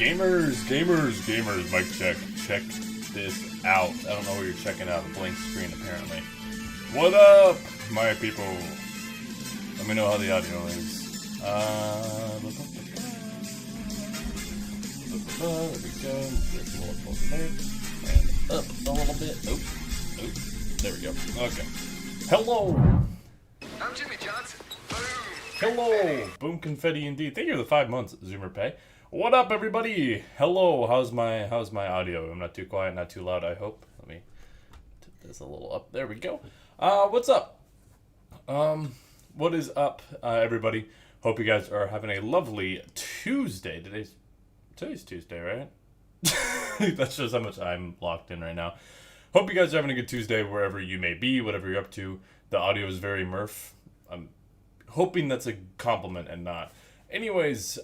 Gamers, mic check. Check this out. I don't know what you're checking out. A blank screen, apparently. What up, my people? Let me know how the audio is. There we go. Just a little closer there. And up a little bit. Oh, there we go. Okay. Hello. I'm Jimmy Johnson. Boom. Hello. Boom confetti indeed. Thank you for the 5 months, Zoomer Pay. What up, everybody? Hello. How's my audio? I'm not too quiet, not too loud, I hope. Let me tip this a little up. There we go. What's up? What is up, everybody? Hope you guys are having a lovely Tuesday. Today's Tuesday, right? That shows how much I'm locked in right now. Hope you guys are having a good Tuesday wherever you may be, whatever you're up to. The audio is very Murph. I'm hoping that's a compliment and not. Anyways,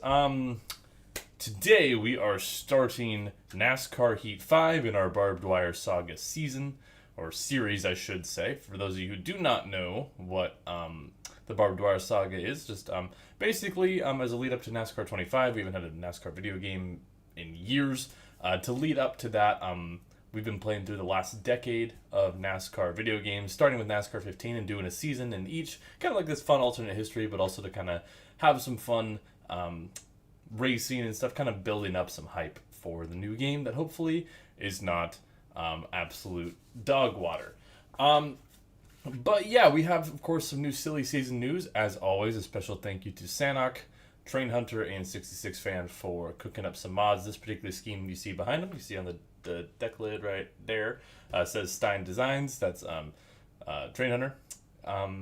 today we are starting NASCAR Heat 5 in our Barb Dwyer saga season, or series, I should say. For those of you who do not know what the Barb Dwyer saga is, just basically as a lead up to NASCAR 25, we haven't had a NASCAR video game in years. To lead up to that, we've been playing through the last decade of NASCAR video games, starting with NASCAR 15 and doing a season in each, kind of like this fun alternate history, but also to kind of have some fun racing and stuff, kind of building up some hype for the new game that hopefully is not absolute dog water. But yeah, we have, of course, some new silly season news. As always, a special thank you to Sanok, Train Hunter, and 66 Fan for cooking up some mods. This particular scheme you see behind them, you see on the deck lid right there, says Stein Designs. That's Train Hunter.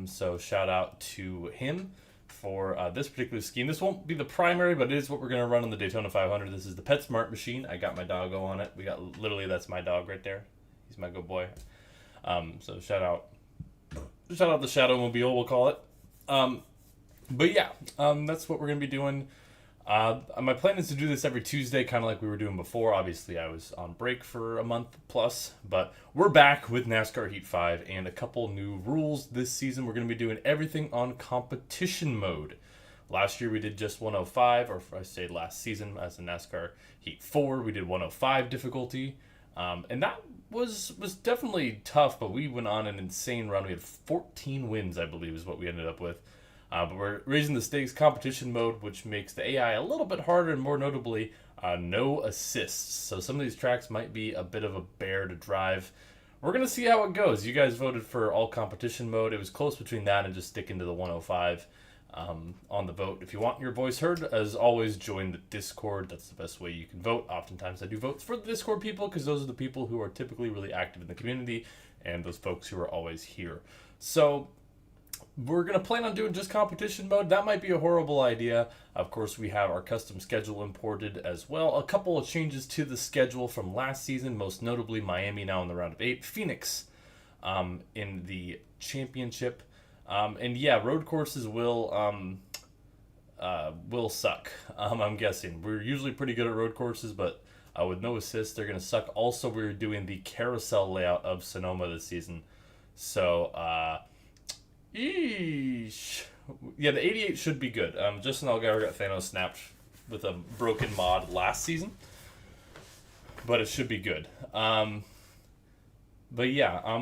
So shout out to him for this particular scheme. This won't be the primary, but it is what we're going to run on the Daytona 500. This is the PetSmart machine. I got my doggo on it. That's my dog right there. He's my good boy. So shout out the Shadowmobile, we'll call it. But yeah, that's what we're going to be doing. My plan is to do this every Tuesday, kind of like we were doing before. Obviously, I was on break for a month plus, but we're back with NASCAR Heat 5 and a couple new rules this season. We're going to be doing everything on competition mode. Last year, we did just 105, or I say last season, as in NASCAR Heat 4, we did 105 difficulty. And that was definitely tough, but we went on an insane run. We had 14 wins, I believe, is what we ended up with. But we're raising the stakes competition mode, which makes the AI a little bit harder, and more notably, no assists. So some of these tracks might be a bit of a bear to drive. We're going to see how it goes. You guys voted for all competition mode. It was close between that and just sticking to the 105 on the vote. If you want your voice heard, as always, join the Discord. That's the best way you can vote. Oftentimes I do votes for the Discord people because those are the people who are typically really active in the community and those folks who are always here. So we're going to plan on doing just competition mode. That might be a horrible idea. Of course, we have our custom schedule imported as well. A couple of changes to the schedule from last season, most notably Miami now in the round of 8, Phoenix in the championship. And yeah, road courses will suck. I'm guessing. We're usually pretty good at road courses, but with no assists, they're going to suck. Also, we're doing the carousel layout of Sonoma this season. So, eesh. Yeah, the 88 should be good. Justin Allgaier got Thanos snapped with a broken mod last season, but it should be good. But yeah,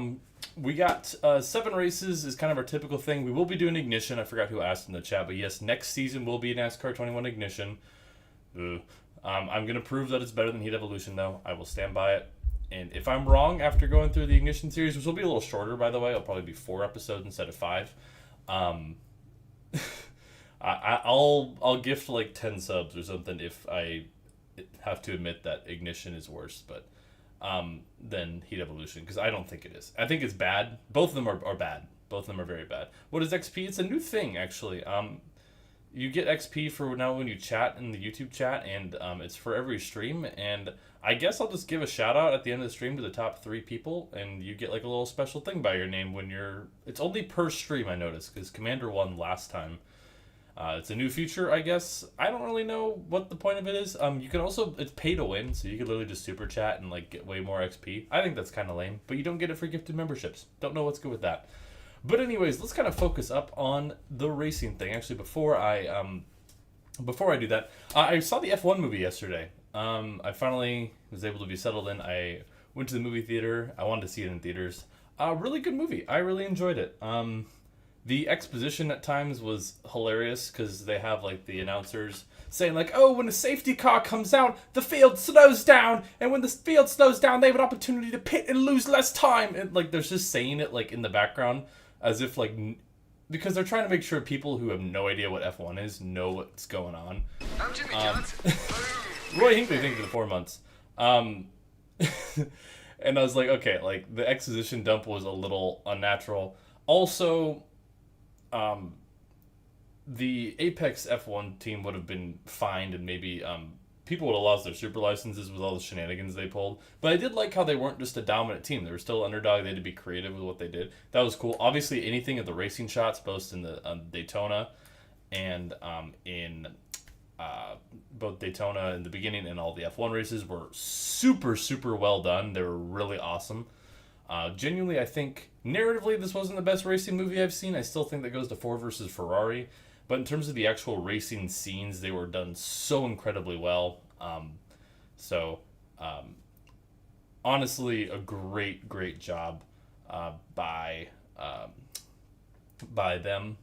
we got 7 races is kind of our typical thing. We will be doing Ignition. I forgot who asked in the chat, but yes, next season will be NASCAR 21 Ignition. I'm going to prove that it's better than Heat Evolution, though. I will stand by it. And if I'm wrong after going through the Ignition series, which will be a little shorter, by the way, it'll probably be 4 episodes instead of 5. I'll gift like 10 subs or something if I have to admit that Ignition is worse, but than Heat Evolution, because I don't think it is. I think it's bad. Both of them are bad. Both of them are very bad. What is XP? It's a new thing, actually. You get XP for now when you chat in the YouTube chat, and it's for every stream. And I guess I'll just give a shout out at the end of the stream to the top 3 people, and you get like a little special thing by your name when you're. It's only per stream, I noticed, because Commander won last time. It's a new feature, I guess. I don't really know what the point of it is. You can also, it's pay to win, so you can literally just super chat and like get way more XP. I think that's kind of lame, but you don't get it for gifted memberships. Don't know what's good with that. But anyways, let's kind of focus up on the racing thing. Actually, before I do that, I saw the F1 movie yesterday. I finally was able to be settled in. I went to the movie theater. I wanted to see it in theaters. Really good movie. I really enjoyed it. The exposition at times was hilarious because they have like the announcers saying like, "Oh, when a safety car comes out, the field slows down, and when the field slows down, they have an opportunity to pit and lose less time." And like, there's just saying it like in the background as if like because they're trying to make sure people who have no idea what F1 is know what's going on. I'm Jimmy Johnson. Roy Hinckley thinks of the 4 months. And I was like, okay, like the exposition dump was a little unnatural. Also, the Apex F1 team would have been fined and maybe people would have lost their super licenses with all the shenanigans they pulled. But I did like how they weren't just a dominant team. They were still underdog. They had to be creative with what they did. That was cool. Obviously, anything of the racing shots, both in the Daytona and in both Daytona in the beginning and all the F1 races were super, super well done. They were really awesome. Genuinely, I think narratively this wasn't the best racing movie I've seen. I still think that goes to Ford versus Ferrari. But in terms of the actual racing scenes, they were done so incredibly well. Honestly, a great, great job by them.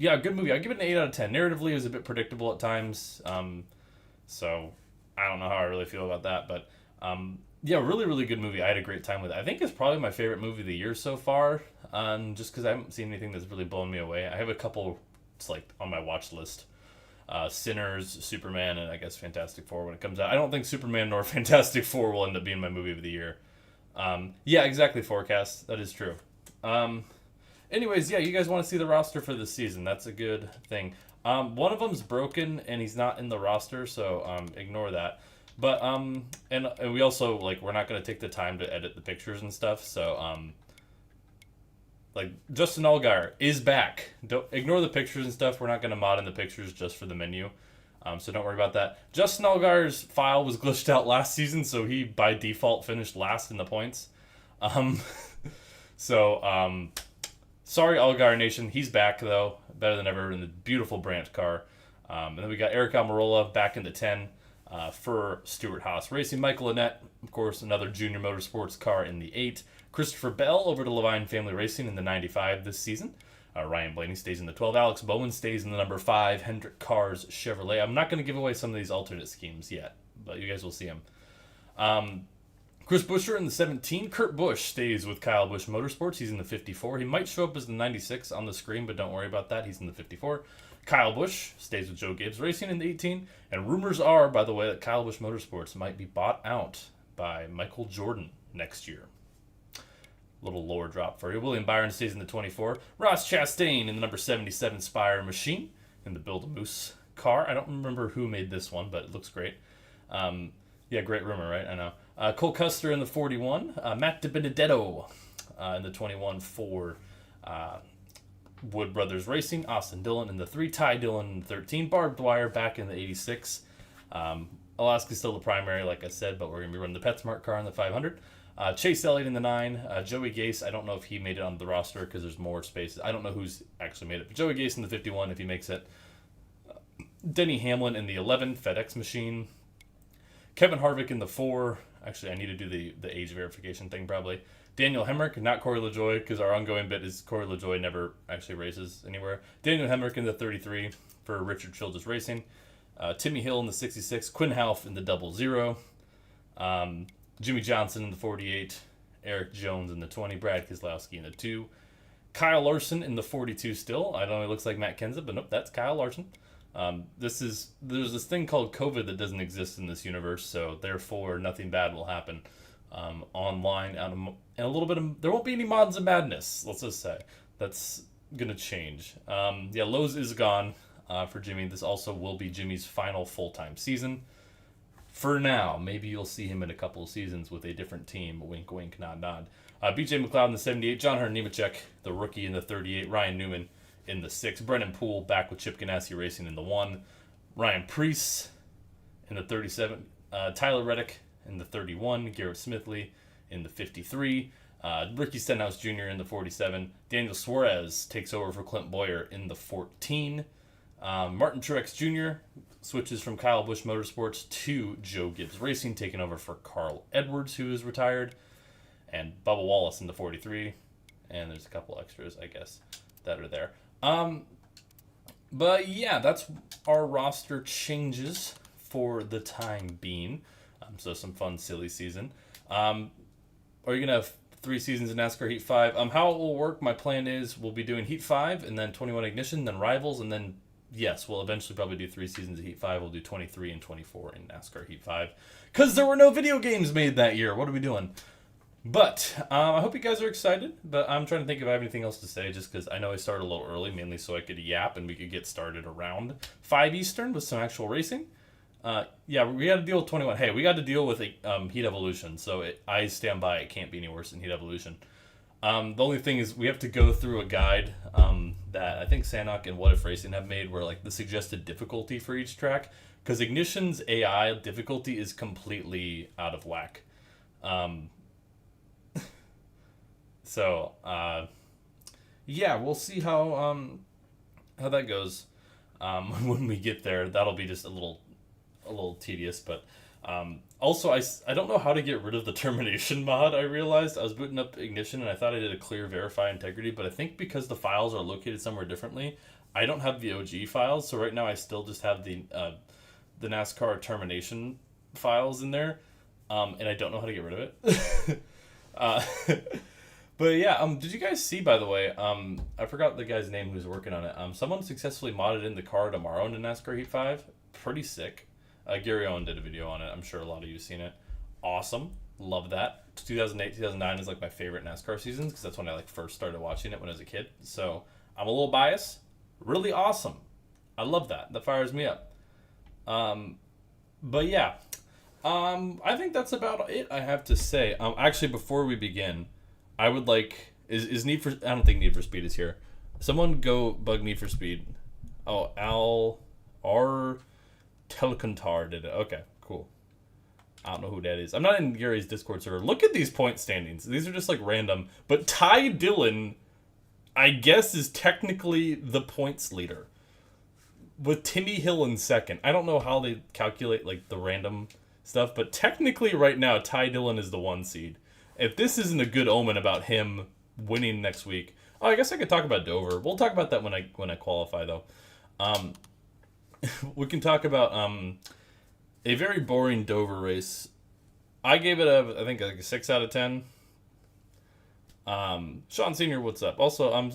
Yeah, good movie. I give it an 8 out of 10. Narratively, it was a bit predictable at times. So I don't know how I really feel about that. But yeah, really, really good movie. I had a great time with it. I think it's probably my favorite movie of the year so far. Just because I haven't seen anything that's really blown me away. I have a couple, it's like on my watch list. Sinners, Superman, and I guess Fantastic Four when it comes out. I don't think Superman nor Fantastic Four will end up being my movie of the year. Yeah, exactly, Forecast. That is true. Anyways, yeah, you guys want to see the roster for this season. That's a good thing. One of them's broken, and he's not in the roster, so ignore that. But, and we also, like, we're not going to take the time to edit the pictures and stuff, so, like, Justin Allgaier is back. Don't ignore the pictures and stuff. We're not going to mod in the pictures just for the menu. So don't worry about that. Justin Allgaier's file was glitched out last season, so he, by default, finished last in the points. Sorry, Allgaier Nation. He's back, though. Better than ever in the beautiful Brandt car. And then we got Eric Almirola back in the 10 for Stuart Haas Racing. Michael Annett, of course, another junior motorsports car in the 8. Christopher Bell over to Levine Family Racing in the 95 this season. Ryan Blaney stays in the 12. Alex Bowman stays in the number 5. Hendrick Cars Chevrolet. I'm not going to give away some of these alternate schemes yet, but you guys will see them. Chris Buescher in the 17. Kurt Busch stays with Kyle Busch Motorsports. He's in the 54. He might show up as the 96 on the screen, but don't worry about that. He's in the 54. Kyle Busch stays with Joe Gibbs Racing in the 18. And rumors are, by the way, that Kyle Busch Motorsports might be bought out by Michael Jordan next year. Little lower drop for you. William Byron stays in the 24. Ross Chastain in the number 77 Spire Machine in the Build-A-Moose car. I don't remember who made this one, but it looks great. Yeah, great rumor, right? I know. Cole Custer in the 41. Matt DiBenedetto in the 21 for Wood Brothers Racing. Austin Dillon in the 3. Ty Dillon in the 13. Barb Dwyer back in the 86. Alaska's still the primary, like I said, but we're going to be running the PetSmart car in the 500. Chase Elliott in the 9. Joey Gase, I don't know if he made it on the roster because there's more spaces. I don't know who's actually made it. But Joey Gase in the 51 if he makes it. Denny Hamlin in the 11. FedEx Machine. Kevin Harvick in the 4. Actually, I need to do the age verification thing probably. Daniel Hemrick, not Corey LaJoie, because our ongoing bit is Corey LaJoie never actually races anywhere. Daniel Hemrick in the 33 for Richard Childress Racing. Timmy Hill in the 66. Quinn Half in the 00. Jimmy Johnson in the 48. Eric Jones in the 20. Brad Keselowski in the 2. Kyle Larson in the 42 still. I don't know, it looks like Matt Kenseth, but nope, that's Kyle Larson. There's this thing called COVID that doesn't exist in this universe, so therefore nothing bad will happen online. And a little bit of, there won't be any mods of madness, let's just say. That's going to change. Yeah, Lowe's is gone for Jimmy. This also will be Jimmy's final full-time season. For now, maybe you'll see him in a couple of seasons with a different team. Wink, wink, nod, nod. BJ McLeod in the 78. John Hunter Nemechek, the rookie, in the 38. Ryan Newman in the 6. Brennan Poole back with Chip Ganassi Racing in the 1. Ryan Preece in the 37. Tyler Reddick in the 31. Garrett Smithley in the 53. Ricky Stenhouse Jr. in the 47. Daniel Suarez takes over for Clint Boyer in the 14. Martin Truex Jr. switches from Kyle Busch Motorsports to Joe Gibbs Racing, taking over for Carl Edwards, who is retired, and Bubba Wallace in the 43. And there's a couple extras, I guess, that are there. But yeah, that's our roster changes for the time being. So some fun, silly season. Are you gonna have 3 seasons in NASCAR Heat 5? How it will work, my plan is we'll be doing Heat 5 and then 21 Ignition, then Rivals, and then yes, we'll eventually probably do 3 seasons of Heat 5. We'll do 23 and 24 in NASCAR Heat 5. Because there were no video games made that year. What are we doing? But I hope you guys are excited. But I'm trying to think if I have anything else to say, just because I know I started a little early, mainly so I could yap and we could get started around 5 Eastern with some actual racing. Yeah, we got to deal with 21. Hey, we got to deal with Heat Evolution, so I stand by. It can't be any worse than Heat Evolution. The only thing is we have to go through a guide that I think Sanok and What If Racing have made, where like the suggested difficulty for each track, because Ignition's AI difficulty is completely out of whack. So yeah, we'll see how that goes when we get there. That'll be just a little tedious, but also I don't know how to get rid of the termination mod. I realized I was booting up Ignition and I thought I did a clear verify integrity, but I think because the files are located somewhere differently, I don't have the OG files. So right now I still just have the NASCAR termination files in there, and I don't know how to get rid of it. But yeah, did you guys see, by the way, I forgot the guy's name who's working on it. Someone successfully modded in the car tomorrow into NASCAR Heat 5. Pretty sick. Gary Owen did a video on it. I'm sure a lot of you have seen it. Awesome. Love that. 2008, 2009 is like my favorite NASCAR seasons because that's when I like first started watching it when I was a kid. So I'm a little biased. Really awesome. I love that. That fires me up. But yeah, I think that's about it I have to say. Actually, before we begin, I would like is Need for I don't think Need for Speed is here. Someone go bug Need for Speed. Oh, Al R. Telecontar did it. Okay, cool. I don't know who that is. I'm not in Gary's Discord server. Look at these point standings. These are just like random. But Ty Dillon, I guess, is technically the points leader, with Timmy Hill in second. I don't know how they calculate like the random stuff, but technically right now Ty Dillon is the 1 seed. If this isn't a good omen about him winning next week, oh, I guess I could talk about Dover. We'll talk about that when I qualify though. We can talk about a very boring Dover race. I gave it I think like a 6 out of 10. Sean Senior, what's up? Also,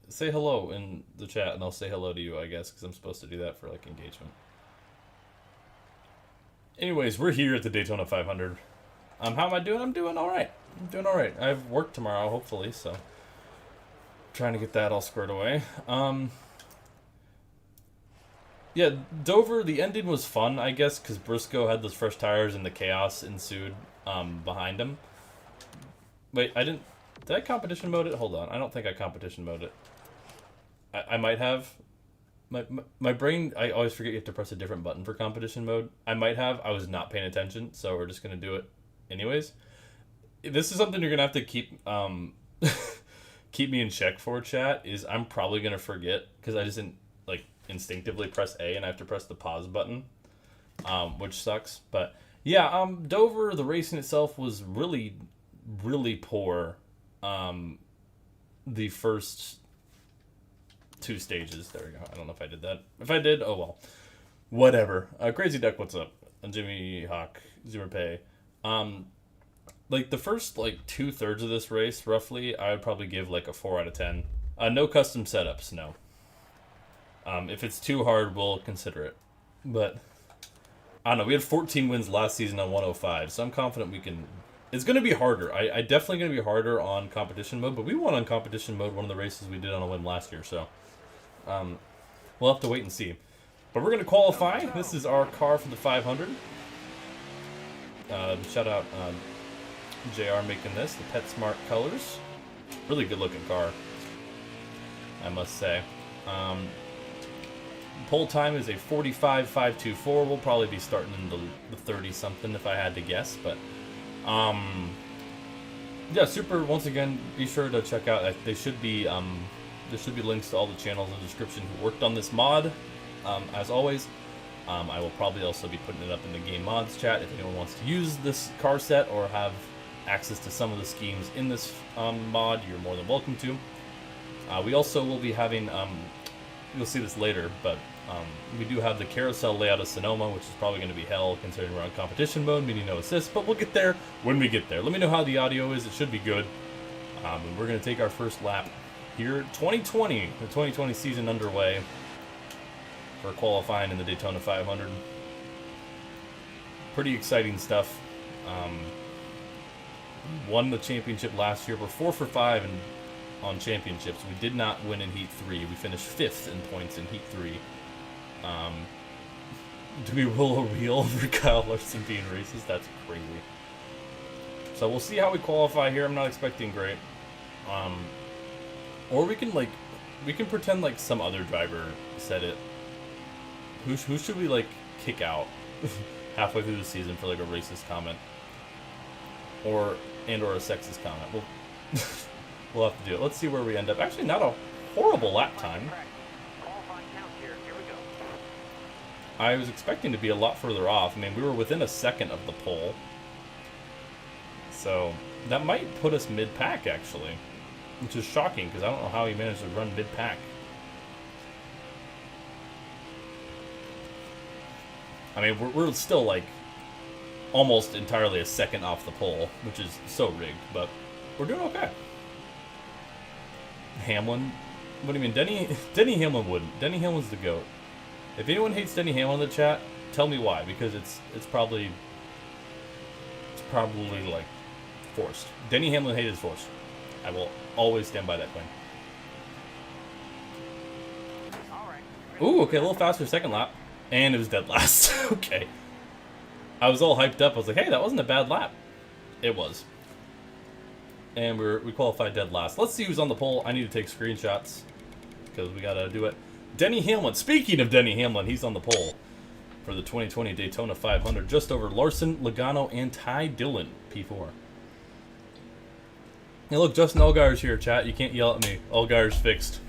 say hello in the chat, and I'll say hello to you, I guess, because I'm supposed to do that for like engagement. Anyways, we're here at the Daytona 500. How am I doing? I'm doing all right. I have work tomorrow, hopefully, so trying to get that all squared away. Yeah, Dover, the ending was fun, I guess, because Briscoe had those fresh tires and the chaos ensued behind him. Wait, did I competition mode it? Hold on, I don't think I competition mode it. I might have. My brain, I always forget you have to press a different button for competition mode. I might have. I was not paying attention, so we're just going to do it anyways. This is something you're going to have to keep keep me in check for, chat, is I'm probably going to forget, because I just didn't, like, instinctively press A and I have to press the pause button, which sucks. But yeah, Dover, the racing itself was really, really poor. The first 2 stages. There we go. I don't know if I did that. If I did, oh well. Whatever. Crazy Duck, what's up? Jimmy Hawk, Zoomer Pay. Like the first like 2/3 of this race, roughly, I would probably give like a 4 out of 10. No custom setups, no. If it's too hard, we'll consider it. But I don't know. We had 14 wins last season on 105, so I'm confident we can. It's going to be harder. I definitely going to be harder on competition mode, but we won on competition mode one of the races we did on a whim last year, so we'll have to wait and see. But we're going to qualify. This is our car for the 500. Shout out JR making this, the PetSmart colors. Really good looking car, I must say. Pole time is a 45.524. We'll probably be starting in the 30 something if I had to guess, but yeah, super. Once again, be sure to check out. There should be links to all the channels in the description who worked on this mod. as always. I will probably also be putting it up in the game mods chat if anyone wants to use this car set or have access to some of the schemes in this mod. You're more than welcome to. We also will be having, you'll see this later, but we do have the carousel layout of Sonoma, which is probably going to be hell considering we're on competition mode, meaning no assist, but we'll get there when we get there. Let me know how the audio is. It should be good. And we're going to take our first lap here. 2020, the 2020 season underway for qualifying in the Daytona 500. Pretty exciting stuff. Won the championship last year. We're 4 for 5 on championships. We did not win in Heat 3. We finished 5th in points in Heat 3. Do we roll a wheel for Kyle Larson being racist? That's crazy. So we'll see how we qualify here. I'm not expecting great. Or we can pretend like some other driver said it. Who should we like kick out halfway through the season for like a racist comment? Or a sexist comment. We'll have to do it. Let's see where we end up. Actually, not a horrible lap time. I was expecting to be a lot further off. I mean, we were within a second of the pole. So, that might put us mid-pack, actually. Which is shocking, because I don't know how he managed to run mid-pack. I mean, we're still, like, almost entirely a second off the pole, which is so rigged, but we're doing okay. Hamlin? What do you mean? Denny Hamlin wouldn't. Denny Hamlin's the GOAT. If anyone hates Denny Hamlin in the chat, tell me why, because it's probably like forced. Denny Hamlin hate is forced. I will always stand by that claim. Ooh, okay, a little faster second lap. And it was dead last. Okay. I was all hyped up. I was like, hey, that wasn't a bad lap. It was. And we qualified dead last. Let's see who's on the pole. I need to take screenshots because we got to do it. Denny Hamlin. Speaking of Denny Hamlin, he's on the pole for the 2020 Daytona 500. Just over Larson, Logano, and Ty Dillon, P4. Hey, look, Justin Allgaier's here, chat. You can't yell at me. Allgaier's fixed.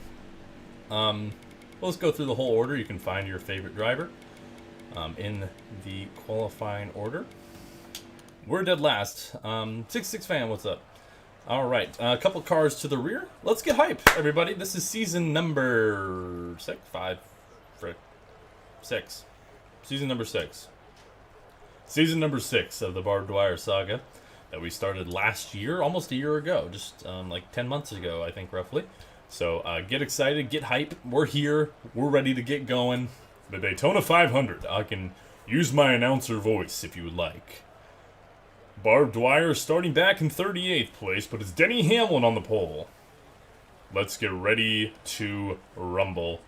Let's go through the whole order. You can find your favorite driver in the qualifying order. We're dead last. 66 fan, what's up? All right, a couple cars to the rear. Let's get hype, everybody. This is season number 6. Season number 6. Season number 6 of the Barb Dwyer saga that we started last year, almost a year ago, just like 10 months ago, I think, roughly. So get excited, get hype. We're here. We're ready to get going. The Daytona 500. I can use my announcer voice if you would like. Barb Dwyer starting back in 38th place, but it's Denny Hamlin on the pole. Let's get ready to rumble.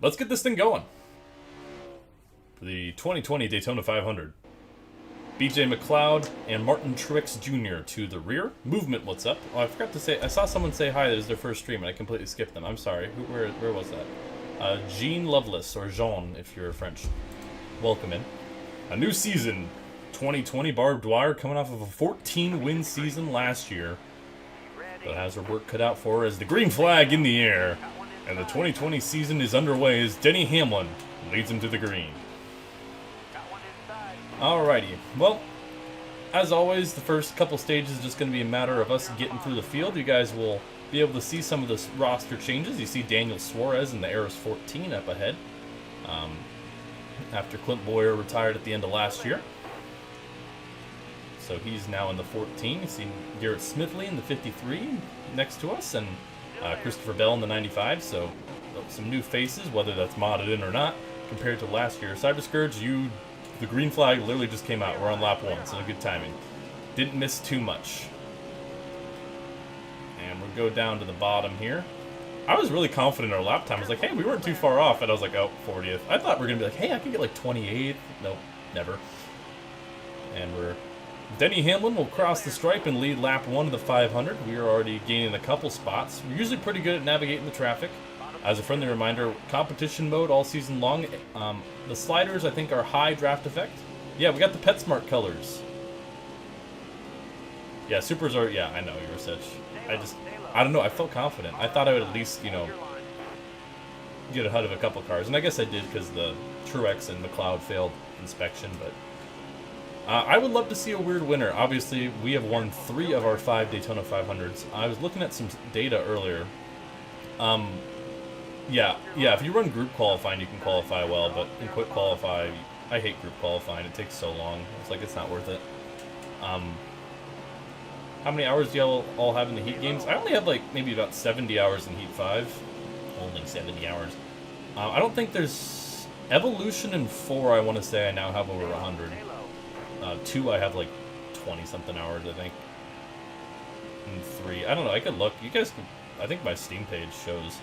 Let's get this thing going. For the 2020 Daytona 500. BJ McLeod and Martin Truex Jr. to the rear. Movement, what's up? Oh, I forgot to say, I saw someone say hi that is their first stream and I completely skipped them. I'm sorry. Where was that? Jean Lovelace, or Jean if you're French. Welcome in. A new season. 2020 Barb Dwyer coming off of a 14-win season last year. But has her work cut out for her as the green flag in the air. And the 2020 season is underway as Denny Hamlin leads him to the green. Alrighty, well, as always, the first couple stages is just going to be a matter of us getting through the field. You guys will be able to see some of the roster changes. You see Daniel Suarez in the Aris 14 up ahead. After Clint Boyer retired at the end of last year. So he's now in the 14. You see Garrett Smithley in the 53 next to us, and Christopher Bell in the 95. So some new faces, whether that's modded in or not, compared to last year. Cyberscourge, the green flag literally just came out. We're on lap 1, so good timing. Didn't miss too much. And we'll go down to the bottom here. I was really confident in our lap time. I was like, hey, we weren't too far off. And I was like, oh, 40th. I thought we were going to be like, hey, I can get like 28th. Nope, never. And Denny Hamlin will cross the stripe and lead lap 1 of the 500. We are already gaining a couple spots. We're usually pretty good at navigating the traffic. As a friendly reminder, competition mode all season long. The sliders, I think, are high draft effect. Yeah, we got the PetSmart colors. Yeah, supers are, yeah, I know, you're such. I don't know, I felt confident. I thought I would at least, get ahead of a couple cars. And I guess I did because the Truex and McLeod failed inspection, but I would love to see a weird winner. Obviously, we have won 3 of our 5 Daytona 500s. I was looking at some data earlier. Yeah, if you run group qualifying, you can qualify well, but in quick qualify, I hate group qualifying. It takes so long. It's like it's not worth it. How many hours do y'all all have in the heat games? I only have like maybe about 70 hours in Heat 5. Only 70 hours. I don't think there's... Evolution in 4, I want to say I now have over 100. 2, I have like 20-something hours, I think. And 3, I don't know, I could look. You guys could... I think my Steam page shows...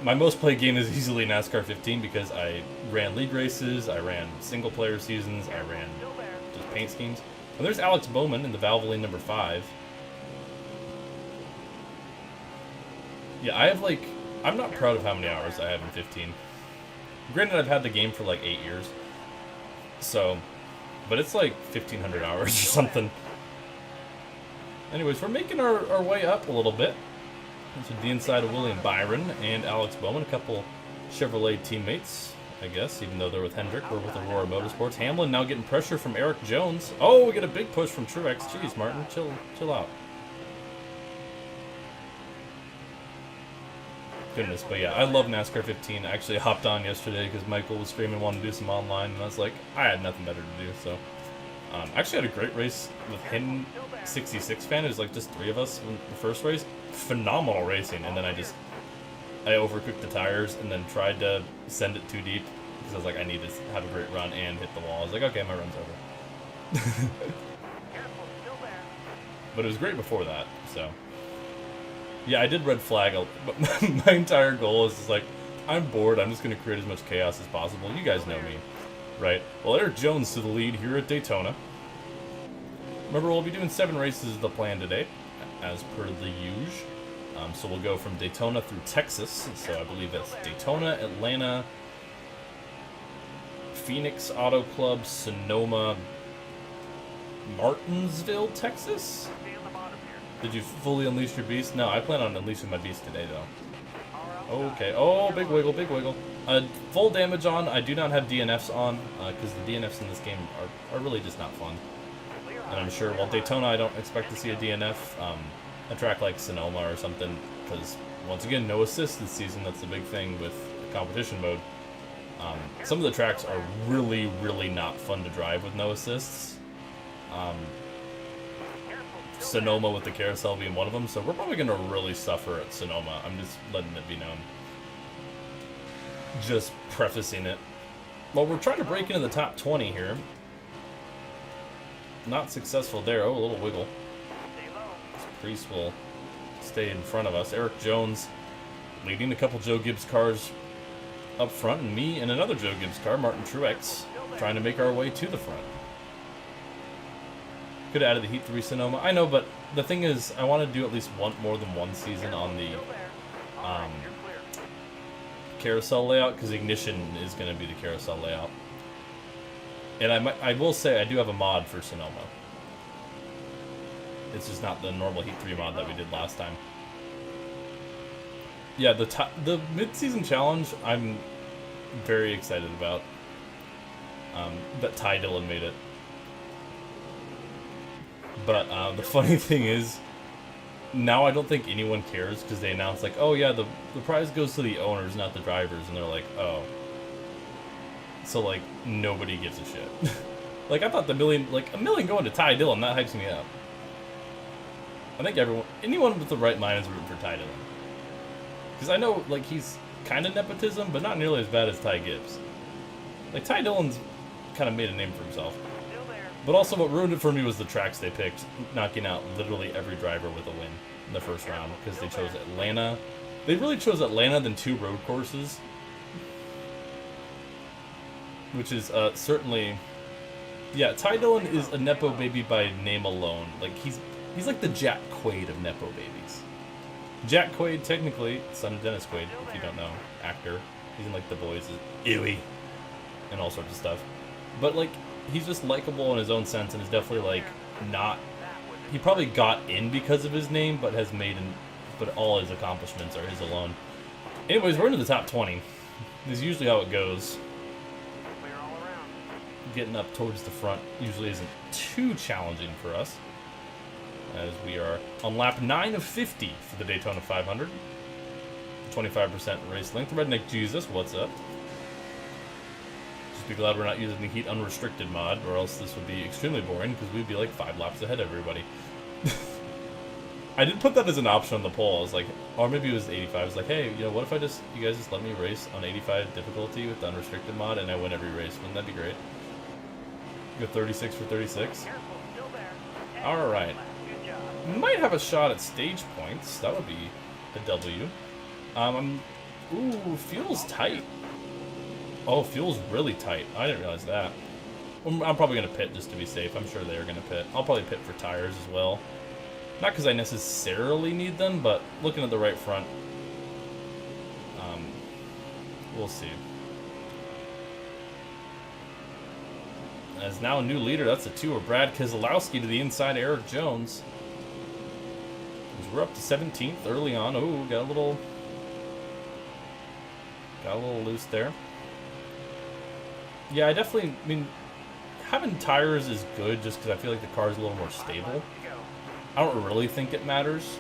My most played game is easily NASCAR 15 because I ran league races, I ran single-player seasons, I ran just paint schemes. And there's Alex Bowman in the Valvoline number 5. Yeah, I have like... I'm not proud of how many hours I have in 15. Granted, I've had the game for like 8 years. So... But it's like 1,500 hours or something. Anyways, we're making our way up a little bit. This is the inside of William Byron and Alex Bowman, a couple Chevrolet teammates, I guess, even though they're with Hendrick. We're with Aurora Motorsports. Hamlin now getting pressure from Eric Jones. Oh, we get a big push from Truex. Jeez, Martin, chill out. Goodness, but yeah, I love NASCAR 15. I actually hopped on yesterday because Michael was streaming, wanted to do some online, and I was like, I had nothing better to do, so. Actually had a great race with him, 66 fan. It was like just 3 of us in the first race. Phenomenal racing, and then I overcooked the tires and then tried to send it too deep because I was like, I need to have a great run and hit the wall. I was like, okay, my run's over. But it was great before that, so. Yeah, I did red flag, but my entire goal is just like, I'm bored, I'm just going to create as much chaos as possible. You guys know me, right? Well, Eric Jones to the lead here at Daytona. Remember, we'll be doing 7 races is the plan today, as per the usual. So we'll go from Daytona through Texas. So I believe that's Daytona, Atlanta, Phoenix Auto Club, Sonoma, Martinsville, Texas? Did you fully unleash your beast? No, I plan on unleashing my beast today, though. Okay. Oh, big wiggle, big wiggle. Full damage on. I do not have DNFs on, because the DNFs in this game are really just not fun. And I'm sure, well, Daytona, I don't expect to see a DNF. A track like Sonoma or something, because, once again, no assists this season. That's the big thing with competition mode. Some of the tracks are really, really not fun to drive with no assists. Sonoma with the carousel being one of them, so we're probably going to really suffer at Sonoma. I'm just letting it be known. Just prefacing it. Well, we're trying to break into the top 20 here. Not successful there. Oh, a little wiggle. Priest will stay in front of us. Eric Jones leading a couple Joe Gibbs cars up front, and me and another Joe Gibbs car, Martin Truex, trying to make our way to the front. Could have added the Heat 3 Sonoma. I know, but the thing is, I want to do at least more than one season on the carousel layout, because Ignition is going to be the carousel layout. And I will say, I do have a mod for Sonoma. It's just not the normal Heat 3 mod that we did last time. Yeah, the mid-season challenge, I'm very excited about. That Ty Dillon made it. But the funny thing is, now I don't think anyone cares, because they announced, like, oh yeah, the prize goes to the owners, not the drivers, and they're like, oh. So, like, nobody gives a shit. Like, I thought a million going to Ty Dillon, that hypes me up. I think anyone with the right mind is rooting for Ty Dillon. Because I know, like, he's kind of nepotism, but not nearly as bad as Ty Gibbs. Like, Ty Dillon's kind of made a name for himself. But also what ruined it for me was the tracks they picked, knocking out literally every driver with a win in the first round, because they chose Atlanta. They really chose Atlanta than 2 road courses. Which is certainly... Yeah, Ty Dillon is a Nepo baby by name alone. Like, he's like the Jack Quaid of Nepo babies. Jack Quaid, technically, son of Dennis Quaid, if you don't know, actor. He's in, like, The Boys, Ewy, and all sorts of stuff. But, like, he's just likable in his own sense, and is definitely, like, not... He probably got in because of his name, but has made... but all his accomplishments are his alone. Anyways, we're into the top 20. This is usually how it goes. Clear all around. Getting up towards the front usually isn't too challenging for us, as we are on lap 9 of 50 for the Daytona 500. 25% race length. Redneck Jesus, what's up? Just be glad we're not using the heat unrestricted mod, or else this would be extremely boring because we'd be like 5 laps ahead of everybody. I did put that as an option on the poll. I was like, or maybe it was 85. I was like, hey, you know, what if you guys just let me race on 85 difficulty with the unrestricted mod and I win every race? Wouldn't that be great? Go 36 for 36. Careful, still there. All right. Good job. Might have a shot at stage points. That would be a W. Ooh, fuel's tight. Oh, fuel's really tight. I didn't realize that. I'm probably going to pit just to be safe. I'm sure they're going to pit. I'll probably pit for tires as well. Not because I necessarily need them, but looking at the right front, we'll see. As now a new leader, that's a 2 of Brad Keselowski to the inside of Eric Jones. As we're up to 17th early on. Oh, got a little loose there. Yeah, I mean, having tires is good just because I feel like the car is a little more stable. I don't really think it matters.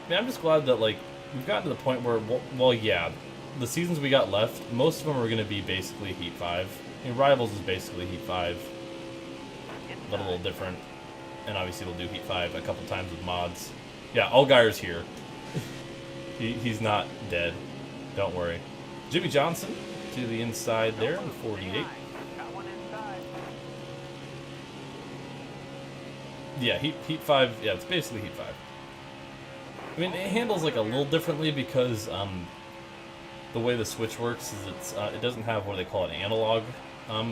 I mean, I'm just glad that, like, we've gotten to the point where, well, yeah, the seasons we got left, most of them are going to be basically Heat 5. I mean, Rivals is basically Heat 5, but a little different. And obviously we'll do Heat 5 a couple times with mods. Yeah, Allgaier's here. He's not dead. Don't worry. Jimmy Johnson to the inside there, 48. Got one inside. Yeah, Heat 5, yeah, it's basically Heat 5. I mean, it handles like a little differently because the way the switch works is it doesn't have what they call an analog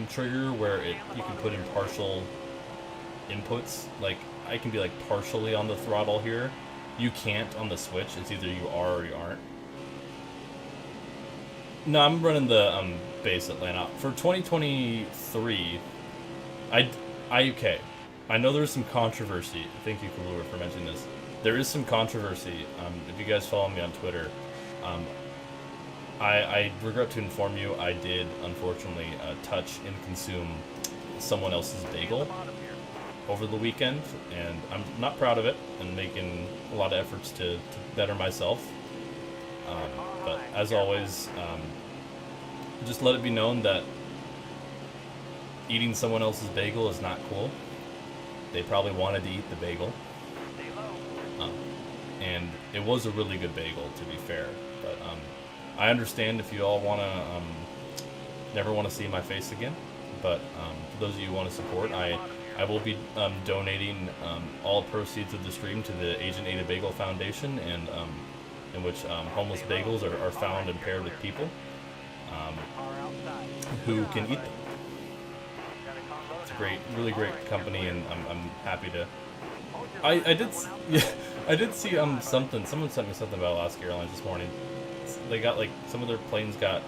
trigger where you can put in partial inputs. Like, I can be like partially on the throttle here. You can't on the switch. It's either you are or you aren't. No, I'm running the base Atlanta. For 2023, okay. I know there's some controversy. Thank you, Kalura, for mentioning this. There is some controversy. If you guys follow me on Twitter, I regret to inform you I did, unfortunately, touch and consume someone else's bagel over the weekend, and I'm not proud of it and making a lot of efforts to better myself. But as always, just let it be known that eating someone else's bagel is not cool. They probably wanted to eat the bagel. And it was a really good bagel, to be fair. But I understand if you all want to never want to see my face again. But for those of you who want to support, I will be donating all proceeds of the stream to the Agent Ada Bagel Foundation, and in which homeless bagels are found and paired with people who can eat them. It's a great, really great company, and I'm happy to. I did see something. Someone sent me something about Alaska Airlines this morning. They got like some of their planes got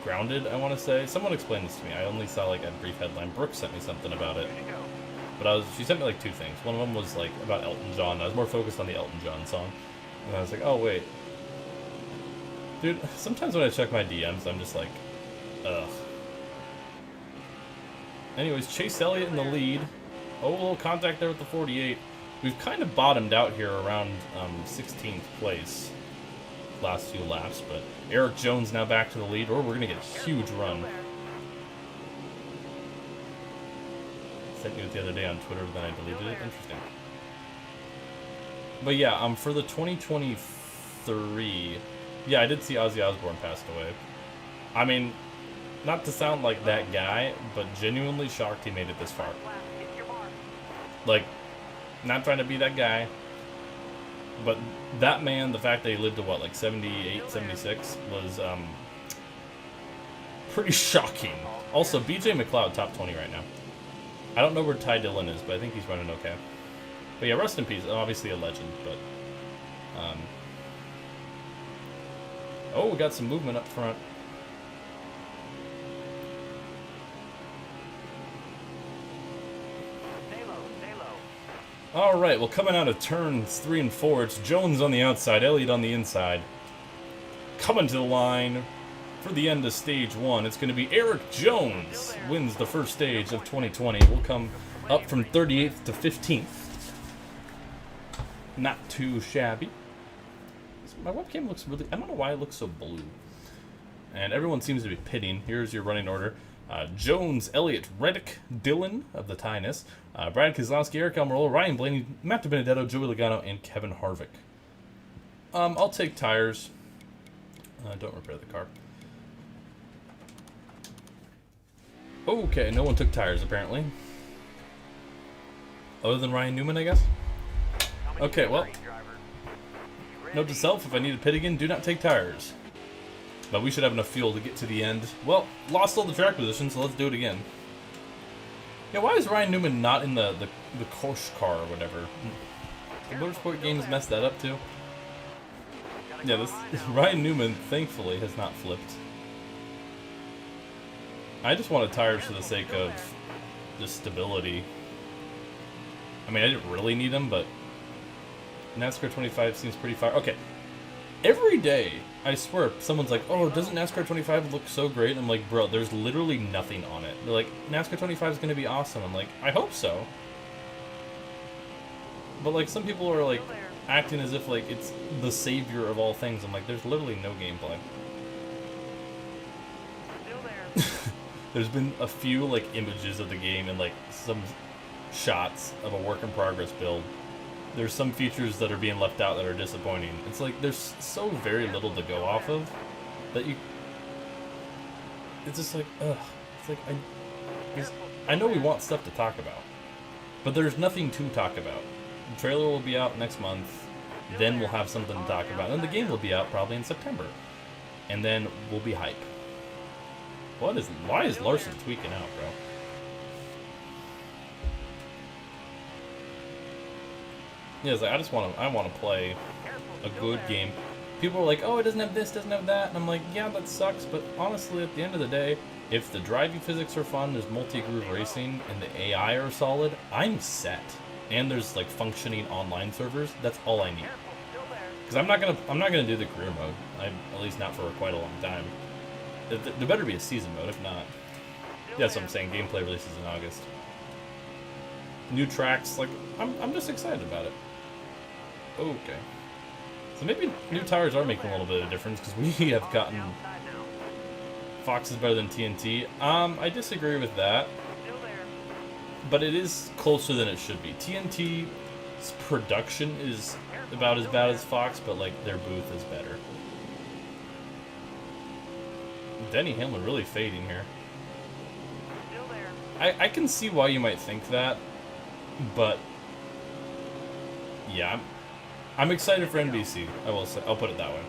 grounded, I want to say. Someone explained this to me. I only saw like a brief headline. Brooke sent me something about it. But she sent me like 2 things. One of them was like about Elton John. I was more focused on the Elton John song. And I was like, oh wait. Dude, sometimes when I check my DMs, I'm just like, ugh. Anyways, Chase Elliott in the lead. Oh, a little contact there with the 48. We've kind of bottomed out here around 16th place last few laps, but Eric Jones now back to the lead, or we're going to get a huge run. Sent you it the other day on Twitter, but then I deleted it. Interesting. But yeah, for the 2023, yeah, I did see Ozzy Osbourne passed away. I mean, not to sound like that guy, but genuinely shocked he made it this far. Like, not trying to be that guy, but that man, the fact that he lived to what, like 78, 76, was pretty shocking. Also, BJ McLeod, top 20 right now. I don't know where Ty Dillon is, but I think he's running okay. But yeah, rest in peace. Obviously a legend, but... oh, we got some movement up front. All right, well, coming out of turns 3 and 4, it's Jones on the outside, Elliott on the inside. Coming to the line for the end of stage 1, it's going to be Eric Jones wins the first stage of 2020. We'll come up from 38th to 15th. Not too shabby. My webcam looks really... I don't know why it looks so blue. And everyone seems to be pitting. Here's your running order. Jones, Elliott, Reddick, Dillon of the Tynus, Brad Keselowski, Eric Almirola, Ryan Blaney, Matt DiBenedetto, Joey Logano, and Kevin Harvick. I'll take tires. Don't repair the car. Okay, no one took tires apparently. Other than Ryan Newman, I guess? Okay, well. Note to self, if I need to pit again, do not take tires. But we should have enough fuel to get to the end. Well, lost all the track positions, so let's do it again. Yeah, why is Ryan Newman not in the course car or whatever? The Motorsport Games messed that up too. Yeah, this Ryan Newman, thankfully, has not flipped. I just wanted tires for the sake of just stability. I mean, I didn't really need them, but NASCAR 25 seems pretty fire. Okay, every day, I swear, someone's like, oh, doesn't NASCAR 25 look so great? I'm like, bro, there's literally nothing on it. They're like, NASCAR 25 is going to be awesome. I'm like, I hope so. But, like, some people are, like, acting as if, like, it's the savior of all things. I'm like, there's literally no gameplay. There's been a few, like, images of the game and, like, some shots of a work-in-progress build. There's some features that are being left out that are disappointing. It's like there's so very little to go off of that you... It's just like, ugh. It's like, I know we want stuff to talk about, but there's nothing to talk about. The trailer will be out next month, then we'll have something to talk about, and the game will be out probably in September. And then we'll be hype. Why is Larson tweaking out, bro? Yeah, it's like, I want to play a good game. People are like, oh, it doesn't have this, doesn't have that, and I'm like, yeah, that sucks, but honestly, at the end of the day, if the driving physics are fun, there's multi-groove racing, and the AI are solid, I'm set. And there's, like, functioning online servers, that's all I need. Because I'm not gonna do the career mode, at least not for quite a long time. There better be a season mode, if not. Yeah, that's what I'm saying, gameplay releases in August. New tracks, like, I'm just excited about it. Okay. So maybe new tires are making a little bit of difference, because we have gotten... Fox is better than TNT. I disagree with that. But it is closer than it should be. TNT's production is about as bad as Fox, but, like, their booth is better. Denny Hamlin really fading here. I can see why you might think that, but yeah, I'm excited for NBC. I will say, I'll put it that way.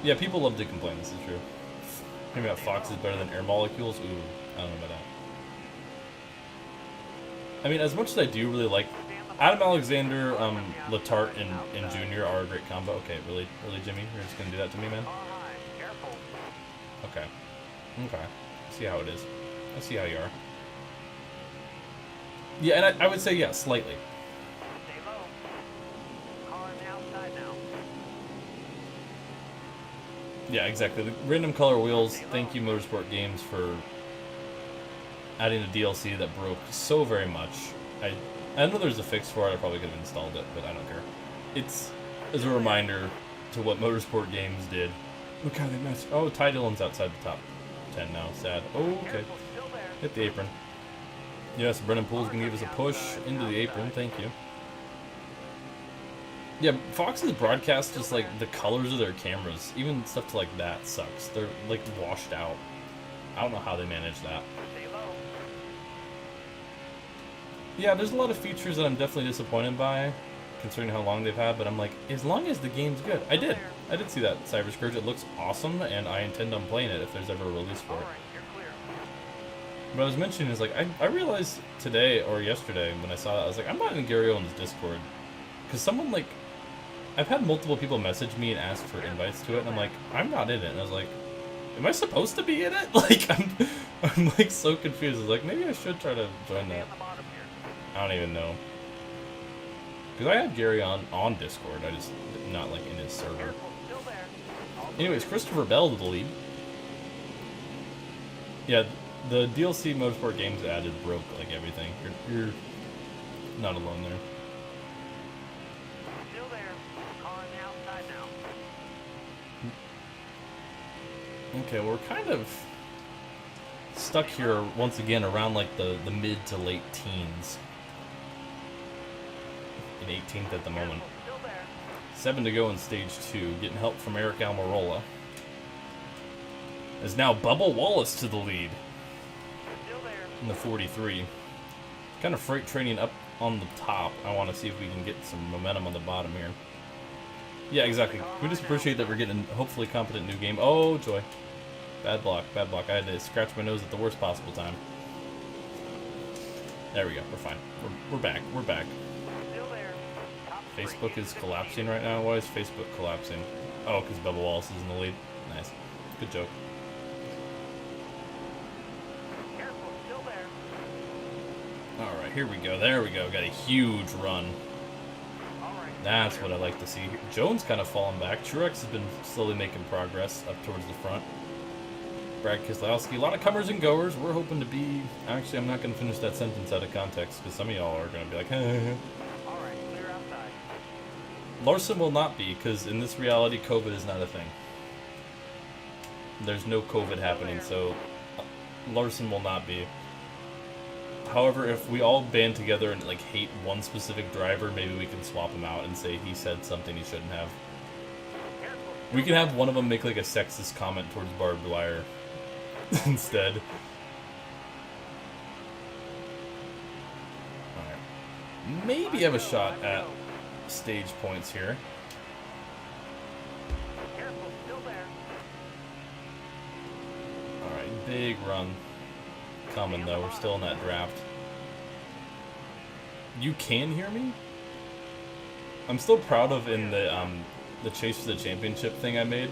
Yeah, people love to complain. This is true. Maybe that Fox is better than Air Molecules. Ooh, I don't know about that. I mean, as much as I do really like Adam Alexander, Letarte, and Junior are a great combo. Okay, really, Jimmy, you're just gonna do that to me, man? Okay. I see how it is. I see how you are. Yeah, and I would say, yeah, slightly. Yeah, exactly. The random color wheels, thank you Motorsport Games for adding a DLC that broke so very much. I know there's a fix for it, I probably could have installed it, but I don't care. It's as a reminder to what Motorsport Games did. Look how they messed. Oh, Ty Dillon's outside the top 10 now, sad. Oh, okay. Hit the apron. Yes, Brennan Poole's gonna give us a push into the apron, thank you. Yeah, Fox's broadcast, just like the colors of their cameras, even stuff to like that sucks. They're like washed out. I don't know how they manage that. Yeah, there's a lot of features that I'm definitely disappointed by, considering how long they've had, but I'm like, as long as the game's good. I did see that Cyber Scourge. It looks awesome, and I intend on playing it if there's ever a release for it. What I was mentioning is, like, I realized today or yesterday when I saw that, I was like, I'm not in Gary Owen's Discord. Because someone, like, I've had multiple people message me and ask for invites to it, and I'm like, I'm not in it. And I was like, am I supposed to be in it? Like, I'm like, so confused. I was like, maybe I should try to join that. I don't even know. Because I had Gary on Discord, I just not like in his server. Careful, still there. All Anyways, Christopher Bell to the lead. Yeah, the DLC Motorsport games added broke like everything. You're not alone there. still there. Car on the outside now. Okay, we're kind of stuck here once again around like the mid to late teens. In 18th at the moment. Careful, still there. 7 to go in stage 2. Getting help from Eric Almirola. As now Bubba Wallace to the lead Still there. in the 43. Kind of freight training up on the top. I want to see if we can get some momentum on the bottom here. Yeah, exactly. We just appreciate that we're getting hopefully competent new game. Oh, joy. Bad block, bad block. I had to scratch my nose at the worst possible time. There we go. We're fine. We're back. We're back. Still there. Top three. Facebook is collapsing right now. Why is Facebook collapsing? Oh, because Bubba Wallace is in the lead. Nice. Good joke. Careful, still there. Alright, here we go. There we go. Got a huge run. All right. That's what I like to see. Jones kind of falling back. Truex has been slowly making progress up towards the front. Brad Keselowski. A lot of comers and goers. We're hoping to be... Actually, I'm not going to finish that sentence out of context because some of y'all are going to be like, All right, clear outside. Larson will not be, because in this reality, COVID is not a thing. There's no COVID happening, so Larson will not be. However, if we all band together and like hate one specific driver, maybe we can swap him out and say he said something he shouldn't have. Careful. We can have one of them make like a sexist comment towards Barb Dwyer instead. Alright. Maybe have a shot at stage points here. Careful, still there. Alright, big run coming though. We're still in that draft. You can hear me? I'm still proud of in the chase for the championship thing I made.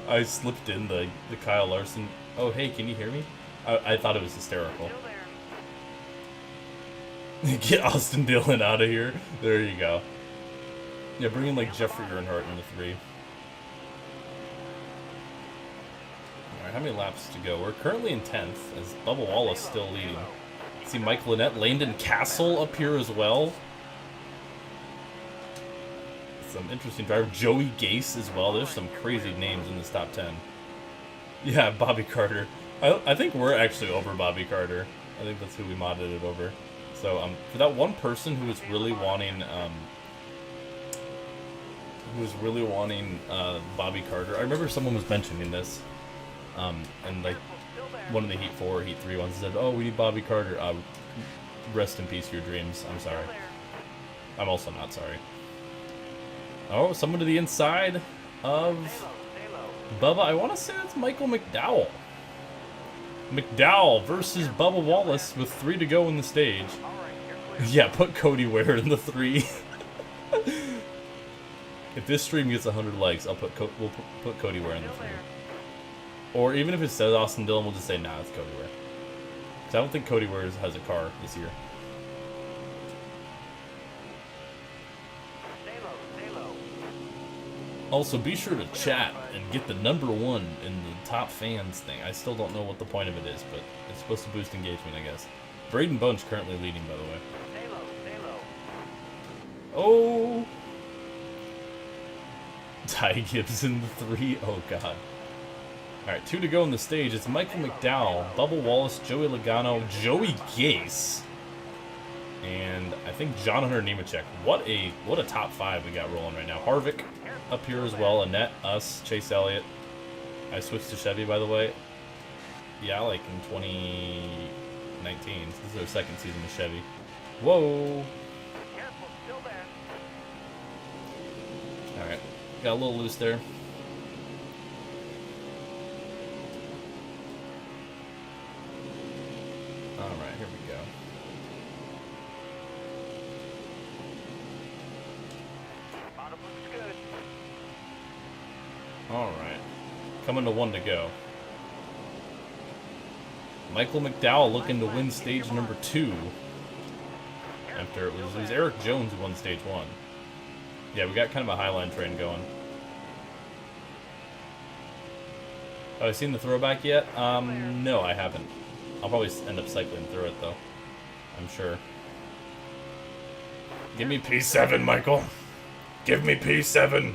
I slipped in the Kyle Larson. Oh hey, can you hear me? I thought it was hysterical. Still there. Get Austin Dillon out of here. There you go. Yeah, bring in like Jeffrey Earnhardt in the 3. Alright, how many laps to go? We're currently in 10th, as Bubba Wallace still leading. See Mike Lynette, Landon Castle up here as well. Some interesting driver. Joey Gase as well. There's some crazy names in this top 10. Yeah, Bobby Carter. I think we're actually over Bobby Carter. I think that's who we modded it over. So for that one person who was really wanting Bobby Carter. I remember someone was mentioning this. And like one of the Heat 4 or Heat 3 ones said, "Oh, we need Bobby Carter." Rest in peace, your dreams. I'm sorry. I'm also not sorry. Oh, someone to the inside of Bubba. I want to say that's Michael McDowell. McDowell versus Bubba Wallace with 3 to go in the stage. Yeah, put Cody Ware in the 3. If this stream gets 100 likes, we'll put Cody Ware in the 3. Or even if it says Austin Dillon, we'll just say, nah, it's Cody Ware. Because I don't think Cody Ware has a car this year. Also, be sure to chat and get the #1 in the top fans thing. I still don't know what the point of it is, but it's supposed to boost engagement, I guess. Braden Bunch currently leading, by the way. Stay low. Oh! Ty Gibbs in the 3. Oh, God. Alright, 2 to go in the stage. It's Michael McDowell, Bubba Wallace, Joey Logano, Joey Gase, and I think John Hunter Nemechek. What a top 5 we got rolling right now. Harvick up here as well. Annette, us, Chase Elliott. I switched to Chevy, by the way. Yeah, like in 2019. This is our second season with Chevy. Whoa! Careful, still there. Alright, got a little loose there. Alright, here we go. Bottom looks good. Alright. Coming to 1 to go. Michael McDowell looking to win stage number 2. After it was Eric Jones who won stage 1. Yeah, we got kind of a Highline train going. Have I seen the throwback yet? No, I haven't. I'll probably end up cycling through it, though. I'm sure. Give me P7, Michael. Give me P7.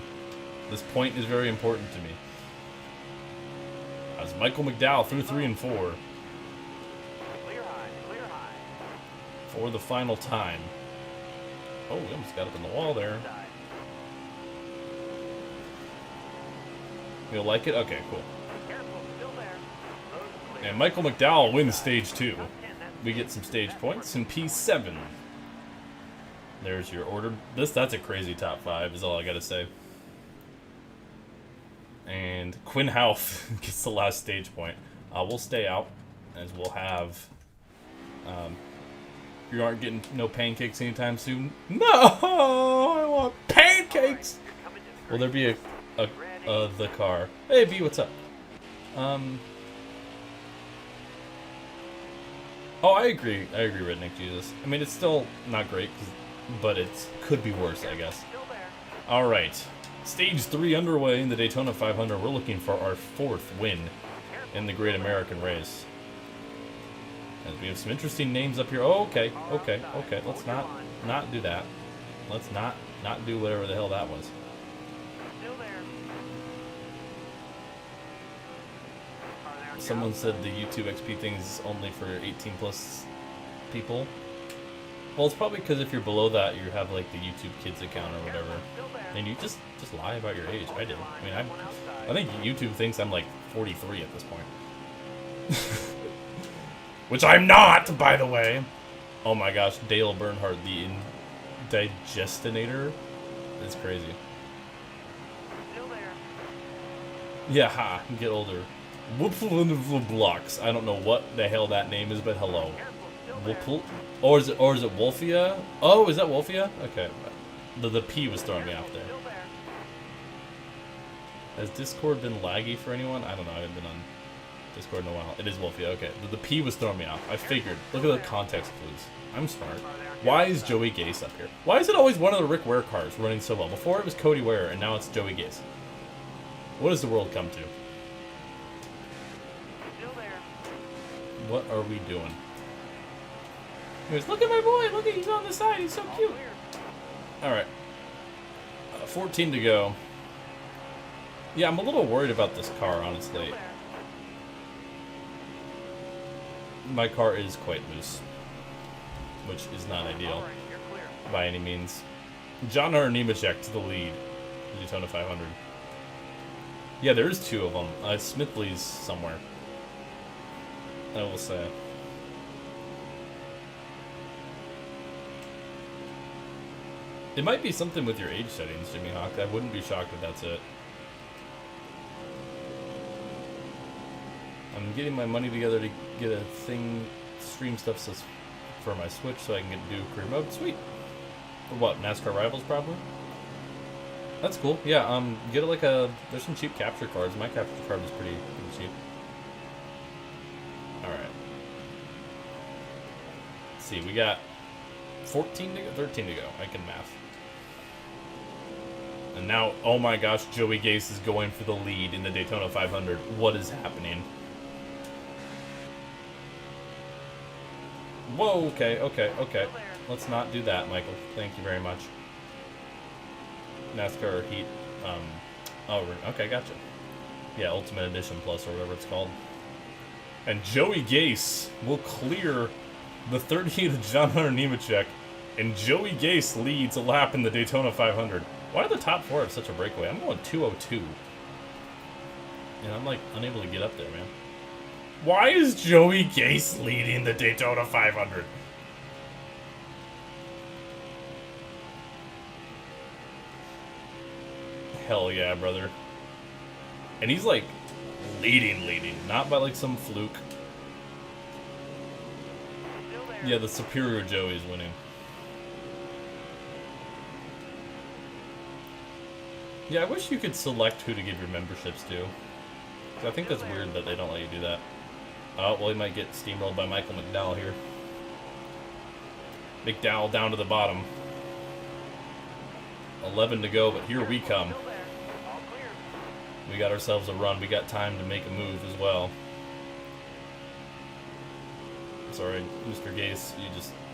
This point is very important to me. As Michael McDowell through 3 and 4. Clear high, clear high. For the final time. Oh, we almost got up in the wall there. Side. You'll like it? Okay, cool. Careful, still there. Road clear. And Michael McDowell wins stage 2. Top 10, that's We get some stage points and P7. There's your order. That's a crazy top 5 is all I gotta say. And Quinn Houff gets the last stage point. We'll stay out as we'll have. You aren't getting no pancakes anytime soon. No, I want pancakes. coming to the Will there be the car? Hey B, what's up? Oh, I agree, Redneck Jesus. I mean, it's still not great, but it could be worse, I guess. Still there. All right, stage 3 underway in the Daytona 500. We're looking for our 4th win in the Great American Race. As we have some interesting names up here. Oh, okay. Let's not do that. Let's not do whatever the hell that was. Still there. Are there Someone said the YouTube XP thing is only for 18 plus people. Well, it's probably because if you're below that, you have like the YouTube Kids account or whatever, still there. and you just lie about your age. I did. I mean, I think YouTube thinks I'm like 43 at this point. Which I'm not, by the way. Oh my gosh, Dale Bernhardt, the Indigestinator. That's crazy. Still there. Yeah, ha, get older. Blocks. I don't know what the hell that name is, but hello. Careful, still there. Or is it Wolfia? Oh, is that Wolfia? Okay. The P was throwing me off there. Still there. Has Discord been laggy for anyone? I don't know. I haven't been on Discord in a while. It is Wolfia. Okay. The P was throwing me off. I figured. Look at the context clues. I'm smart. Why is Joey Gase up here? Why is it always one of the Rick Ware cars running so well? Before it was Cody Ware, and now it's Joey Gase. What does the world come to? Still there. What are we doing? Anyways, look at my boy. Look at he's on the side. He's so cute. Clear. All right. 14 to go. Yeah, I'm a little worried about this car, honestly. Still there. My car is quite loose, which is not ideal All right, you're clear. by any means. John R. Nemechek to the lead, Daytona 500. Yeah, there is 2 of them. Smithley's somewhere, I will say. It might be something with your age settings, Jimmy Hawk. I wouldn't be shocked if that's it. I'm getting my money together to get a thing, stream stuff for my Switch so I can do career mode. Sweet. For what, NASCAR Rivals probably? That's cool. Yeah, get it like there's some cheap capture cards. My capture card is pretty cheap. Alright. Let's see, we got 14 to go, 13 to go. I can math. And now, oh my gosh, Joey Gase is going for the lead in the Daytona 500. What is happening? Whoa, okay. Let's not do that, Michael. Thank you very much. NASCAR Heat. Okay, gotcha. Yeah, Ultimate Edition Plus or whatever it's called. And Joey Gase will clear the third heat of John Hunter Nemechek, and Joey Gase leads a lap in the Daytona 500. Why do the top 4 have such a breakaway? I'm going 202. And I'm like unable to get up there, man. Why is Joey Gase leading the Daytona 500? Hell yeah, brother. And he's like leading, not by like some fluke. Still there. Yeah, the superior Joey's winning. Yeah, I wish you could select who to give your memberships to. I think that's weird that they don't let you do that. Oh, well, he might get steamrolled by Michael McDowell here. McDowell down to the bottom. 11 to go, but here we come. Still there. All clear. We got ourselves a run. We got time to make a move as well. Sorry, Mr. Gase,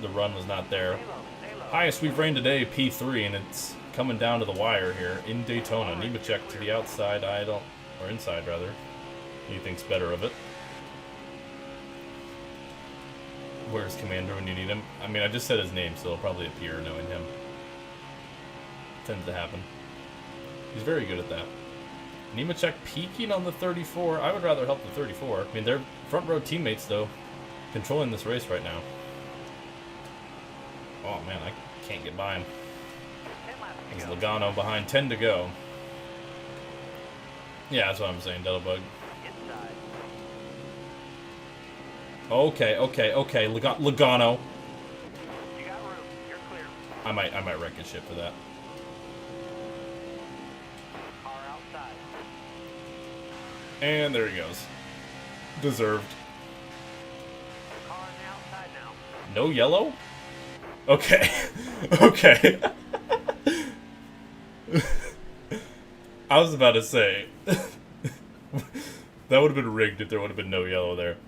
the run was not there. Stay low. Stay low. Highest we've ran today, P3, and it's coming down to the wire here in Daytona. Nemechek to the outside, or inside rather. He thinks better of it. Where's Commander when you need him? I mean, I just said his name, so it'll probably appear knowing him. Tends to happen. He's very good at that. Nemechek peeking on the 34. I would rather help the 34. I mean, they're front row teammates, though, controlling this race right now. Oh, man, I can't get by him. 10 laps to There's go. Logano behind, 10 to go. Yeah, that's what I'm saying, Delabug. Inside. Okay. Logano. You got room. You're clear. I might wreck his ship for that. Car outside. And there he goes. Deserved. Car on the outside now. No yellow? Okay. Okay. I was about to say that would have been rigged if there would have been no yellow there.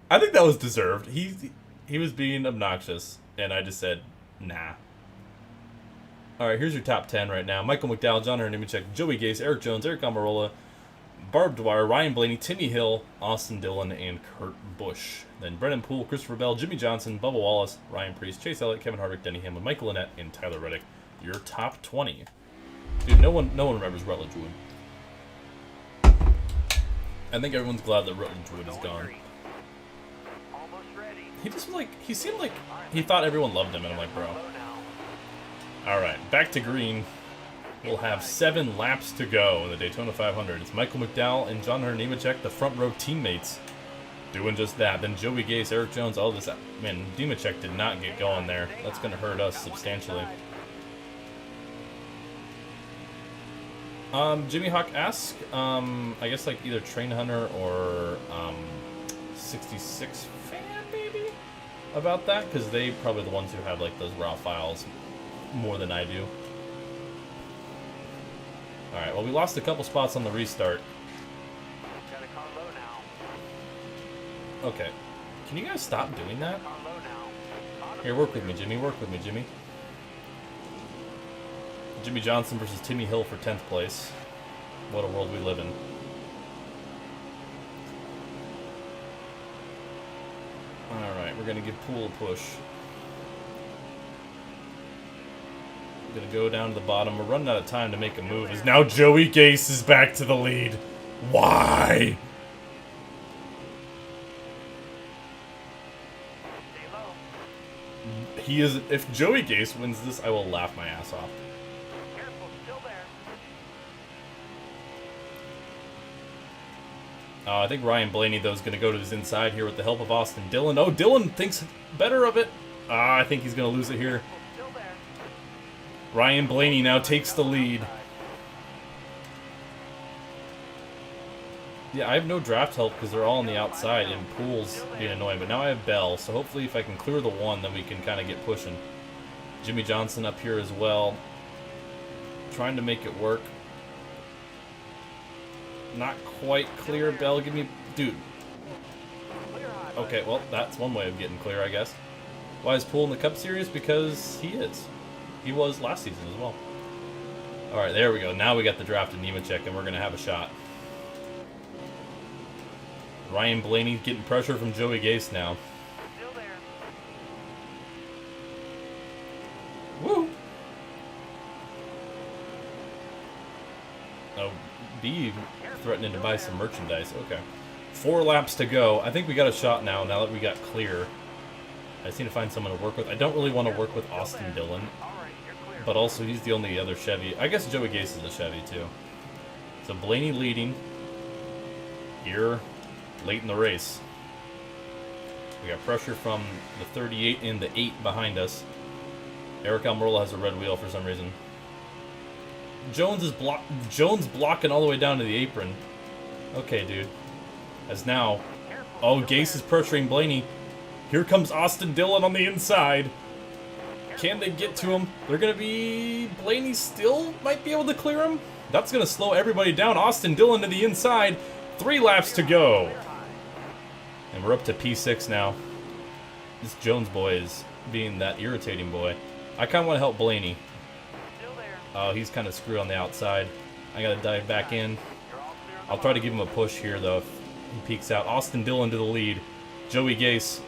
I think that was deserved. He was being obnoxious, and I just said, nah. Alright, here's your top 10 right now. Michael McDowell, John Nemechek, Joey Gase, Eric Jones, Eric Almirola, Barb Dwyer, Ryan Blaney, Timmy Hill, Austin Dillon, and Kurt Busch. Then Brennan Poole, Christopher Bell, Jimmy Johnson, Bubba Wallace, Ryan Priest, Chase Elliott, Kevin Harvick, Denny Hamlin, Michael Lynette, and Tyler Reddick. Your top 20. Dude, no one remembers Rutledge Wood. I think everyone's glad that Rutledge Wood is gone. Almost ready. He seemed like he thought everyone loved him, and I'm like, bro. Low now. Alright, back to green. We'll have 7 laps to go in the Daytona 500. It's Michael McDowell and John Hunter Nemechek, the front row teammates, doing just that. Then Joey Gase, Eric Jones, all this. Man, Nemechek did not get going there. That's going to hurt us substantially. Jimmy Hawk asked, I guess like either Train Hunter or 66 fan maybe about that, because they probably the ones who have like those raw files more than I do. Alright, well we lost a couple spots on the restart. Got a car low now. Okay. Can you guys stop doing that? Car low now. Bottom Here, work with me, Jimmy. Work with me, Jimmy. Jimmy Johnson versus Timmy Hill for 10th place. What a world we live in. Alright, we're going to give Poole a push. Going to go down to the bottom. We're running out of time to make a move. As now Joey Gase is back to the lead. Why? Stay low. He is. If Joey Gase wins this, I will laugh my ass off. Careful. Still there. I think Ryan Blaney, though, is going to go to his inside here with the help of Austin Dillon. Oh, Dillon thinks better of it. I think he's going to lose it here. Still there. Ryan Blaney now takes the lead. Yeah, I have no draft help because they're all on the outside and Poole's being annoying. But now I have Bell, so hopefully if I can clear the one, then we can kind of get pushing. Jimmy Johnson up here as well. Trying to make it work. Not quite clear. Bell, give me... Dude. Clear high. Okay, well, that's one way of getting clear, I guess. Why is Poole in the Cup Series? Because he is. He was last season as well. Alright, there we go. Now we got the draft of Nemechek, and we're going to have a shot. Ryan Blaney getting pressure from Joey Gase now. Still there. Woo! Oh, B threatening to buy some merchandise. Okay. 4 laps to go. I think we got a shot now that we got clear. I just need to find someone to work with. I don't really want to work with Austin Dillon, All right. You're clear. but also he's the only other Chevy. I guess Joey Gase is a Chevy too. So Blaney leading here late in the race. We got pressure from the 38 and the 8 behind us. Eric Almirola has a red wheel for some reason. Jones blocking all the way down to the apron. Okay, dude. As now, oh, Gase is pressuring Blaney. Here comes Austin Dillon on the inside. Can they get to him? They're gonna be... Blaney still might be able to clear him. That's gonna slow everybody down. Austin Dillon to the inside. 3 laps to go. And we're up to P6 now. This Jones boy is being that irritating boy. I kind of want to help Blaney. Oh, he's kind of screwed on the outside. I gotta dive back in. I'll try to give him a push here, though, if he peeks out. Austin Dillon to the lead. Joey Gase.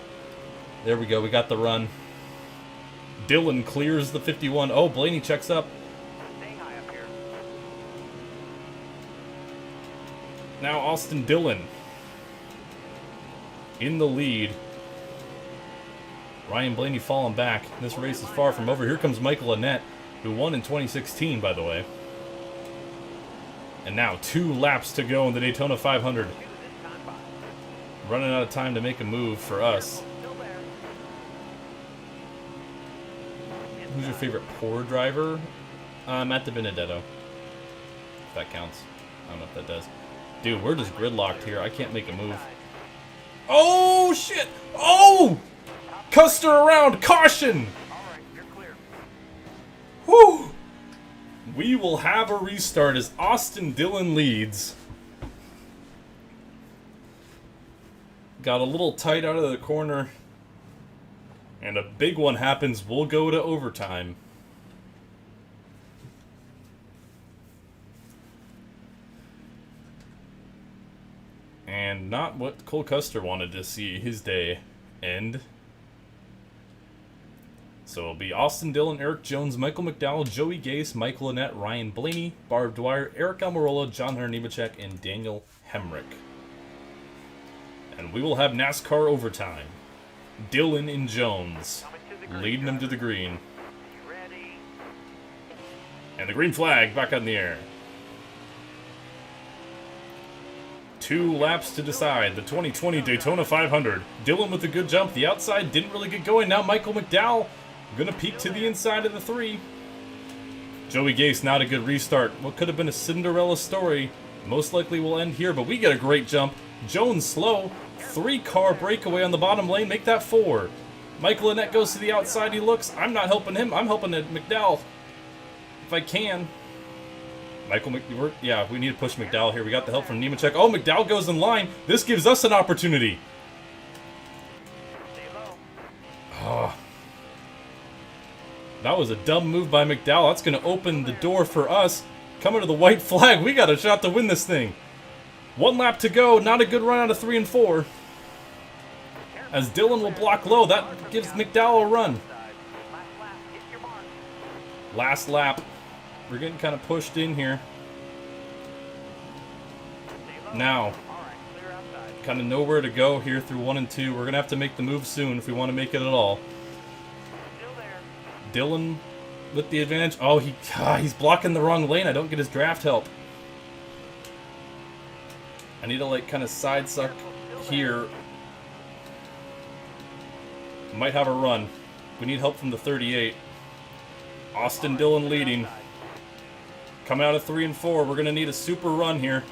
There we go. We got the run. Dillon clears the 51. Oh, Blaney checks up. Now Austin Dillon in the lead. Ryan Blaney falling back. This race is far from over. Here comes Michael Annett, who won in 2016, by the way. And now 2 laps to go in the Daytona 500. Running out of time to make a move for us. Who's your favorite poor driver? Matt DiBenedetto. If that counts. I don't know if that does. Dude, we're just gridlocked here. I can't make a move. Oh, shit! Oh! Custer around! Caution! Whew! We will have a restart as Austin Dillon leads. Got a little tight out of the corner. And a big one happens. We'll go to overtime. And not what Cole Custer wanted to see his day end. So it'll be Austin Dillon, Eric Jones, Michael McDowell, Joey Gase, Michael Annett, Ryan Blaney, Barb Dwyer, Eric Almirola, John Hunter Nemechek, and Daniel Hemrick. And we will have NASCAR overtime. Dillon and Jones leading them to the green. And the green flag back on the air. 2 laps to decide the 2020 Daytona 500. Dillon with a good jump. The outside didn't really get going. Now Michael McDowell gonna peek to the inside of the 3. Joey Gase, not a good restart. What could have been a Cinderella story most likely will end here, but we get a great jump. Jones slow. 3-car breakaway on the bottom lane. Make that 4. Michael Annett goes to the outside. He looks. I'm not helping him. I'm helping McDowell if I can. Yeah, we need to push McDowell here. We got the help from Nemechek. Oh, McDowell goes in line. This gives us an opportunity. Oh. That was a dumb move by McDowell. That's going to open the door for us. Coming to the white flag. We got a shot to win this thing. 1 lap to go. Not a good run out of 3 and 4. As Dillon will block low. That gives McDowell a run. Last lap. We're getting kind of pushed in here. Now, kind of nowhere to go here through 1 and 2. We're going to have to make the move soon if we want to make it at all. Dillon with the advantage. Oh, he's blocking the wrong lane. I don't get his draft help. I need to, like, kind of side suck here. Might have a run. We need help from the 38. Austin Dillon leading. Coming out of 3 and 4. We're going to need a super run here.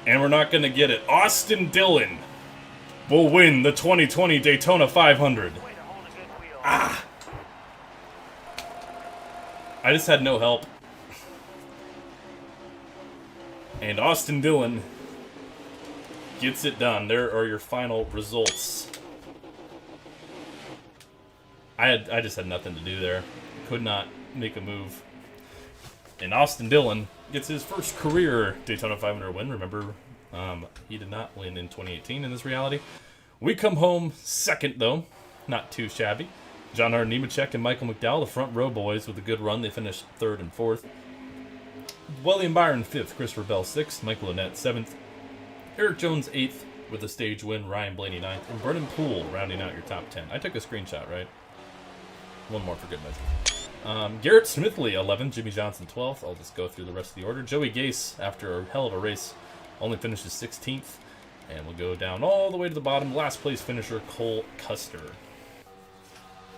And we're not going to get it. Austin Dillon will win the 2020 Daytona 500. Ah! I just had no help. And Austin Dillon gets it done. There are your final results. I just had nothing to do there. Could not make a move. And Austin Dillon gets his first career Daytona 500 win. Remember, he did not win in 2018 in this reality. We come home second, though. Not too shabby. John Hunter Nemechek and Michael McDowell, the front row boys, with a good run. They finished 3rd and 4th. William Byron 5th. Christopher Bell 6th. Michael Annett 7th. Eric Jones 8th with a stage win. Ryan Blaney 9th. And Brennan Poole rounding out your top 10. I took a screenshot, right? One more for good measure. Garrett Smithley 11th. Jimmy Johnson 12th. I'll just go through the rest of the order. Joey Gase, after a hell of a race, only finishes 16th. And we'll go down all the way to the bottom. Last place finisher, Cole Custer.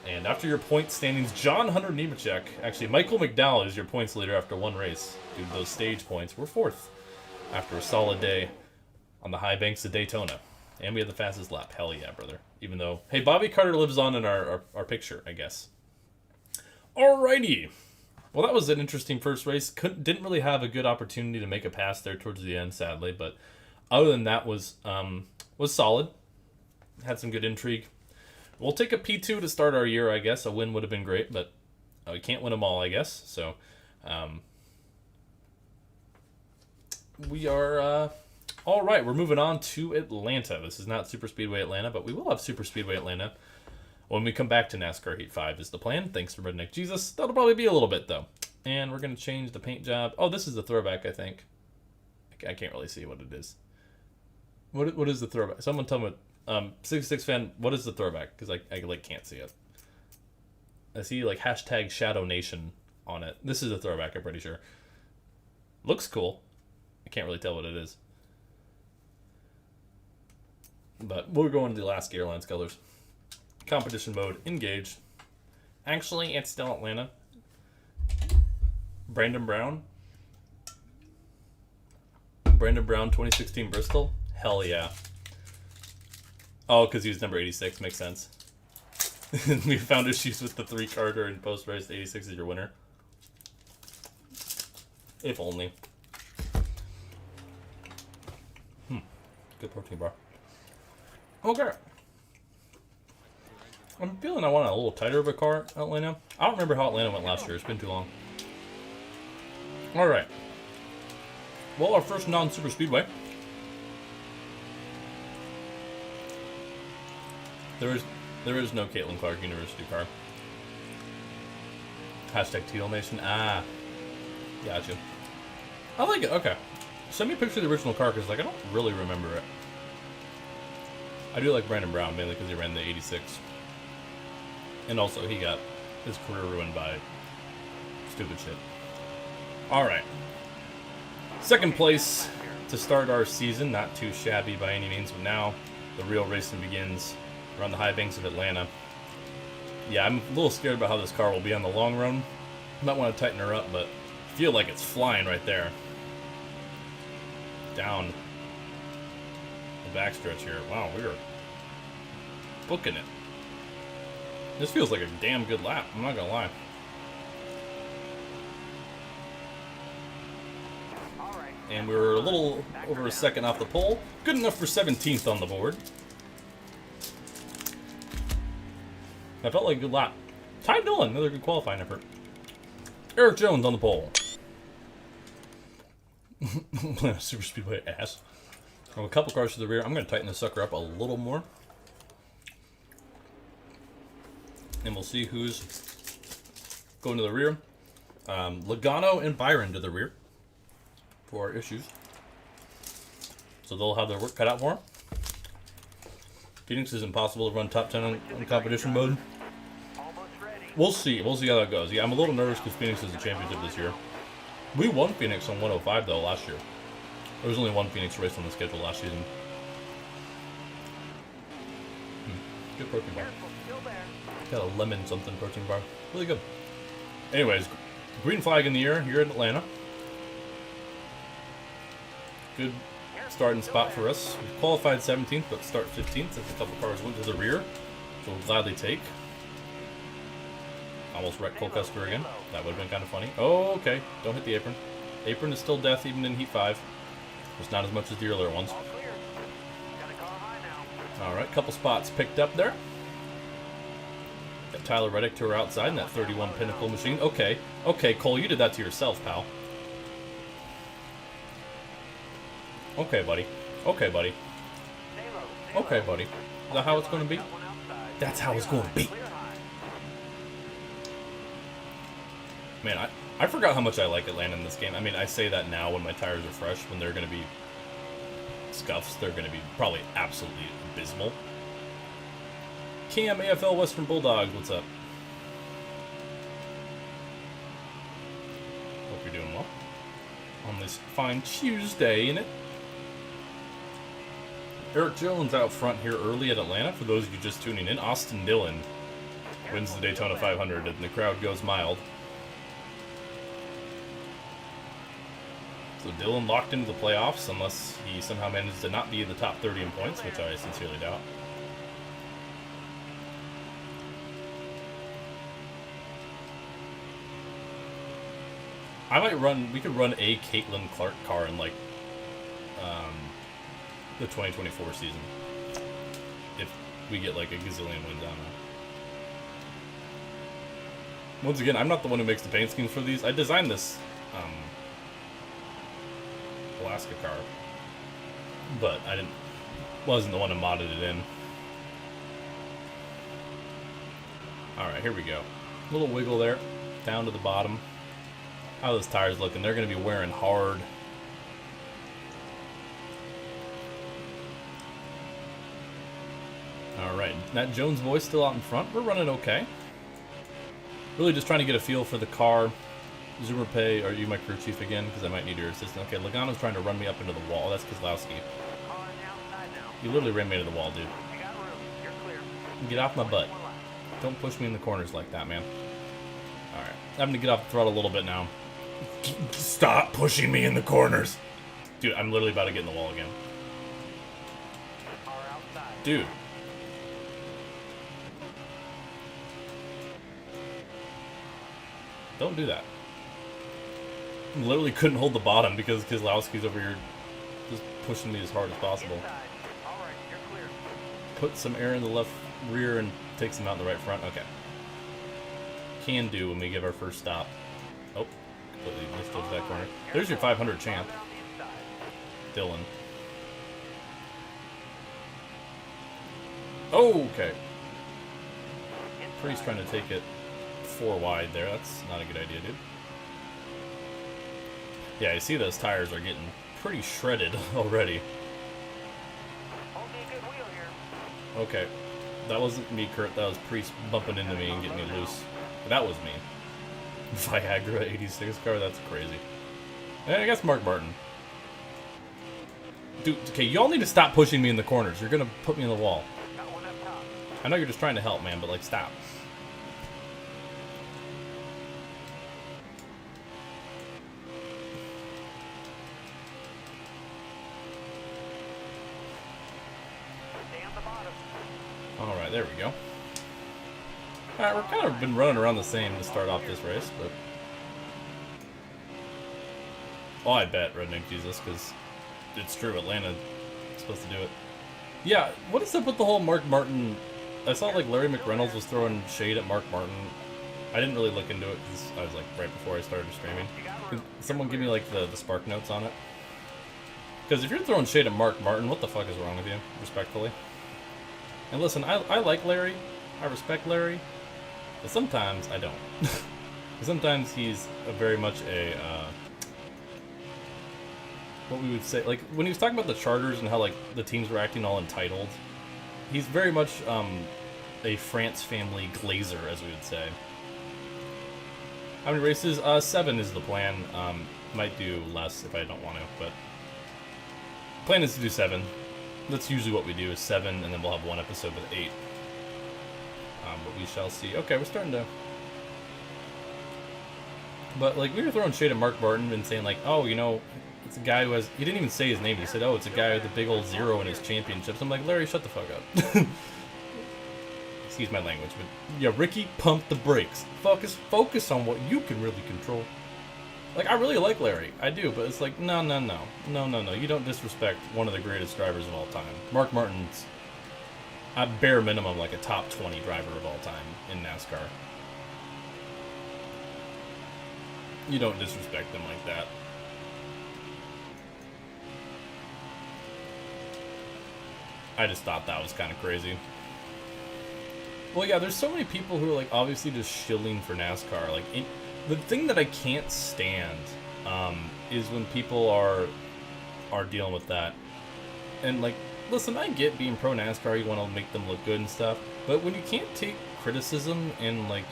And after your point standings, John Hunter Nemechek, actually Michael McDowell is your points leader after one race. Due to those stage points, we're 4th after a solid day on the high banks of Daytona. And we had the fastest lap. Hell yeah, brother. Even though, hey, Bobby Carter lives on in our picture, I guess. Alrighty. Well, that was an interesting first race. Didn't really have a good opportunity to make a pass there towards the end, sadly. But other than that, was solid. Had some good intrigue. We'll take a P2 to start our year, I guess. A win would have been great, but we can't win them all, I guess. So, we are all right. We're moving on to Atlanta. This is not Super Speedway Atlanta, but we will have Super Speedway Atlanta when we come back to NASCAR Heat 5 is the plan. Thanks for Redneck Jesus. That'll probably be a little bit, though. And we're going to change the paint job. Oh, this is the throwback, I think. I can't really see what it is. What is the throwback? Someone tell me. 66 fan, what is the throwback? Because I like can't see it. I see like hashtag Shadow Nation on it. This is a throwback, I'm pretty sure. Looks cool. I can't really tell what it is. But we're going to the Alaska Airlines colors. Competition mode, engage. Actually, it's still Atlanta. Brandon Brown. Brandon Brown, 2016 Bristol. Hell yeah. Oh, because he was number 86. Makes sense. We found issues with the 3 Carter in post-race. 86 is your winner. If only. Good protein bar. Okay. I'm feeling I want a little tighter of a car at Atlanta. I don't remember how Atlanta went last year. It's been too long. Alright. Well, our first non-super speedway. There is no Caitlin Clark University car. Hashtag Teal Nation. Ah. Gotcha. I like it. Okay. Send me a picture of the original car because like I don't really remember it. I do like Brandon Brown mainly because he ran the 86. And also he got his career ruined by stupid shit. Alright. Second place to start our season. Not too shabby by any means, but now the real racing begins. We're on the high banks of Atlanta. Yeah, I'm a little scared about how this car will be on the long run. Might want to tighten her up, but I feel like it's flying right there. Down the backstretch here. Wow, we're booking it. This feels like a damn good lap, I'm not gonna lie. And we were a little over a second off the pole. Good enough for 17th on the board. I felt like a good lap. Ty Dillon, another good qualifying effort. Eric Jones on the pole. Super Speedway ass. A couple cars to the rear. I'm going to tighten this sucker up a little more. And we'll see who's going to the rear. Logano and Byron to the rear for our issues. So they'll have their work cut out for them. Phoenix is impossible to run top 10 on competition mode. We'll see. We'll see how that goes. Yeah, I'm a little nervous because Phoenix is the championship this year. We won Phoenix on 105 though last year. There was only one Phoenix race on the schedule last season. Good protein bar. Got a lemon something protein bar. Really good. Anyways, green flag in the air here in Atlanta. Good starting spot for us. We qualified 17th, but start 15th if a couple cars went to the rear, which we'll gladly take. Almost wrecked Cole Custer again. That would have been kind of funny. Oh, okay. Don't hit the apron. Apron is still death even in Heat 5. Just not as much as the earlier ones. Alright, couple spots picked up there. Got Tyler Reddick to her outside in that 31 Pinnacle machine. Okay. Okay, Cole, you did that to yourself, pal. Okay, buddy. Okay, buddy. Okay, buddy. Is that how it's going to be? That's how it's going to be. Man, I forgot how much I like Atlanta in this game. I mean, I say that now when my tires are fresh. When they're going to be scuffs, they're going to be probably absolutely abysmal. Cam, AFL Western Bulldogs, what's up? Hope you're doing well on this fine Tuesday, innit? Eric Jones out front here early at Atlanta. For those of you just tuning in, Austin Dillon wins the Daytona 500, and the crowd goes mild. So Dylan locked into the playoffs, unless he somehow manages to not be in the top 30 in points, which I sincerely doubt. I might run. We could run a Caitlin Clark car in like the 2024 season if we get like a gazillion wins. I don't know. Once again, I'm not the one who makes the paint schemes for these. I designed this Alaska car, but I wasn't the one who modded it in. All right, here we go. A little wiggle there, down to the bottom. How are those tires looking? They're going to be wearing hard. Alright, that Jones boy's still out in front. We're running okay. Really just trying to get a feel for the car. Zoomer Pay, are you my crew chief again? Because I might need your assistance. Okay, Logano's trying to run me up into the wall. That's Kozlowski. You literally ran me into the wall, dude. Get off my butt. Don't push me in the corners like that, man. Alright, I'm going to get off the throttle a little bit now. Stop pushing me in the corners. Dude, I'm literally about to get in the wall again. Dude. Don't do that. Literally couldn't hold the bottom because Kozlowski's over here just pushing me as hard as possible. Put some air in the left rear and take some out in the right front. Okay. Can do when we give our first stop. Oh, completely missed over that corner. There's your 500 champ. Dylan. Oh, okay. Priest trying to take it 4 wide there. That's not a good idea, dude. Yeah, you see those tires are getting pretty shredded already. Okay. That wasn't me, Kurt. That was Priest bumping into me and getting me loose. That was me. Viagra 86 car? That's crazy. And I guess Mark Martin. Dude, okay, y'all need to stop pushing me in the corners. You're gonna put me in the wall. I know you're just trying to help, man, but, like, stop. Alright, there we go. Alright, we're kind of been running around the same to start off this race, but... Oh, I bet, Redneck Jesus, because it's true, Atlanta is supposed to do it. Yeah, what is up with the whole Mark Martin... I saw, like, Larry McReynolds was throwing shade at Mark Martin. I didn't really look into it, because I was, like, right before I started streaming. Could someone give me, like, the spark notes on it? Because if you're throwing shade at Mark Martin, what the fuck is wrong with you, respectfully? And listen, I like Larry, I respect Larry, but sometimes I don't. Sometimes he's very much a, what we would say, like, when he was talking about the charters and how, like, the teams were acting all entitled, he's very much, a France family glazer, as we would say. How many races? 7 is the plan. Might do less if I don't want to, but plan is to do 7. That's usually what we do, is 7, and then we'll have 1 episode with 8. But we shall see. Okay, we're starting to... But, like, we were throwing shade at Mark Martin and saying, like, oh, you know, it's a guy who has... He didn't even say his name. He said, oh, it's a guy with a big old 0 in his championships. I'm like, Larry, shut the fuck up. Excuse my language, but... Yeah, Ricky, pump the brakes. Focus on what you can really control. Like, I really like Larry. I do, but it's like, no. You don't disrespect one of the greatest drivers of all time. Mark Martin's, at bare minimum, like a top 20 driver of all time in NASCAR. You don't disrespect them like that. I just thought that was kind of crazy. Well, yeah, there's so many people who are, like, obviously just shilling for NASCAR. Like, the thing that I can't stand is when people are dealing with that. And, like, listen, I get being pro NASCAR, you want to make them look good and stuff, but when you can't take criticism and, like,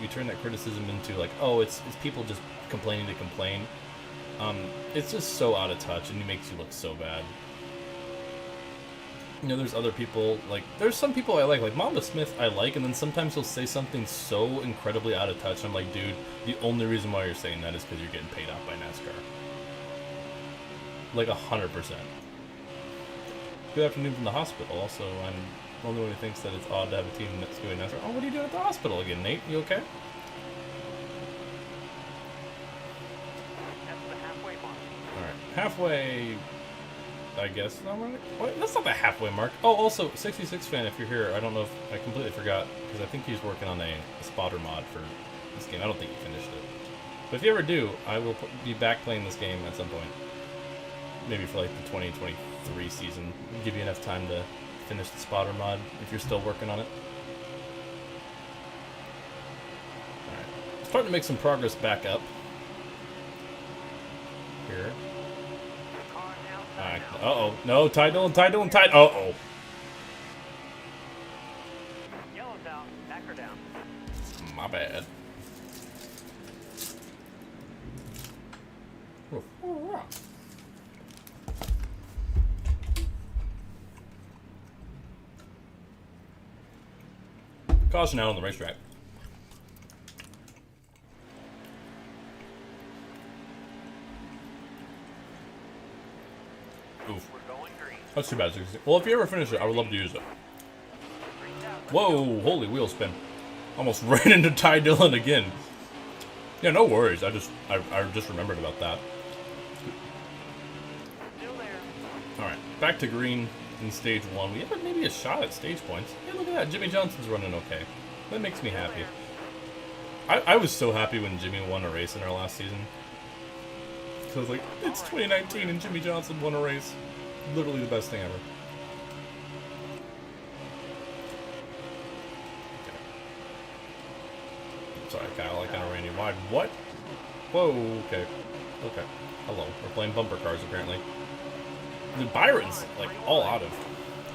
you turn that criticism into, like, oh, it's people just complaining to complain, it's just so out of touch and it makes you look so bad. You know, there's other people, like, there's some people I like Mama Smith I like, and then sometimes he'll say something so incredibly out of touch. I'm like, dude, the only reason why you're saying that is because you're getting paid off by NASCAR. Like 100%. Good afternoon from the hospital. Also, I'm the only one who thinks that it's odd to have a team that's doing NASCAR. Oh, what are you doing at the hospital again, Nate? You okay? That's the halfway mark. Alright, halfway, I guess. No, what? That's not the halfway mark. Oh, also, 66 fan, if you're here, I don't know if I completely forgot, because I think he's working on a spotter mod for this game. I don't think he finished it. But if you ever do, I will be back playing this game at some point. Maybe for like the 2023 season. Give you enough time to finish the spotter mod if you're still working on it. Alright. Starting to make some progress back up. Here. Car now. Alright. Uh-oh. No, Ty Dillon. Uh-oh. Yellow's out. Back her down. My bad. Oh. Caution out on the racetrack. Oof. We're going green. That's too bad. Well, if you ever finish it, I would love to use it. Green's out. Whoa, holy wheel spin. Almost ran into Ty Dillon again. Yeah, no worries. I just remembered about that. Still there. Alright, back to green in stage 1. We have maybe a shot at stage points. Yeah, look at that. Jimmy Johnson's running okay. That makes me happy. I was so happy when Jimmy won a race in our last season. Because I was like, it's 2019 and Jimmy Johnson won a race. Literally the best thing ever. Okay. Sorry, Kyle, I kind of ran you wide. What? Whoa, okay. Okay. Hello. We're playing bumper cars, apparently. The Byron's, like, all out of.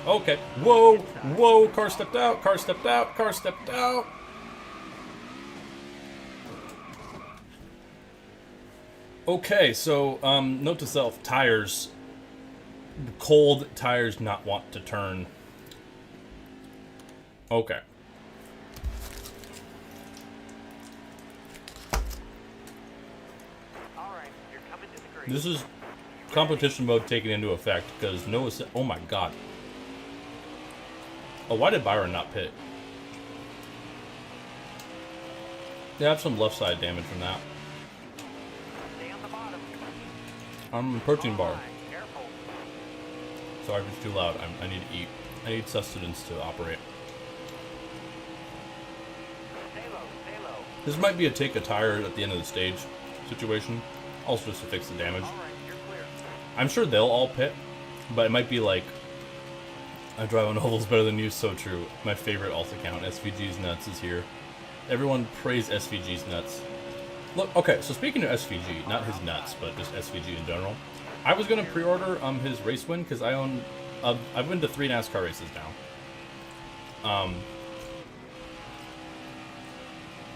Okay. Whoa! Whoa! Car stepped out! Car stepped out! Car stepped out! Okay, so, note to self, tires. Cold tires not want to turn. Okay. Alright, you're coming to the green. This is competition mode taken into effect, because Noah said, oh my god. Oh, why did Byron not pit? They have some left side damage from that. Stay on the bottom. Protein bar. Alright, careful. Sorry if it's too loud. I need to eat. I need sustenance to operate. Stay low, stay low. This might be a take a tire at the end of the stage situation. Also just to fix the damage. Alright, you're clear. I'm sure they'll all pit, but it might be like, I drive on ovals better than you, so true. My favorite alt account, SVG's Nuts, is here. Everyone praise SVG's Nuts. Look, okay, so speaking of SVG, not his nuts, but just SVG in general, I was going to pre-order his race win, because I own, I've been to 3 NASCAR races now.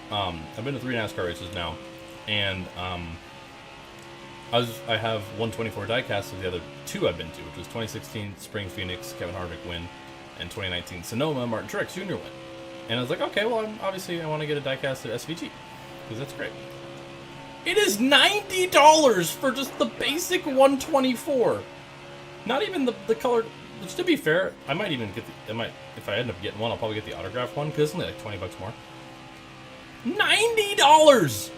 I've been to 3 NASCAR races now, and I have 124 diecast of the other 2 I've been to, which was 2016 Spring Phoenix Kevin Harvick win, and 2019 Sonoma Martin Truex Jr. win. And I was like, okay, well, obviously I want to get a diecast of SVG, because that's great. It is $90 for just the basic 124. Not even the color. Which, to be fair, I might even get the. If I end up getting one, I'll probably get the autographed one, because it's only like $20 more. $90.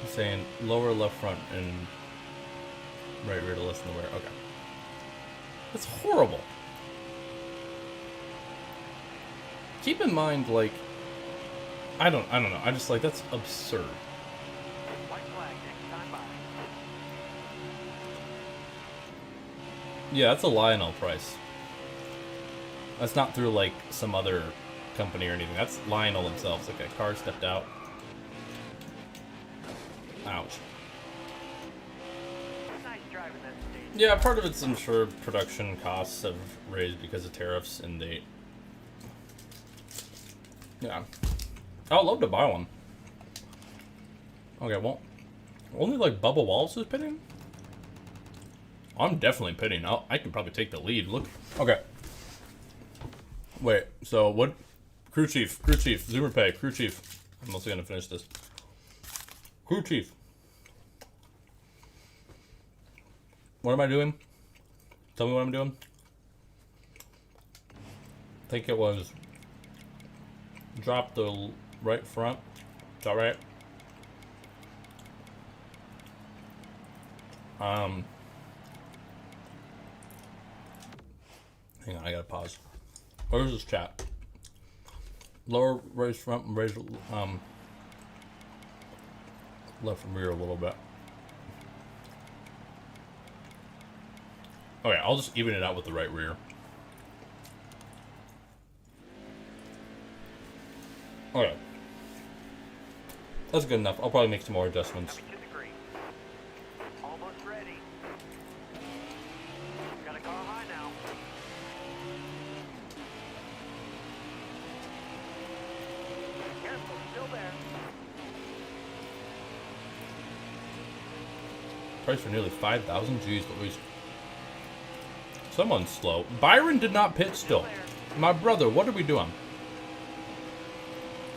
I'm saying lower left front and right rear to listen to wear. Okay, that's horrible. Keep in mind, like, I don't know. I just, like, that's absurd. White flag, next time by. Yeah, that's a Lionel price. That's not through, like, some other company or anything. That's Lionel themselves. Okay, car stepped out. Ouch. Nice driving that stage. Yeah, part of it's, I'm sure, production costs have raised because of tariffs and date. Yeah. I would love to buy one. Okay, well, only like Bubba Wallace is pitting? I'm definitely pitting. I can probably take the lead. Look. Okay. Wait. So what? Crew chief. Zoomer pay. Crew chief. I'm also gonna finish this. Crew chief. What am I doing? Tell me what I'm doing. I think it was drop the right front. Is that right? Hang on, I gotta pause. Where's this chat? Lower, raise front, and raise left and rear a little bit. Okay, I'll just even it out with the right rear. Okay. That's good enough. I'll probably make some more adjustments. Coming to the green. Almost ready. Got a car high now. Careful, still there. Price for nearly 5,000. Jeez Louise. Someone's slow. Byron did not pit still. My brother, what are we doing?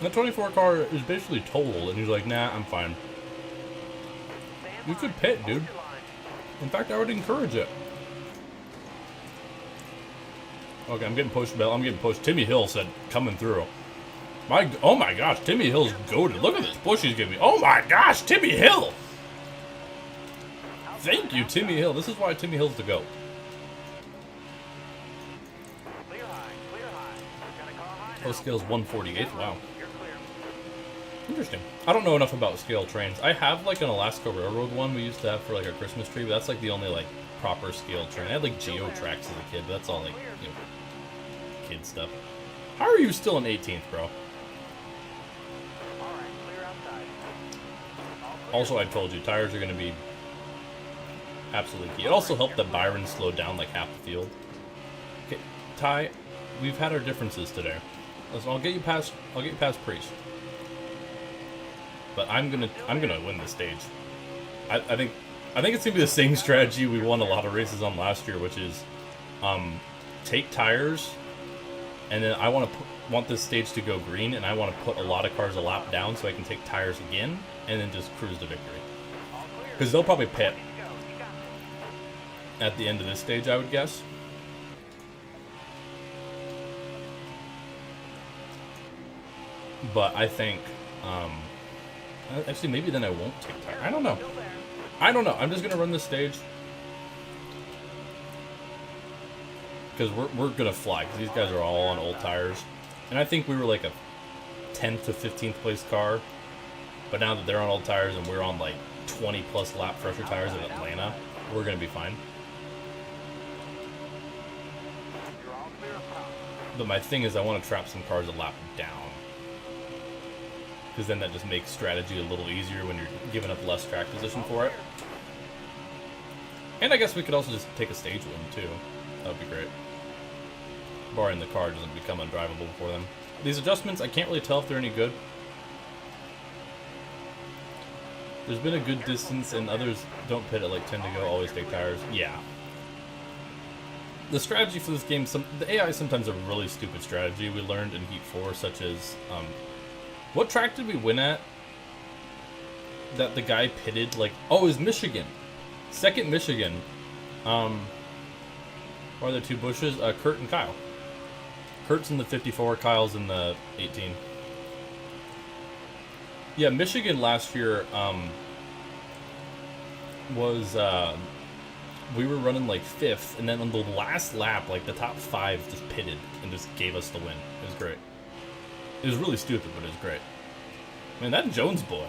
That 24 car is basically totaled, and he's like, nah, I'm fine. You could pit, dude. In fact, I would encourage it. Okay, I'm getting pushed, Bell. I'm getting pushed. Timmy Hill said, coming through. Oh my gosh, Timmy Hill's goated. Look at this push he's giving me. Oh my gosh, Timmy Hill! Thank you, Timmy Hill. This is why Timmy Hill's the GOAT. Clear high, clear high. Got a car high now. Oh, scale's 148. Wow. You're clear. Interesting. I don't know enough about scale trains. I have like an Alaska Railroad one we used to have for like a Christmas tree, but that's like the only like proper scale train. I had like Geo Tracks as a kid, but that's all like, you know, kid stuff. How are you still in 18th, bro? All right, clear outside. All clear. Also, I told you, tires are going to be absolutely key. It also helped that Byron slowed down like half the field. Okay, Ty, we've had our differences today. Listen, I'll get you past Priest. But I'm gonna win this stage. I think it's gonna be the same strategy we won a lot of races on last year, which is take tires, and then I want this stage to go green, and I want to put a lot of cars a lap down so I can take tires again, and then just cruise to victory. Because they'll probably pit at the end of this stage, I would guess. But I think, actually, maybe then I won't take tire. I don't know. I'm just gonna run this stage because we're gonna fly because these guys are all on old tires, and I think we were like a 10th to 15th place car, but now that they're on old tires and we're on like 20 plus lap fresher tires in Atlanta, we're gonna be fine. You're all clear up top. But my thing is I want to trap some cars a lap down. Because then that just makes strategy a little easier when you're giving up less track position for it. And I guess we could also just take a stage win too. That would be great. Barring the car doesn't become undrivable for them. These adjustments, I can't really tell if they're any good. There's been a good distance and others don't pit at like 10 to go, always take tires. Yeah. The strategy for this game, the AI sometimes a really stupid strategy we learned in Heat 4, such as, what track did we win at that the guy pitted, like, oh, it was Michigan. Second Michigan. What are the two bushes? Kurt and Kyle. Kurt's in the 54, Kyle's in the 18. Yeah, Michigan last year, was, we were running like 5th, and then on the last lap, like the top 5 just pitted and just gave us the win. It was great. It was really stupid, but it was great. Man, that Jones boy.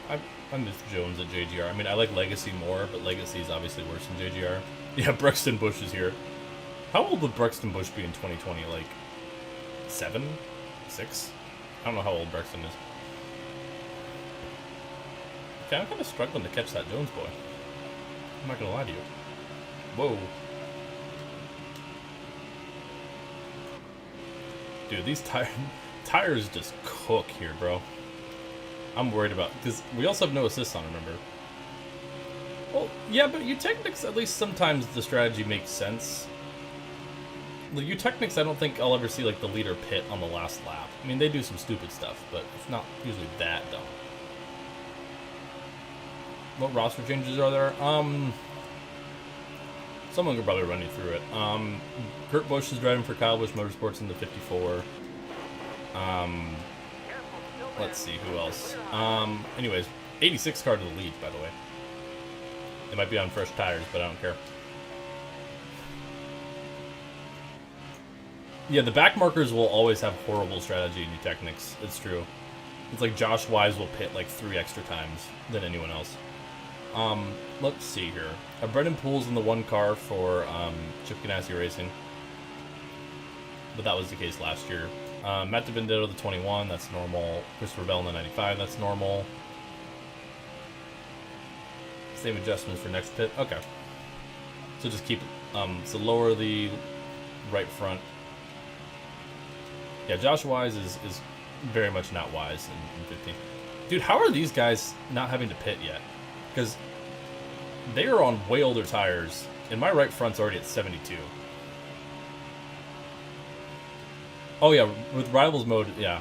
I miss Jones at JGR. I mean, I like Legacy more, but Legacy is obviously worse than JGR. Yeah, Brexton Bush is here. How old would Brexton Bush be in 2020? Like, 7? 6? I don't know how old Brexton is. Okay, I'm kind of struggling to catch that Jones boy. I'm not gonna lie to you. Whoa. Dude, these tires just cook here, bro. I'm worried about, because we also have no assists on, remember? Well, yeah, but Eutechnics, at least sometimes the strategy makes sense. The Eutechnics, I don't think I'll ever see, like, the leader pit on the last lap. I mean, they do some stupid stuff, but it's not usually that dumb. What roster changes are there? Someone could probably run you through it. Kurt Busch is driving for Kyle Busch Motorsports in the 54. Let's see, who else? Anyways, 86 car to the lead, by the way. It might be on fresh tires, but I don't care. Yeah, the back markers will always have horrible strategy in Eutechnics. It's true. It's like Josh Wise will pit like 3 extra times than anyone else. Let's see here. Brendan Poole's in the 1 car for Chip Ganassi Racing. But that was the case last year. Matt DiBenedetto, the 21, that's normal. Christopher Bell in the 95, that's normal. Same adjustments for next pit. Okay. So just keep so lower the right front. Yeah, Josh Wise is very much not Wise in 15. Dude, how are these guys not having to pit yet? Because they are on way older tires, and my right front's already at 72. Oh yeah, with Rivals mode, yeah.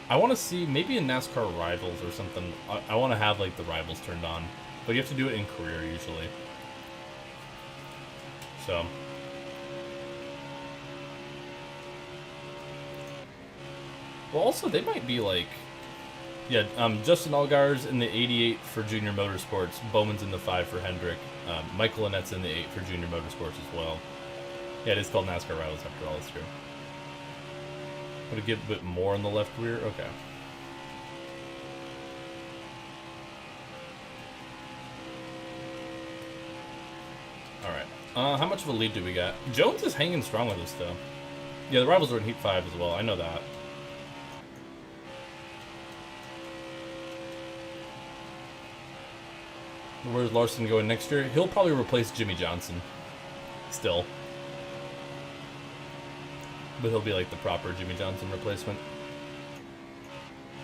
I want to see, maybe in NASCAR Rivals or something, I want to have like the Rivals turned on. But you have to do it in career usually. So. Well, also, they might be like... Yeah, Justin Allgaier's in the 88 for Junior Motorsports. Bowman's in the 5 for Hendrick. Michael Annette's in the 8 for Junior Motorsports as well. Yeah, it is called NASCAR Rivals after all, that's true. Would it get a bit more in the left rear? Okay. Alright. How much of a lead do we got? Jones is hanging strong with us, though. Yeah, the Rivals are in Heat 5 as well. I know that. Where's Larson going next year? He'll probably replace Jimmy Johnson. Still. But he'll be like the proper Jimmy Johnson replacement.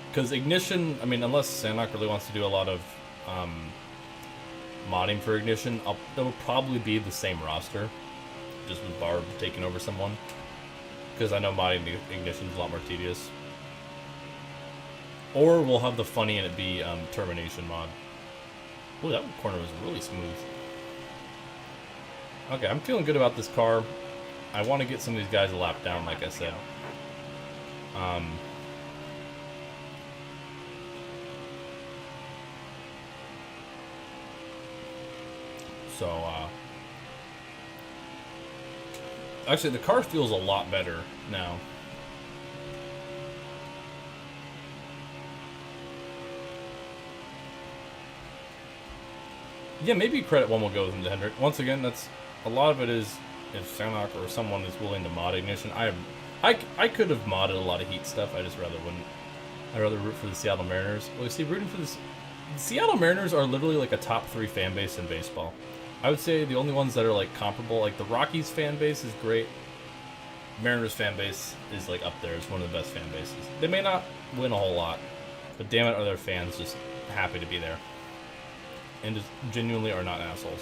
Because Ignition, I mean, unless Sanok really wants to do a lot of modding for Ignition, it'll probably be the same roster. Just with Barb taking over someone. Because I know modding Ignition is a lot more tedious. Or we'll have the funny and it be Termination mod. Ooh, that corner was really smooth. Okay, I'm feeling good about this car. I want to get some of these guys a lap down, like I said. Actually, the car feels a lot better now. Yeah, maybe credit one will go into Hendrick. Once again, that's a lot of it is if Sanok or someone is willing to mod Ignition. I could have modded a lot of Heat stuff. I just rather wouldn't. I'd rather root for the Seattle Mariners. Well, you see, rooting for the Seattle Mariners are literally like a top 3 fan base in baseball. I would say the only ones that are like comparable, like the Rockies fan base is great. Mariners fan base is like up there. It's one of the best fan bases. They may not win a whole lot, but damn it, are their fans just happy to be there. And just genuinely are not assholes.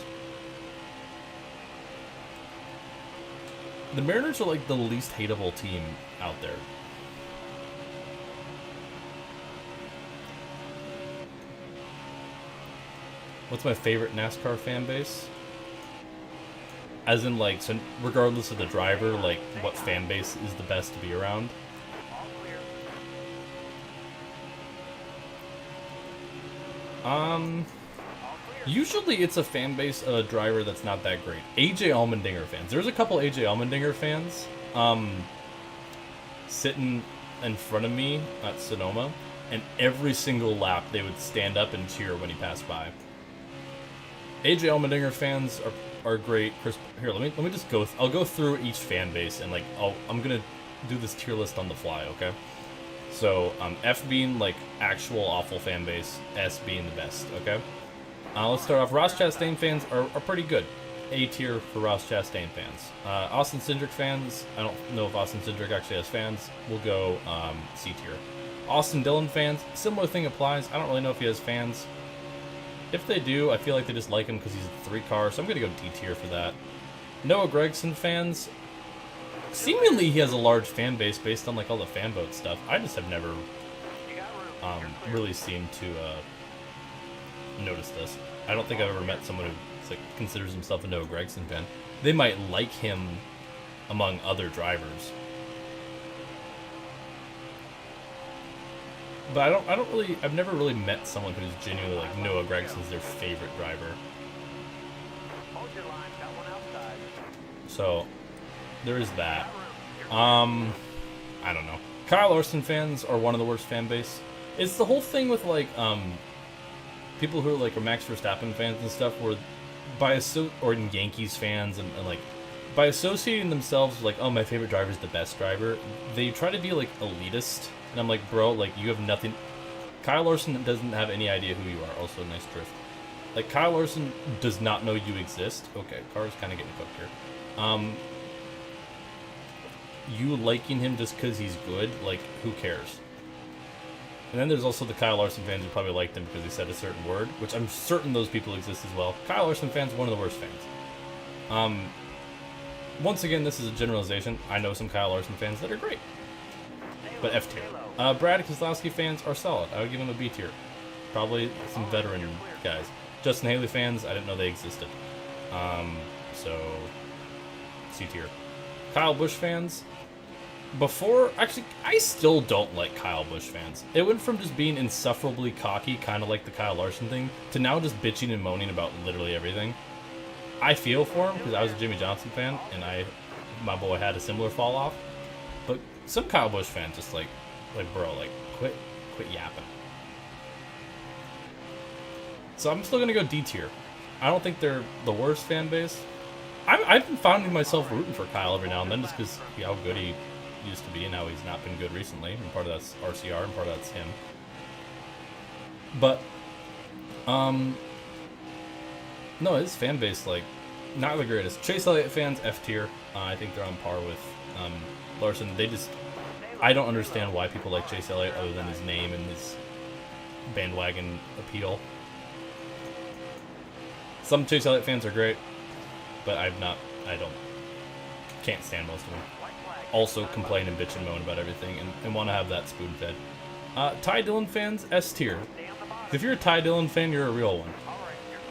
The Mariners are like the least hateable team out there. What's my favorite NASCAR fan base? As in, like, so regardless of the driver, like, what fan base is the best to be around? Usually it's a fan base of a driver that's not that great. AJ Allmendinger fans. There's a couple AJ Allmendinger fans sitting in front of me at Sonoma, and every single lap they would stand up and cheer when he passed by. AJ Allmendinger fans are great. Chris, here, let me just go. I'll go through each fan base and like I'm gonna do this tier list on the fly, okay? So F being like actual awful fan base, S being the best, okay? Let's start off. Ross Chastain fans are pretty good. A tier for Ross Chastain fans. Austin Cindric fans, I don't know if Austin Cindric actually has fans. We'll go C tier. Austin Dillon fans, similar thing applies. I don't really know if he has fans. If they do, I feel like they just like him because he's a 3 car, so I'm going to go D tier for that. Noah Gragson fans, seemingly he has a large fan base based on like all the fan vote stuff. I just have never really seemed to notice this. I don't think I've ever met someone who like considers himself a Noah Gragson fan. They might like him among other drivers, but I've never really met someone who's genuinely like Noah Gregson's their favorite driver. Hold your line. Got one outside. So there is that. I don't know. Kyle Larson fans are one of the worst fan base. It's the whole thing with like people who are like Max Verstappen fans and stuff, where or Yankees fans and like by associating themselves with, like, oh, my favorite driver is the best driver, they try to be like elitist, and I'm like, bro, like you have nothing. Kyle Larson doesn't have any idea who you are. Also, nice drift. Like, Kyle Larson does not know you exist. Okay, car's kind of getting cooked here. You liking him just because he's good, like, who cares? And then there's also the Kyle Larson fans who probably liked him because he said a certain word, which I'm certain those people exist as well. Kyle Larson fans, one of the worst fans. Once again, this is a generalization. I know some Kyle Larson fans that are great, but F tier. Brad Keselowski fans are solid. I would give him a B tier. Probably some veteran guys. Justin Haley fans, I didn't know they existed. So C tier. Kyle Busch fans, I still don't like Kyle Busch fans. It went from just being insufferably cocky, kind of like the Kyle Larson thing, to now just bitching and moaning about literally everything. I feel for him because I was a Jimmy Johnson fan, and my boy had a similar fall off. But some Kyle Busch fans just like bro, like quit yapping. So I'm still gonna go D tier. I don't think they're the worst fan base. I've been finding myself rooting for Kyle every now and then just because how good he used to be and how he's not been good recently. And part of that's RCR and part of that's him. But, no, his fan base, like, not the greatest. Chase Elliott fans, F tier. I think they're on par with Larson. I don't understand why people like Chase Elliott other than his name and his bandwagon appeal. Some Chase Elliott fans are great, but can't stand most of them. Also complain and bitch and moan about everything and want to have that spoon fed. Ty Dillon fans, S tier. If you're a Ty Dillon fan, you're a real one.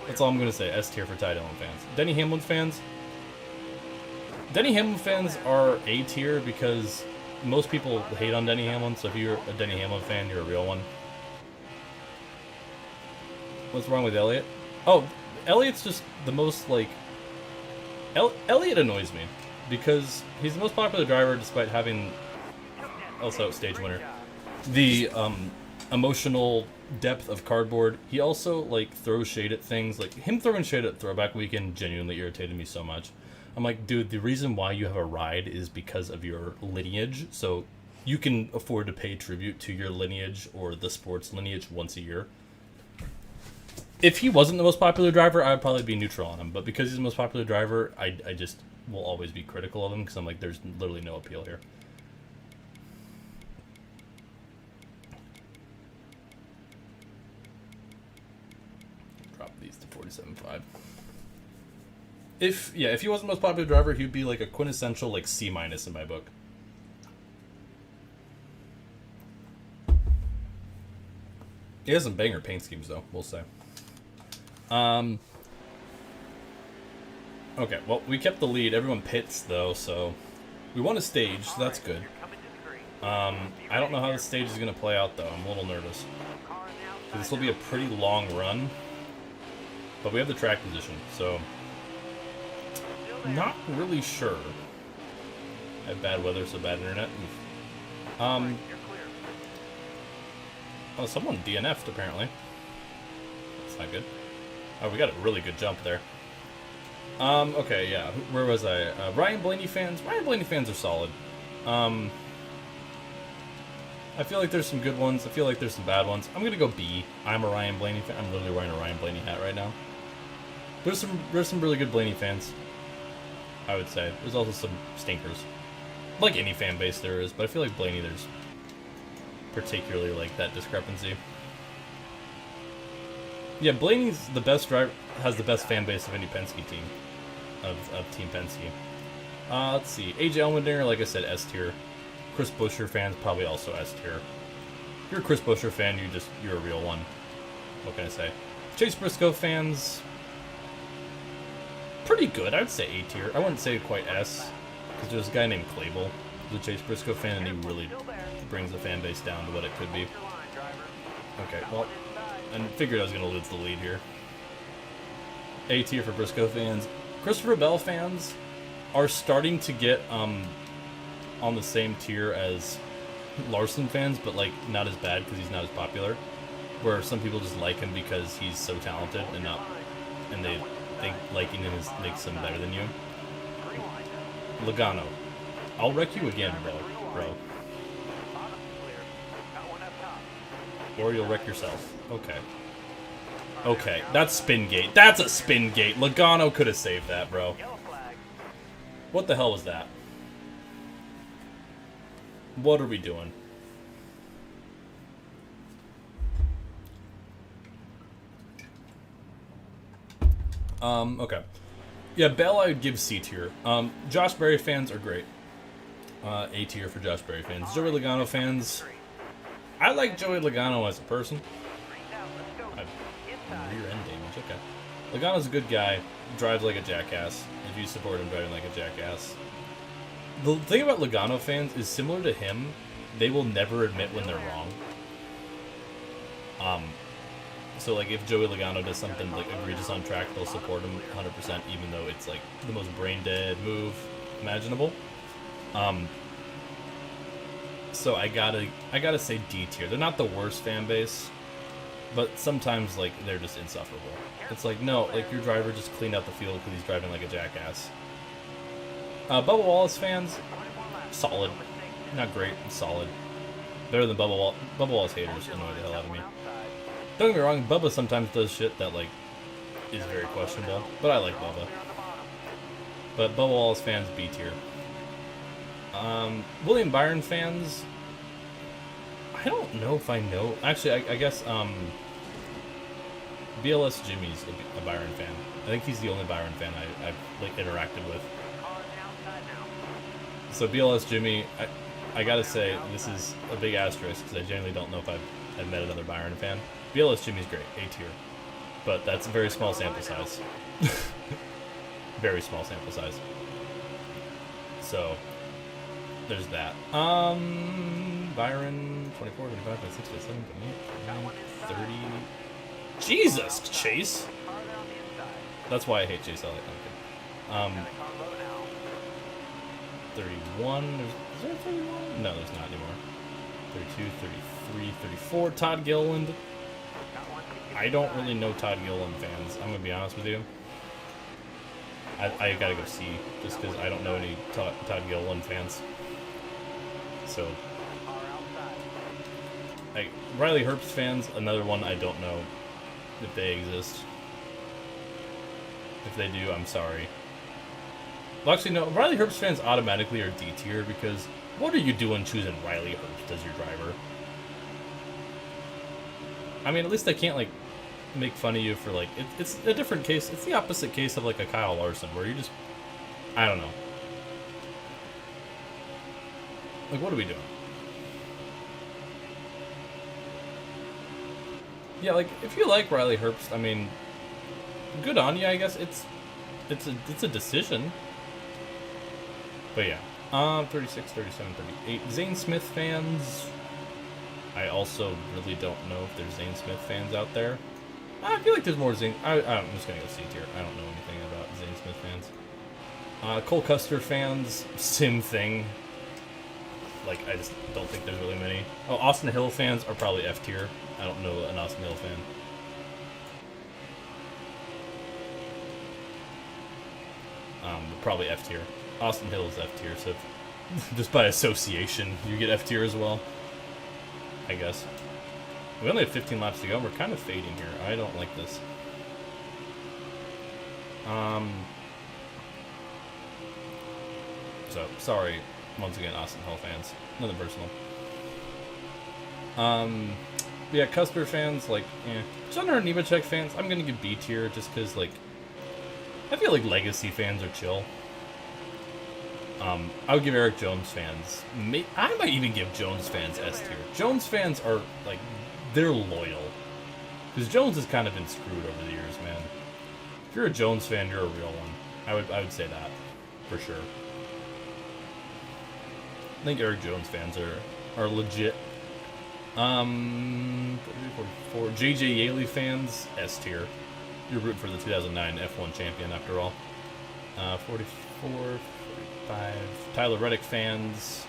That's all I'm going to say, S tier for Ty Dillon fans. Denny Hamlin fans are A tier because most people hate on Denny Hamlin, so if you're a Denny Hamlin fan, you're a real one. What's wrong with Elliott? Oh, Elliott's just the most, like... Elliott annoys me because he's the most popular driver despite having also stage winner. The emotional depth of cardboard. He also like throws shade at things. Like him throwing shade at Throwback Weekend genuinely irritated me so much. I'm like, dude, the reason why you have a ride is because of your lineage. So you can afford to pay tribute to your lineage or the sports lineage once a year. If he wasn't the most popular driver, I would probably be neutral on him. But because he's the most popular driver, I just will always be critical of him because I'm like, there's literally no appeal here. Drop these to 47.5. If he wasn't the most popular driver, he'd be like a quintessential like C- in my book. He has some banger paint schemes though, we'll say. Okay, well, we kept the lead. Everyone pits, though, so we won a stage, so that's good. I don't know how the stage is going to play out, though. I'm a little nervous. This will be a pretty long run, but we have the track position, so not really sure. I have bad weather, so bad internet. Oh, someone DNF'd, apparently. That's not good. Oh, we got a really good jump there. Okay, yeah. Where was I? Ryan Blaney fans. Ryan Blaney fans are solid. I feel like there's some good ones. I feel like there's some bad ones. I'm gonna go B. I'm a Ryan Blaney fan. I'm literally wearing a Ryan Blaney hat right now. There's some really good Blaney fans, I would say. There's also some stinkers. Like any fan base there is, but I feel like Blaney there's particularly like that discrepancy. Yeah, Blaney's the best driver, has the best fan base of any Penske team, of Team Penske. Let's see, AJ Allmendinger, like I said, S tier. Chris Buescher fans probably also S tier. If you're a Chris Buescher fan, you're a real one. What can I say? Chase Briscoe fans, pretty good. I'd say A tier. I wouldn't say quite S, because there's a guy named Clable who's a Chase Briscoe fan, and he really brings the fan base down to what it could be. Okay, well, I figured I was going to lose the lead here. A tier for Briscoe fans. Christopher Bell fans are starting to get on the same tier as Larson fans, but like not as bad because he's not as popular. Where some people just like him because he's so talented and they think liking him makes him better than you. Logano, I'll wreck you again, bro. Or you'll wreck yourself. Okay. Okay, that's spin gate. That's a spin gate. Logano could have saved that, bro. What the hell was that? What are we doing? Okay. Yeah, Bell I would give C tier. Josh Berry fans are great. A tier for Josh Berry fans. Joey Logano fans, I like Joey Logano as a person. Rear end damage, okay. Logano's a good guy, drives like a jackass. If you support him driving like a jackass. The thing about Logano fans is similar to him, they will never admit when they're wrong. So like if Joey Logano does something like egregious on track, they'll support him 100% even though it's like the most brain dead move imaginable. So I gotta say D tier. They're not the worst fan base, but sometimes like they're just insufferable. It's like, no, like your driver just cleaned out the field because he's driving like a jackass. Bubba Wallace fans, solid. Not great, solid. Better than Bubba Wallace haters annoy the hell out of me. Don't get me wrong, Bubba sometimes does shit that like is very questionable, but I like Bubba. But Bubba Wallace fans, B tier. William Byron fans, I don't know if I know. Actually, I guess BLS Jimmy's a Byron fan. I think he's the only Byron fan I've like interacted with. So BLS Jimmy, I gotta say this is a big asterisk because I generally don't know if I've met another Byron fan. BLS Jimmy's great, A tier, but that's a very small sample size. Very small sample size. So there's that. Byron 24, 25, 26, 27, 28, 30. Jesus, Chase. That's why I hate Chase Elliott. 31. Is there 31? No, there's not anymore. 32, 33, 34. Todd Gilliland. I don't really know Todd Gilliland fans. I'm gonna be honest with you. I gotta go see just because I don't know any Todd Gilliland fans. So, like Riley Herbst fans, another one I don't know if they exist. If they do, I'm sorry. Well, actually, no. Riley Herbst fans automatically are D tier because what are you doing choosing Riley Herbst as your driver? I mean, at least they can't like make fun of you for like it's a different case. It's the opposite case of like a Kyle Larson where you just I don't know. Like, what are we doing? Yeah, like if you like Riley Herbst, I mean, good on you. I guess it's a decision. But yeah, 36, 37, 38. Zane Smith fans. I also really don't know if there's Zane Smith fans out there. I feel like there's more Zane. I'm just gonna go C tier. I don't know anything about Zane Smith fans. Cole Custer fans, same thing. Like, I just don't think there's really many. Oh, Austin Hill fans are probably F tier. I don't know an Austin Hill fan. Probably F tier. Austin Hill is F tier, so just by association, you get F tier as well. I guess. We only have 15 laps to go. We're kind of fading here. I don't like this. So, sorry, once again, Austin Hill fans. Nothing personal. yeah, Cusper fans, like, Jenner and Nemechek fans, I'm gonna give B tier just because, like, I feel like Legacy fans are chill. I would give Eric Jones fans, I might even give Jones fans S tier. Jones fans are, like, they're loyal. Because Jones has kind of been screwed over the years, man. If you're a Jones fan, you're a real one. I would say that, for sure. I think Eric Jones fans are legit. 44. JJ Yaley fans, S tier. You're rooting for the 2009 F1 champion, after all. 44, 45. Tyler Reddick fans.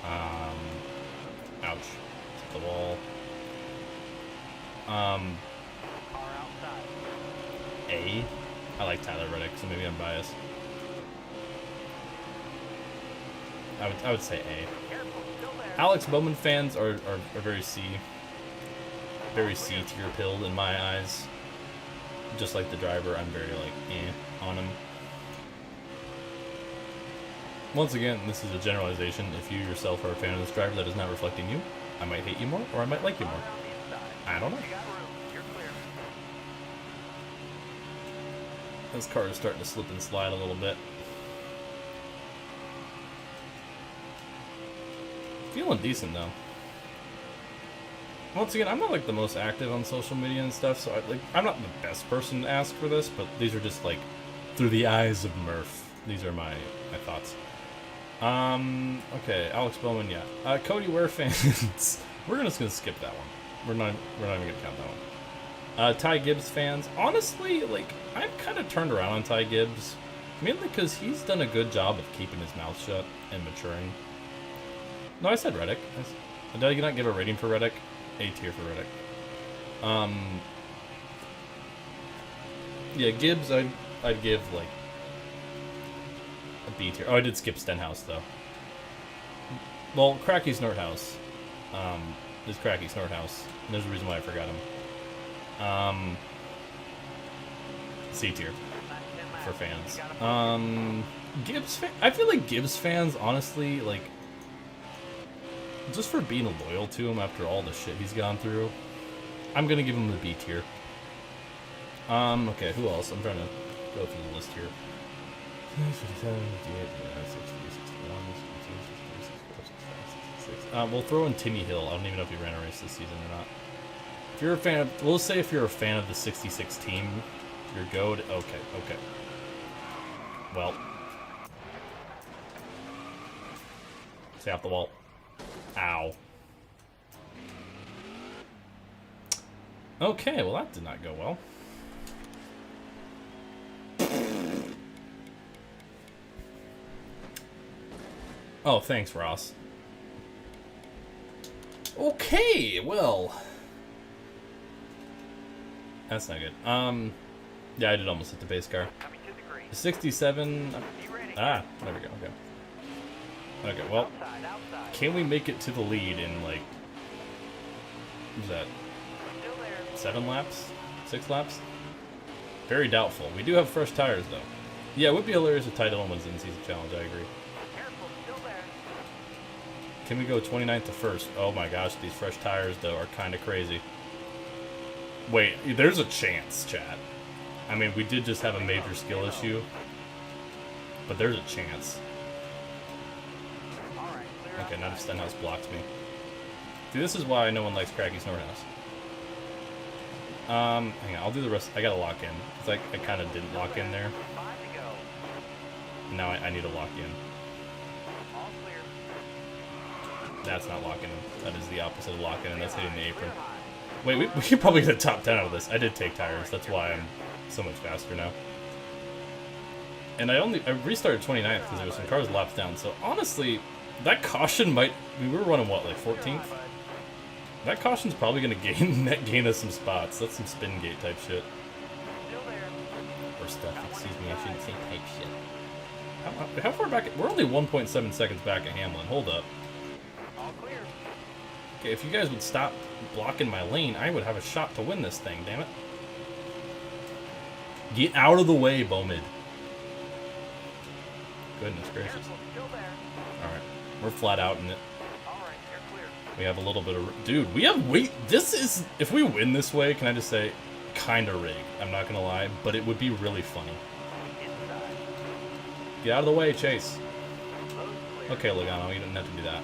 Ouch. Hit the wall. A. I like Tyler Reddick, so maybe I'm biased. I would say A. Alex Bowman fans are very C. Very C tier pilled in my eyes. Just like the driver, I'm very like on him. Once again, this is a generalization. If you yourself are a fan of this driver that is not reflecting you, I might hate you more, or I might like you more. I don't know. This car is starting to slip and slide a little bit. Feeling decent though. Once again, I'm not like the most active on social media and stuff, so I'm not the best person to ask for this, but these are just like through the eyes of Murph. These are my thoughts. Okay, Alex Bowman, yeah. Cody Ware fans, we're just gonna skip that one. We're not even gonna count that one. Ty Gibbs fans, honestly, like I've kind of turned around on Ty Gibbs, mainly because he's done a good job of keeping his mouth shut and maturing. No, I said Reddick. Did I not give a rating for Reddick? A tier for Reddick. Yeah, Gibbs, I'd give like a B tier. Oh, I did skip Stenhouse though. Well, Cracky Snorthouse. Is Cracky Snorthouse. And there's a reason why I forgot him. C tier for fans. Gibbs. I feel like Gibbs fans, honestly, like. Just for being loyal to him after all the shit he's gone through, I'm gonna give him the B tier. Okay, who else? I'm trying to go through the list here. We'll throw in Timmy Hill. I don't even know if he ran a race this season or not. If you're a fan of, we'll say if you're a fan of the 66 team, you're goat. Okay. Well, stay off the wall. Ow. Okay, well that did not go well. Oh, thanks, Ross. Okay, well. That's not good. Yeah, I did almost hit the base car. 67. Ah, there we go, okay. Okay, well, can we make it to the lead in, like, what was that, 7 laps? 6 laps? Very doubtful. We do have fresh tires, though. Yeah, it would be hilarious if Ty Dillon wins the in-season challenge, I agree. Can we go 29th to 1st? Oh my gosh, these fresh tires, though, are kind of crazy. Wait, there's a chance, chat. I mean, we did just have a major skill issue, but there's a chance. Okay, now Stenhouse blocked me. See, this is why no one likes Cracky Snorthouse. Hang on, I'll do the rest. I gotta lock in, because I kind of didn't lock in there. Now I need to lock in. That's not locking in. That is the opposite of locking in. That's hitting the apron. Wait, we could probably get a top 10 out of this. I did take tires. That's why I'm so much faster now. And I restarted 29th because there was some cars laps down. So honestly, that caution might... We were running, what, like 14th? That caution's probably going to gain us some spots. That's some spin gate type shit. Or stuff, excuse me, I shouldn't say type shit. How far back? We're only 1.7 seconds back at Hamlin. Hold up. Okay, if you guys would stop blocking my lane, I would have a shot to win this thing, damn it. Get out of the way, Bowmid. Goodness gracious. Alright, we're flat out in it. We have a little bit of... Dude, we have... Wait, this is... If we win this way, can I just say, kind of rigged. I'm not going to lie, but it would be really funny. Get out of the way, Chase. Okay, Logano, you didn't have to do that.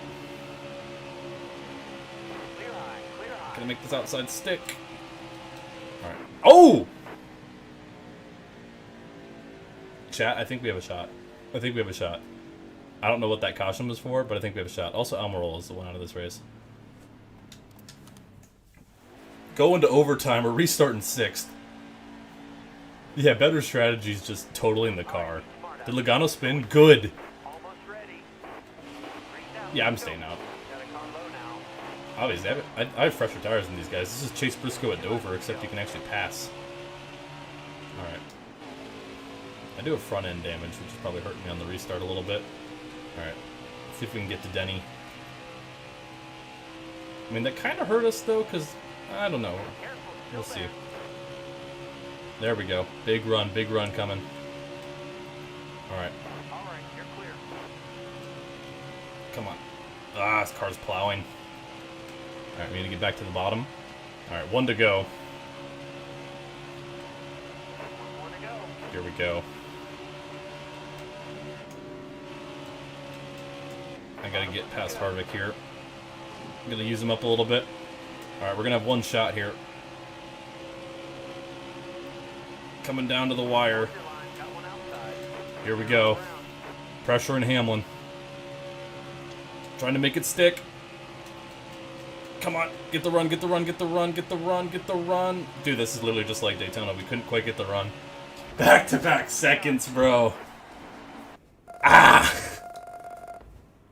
Gonna make this outside stick. Alright. Oh! Chat, I think we have a shot. I think we have a shot. I don't know what that caution was for, but I think we have a shot. Also, Almirola is the one out of this race. Go into overtime or restart in 6th. Yeah, better strategy is just totaling the car. Did Logano spin? Good. Yeah, I'm staying out. Obviously, I have fresher tires than these guys. This is Chase Briscoe at Dover, except you can actually pass. Alright. I do have front end damage, which is probably hurting me on the restart a little bit. Alright. See if we can get to Denny. I mean, that kind of hurt us, though, because, I don't know. We'll see. There we go. Big run coming. Alright. Come on. Ah, this car's plowing. Alright, we need to get back to the bottom. Alright, 1 to go. Here we go. I gotta get past Harvick here. I'm gonna use him up a little bit. Alright, we're gonna have 1 shot here. Coming down to the wire. Here we go. Pressure in Hamlin. Trying to make it stick. Come on. Get the run, get the run, get the run, get the run, get the run. Dude, this is literally just like Daytona. We couldn't quite get the run. Back-to-back seconds, bro. Ah!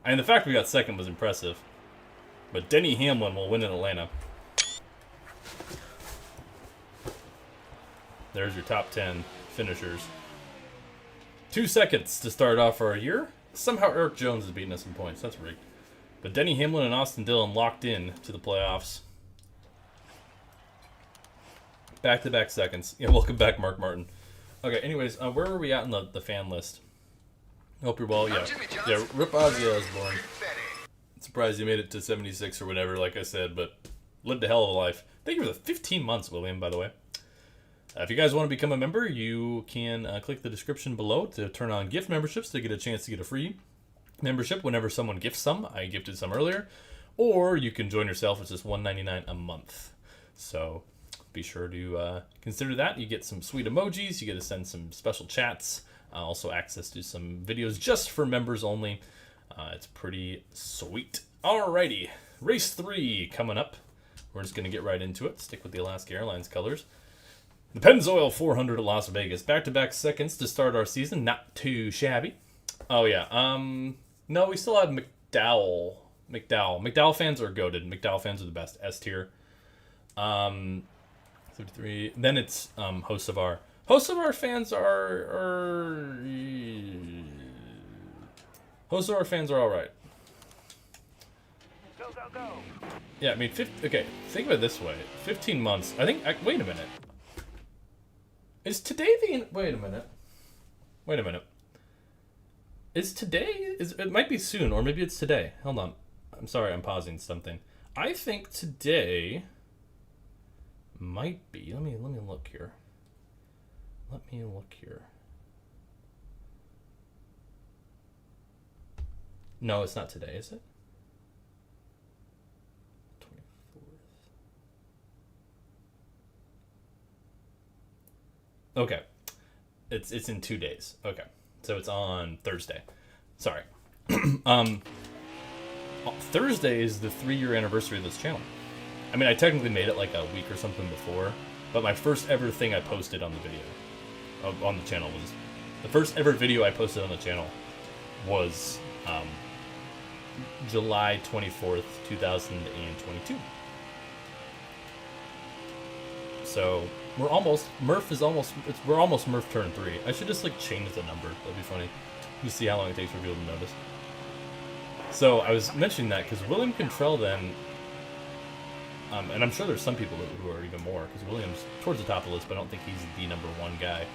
And the fact we got 2nd was impressive. But Denny Hamlin will win in Atlanta. There's your top 10 finishers. 2 seconds to start off our year. Somehow Eric Jones is beating us in points. That's rigged. But Denny Hamlin and Austin Dillon locked in to the playoffs. Back-to-back seconds. Yeah, welcome back, Mark Martin. Okay, anyways, where are we at in the fan list? Hope you're well. Yeah, Rip Ozzy Osbourne. Surprised you made it to 76 or whatever, like I said, but lived a hell of a life. Thank you for the 15 months, William, by the way. If you guys want to become a member, you can click the description below to turn on gift memberships to get a chance to get a free membership whenever someone gifts some. I gifted some earlier. Or you can join yourself. It's just $1.99 a month. So be sure to consider that. You get some sweet emojis. You get to send some special chats. Also access to some videos just for members only. It's pretty sweet. Alrighty. Race 3 coming up. We're just going to get right into it. Stick with the Alaska Airlines colors. The Pennzoil 400 at Las Vegas. Back-to-back seconds to start our season. Not too shabby. Oh, yeah. No, we still have McDowell. McDowell fans are goated. McDowell fans are the best. S tier. 53. Then it's Hocevar. Hocevar fans are Hocevar fans are all right. Go, go, go. Yeah, I mean, okay. Think of it this way: 15 months. I think. Wait a minute. Is today the? Wait a minute. Wait a minute. Is today? It might be soon, or maybe it's today. Hold on. I'm sorry, I'm pausing something. I think today might be. Let me look here. Let me look here. No, it's not today, is it? 24th. Okay. It's in 2 days. Okay. So it's on Thursday. Sorry. Thursday is the 3-year anniversary of this channel. I mean, I technically made it like a week or something before, but my first ever thing I posted on the video, on the channel was, the first ever video I posted on the channel was July 24th, 2022. So we're almost Murph turn 3. I should just like change the number. That'd be funny. You see how long it takes for people to notice. So I was mentioning that because William Cantrell then, and I'm sure there's some people who are even more, because William's towards the top of the list, but I don't think he's the #1 guy.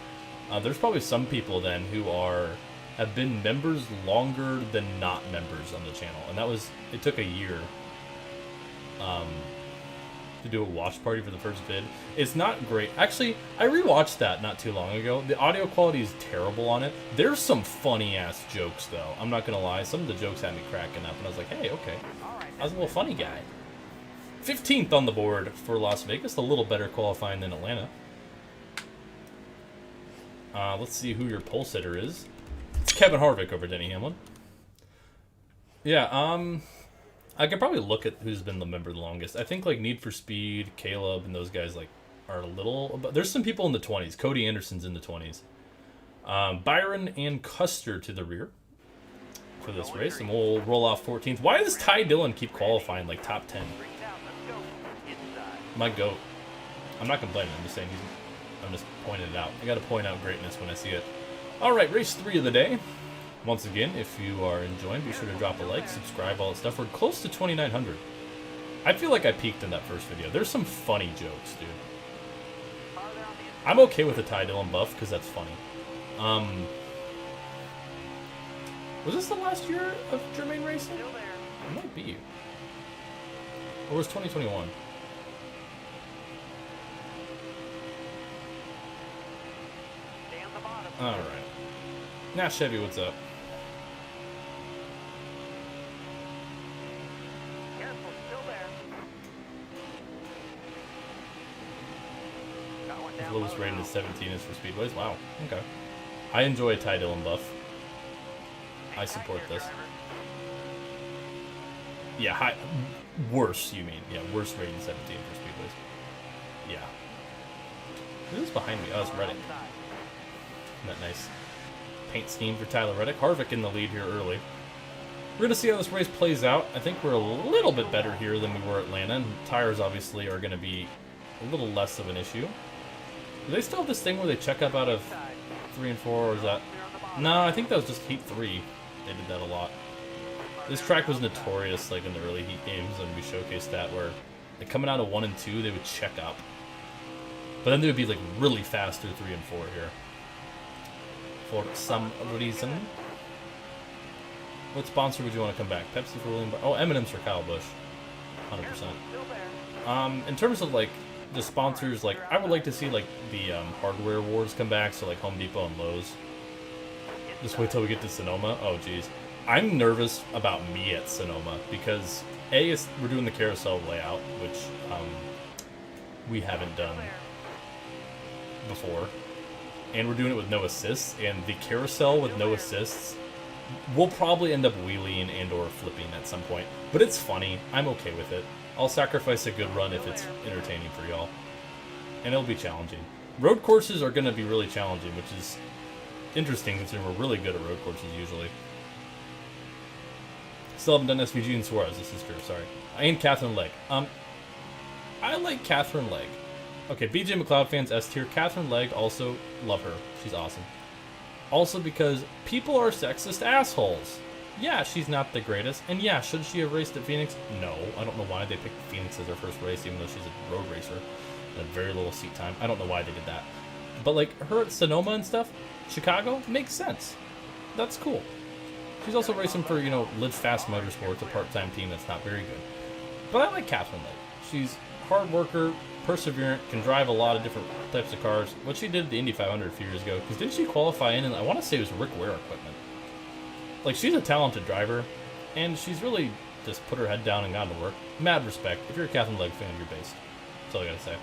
There's probably some people then who have been members longer than not members on the channel, and it took a year to do a watch party for the first vid. It's not great. Actually, I rewatched that not too long ago. The audio quality is terrible on it. There's some funny ass jokes though. I'm not gonna lie. Some of the jokes had me cracking up, and I was like, hey, okay, I was a little funny guy. 15th on the board for Las Vegas, a little better qualifying than Atlanta. Let's see who your pole sitter is. It's Kevin Harvick over Denny Hamlin. Yeah, I could probably look at who's been the member the longest. I think like Need for Speed, Caleb, and those guys like are a little. But there's some people in the 20s. Cody Anderson's in the 20s. Byron and Custer to the rear for this race, and we'll roll off 14th. Why does Ty Dillon keep qualifying like top 10? My goat. I'm not complaining. I'm just saying I'm just pointing it out. I got to point out greatness when I see it. All right, race 3 of the day. Once again, if you are enjoying, be sure to drop a like, subscribe, all that stuff. We're close to 2,900. I feel like I peaked in that first video. There's some funny jokes, dude. I'm okay with the Ty Dillon buff because that's funny. Was this the last year of Jermaine Racing? It might be. Or was 2021? Alright. Now, Chevy, what's up? His lowest rating is 17 is for speedways. Wow. Okay. I enjoy a Ty Dillon buff. I support this. Yeah, high. Worse, you mean? Yeah, worse rating 17 for speedways. Yeah. Who's behind me? Oh, it's Reddick. Isn't that nice? Paint scheme for Tyler Reddick. Harvick in the lead here early. We're going to see how this race plays out. I think we're a little bit better here than we were at Atlanta. And tires obviously are going to be a little less of an issue. Do they still have this thing where they check up out of 3 and 4, or is that... No, I think that was just Heat 3. They did that a lot. This track was notorious, like, in the early Heat games, and we showcased that, where like, coming out of 1 and 2, they would check up. But then they would be, like, really fast through 3 and 4 here. For some reason. What sponsor would you want to come back? Pepsi for William... Oh, M&M's for Kyle Busch. 100%. In terms of, like, the sponsors, like, I would like to see, like, the hardware wars come back, so, like, Home Depot and Lowe's. Just wait till we get to Sonoma. Oh, geez. I'm nervous about me at Sonoma, because, A, we're doing the carousel layout, which we haven't done before. And we're doing it with no assists, and the carousel with no assists, we'll probably end up wheeling and or flipping at some point. But it's funny. I'm okay with it. I'll sacrifice a good run if it's entertaining for y'all. And it'll be challenging. Road courses are going to be really challenging, which is interesting considering we're really good at road courses usually. Still haven't done SVG and Suarez. This is true, sorry. And Catherine Legg. I like Catherine Legg. Okay, BJ McLeod fans, S tier. Catherine Legg, also love her. She's awesome. Also because people are sexist assholes. Yeah, she's not the greatest. And yeah, should she have raced at Phoenix? No. I don't know why they picked Phoenix as her first race, even though she's a road racer. And very little seat time. I don't know why they did that. But like, her at Sonoma and stuff, Chicago, makes sense. That's cool. She's also racing for, you know, Live Fast Motorsports, a part-time team that's not very good. But I like Catherine Legg. She's a hard worker, perseverant, can drive a lot of different types of cars. What she did at the Indy 500 a few years ago, because didn't she qualify in, and I want to say it was Rick Ware equipment. Like, she's a talented driver, and she's really just put her head down and gone to work. Mad respect. If you're a Catherine Legg fan, you're based. That's all I gotta say.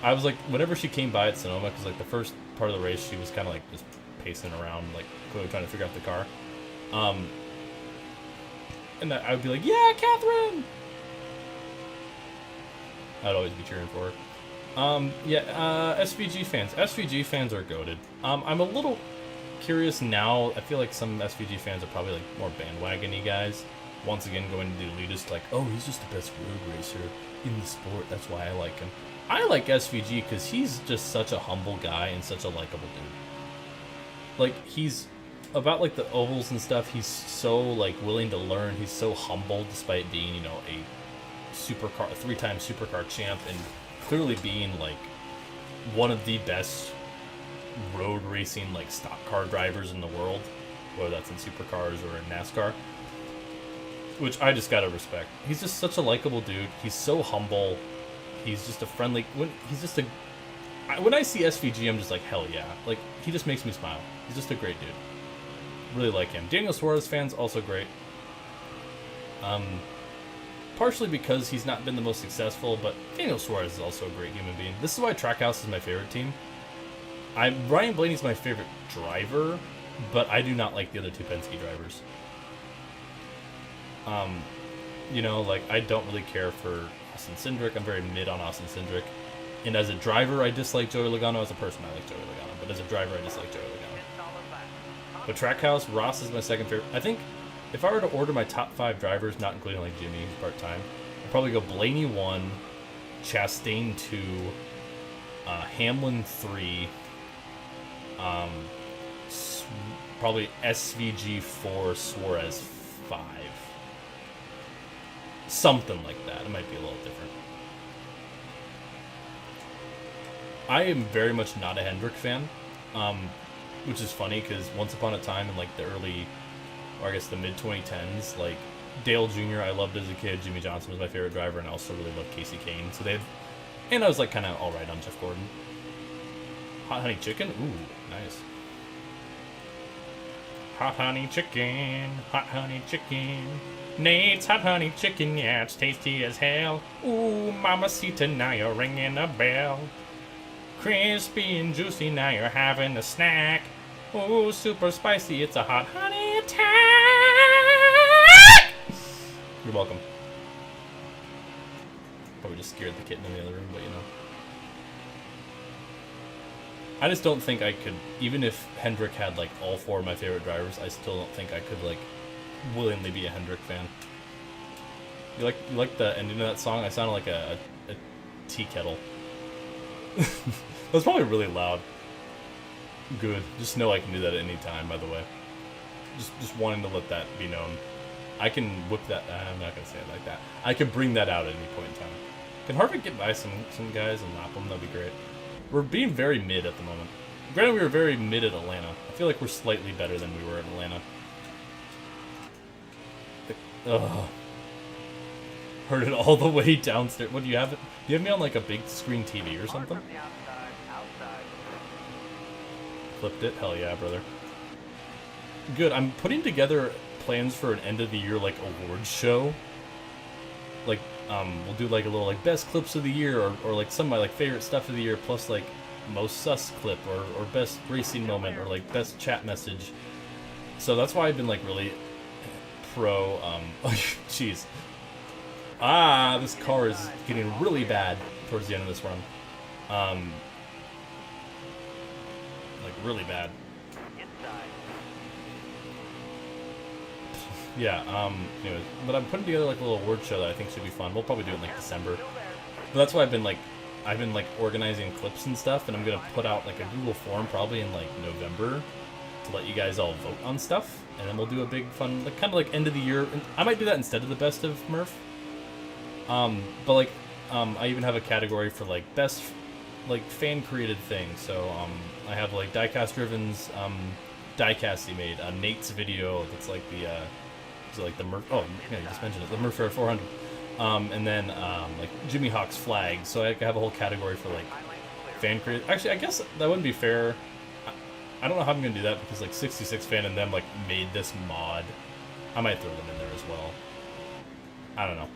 I was like, whenever she came by at Sonoma, because like the first part of the race, she was kind of like just pacing around, like clearly trying to figure out the car. And I would be like, yeah, Catherine! I'd always be cheering for her. SVG fans. SVG fans are goated. I'm a little curious now. I feel like some SVG fans are probably like more bandwagon-y guys. Once again, going to the elitist, like, oh, he's just the best road racer in the sport. That's why I like him. I like SVG because he's just such a humble guy and such a likable dude. Like, he's about like the ovals and stuff. He's so like willing to learn. He's so humble despite being, you know, a three-time supercar champ, and clearly being like one of the best road racing like stock car drivers in the world, whether that's in supercars or in NASCAR. which I just gotta respect. He's just such a likable dude. He's so humble. He's just a friendly. When I see SVG, I'm just like, hell yeah. Like, he just makes me smile. He's just a great dude. Really like him. Daniel Suarez fans, also great. Partially because he's not been the most successful, but Daniel Suarez is also a great human being. This is why Trackhouse is my favorite team. Ryan Blaney's my favorite driver, but I do not like the other two Penske drivers. You know, like, I don't really care for Austin Cindric. I'm very mid on Austin Cindric. And as a driver, I dislike Joey Logano. As a person, I like Joey Logano. But as a driver, I dislike Joey Logano. But Trackhouse, Ross is my second favorite. I think if I were to order my top 5 drivers, not including like Jimmy, who's part-time, I'd probably go Blaney 1, Chastain 2, Hamlin 3, probably SVG 4, Suarez 5. Something like that. It might be a little different. I am very much not a Hendrick fan, which is funny because once upon a time in like the early, or I guess the mid-2010s, like Dale Jr. I loved as a kid, Jimmy Johnson was my favorite driver, and I also really loved Casey Kane. So and I was like kind of alright on Jeff Gordon. Hot Honey Chicken? Ooh, nice. Hot Honey Chicken, Hot Honey Chicken. Nate's Hot Honey Chicken, yeah, it's tasty as hell. Ooh, Mamacita, now you're ringing a bell. Crispy and juicy, now you're having a snack. Ooh, super spicy, it's a hot honey attack! You're welcome. Probably just scared the kitten in the other room, but you know. I just don't think I could, even if Hendrick had like all 4 of my favorite drivers, I still don't think I could like willingly be a Hendrick fan. You like the ending of that song? I sounded like a tea kettle. That was probably really loud. Good. Just know I can do that at any time, by the way. Just wanting to let that be known. I can whip that. I'm not going to say it like that. I can bring that out at any point in time. Can Harvick get by some guys and knock them? That'd be great. We're being very mid at the moment. Granted, we were very mid at Atlanta. I feel like we're slightly better than we were at Atlanta. Ugh. Heard it all the way downstairs. What do you have? Do you have me on like a big screen TV or something? Flipped it? Hell yeah, brother. Good. I'm putting together plans for an end of the year like awards show. Like, we'll do like a little like best clips of the year, or like some of my like favorite stuff of the year, plus like most sus clip, or best racing moment, or like best chat message. So that's why I've been like really pro. Jeez. This car is getting really bad towards the end of this run. Like really bad. Yeah, anyways, but I'm putting together like a little award show that I think should be fun. We'll probably do it in like December. But that's why I've been like organizing clips and stuff, and I'm gonna put out like a Google form probably in like November to let you guys all vote on stuff, and then we'll do a big fun, like kind of like end of the year. And I might do that instead of the best of Murph. But like, I even have a category for like best, like fan created things. So I have like diecast driven's diecast he made, Nate's video that's like the like the Murph. Oh yeah, you just mentioned it, the Murph Air 400. And then like Jimmy Hawk's flag. So I have a whole category for like fan created. Actually, I guess that wouldn't be fair. I don't know how I'm gonna do that because like 66 fan and them like made this mod. I might throw them in there as well. I don't know.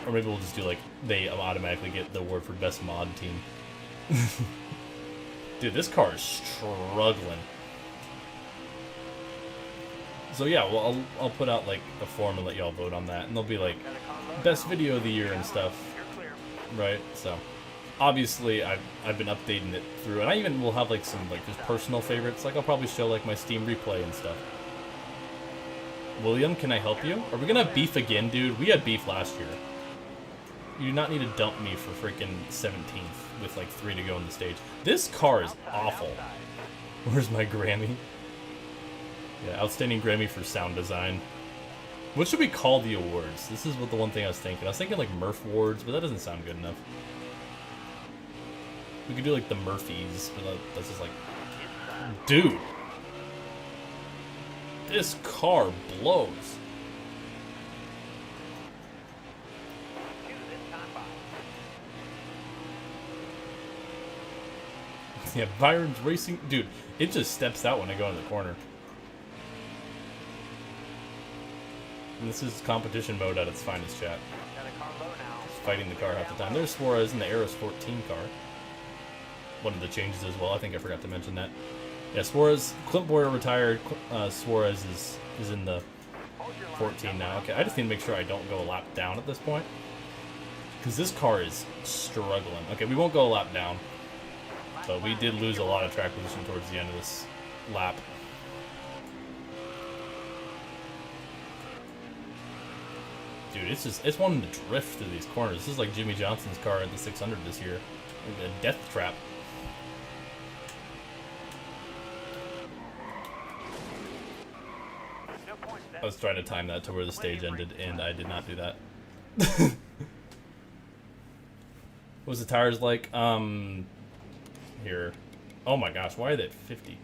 Or maybe we'll just do like they automatically get the award for best mod team. Dude, this car is struggling. So yeah, well I'll put out like a form and let y'all vote on that, and there'll be like best video of the year and stuff. Right? So obviously I've been updating it through, and I even will have like some like just personal favorites. Like I'll probably show like my Steam replay and stuff. William, can I help you? Are we gonna have beef again, dude? We had beef last year. You do not need to dump me for freaking 17th with like 3 to go on the stage. This car is awful. Where's my Grammy? Yeah, outstanding Grammy for sound design. What should we call the awards? This is what the one thing I was thinking. I was thinking like Murph Awards, but that doesn't sound good enough. We could do like the Murphys, but that's just like... Dude! This car blows. Yeah, Byron's racing. Dude, it just steps out when I go in the corner. And this is competition mode at its finest, chat. Got a car low now. Fighting the car half the time. There's Suarez in the Aeros 14 car. One of the changes as well. I think I forgot to mention that. Yeah, Suarez, Clint Boyer retired. Suarez is in the 14 now. Okay, I just need to make sure I don't go a lap down at this point. Because this car is struggling. Okay, we won't go a lap down. But we did lose a lot of track position towards the end of this lap. Dude, it's wanting to drift through these corners. This is like Jimmy Johnson's car at the 600 this year. A death trap. I was trying to time that to where the stage ended, and I did not do that. What was the tires like? Here. Oh my gosh, why are they at 50?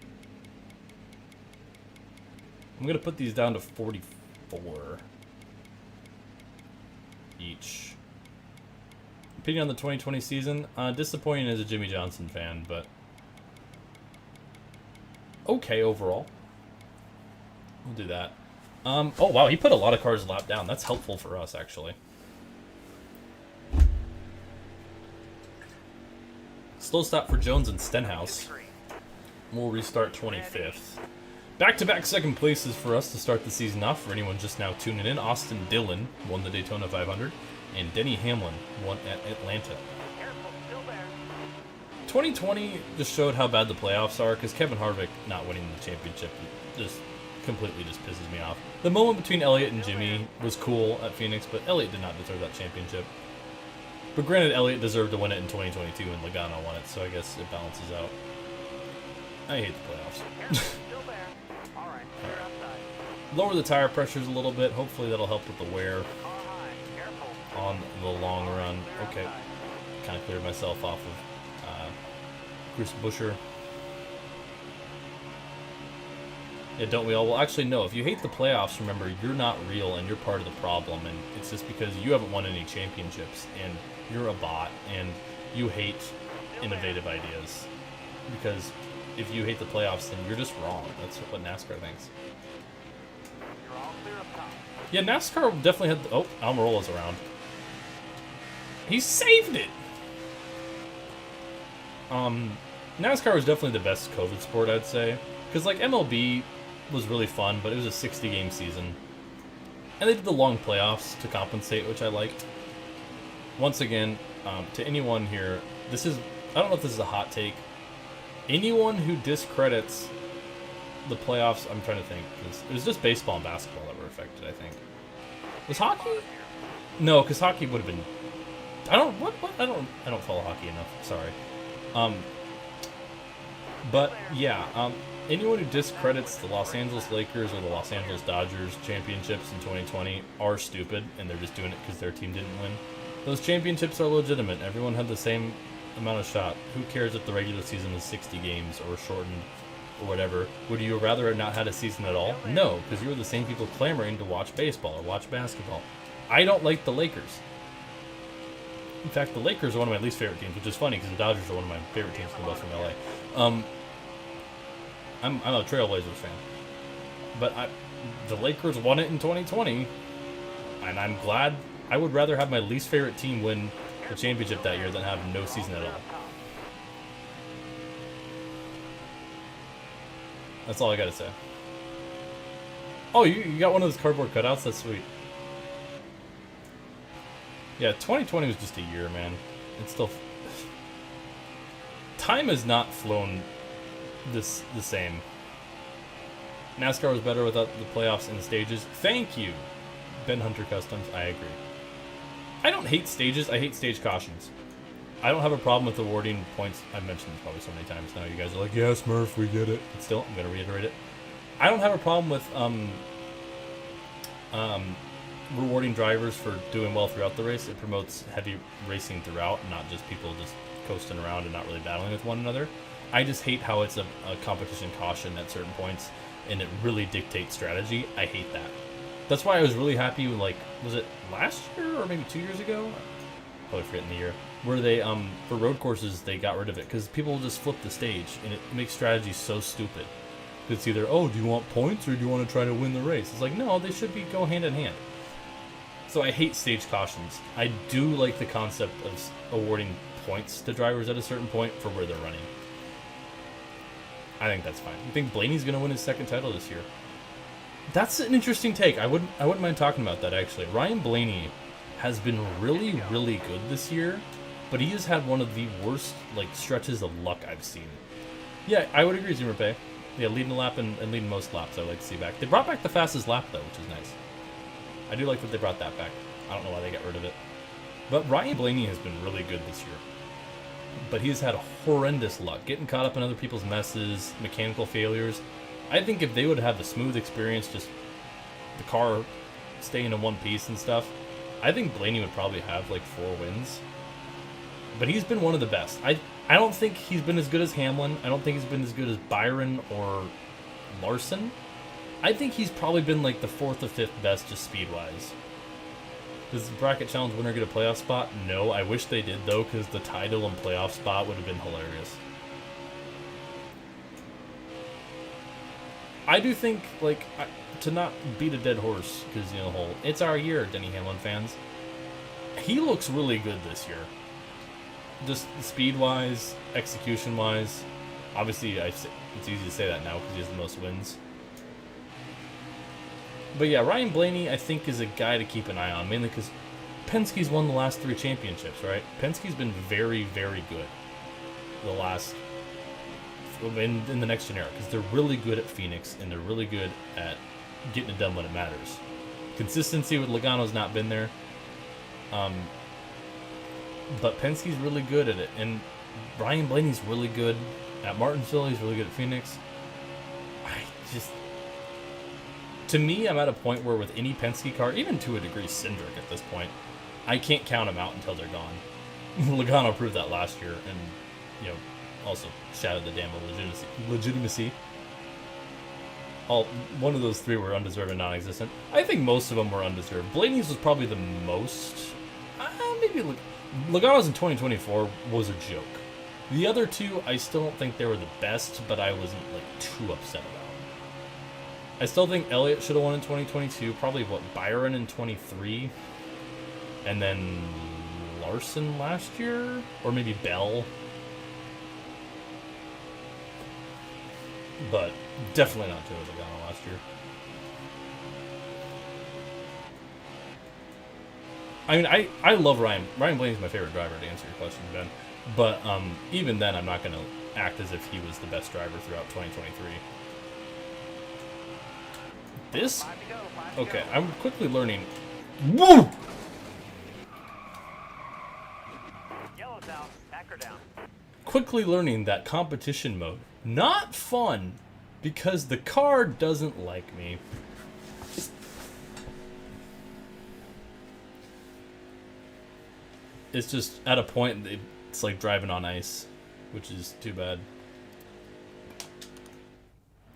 I'm gonna put these down to 44 each. Opinion on the 2020 season? Disappointing as a Jimmy Johnson fan, but okay overall. We'll do that. Oh wow, he put a lot of cars a lap down. That's helpful for us, actually. Slow stop for Jones and Stenhouse. We'll restart 25th. Back-to-back second places for us to start the season off. For anyone just now tuning in, Austin Dillon won the Daytona 500, and Denny Hamlin won at Atlanta. 2020 just showed how bad the playoffs are, because Kevin Harvick not winning the championship just completely just pisses me off. The moment between Elliott and Jimmy was cool at Phoenix, but Elliott did not deserve that championship. But granted, Elliott deserved to win it in 2022, and Logano won it, so I guess it balances out. I hate the playoffs. Alright. Lower the tire pressures a little bit. Hopefully that'll help with the wear on the long run. Okay. Kind of cleared myself off of Chris Buescher. Yeah, don't we all? Well, actually, no. If you hate the playoffs, remember, you're not real and you're part of the problem. And it's just because you haven't won any championships and you're a bot and you hate innovative ideas. Because if you hate the playoffs, then you're just wrong. That's what NASCAR thinks. Yeah, NASCAR definitely had... Oh, Almirola's around. He saved it! NASCAR was definitely the best COVID sport, I'd say. Because, like, MLB was really fun, but it was a 60-game season. And they did the long playoffs to compensate, which I liked. Once again, to anyone here, this is... I don't know if this is a hot take. Anyone who discredits the playoffs, I'm trying to think. It was just baseball and basketball that were affected, I think. Was hockey? No, because hockey would have been... I don't follow hockey enough. Sorry. But yeah, anyone who discredits the Los Angeles Lakers or the Los Angeles Dodgers championships in 2020 are stupid, and they're just doing it because their team didn't win. Those championships are legitimate. Everyone had the same amount of shot. Who cares if the regular season is 60 games or shortened or whatever? Would you rather have not had a season at all? No, because you were the same people clamoring to watch baseball or watch basketball. I don't like the Lakers. In fact, the Lakers are one of my least favorite teams, which is funny because the Dodgers are one of my favorite teams from West from LA. I'm a Trailblazers fan, but the Lakers won it in 2020, and I'm glad. I would rather have my least favorite team win the championship that year than have no season at all. That's all I gotta say. Oh, you got one of those cardboard cutouts? That's sweet. Yeah, 2020 was just a year, man. It's still... Time has not flown the same. NASCAR was better without the playoffs and the stages. Thank you, Ben Hunter Customs. I agree. I don't hate stages. I hate stage cautions. I don't have a problem with awarding points. I've mentioned this probably so many times now. You guys are like, yes, Murph, we get it. But still, I'm going to reiterate it. I don't have a problem with rewarding drivers for doing well throughout the race. It promotes heavy racing throughout, not just people just coasting around and not really battling with one another. I just hate how it's a competition caution at certain points, and it really dictates strategy. I hate that. That's why I was really happy with, like, was it last year or maybe 2 years ago? probably forgetting the year, where they for road courses they got rid of it because people will just flip the stage and it makes strategy so stupid. It's either, oh, do you want points or do you want to try to win the race? It's like, no, they should go hand in hand. So I hate stage cautions. I do like the concept of awarding points to drivers at a certain point for where they're running. I think that's fine. You think Blaney's going to win his second title this year? That's an interesting take. I wouldn't mind talking about that, actually. Ryan Blaney has been really, really good this year, but he has had one of the worst stretches of luck I've seen. Yeah, I would agree, Zoomer Pay. Yeah, leading a lap and leading most laps I would like to see back. They brought back the fastest lap, though, which is nice. I do like that they brought that back. I don't know why they got rid of it. But Ryan Blaney has been really good this year. But he's had horrendous luck. Getting caught up in other people's messes, mechanical failures. I think if they would have the smooth experience, just the car staying in one piece and stuff, I think Blaney would probably have 4 wins. But he's been one of the best. I don't think he's been as good as Hamlin. I don't think he's been as good as Byron or Larson. I think he's probably been the 4th or 5th best just speed-wise. Does the Bracket Challenge winner get a playoff spot? No, I wish they did, though, because the title and playoff spot would have been hilarious. I do think, to not beat a dead horse, because, the whole, it's our year, Denny Hamlin fans. He looks really good this year. Just speed-wise, execution-wise. Obviously, it's easy to say that now because he has the most wins. But yeah, Ryan Blaney, I think, is a guy to keep an eye on, mainly because Penske's won the last 3 championships, right? Penske's been very, very good the last... in the next gen era, because they're really good at Phoenix, and they're really good at getting it done when it matters. Consistency with Logano's not been there. But Penske's really good at it, and Ryan Blaney's really good at Martinsville. He's really good at Phoenix. To me, I'm at a point where with any Penske car, even to a degree Cindric at this point, I can't count them out until they're gone. Logano proved that last year, and also shattered the dam of legitimacy. One of those 3 were undeserved and non-existent. I think most of them were undeserved. Blaney's was probably the most. Maybe Logano's in 2024 was a joke. The other 2, I still don't think they were the best, but I wasn't too upset about. I still think Elliott should have won in 2022. Probably Byron in 23, and then Larson last year, or maybe Bell. But definitely not Joey Logano last year. I mean, I love Ryan. Ryan Blaney's my favorite driver, to answer your question, Ben. But even then, I'm not going to act as if he was the best driver throughout 2023. This? Okay, I'm quickly learning. Woo! Yellow's out. Back her down. Quickly learning that competition mode, not fun, because the car doesn't like me. It's just at a point, it's like driving on ice, which is too bad.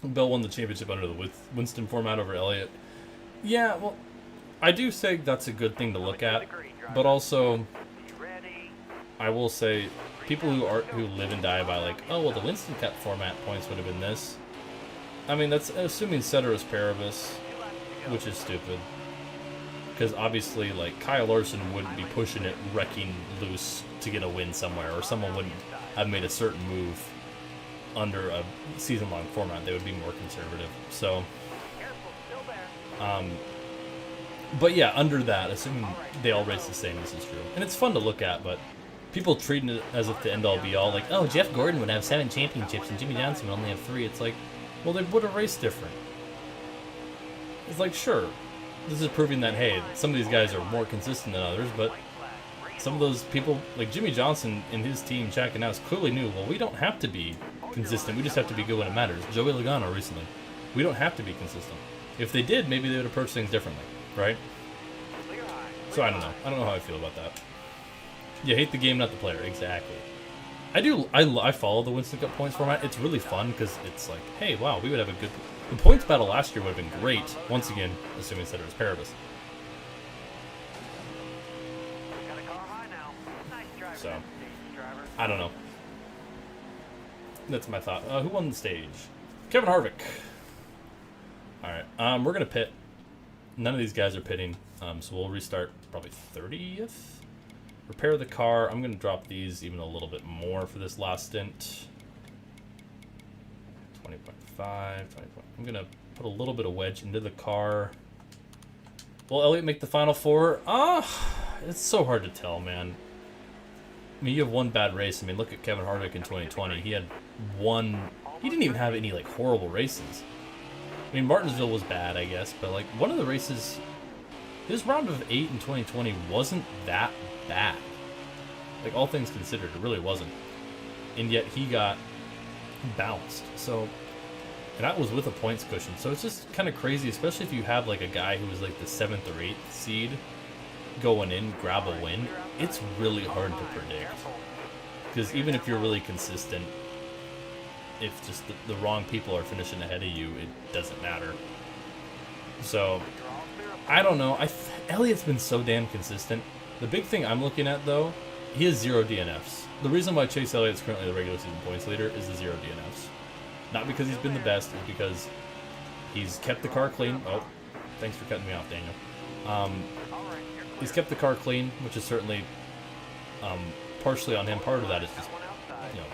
Bell won the championship under the Winston format over Elliott. Yeah, well, I do say that's a good thing to look at, but also, I will say, people who live and die by oh well, the Winston Cup format points would have been this. I mean, that's assuming ceteris paribus, which is stupid. Because obviously, Kyle Larson wouldn't be pushing it, wrecking loose to get a win somewhere, or someone wouldn't have made a certain move under a season-long format. They would be more conservative. So, but yeah, under that, assuming they all race the same, this is true. And it's fun to look at, but people treating it as if the end-all be-all, oh, Jeff Gordon would have 7 championships and Jimmy Johnson would only have 3. It's well, they would have raced different. It's sure, this is proving that, hey, some of these guys are more consistent than others, but some of those people, like Jimmy Johnson and his team, Jack and House, clearly knew, well, we don't have to be consistent. We just have to be good when it matters. Joey Logano recently. We don't have to be consistent. If they did, maybe they would approach things differently, right? So I don't know. I don't know how I feel about that. You hate the game, not the player. Exactly. I do. I follow the Winston Cup points format. It's really fun because it's hey, wow, we would have a good... The points battle last year would have been great. Once again, assuming ceteris paribus. Got a car high now. I don't know. That's my thought. Who won the stage? Kevin Harvick. Alright, we're going to pit. None of these guys are pitting, so we'll restart probably 30th. Repair the car. I'm going to drop these even a little bit more for this last stint. 20.5. I'm going to put a little bit of wedge into the car. Will Elliott make the final four? It's so hard to tell, man. I mean, you have one bad race. I mean, look at Kevin Harvick in 2020. He had one... He didn't even have any, like, horrible races. I mean, Martinsville was bad, I guess, but, like, one of the races... His round of 8 in 2020 wasn't that bad. Like, all things considered, it really wasn't. And yet, he got bounced. So... And that was with a points cushion. So it's just kind of crazy, especially if you have, like, a guy who was, like, the 7th or 8th seed going in, grab a win. It's really hard to predict. Because even if you're really consistent, if just the wrong people are finishing ahead of you, it doesn't matter. So, I don't know. Elliott's been so damn consistent. The big thing I'm looking at, though, he has 0 DNFs. The reason why Chase Elliott's currently the regular season points leader is the 0 DNFs. Not because he's been the best, but because he's kept the car clean. Oh, thanks for cutting me off, Daniel. He's kept the car clean, which is certainly partially on him. Part of that is just, you know,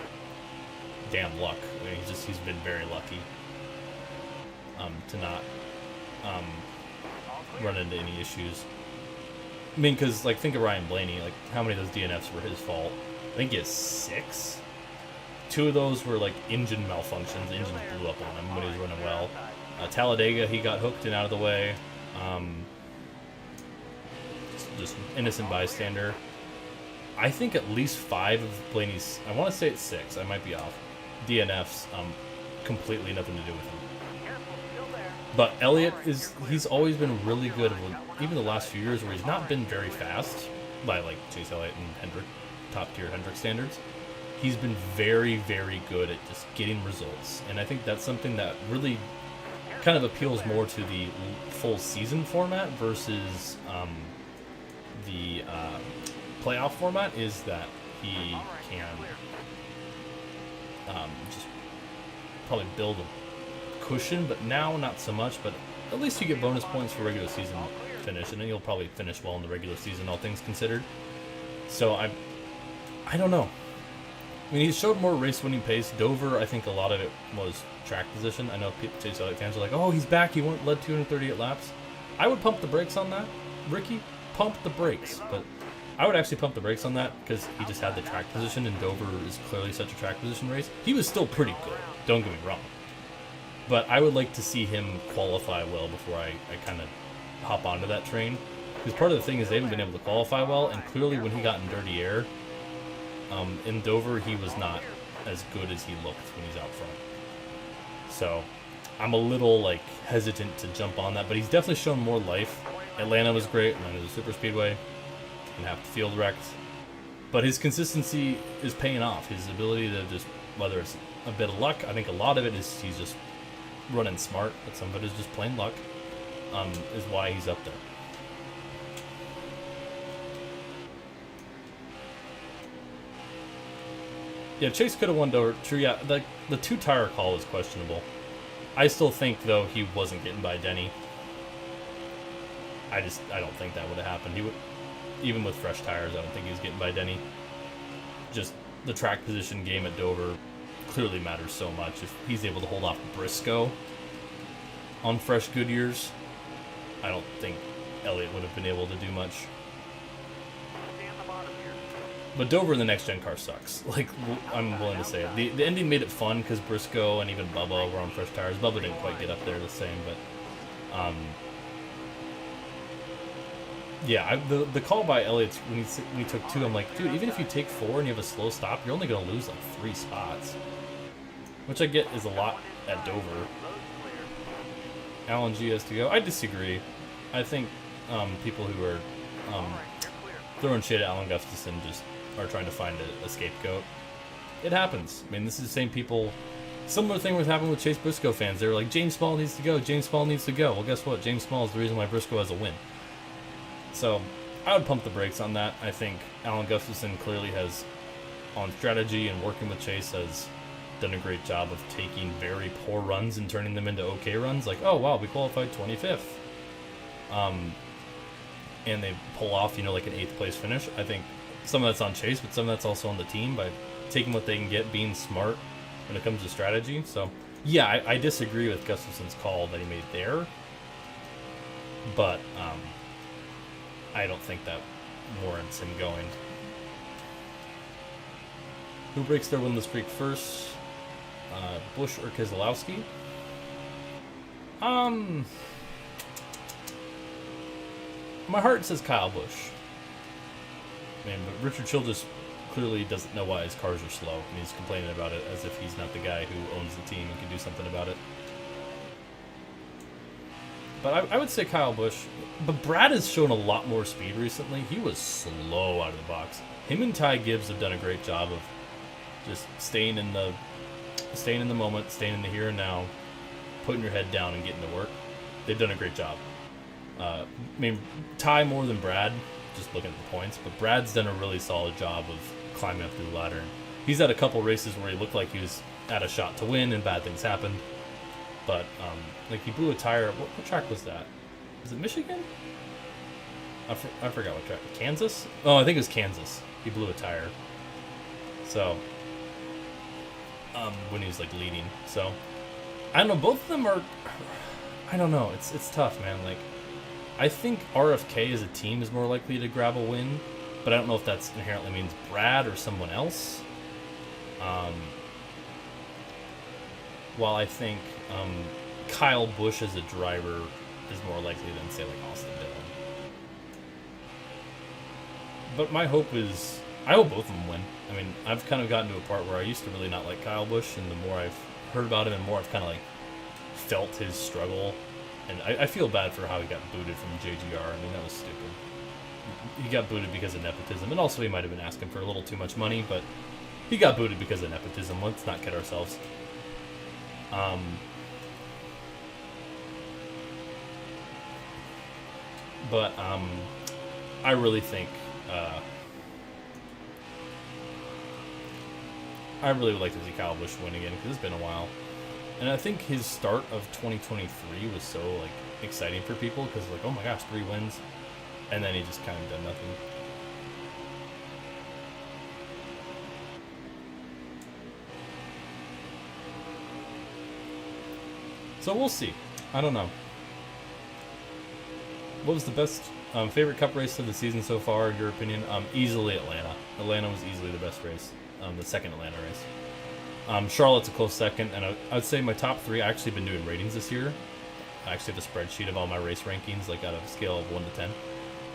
damn luck. I mean, he's been very lucky to not run into any issues. I mean, because, like, think of Ryan Blaney. Like, how many of those DNFs were his fault? I think he has 6. 2 of those were, like, engine malfunctions. The engine blew up on him when he was running well. Talladega, he got hooked and out of the way. Just innocent bystander. I think at least 5 of Blaney's, I want to say it's 6, I might be off, DNFs, completely nothing to do with him. But Elliott, he's always been really good, even the last few years where he's not been very fast, by, like, Chase Elliott and Hendrick, top-tier Hendrick standards. He's been very, very good at just getting results. And I think that's something that really kind of appeals more to the full season format versus the playoff format, is that he can just probably build a cushion, but now not so much. But at least you get bonus points for regular season finish, and then you'll probably finish well in the regular season, all things considered. So I don't know. I mean, he showed more race-winning pace. Dover, I think a lot of it was track position. I know Chase Elliott fans are like, oh, he's back. He led 238 laps. I would pump the brakes on that. Ricky, pump the brakes. But I would actually pump the brakes on that because he just had the track position, and Dover is clearly such a track position race. He was still pretty good. Don't get me wrong. But I would like to see him qualify well before I kind of hop onto that train. Because part of the thing is they haven't been able to qualify well, and clearly when he got in dirty air, in Dover, he was not as good as he looked when he's out front. So, I'm a little, like, hesitant to jump on that, but he's definitely shown more life. Atlanta was great. Atlanta was a super speedway. Didn't have the field wrecked. But his consistency is paying off. His ability to just, whether it's a bit of luck, I think a lot of it is he's just running smart, but some of it is just plain luck, is why he's up there. Yeah, Chase could have won Dover. True, yeah. The 2-tire call was questionable. I still think, though, he wasn't getting by Denny. I don't think that would have happened. He would, even with fresh tires, I don't think he was getting by Denny. Just the track position game at Dover clearly matters so much. If he's able to hold off Briscoe on fresh Goodyears, I don't think Elliott would have been able to do much. But Dover in the next-gen car sucks. Like, I'm willing to say it. The ending made it fun because Briscoe and even Bubba were on fresh tires. Bubba didn't quite get up there the same, but... yeah, the call by Elliott, when he took 2, I'm like, dude, even if you take 4 and you have a slow stop, you're only going to lose, like, 3 spots. Which I get is a lot at Dover. Alan G has to go. I disagree. I think people who are throwing shade at Alan Gustafson just are trying to find a scapegoat. It happens. I mean, this is the same people. Similar thing was happening with Chase Briscoe fans. They were like, James Small needs to go. James Small needs to go. Well, guess what? James Small is the reason why Briscoe has a win. So I would pump the brakes on that. I think Alan Gustafson clearly has on strategy and working with Chase has done a great job of taking very poor runs and turning them into okay runs. Like, oh wow, we qualified 25th. And they pull off, you know, like an 8th place finish. I think some of that's on Chase, but some of that's also on the team by taking what they can get, being smart when it comes to strategy. So, yeah, I disagree with Gustafson's call that he made there. But I don't think that warrants him going. Who breaks their winless streak first? Busch or Keselowski? My heart says Kyle Busch. Man, but Richard Childress clearly doesn't know why his cars are slow, and he's complaining about it as if he's not the guy who owns the team and can do something about it. But I would say Kyle Busch. But Brad has shown a lot more speed recently. He was slow out of the box. Him and Ty Gibbs have done a great job of just staying in the moment, staying in the here and now, putting your head down and getting to work. They've done a great job. I mean, Ty more than Brad, just looking at the points, but Brad's done a really solid job of climbing up through the ladder. He's had a couple races where he looked like he was at a shot to win and bad things happened. But, like, he blew a tire. What track was that? Was it Michigan? I forgot what track. Kansas? Oh, I think it was Kansas. He blew a tire. So, when he was, like, leading. So, I don't know. Both of them are... I don't know. It's tough, man. Like, I think RFK as a team is more likely to grab a win, but I don't know if that's inherently means Brad or someone else. While I think Kyle Busch as a driver is more likely than, say, like Austin Dillon. But my hope is, I hope both of them win. I mean, I've kind of gotten to a part where I used to really not like Kyle Busch, and the more I've heard about him and more I've kind of like felt his struggle. And I feel bad for how he got booted from JGR. I mean, that was stupid. He got booted because of nepotism, and also he might have been asking for a little too much money, but he got booted because of nepotism. Let's not kid ourselves. But I really think I really would like to see Kyle Busch win again because it's been a while. And I think his start of 2023 was so, like, exciting for people because, like, oh my gosh, 3 wins. And then he just kind of done nothing. So we'll see. I don't know. What was the best favorite Cup race of the season so far, in your opinion? Easily Atlanta. Atlanta was easily the best race. The second Atlanta race. Charlotte's a close second, and I would say my top 3. I actually been doing ratings this year. I actually have a spreadsheet of all my race rankings, like out of a scale of 1 to 10.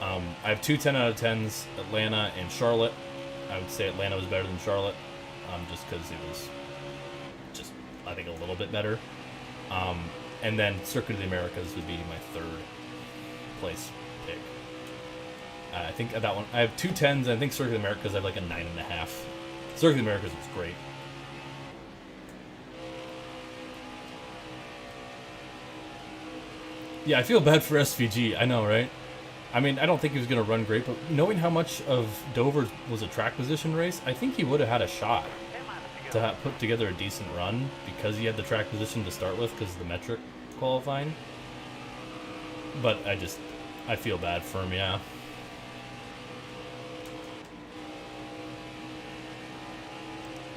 I have 2 10 out of 10s, Atlanta and Charlotte. I would say Atlanta was better than Charlotte, just because it was just, I think, a little bit better. And then Circuit of the Americas would be my 3rd place pick. I think that one, I have 2 10s, and I think Circuit of the Americas I have like a 9.5. Circuit of the Americas was great. Yeah, I feel bad for SVG. I know, right? I mean, I don't think he was going to run great, but knowing how much of Dover was a track position race, I think he would have had a shot to put together a decent run because he had the track position to start with because of the metric qualifying. But I feel bad for him, yeah.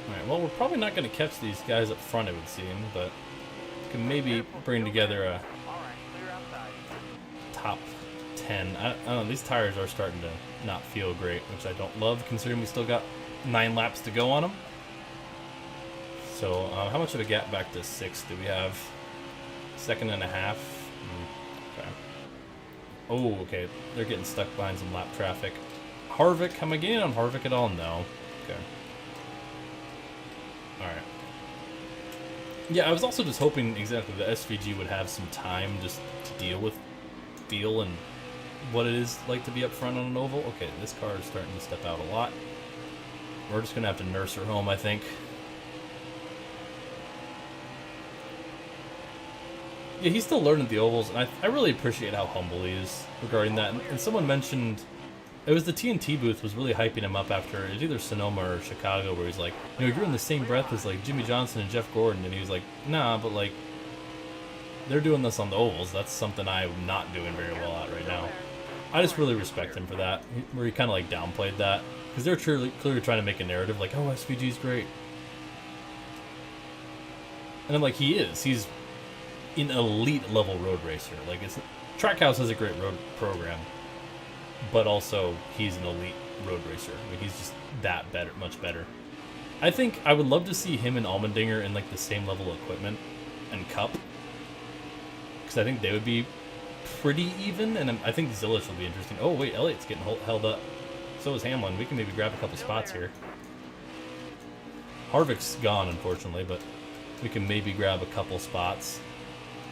Alright, well, we're probably not going to catch these guys up front, it would seem, but can maybe bring together a top 10. I don't know, these tires are starting to not feel great, which I don't love considering we still got 9 laps to go on them. So, how much of a gap back to 6th do we have? 2.5. Okay. Oh, okay. They're getting stuck behind some lap traffic. Harvick, am I getting on Harvick at all? No. Okay. Alright. Yeah, I was also just hoping exactly the SVG would have some time just to deal and what it is like to be up front on an oval. Okay, this car is starting to step out a lot. We're just going to have to nurse her home, I think. Yeah, he's still learning the ovals, and I really appreciate how humble he is regarding that. And someone mentioned, It was the TNT booth was really hyping him up after it was either Sonoma or Chicago, where he's like, you know, you're in the same breath as like Jimmy Johnson and Jeff Gordon, and he was like, nah, but like they're doing this on the ovals. That's something I'm not doing very well at right now. I just really respect him for that, where he kind of like downplayed that, because they're clearly trying to make a narrative like, oh, SVG's great, and I'm like, he is. He's an elite level road racer. Like, it's Trackhouse has a great road program, but also he's an elite road racer. Like, he's just that better, much better. I think I would love to see him and Allmendinger in like the same level of equipment and Cup, because I think they would be pretty even, and I think Zillich will be interesting. Oh wait, Elliott's getting held up. So is Hamlin. We can maybe grab a couple spots here. Harvick's gone, unfortunately, but we can maybe grab a couple spots.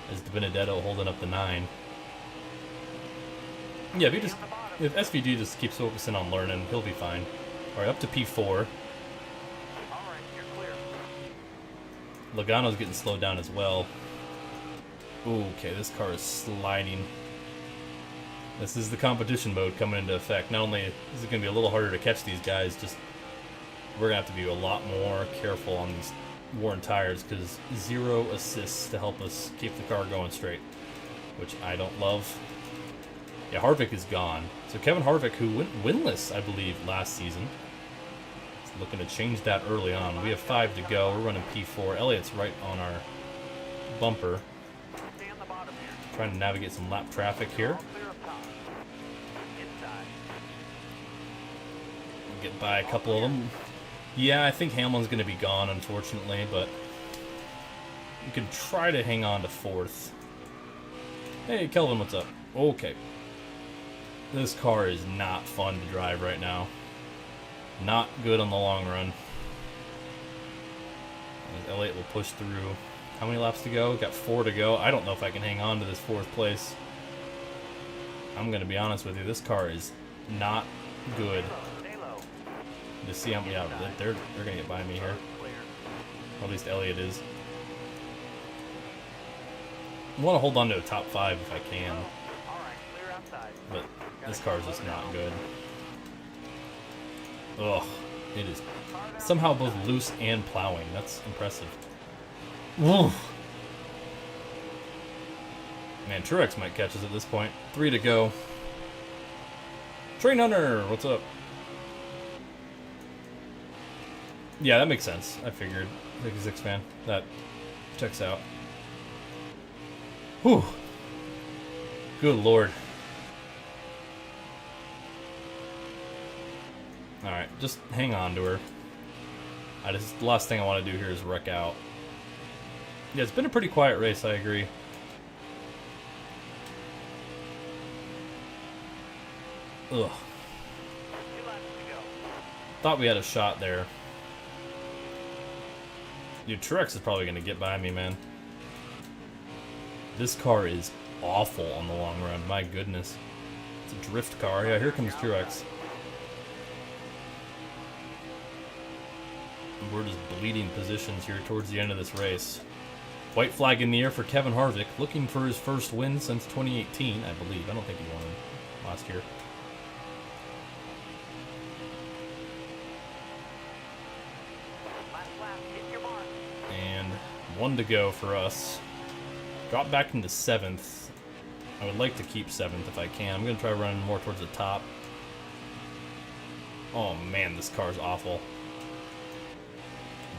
As Benedetto holding up the 9. Yeah, if SVG just keeps focusing on learning, he'll be fine. All right, up to P4. All right, you're clear. Logano's getting slowed down as well. Ooh, okay, this car is sliding. This is the competition mode coming into effect. Not only is it going to be a little harder to catch these guys, just we're going to have to be a lot more careful on these worn tires, because 0 assists to help us keep the car going straight, which I don't love. Yeah, Harvick is gone. So Kevin Harvick, who went winless, I believe, last season, is looking to change that early on. We have 5 to go. We're running P4. Elliott's right on our bumper. Stay on the bottom here. Trying to navigate some lap traffic here. All clear up top. Inside. Get by a couple of them. Yeah, I think Hamlin's going to be gone, unfortunately, but we can try to hang on to 4th. Hey, Kelvin, what's up? Okay. This car is not fun to drive right now. Not good on the long run. Elliott will push through. How many laps to go? Got 4 to go. I don't know if I can hang on to this 4th place. I'm going to be honest with you. This car is not good. Stay low. To see how, yeah, they're going to get by me here. Clear. At least Elliott is. I want to hold on to a top 5 if I can, All right, clear outside. but this car is just not good. Ugh, it is somehow both loose and plowing. That's impressive. Oof. Man, Truex might catch us at this point. 3 to go. Train Hunter, what's up? Yeah, that makes sense. I figured. 66 fan. That checks out. Whew. Good lord. Alright, just hang on to her. The last thing I want to do here is wreck out. Yeah, it's been a pretty quiet race, I agree. Ugh. 2 laps to go. Thought we had a shot there. Dude, Truex is probably going to get by me, man. This car is awful on the long run. My goodness. It's a drift car. Yeah, here comes Truex. We're just bleeding positions here towards the end of this race. White flag in the air for Kevin Harvick, looking for his first win since 2018, I believe. I don't think he won last year. Last lap, hit your mark. And 1 to go for us. Drop back into 7th. I would like to keep 7th if I can. I'm going to try running more towards the top. Oh man, this car is awful.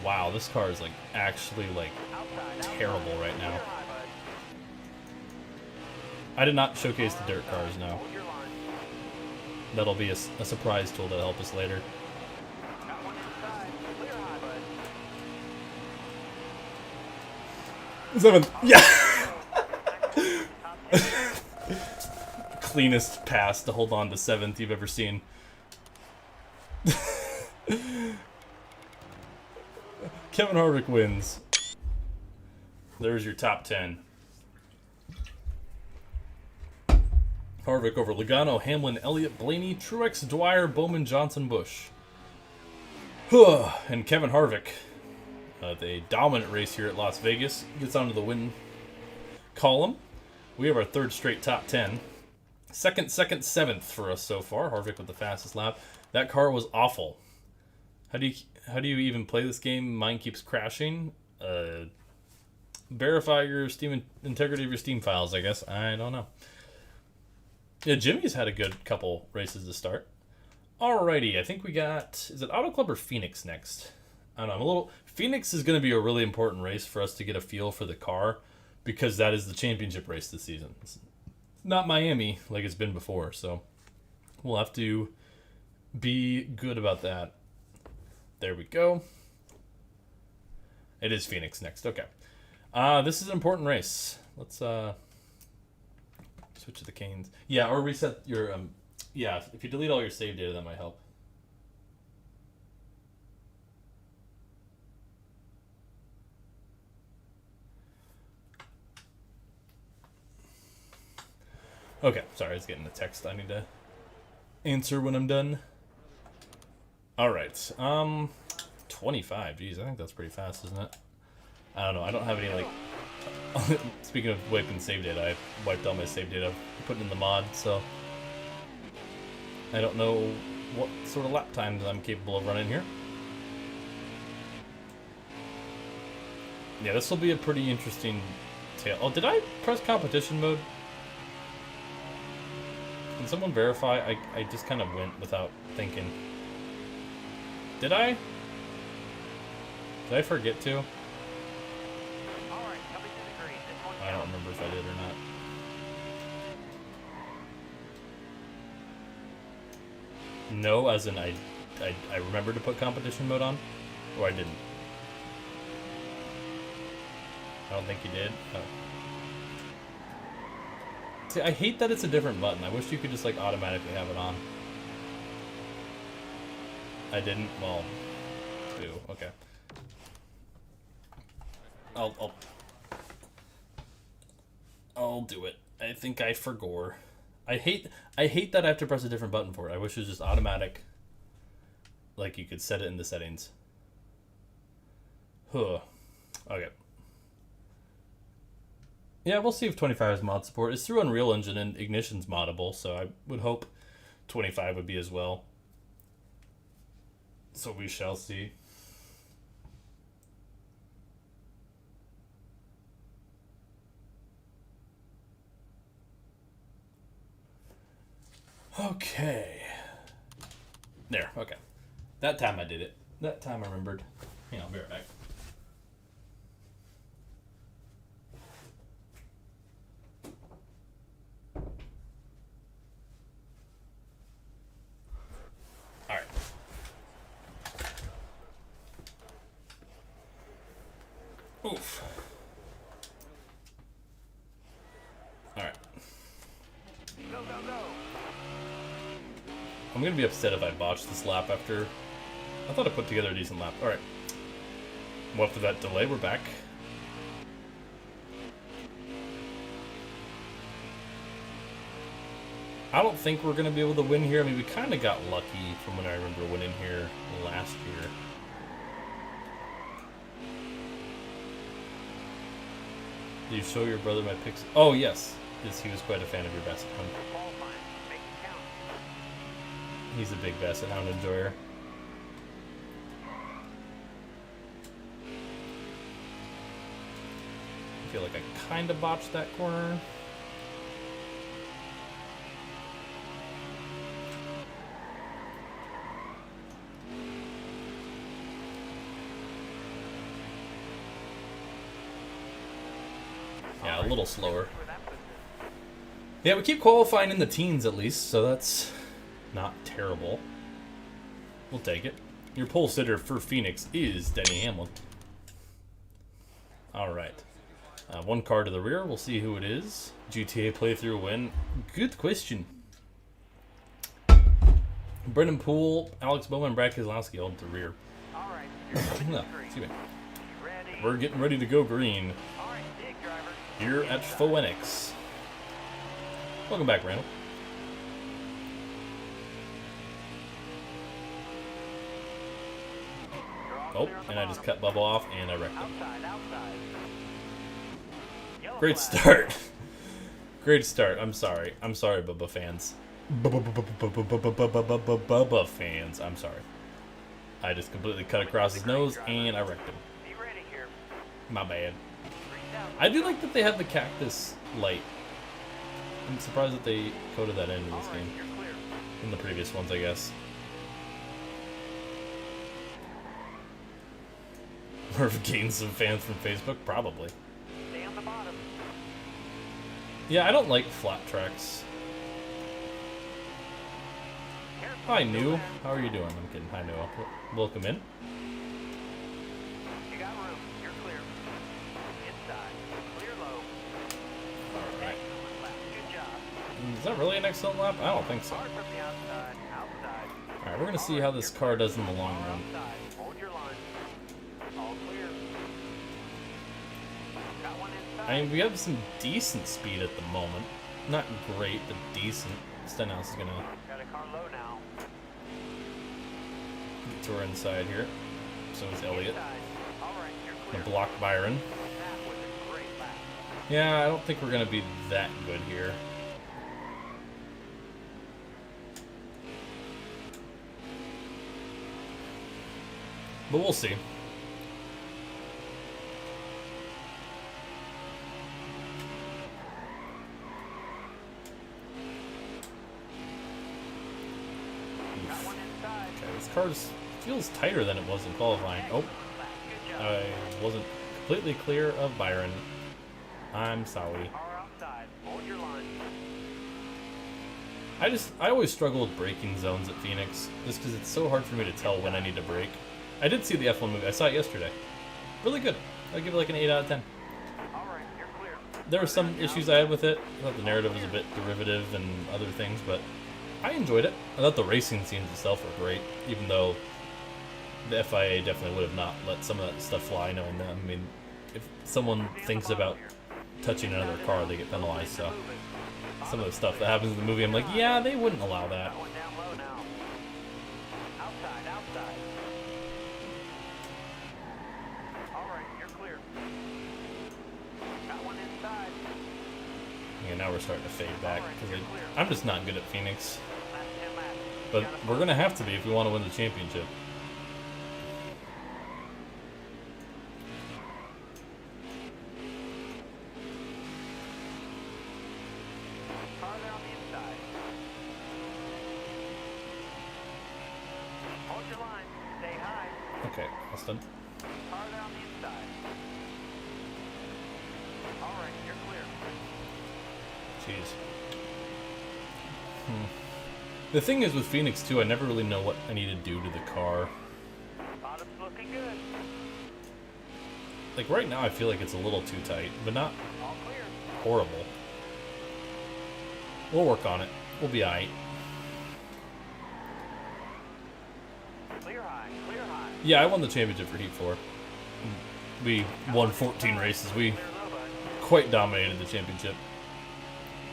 Wow, this car is like actually like terrible right now. I did not showcase the dirt cars, no. Hold your line. That'll be a surprise tool that'll help us later. Got one inside. Clear high, bud. 7th. Yeah. Cleanest pass to hold on to 7th you've ever seen. Kevin Harvick wins. There's your top 10. Harvick over Logano, Hamlin, Elliott, Blaney, Truex, Dwyer, Bowman, Johnson, Busch. And Kevin Harvick, the dominant race here at Las Vegas, gets onto the win column. We have our 3rd straight top 10. Second, seventh for us so far. Harvick with the fastest lap. That car was awful. How do you even play this game? Mine keeps crashing. Verify your Steam integrity of your Steam files, I guess. I don't know. Yeah, Jimmy's had a good couple races to start. Alrighty, I think we got... Is it Auto Club or Phoenix next? I don't know. I'm a little... Phoenix is going to be a really important race for us to get a feel for the car, because that is the championship race this season. It's not Miami like it's been before, so we'll have to be good about that. There we go. It is Phoenix next. Okay. This is an important race. Let's switch to the Canes. Yeah, or reset your... Yeah, if you delete all your save data, that might help. Okay, sorry, I was getting the text I need to answer when I'm done. Alright, 25. Jeez, I think that's pretty fast, isn't it? I don't know, I don't have any, like... Speaking of wiping save data, I wiped all my save data, putting in the mod, so... I don't know what sort of lap times I'm capable of running here. Yeah, this will be a pretty interesting tail. Oh, did I press competition mode? Can someone verify? I just kind of went without thinking. Did I? Did I forget to? I don't remember if I did or not. No, as in I remembered to put competition mode on, or I didn't. I don't think you did. Oh. See, I hate that it's a different button. I wish you could just like automatically have it on. I didn't. Well, do okay. I'll do it. I think I forgot. I hate that I have to press a different button for it. I wish it was just automatic. Like you could set it in the settings. Huh. Okay. Yeah, we'll see if 25 has mod support. It's through Unreal Engine and Ignition's moddable, so I would hope 25 would be as well. So we shall see. Okay. There, okay. That time I did it. That time I remembered. Hang on, I'll be right back. Alright. Oof. Alright. Go, go, go. I'm gonna be upset if I botch this lap after... I thought I put together a decent lap. Alright. Well, after that delay, we're back. I don't think we're gonna be able to win here. I mean, we kind of got lucky from when I remember winning here last year. Did you show your brother my pics? Oh, yes. Yes, he was quite a fan of your Basset Hound. He's a big Basset Hound enjoyer. I feel like I kind of botched that corner. Yeah, a little slower. Yeah, we keep qualifying in the teens at least, so that's not terrible. We'll take it. Your pole sitter for Phoenix is Denny Hamlin. Alright. One car to the rear. We'll see who it is. GTA playthrough win. Good question. Brendan Poole, Alex Bowman, and Brad Keselowski all to the rear. No, excuse me. We're getting ready to go green. Here at Phoenix. Welcome back, Randall. Oh, and I just cut Bubba off and I wrecked him. Great start. Great start. I'm sorry. I'm sorry, Bubba fans. Bubba fans. I'm sorry. I just completely cut across his nose and I wrecked him. Be ready here. My bad. 3,000. I do like that they have the cactus light. I'm surprised that they coded that into All this right, game. you're clear. In the previous ones, I guess. Murph gained some fans from Facebook? Probably. Stay on the bottom. Yeah, I don't like flat tracks. Careful. Hi, New. How are you doing? I'm kidding. Hi, New. Welcome in. You got room. You're clear. Inside. Clear low. Alright. Excellent lap. Good job. Is that really an excellent lap? I don't think so. Hard from the outside. Outside. Alright, we're going to see how this car does in the long Car run. outside. Hold your line. All clear. Got one inside. I mean, we have some decent speed at the moment. Not great, but decent. Stenhouse is going to Got a car low now. get to our inside here. So is Elliott. Inside. All right, you're Going clear. to block Byron. That was a great lap. Yeah, I don't think we're going to be that good here. But we'll see. Got one inside. Okay, this car feels tighter than it was in qualifying. Oh, Excellent lap. Good job. I wasn't completely clear of Byron. I'm sorry. Car outside. Hold your line. I always struggle with braking zones at Phoenix, just because it's so hard for me to tell when I need to brake. I did see the F1 movie. I saw it yesterday. Really good. I'd give it like an 8 out of 10. All right, you're clear. There were some issues I had with it. I thought the narrative was a bit derivative and other things, but I enjoyed it. I thought the racing scenes itself were great, even though the FIA definitely would have not let some of that stuff fly, knowing that. I mean, if someone thinks about touching another car, they get penalized, so some of the stuff that happens in the movie, I'm like, yeah, they wouldn't allow that. Got one down low now. Outside, outside. All right, you're clear. Got one inside. Yeah, now we're starting to fade back, because I'm just not good at Phoenix. Last 10 laps. But we're going to have to be if we want to win the championship. Farther on the inside. Hold your line. Stay high. Okay, Austin. Farther on the inside. All right, you're clear. Jeez. The thing is with Phoenix, too, I never really know what I need to do to the car. Bottom's looking good. Like, right now I feel like it's a little too tight, but not All clear. horrible. We'll work on it. We'll be alright. Clear high. Clear high. Yeah, I won the championship for Heat 4. We won 14 races. We Clear low, bud. quite dominated the championship.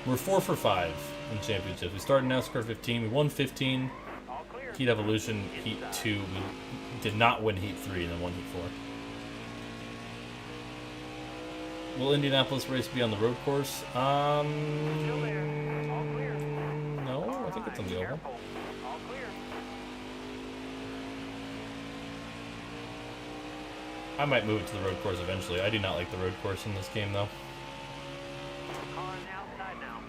We're 4 for 5 in championships. We started NASCAR 15. We won 15. All clear. Heat Evolution, Heat 2. We did not win Heat 3 and then won Heat 4. Will Indianapolis race be on the road course? Still there. All clear. No, I think it's on the oval. Careful. All clear. I might move it to the road course eventually. I do not like the road course in this game, though. Car on the outside now.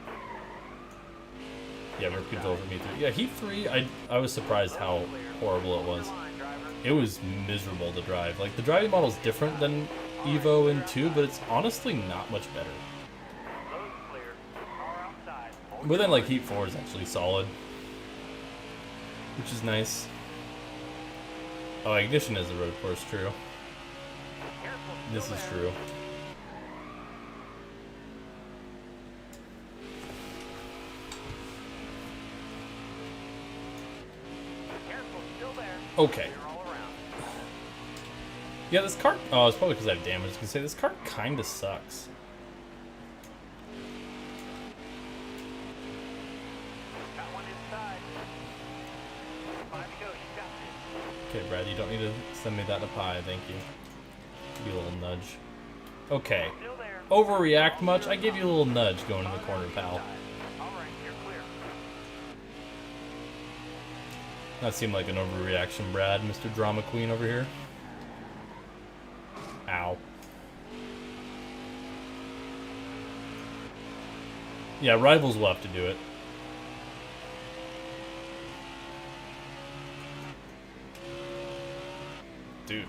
Yeah, road control for me too. Yeah, Heat 3, I was surprised how horrible it was. Line, driver. It was miserable to drive. Like, the driving model's different than Evo and 2, but it's honestly not much better. Load's clear. Car outside. Hold But then, like, Heat 4 is actually solid, which is nice. Oh, Ignition is the road course, true. careful. This Still is there. true. Careful. Still there. Okay. Clear all around. Yeah, this car... Oh, it's probably because I have damage. I was going to say, this car kind of sucks. Got one inside. 5 to go. You got this. Okay, Brad, you don't need to send me that to pie, thank you. Give you a little nudge. Okay. Still there. overreact much. I give you a little nudge going to the corner, pal. All right, you're clear. That seemed like an overreaction, Brad, Mr. Drama Queen over here. Ow. Yeah, rivals will have to do it. Dude.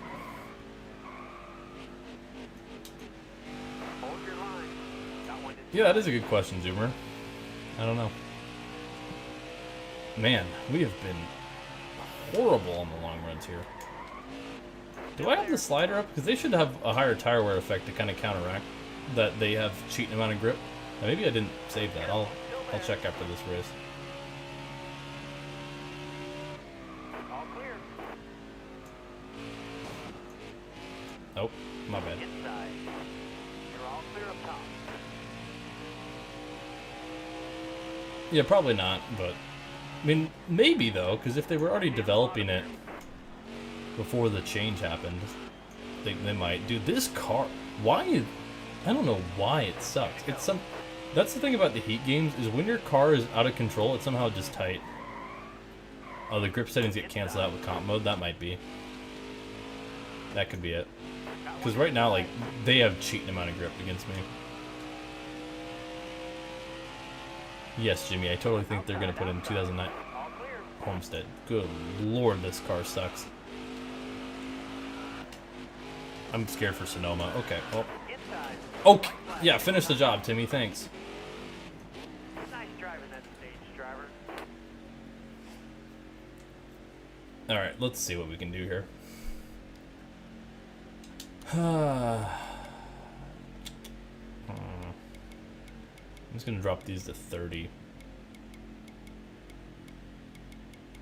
Hold your line. Got one Yeah, that is a good question, Zoomer. I don't know. Man, we have been horrible on the long runs here. Do I have the slider up? Because they should have a higher tire wear effect to kind of counteract that they have cheating amount of grip. Now, maybe I didn't save that. I'll check after this race. all clear. Oh, my bad. Inside. You're all clear up top. Yeah, probably not, but I mean, maybe though, because if they were already developing it before the change happened, they might. Dude, this car, why? I don't know why it sucks. It's some. That's the thing about the Heat games is when your car is out of control, it's somehow just tight. Oh, the grip settings get canceled out with comp mode. That might be. That could be it. Because right now, like, they have cheating amount of grip against me. Yes, Jimmy, I totally think they're going to put in 2009 All clear. Homestead. Good lord, this car sucks. I'm scared for Sonoma. Okay, well. Inside. Okay, yeah, finish the job, Timmy, thanks. Nice driving that stage, driver. Alright, let's see what we can do here. I'm just going to drop these to 30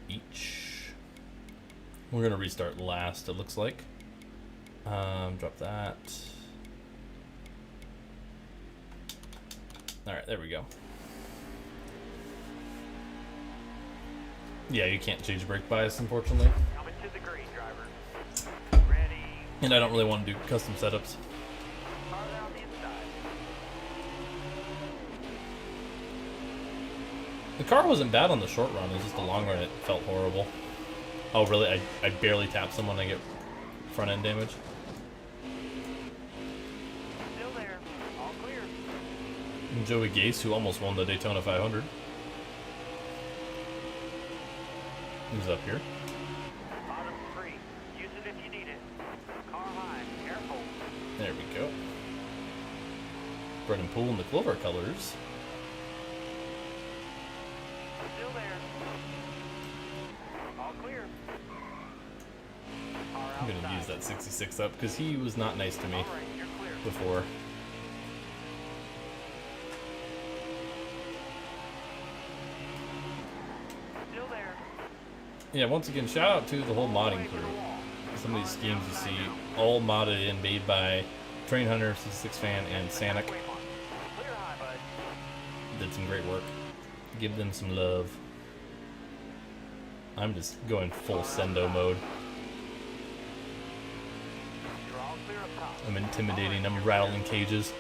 each. We're going to restart last, it looks like. Drop that. Alright, there we go. Yeah, you can't change brake bias, unfortunately. Coming to the green, driver. Ready. And I don't really want to do custom setups. Car down the inside. The car wasn't bad on the short run, it was just the long run it felt horrible. Oh really? I barely tap someone, I get front end damage. Still there. All clear. And Joey Gase, who almost won the Daytona 500. Who's up here? Bottom free. Use it if you need it. Car high. Careful. There we go. Brennan Poole in the Clover colors. Still there. All clear. Car I'm gonna outside. use that 66 up because he was not nice to me All right, you're clear. before. Still there. Yeah, once again, shout out to the whole modding crew. Some of these schemes you see, all modded and made by Train Hunter, 66 Fan, and Sanic. Clear high, bud. Did some great work. Give them some love. I'm just going full sendo mode. You're all clear up top. I'm intimidating, I'm rattling cages.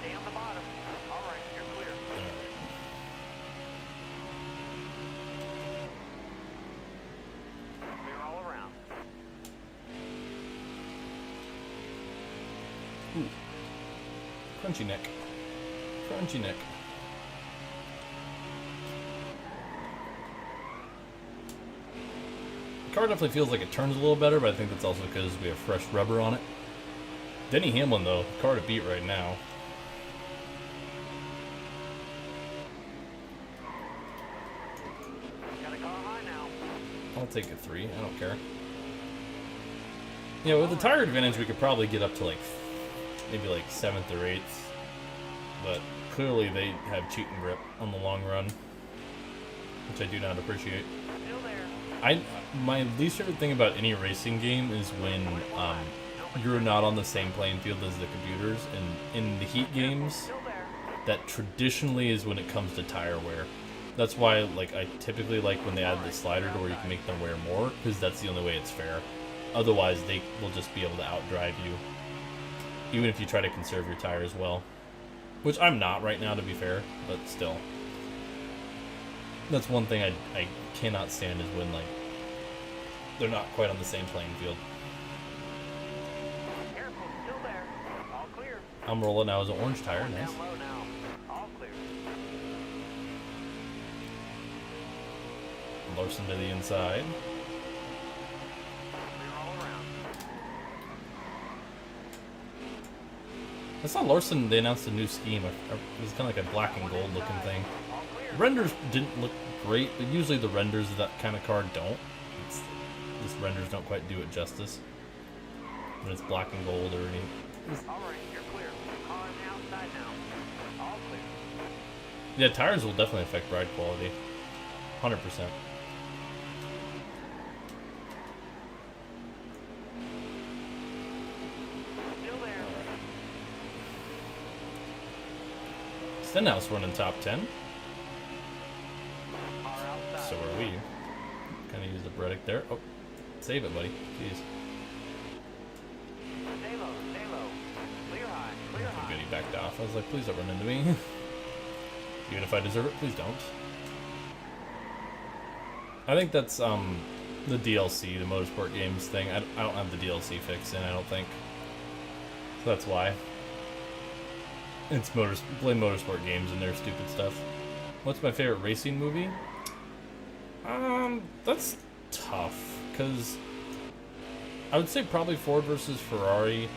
Stay on the bottom. All right, you're clear. Clear all around. Ooh. Crunchy neck. Crunchy neck. The car definitely feels like it turns a little better, but I think that's also because we have fresh rubber on it. Denny Hamlin, though, car to beat right now. Got a car high now. I'll take a 3. I don't care. Yeah, with the tire advantage, we could probably get up to like maybe like 7th or 8th. But clearly, they have cheating grip on the long run, which I do not appreciate. Still there. My least favorite thing about any racing game is when you're not on the same playing field as the computers. And in the Heat games, Still there. that traditionally is when it comes to tire wear. That's why, like, I typically like when they add the slider to where you can make them wear more, because that's the only way it's fair. Otherwise, they will just be able to outdrive you, even if you try to conserve your tires well. Which I'm not right now, to be fair, but still. That's one thing I cannot stand is when, like, they're not quite on the same playing field. Careful, still there. All clear. I'm rolling now as an orange tire, nice. Down low now. All clear. Larson to the inside. Clear all around. I saw Larson, they announced a new scheme. It was kind of like a black and gold looking thing. All clear. Renders didn't look great, but usually the renders of that kind of car don't. Just renders don't quite do it justice. When it's black and gold or anything. All right, you're clear. Car on the outside now. All clear. Yeah, tires will definitely affect ride quality. 100%. Still there. Stenhouse running top 10. Car outside. So are we. Kind of used a Bredick there. Oh, save it, buddy. Jeez. Stay low, stay low. Clear high, clear Good, high. he backed off. I was like, please don't run into me. Even if I deserve it, please don't. I think that's the DLC, the Motorsport Games thing. I don't have the DLC fix in, I don't think. So that's why. It's play Motorsport Games and their stupid stuff. What's my favorite racing movie? That's tough, because I would say probably Ford versus Ferrari.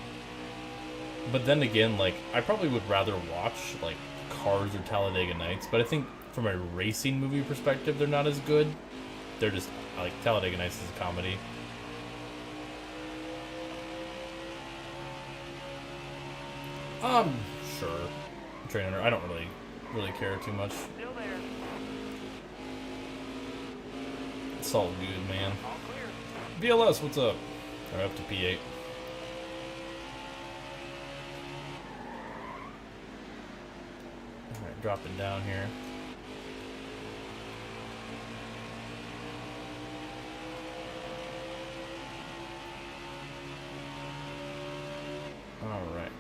But then again, like, I probably would rather watch, like, Cars or Talladega Nights. But I think from a racing movie perspective, they're not as good. They're just, like, Talladega Nights is a comedy. Sure. Trainer, I don't really care too much. Still there. It's all good, man. All clear. VLS, what's up? Or up to P8. Alright, dropping down here. Alright.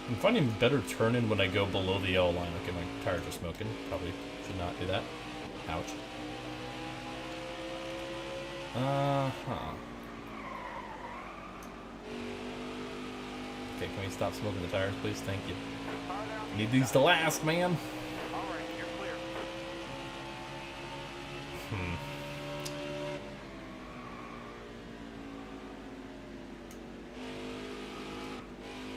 I'm finding better turning when I go below the yellow line. Okay, my tires are smoking. Probably should not do that. Ouch. Okay, can we stop smoking the tires, please? Thank you. Car down the Need these to last, man. All right, you're clear.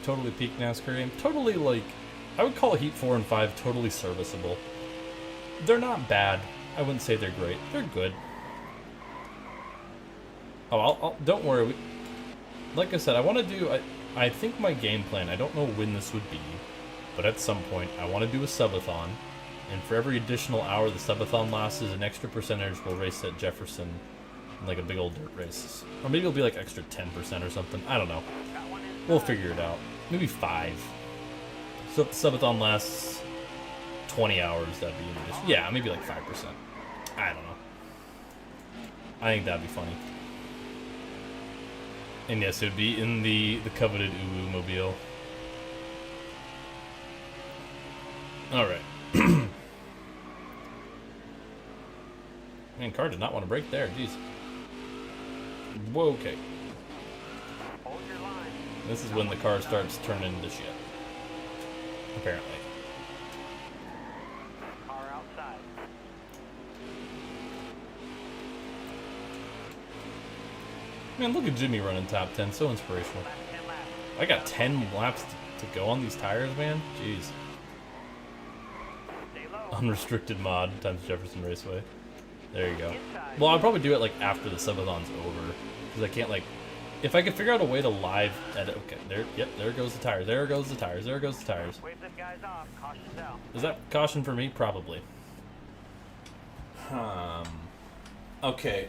Totally peak NASCAR game. Totally, like, I would call Heat 4 and 5 totally serviceable. They're not bad. I wouldn't say they're great. They're good. Oh, don't worry. Like I said, I want to do... I think my game plan, I don't know when this would be, but at some point, I want to do a subathon. And for every additional hour the subathon lasts, an extra percentage will race at Jefferson in like a big old dirt race. Or maybe it'll be like extra 10% or something. I don't know. Got one inside. We'll figure it out. Maybe 5. So if the subathon lasts 20 hours, that'd be just, yeah, maybe like 5%. I don't know. I think that'd be funny. And yes, it would be in the coveted Uwu mobile. Alright. Man, car did not want to brake there, jeez. Whoa, okay. Hold your line. This is when the car starts turning to shit. Apparently. Car outside. Man, look at Jimmy running top 10. So inspirational. Last 10 laps. I got 10 laps to go on these tires, man. Jeez. Stay low. Unrestricted mod times Jefferson Raceway. There you go. Inside. Well, I'll probably do it like after the subathon's over. Because I can't like... If I could figure out a way to live edit... Okay, there, yep, there goes the tires. There goes the tires. There goes the tires. Wave them guys off. Caution's out. Is that caution for me? Probably. Okay.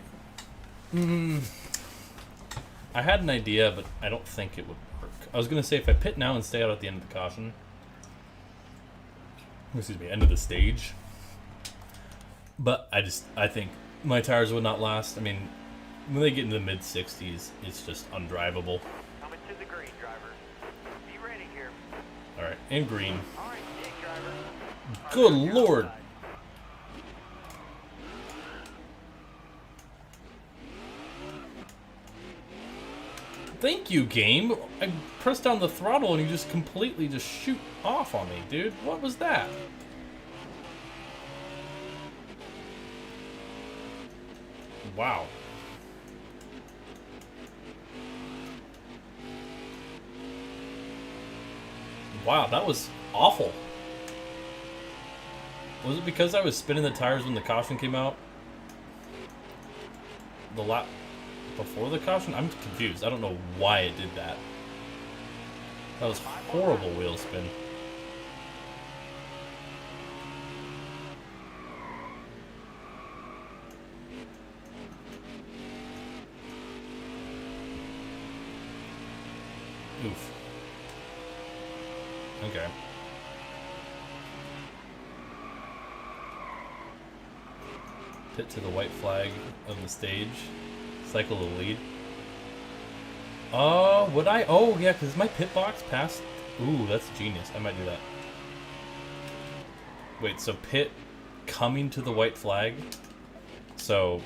I had an idea, but I don't think it would work. I was going to say if I pit now and stay out at the end of the caution, excuse me, end of the stage. But I think my tires would not last. I mean, when they get into the mid 60s, it's just undrivable. Coming to the green, driver. Be ready here. All right, and green. All right, dig, driver. Good lord. Thank you, game. I pressed down the throttle and you just completely just shoot off on me, dude. What was that? Wow. Wow, that was awful. Was it because I was spinning the tires when the caution came out? The lap before the caution? I'm confused. I don't know why it did that. That was horrible wheel spin. Oof. Okay. Pit to the white flag of the stage. Cycle the lead. Would I? Oh, yeah, because my pit box passed. Ooh, that's genius. I might do that. Wait, so pit coming to the white flag? So,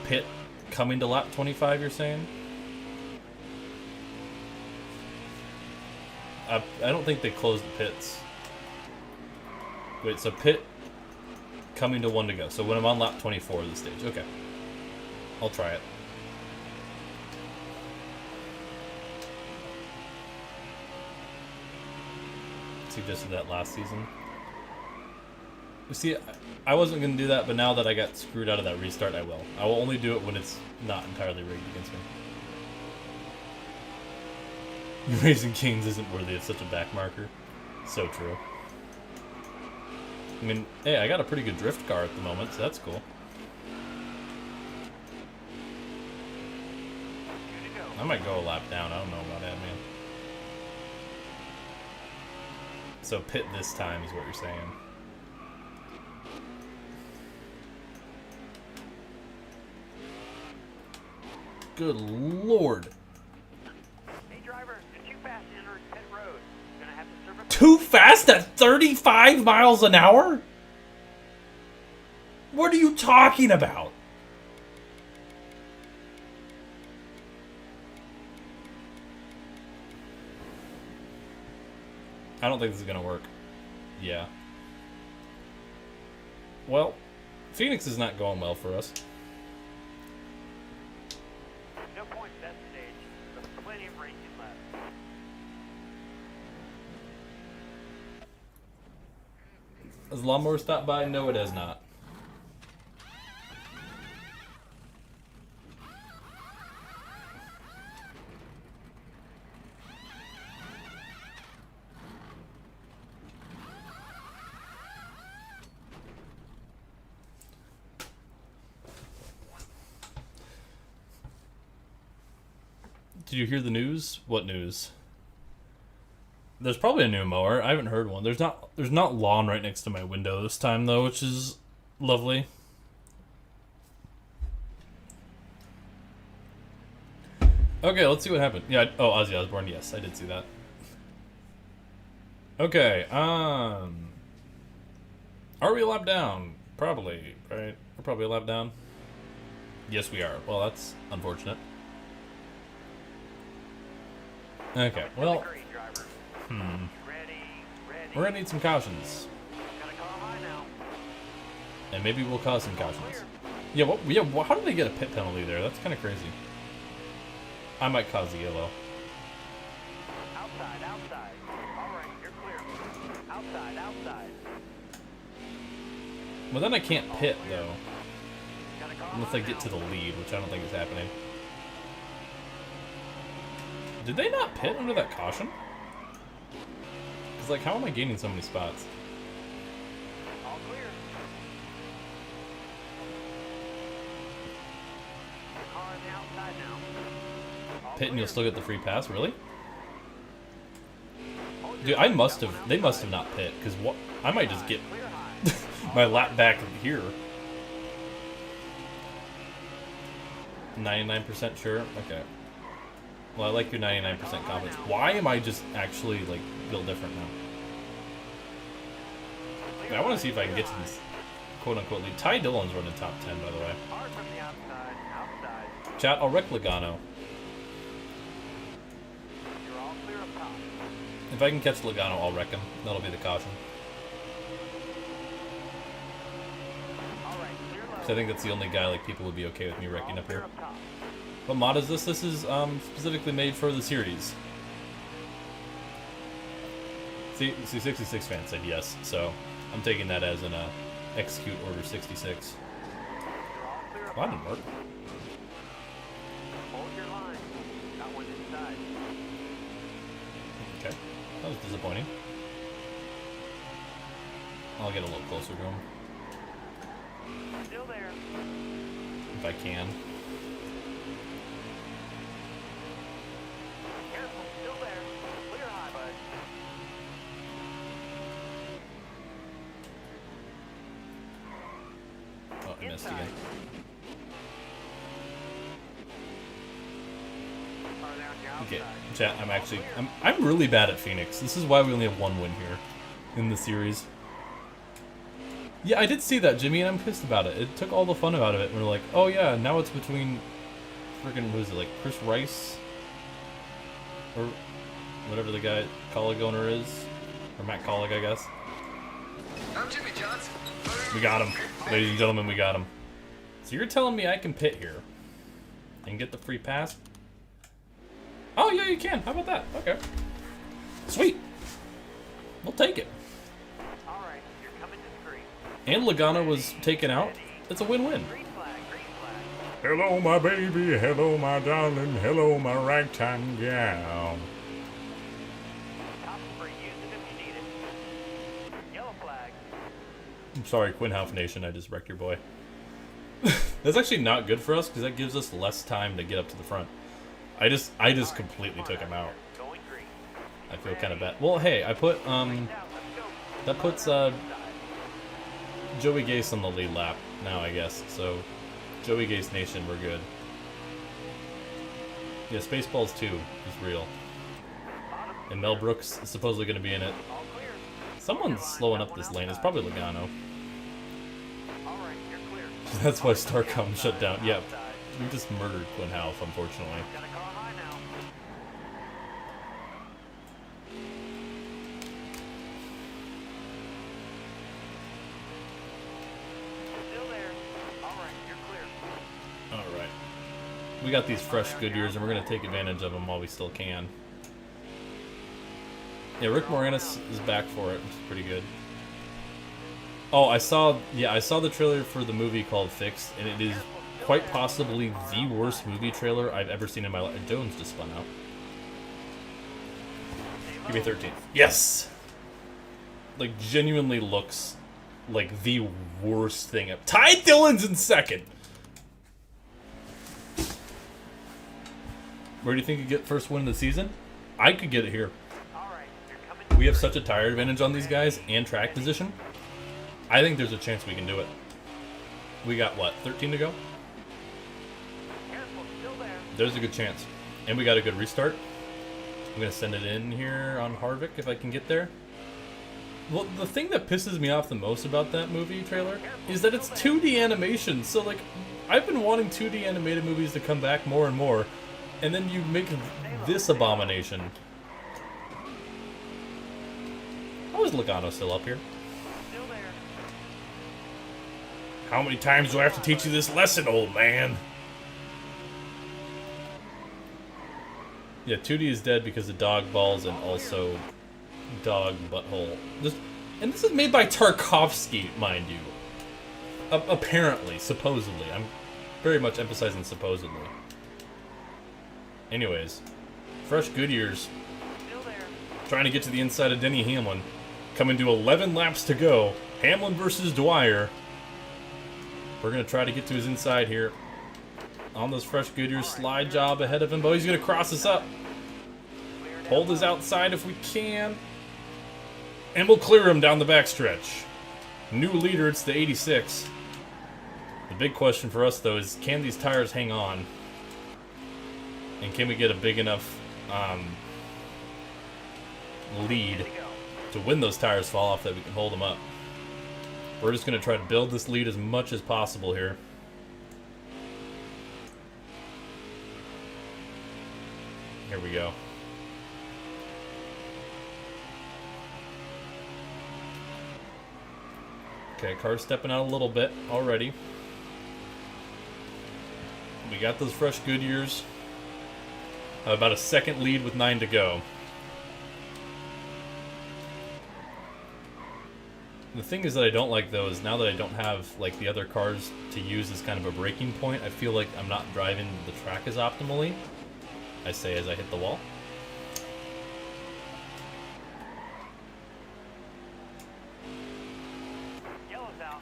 pit coming to lap 25, you're saying? I don't think they closed the pits. Wait, so pit coming to 1 to go. So when I'm on lap 24 of the stage. Okay. I'll try it. Suggested that last season. You see, I wasn't going to do that, but now that I got screwed out of that restart, I will. I will only do it when it's not entirely rigged against me. Raising Kings isn't worthy of such a back marker. So true. I mean, hey, I got a pretty good drift car at the moment, so that's cool. I might go a lap down. I don't know about that, man. So pit this time is what you're saying. Good lord. Hey, driver, you're too fast to enter pit road. You're gonna have to serve a... Too fast at 35 miles an hour? What are you talking about? I don't think this is gonna work. Yeah. Well, Phoenix is not going well for us. No points at that stage. There's plenty of racing left. Has the lawnmower stopped by? No, it has not. Did you hear the news? What news? There's probably a new mower. I haven't heard one. There's not lawn right next to my window this time though, which is lovely. Okay, let's see what happened. Yeah, oh, Ozzy Osbourne. Yes, I did see that. Okay, are we a lap down? Probably, right? We're probably a lap down. Yes, we are. Well, that's unfortunate. Okay, well, we're gonna need some cautions, and maybe we'll cause some cautions. Yeah, what? Yeah, how did they get a pit penalty there? That's kind of crazy. I might cause a yellow. Outside, outside. All right, you're clear. Outside, outside. Well, then I can't pit though, unless I get to the lead, which I don't think is happening. Did they not pit under that caution? It's like, how am I gaining so many spots? All clear. Car on the outside now. All Pit and you'll clear. still get the free pass, really? Oh Dude, I must have. They must have not pit because what? I might just get my lap back here. 99% sure. Okay. Well, I like your 99% confidence. Why am I just actually like feel different now? I want to see if I can get to this quote-unquote lead. Ty Dillon's running top 10, by the way. Hard from the outside. Outside. Chat, I'll wreck Logano. You're all clear up top. If I can catch Logano, I'll wreck him. That'll be the caution. All right, clear low. So I think that's the only guy like people would be okay with me wrecking All up clear here. up top. What mod is this? This is specifically made for the series. See, 66 fans said yes, so I'm taking that as an execute order 66. You're all clear up Well, that top. didn't work. Hold your line. Got one inside. Okay, that was disappointing. I'll get a little closer to him Still there. if I can. Careful. Still there. Clear high, bud. Oh, I missed Inside. again. Farther on your Okay, outside. chat. I'm really bad at Phoenix. This is why we only have one win here in the series. Yeah, I did see that, Jimmy, and I'm pissed about it. It took all the fun out of it. And we're like, oh yeah, now it's between freaking who is it, like Chris Rice or whatever the guy colleague owner is, or Matt Colleague, I guess. I'm Jimmy Johnson. We got him, ladies and gentlemen. We got him. So you're telling me I can pit here and get the free pass? Oh yeah, you can. How about that? Okay, sweet. We'll take it. All right, you're coming to the green. And Logano was taken out. It's a win-win. Green flag, green flag. Hello, my baby. Hello, my darling. Hello, my ragtime gal. Top for using if you need it. Yellow flag. I'm sorry, Quinhouse Nation. I just wrecked your boy. That's actually not good for us because that gives us less time to get up to the front. I just completely took him out. Going green. I feel kind of bad. Well, hey, I put Now, let's go. that puts Joey Gase on the lead lap now, I guess. So, Joey Gase Nation, we're good. Yeah, Spaceballs 2 is real. And Mel Brooks is supposedly going to be in it. All clear. Someone's slowing up this lane. It's probably Logano. All right, you're clear. That's why Starcom shut down. Yeah, Outside. we just murdered Quinn Half, unfortunately. Got a car high now. Still there. All right, you're clear. Alright. We got these fresh Goodyears, and we're going to take advantage of them while we still can. Yeah, Rick Moranis is back for it, which is pretty good. Oh, I saw the trailer for the movie called Fixed, and it is quite possibly the worst movie trailer I've ever seen in my life. Jones just spun out. Give me 13. Yes! Like, genuinely looks like the worst thing ever. Ty Dillon's in second! Where do you think you get first win of the season? I could get it here. All right, you're coming to We have such a tire advantage on these guys and track position. I think there's a chance we can do it. We got, what, 13 to go? careful. Still there. There's a good chance. And we got a good restart. I'm going to send it in here on Harvick if I can get there. Well, the thing that pisses me off the most about that movie trailer is that it's 2D animation. So, like, I've been wanting 2D animated movies to come back more and more. And then you make this abomination. How is Logano still up here? Still there. How many times do I have to teach you this lesson, old man? Yeah, 2D is dead because of dog balls and also dog butthole. And this is made by Tarkovsky, mind you. Apparently, supposedly. I'm very much emphasizing supposedly. Anyways, fresh Goodyears. Still there. Trying to get to the inside of Denny Hamlin. Coming to 11 laps to go. Hamlin versus Dwyer. We're going to try to get to his inside here. On this fresh Goodyear slide job ahead of him. But he's going to cross us up. Hold his outside if we can. And we'll clear him down the backstretch. New leader, it's the 86. The big question for us, though, is can these tires hang on? And can we get a big enough lead to when those tires fall off that we can hold them up? We're just going to try to build this lead as much as possible here. Here we go. Okay, car's stepping out a little bit already. We got those fresh Goodyears. About a second lead with 9 to go. The thing is that I don't like, though, is now that I don't have like the other cars to use as kind of a braking point, I feel like I'm not driving the track as optimally. I say as I hit the wall.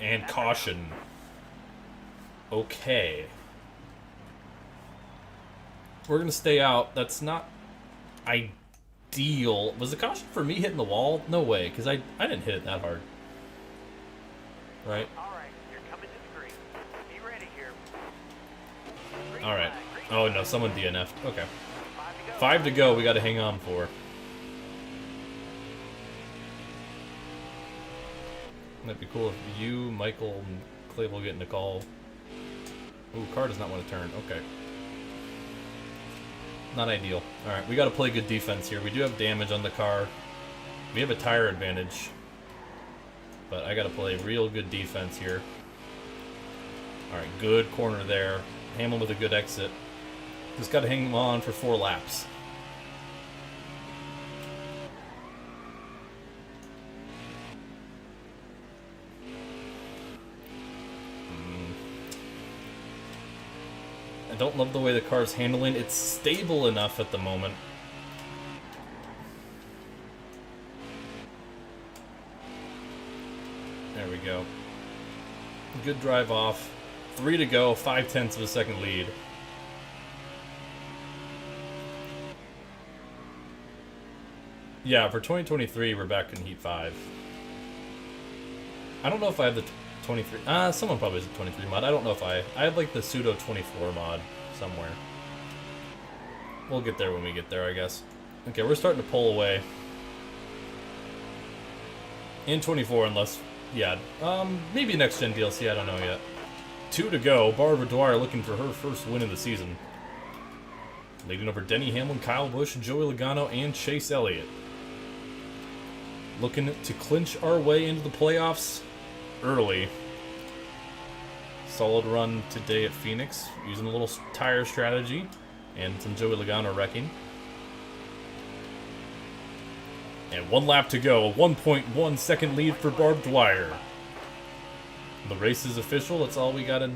And caution. Okay. We're going to stay out. That's not ideal. Was the caution for me hitting the wall? No way, because I didn't hit it that hard. Right? Alright, you're coming to the green. Be ready here. Alright. Oh no, someone DNF'd. Okay. 5 to go, we got to hang on for. That'd be cool if you, Michael, and Clay will get in the call. Ooh, car does not want to turn. Okay. Not ideal. Alright, we got to play good defense here. We do have damage on the car. We have a tire advantage. But I got to play real good defense here. Alright, good corner there. Hamlin with a good exit. Just got to hang on for 4 laps. I don't love the way the car's handling. It's stable enough at the moment. There we go. Good drive off. 3 to go, 5/10 of a second lead. Yeah, for 2023, we're back in Heat 5. I don't know if I have the 23. Someone probably has a 23 mod. I don't know if I have like the pseudo 24 mod somewhere. We'll get there when we get there, I guess. Okay, we're starting to pull away. In 24, unless, yeah, maybe next gen DLC, I don't know yet. 2 to go. Barb Dwyer looking for her first win of the season. Leading over Denny Hamlin, Kyle Busch, Joey Logano, and Chase Elliott. Looking to clinch our way into the playoffs early. Solid run today at Phoenix, using a little tire strategy and some Joey Logano wrecking. And 1 lap to go, a 1.1 second lead for Barb Dwyer. The race is official, that's all we gotta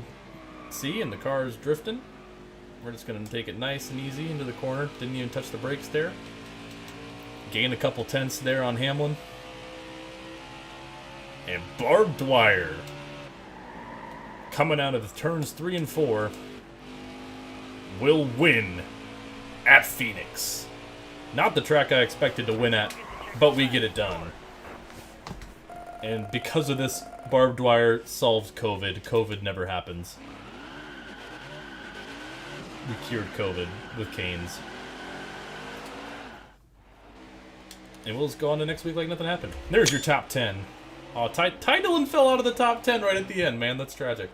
see, and the car is drifting. We're just gonna take it nice and easy into the corner. Didn't even touch the brakes there. Gain a couple tenths there on Hamlin. And Barb Dwyer, coming out of turns 3 and 4, will win at Phoenix. Not the track I expected to win at, but we get it done. And because of this, Barb Dwyer solves COVID. COVID never happens. We cured COVID with canes. And we'll just go on to next week like nothing happened. There's your top 10. Oh, Ty Dillon fell out of the top 10 right at the end, man. That's tragic.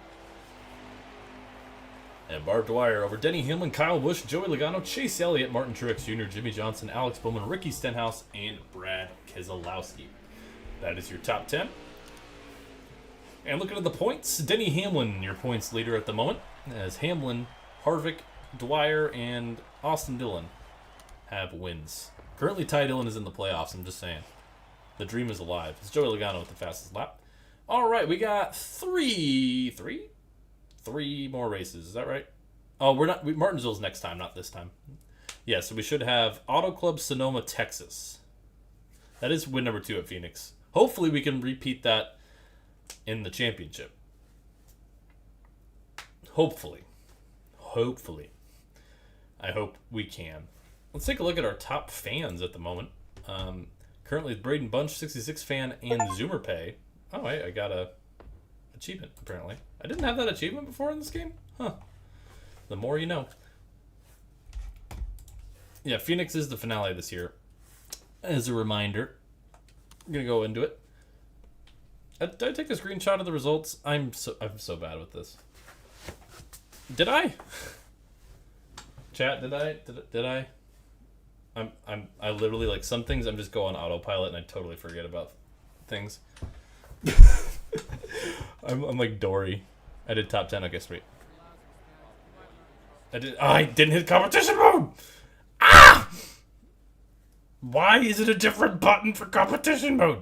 And Barb Dwyer over Denny Hamlin, Kyle Busch, Joey Logano, Chase Elliott, Martin Truex Jr., Jimmy Johnson, Alex Bowman, Ricky Stenhouse, and Brad Keselowski. That is your top 10. And looking at the points, Denny Hamlin, your points leader at the moment, as Hamlin, Harvick, Dwyer, and Austin Dillon have wins. Currently, Ty Dillon is in the playoffs, I'm just saying. The dream is alive. It's Joey Logano with the fastest lap. All right, we got three more races. Is that right? Oh, Martinsville's next time, not this time. Yeah, so we should have Auto Club Sonoma, Texas. That is win number 2 at Phoenix. Hopefully we can repeat that in the championship. Hopefully. I hope we can. Let's take a look at our top fans at the moment. Currently, Braden Bunch, 66 fan, and Zoomer Pay. Oh, I got a achievement, apparently. I didn't have that achievement before in this game? Huh. The more you know. Yeah, Phoenix is the finale this year. As a reminder. I'm going to go into it. Did I take a screenshot of the results? I'm so bad with this. Did I? Chat, did I? I literally, like, some things I'm just go on autopilot and I totally forget about things. I'm like Dory. I did top 10. Okay, sweet. I didn't hit competition mode! Ah! Why is it a different button for competition mode?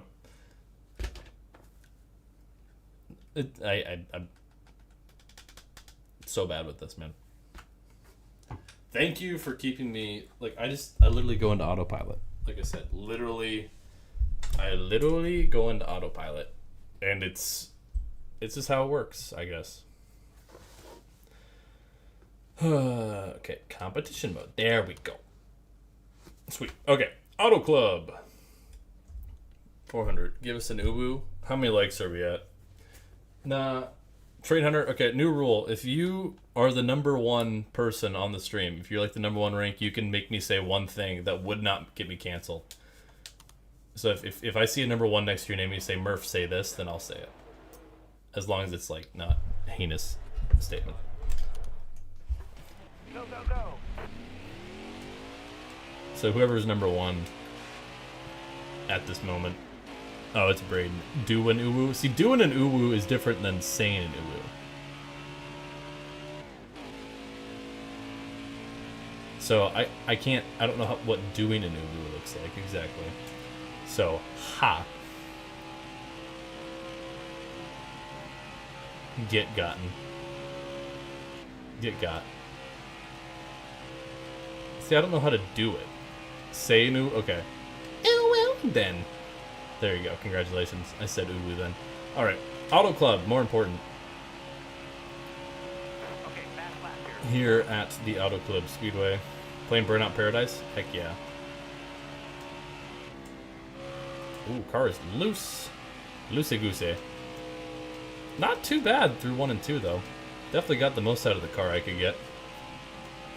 I'm so bad with this, man. Thank you for keeping me, like, I literally go into autopilot. Like I said, I literally go into autopilot. And it's just how it works, I guess. Okay, competition mode. There we go. Sweet. Okay, Auto Club. 400. Give us an uwu. How many likes are we at? Nah. Trade Hunter. Okay, new rule. If you are the number one person on the stream, if you're like the number one rank, you can make me say one thing that would not get me canceled. So if I see a number one next to your name and you say, Murph, say this, then I'll say it. As long as it's, like, not a heinous statement. Go, go, go. So whoever's number one at this moment. Oh, it's Braden. Do an uwu. See, doing an uwu is different than saying an uwu. So I don't know what doing an uwu looks like exactly. So, ha. Get gotten. Get got. See, I don't know how to do it. Say new. Okay. Well, then. There you go. Congratulations. I said uwu then. Alright. Auto Club. More important. Okay, fast lap here. Here at the Auto Club Speedway. Playing Burnout Paradise? Heck yeah. Ooh, car is loose. Loosey-goosey. Not too bad through 1 and 2, though. Definitely got the most out of the car I could get.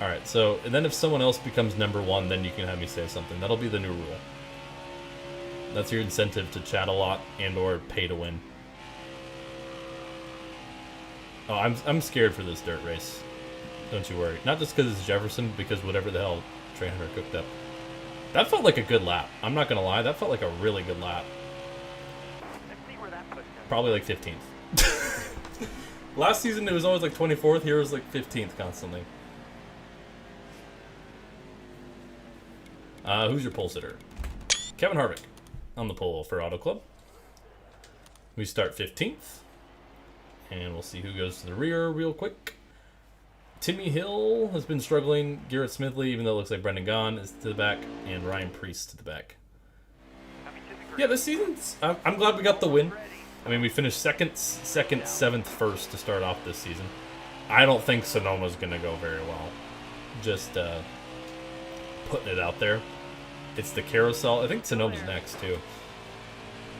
Alright, so, and then if someone else becomes number one, then you can have me say something. That'll be the new rule. That's your incentive to chat a lot and or pay to win. Oh, I'm scared for this dirt race. Don't you worry. Not just because it's Jefferson, because whatever the hell Trey Hunter cooked up. That felt like a good lap. I'm not going to lie. That felt like a really good lap. Let's see where that puts us. Probably like 15th. Last season, it was always like 24th. Here it was like 15th constantly. Who's your pole sitter? Kevin Harvick on the pole for Auto Club. We start 15th. And we'll see who goes to the rear real quick. Timmy Hill has been struggling. Garrett Smithley, even though it looks like Brendan Gaughan, is to the back. And Ryan Priest to the back. Yeah, this season's... I'm glad we got the win. I mean, we finished second, 7th, 1st to start off this season. I don't think Sonoma's going to go very well. Just putting it out there. It's the carousel. I think Sonoma's next, too.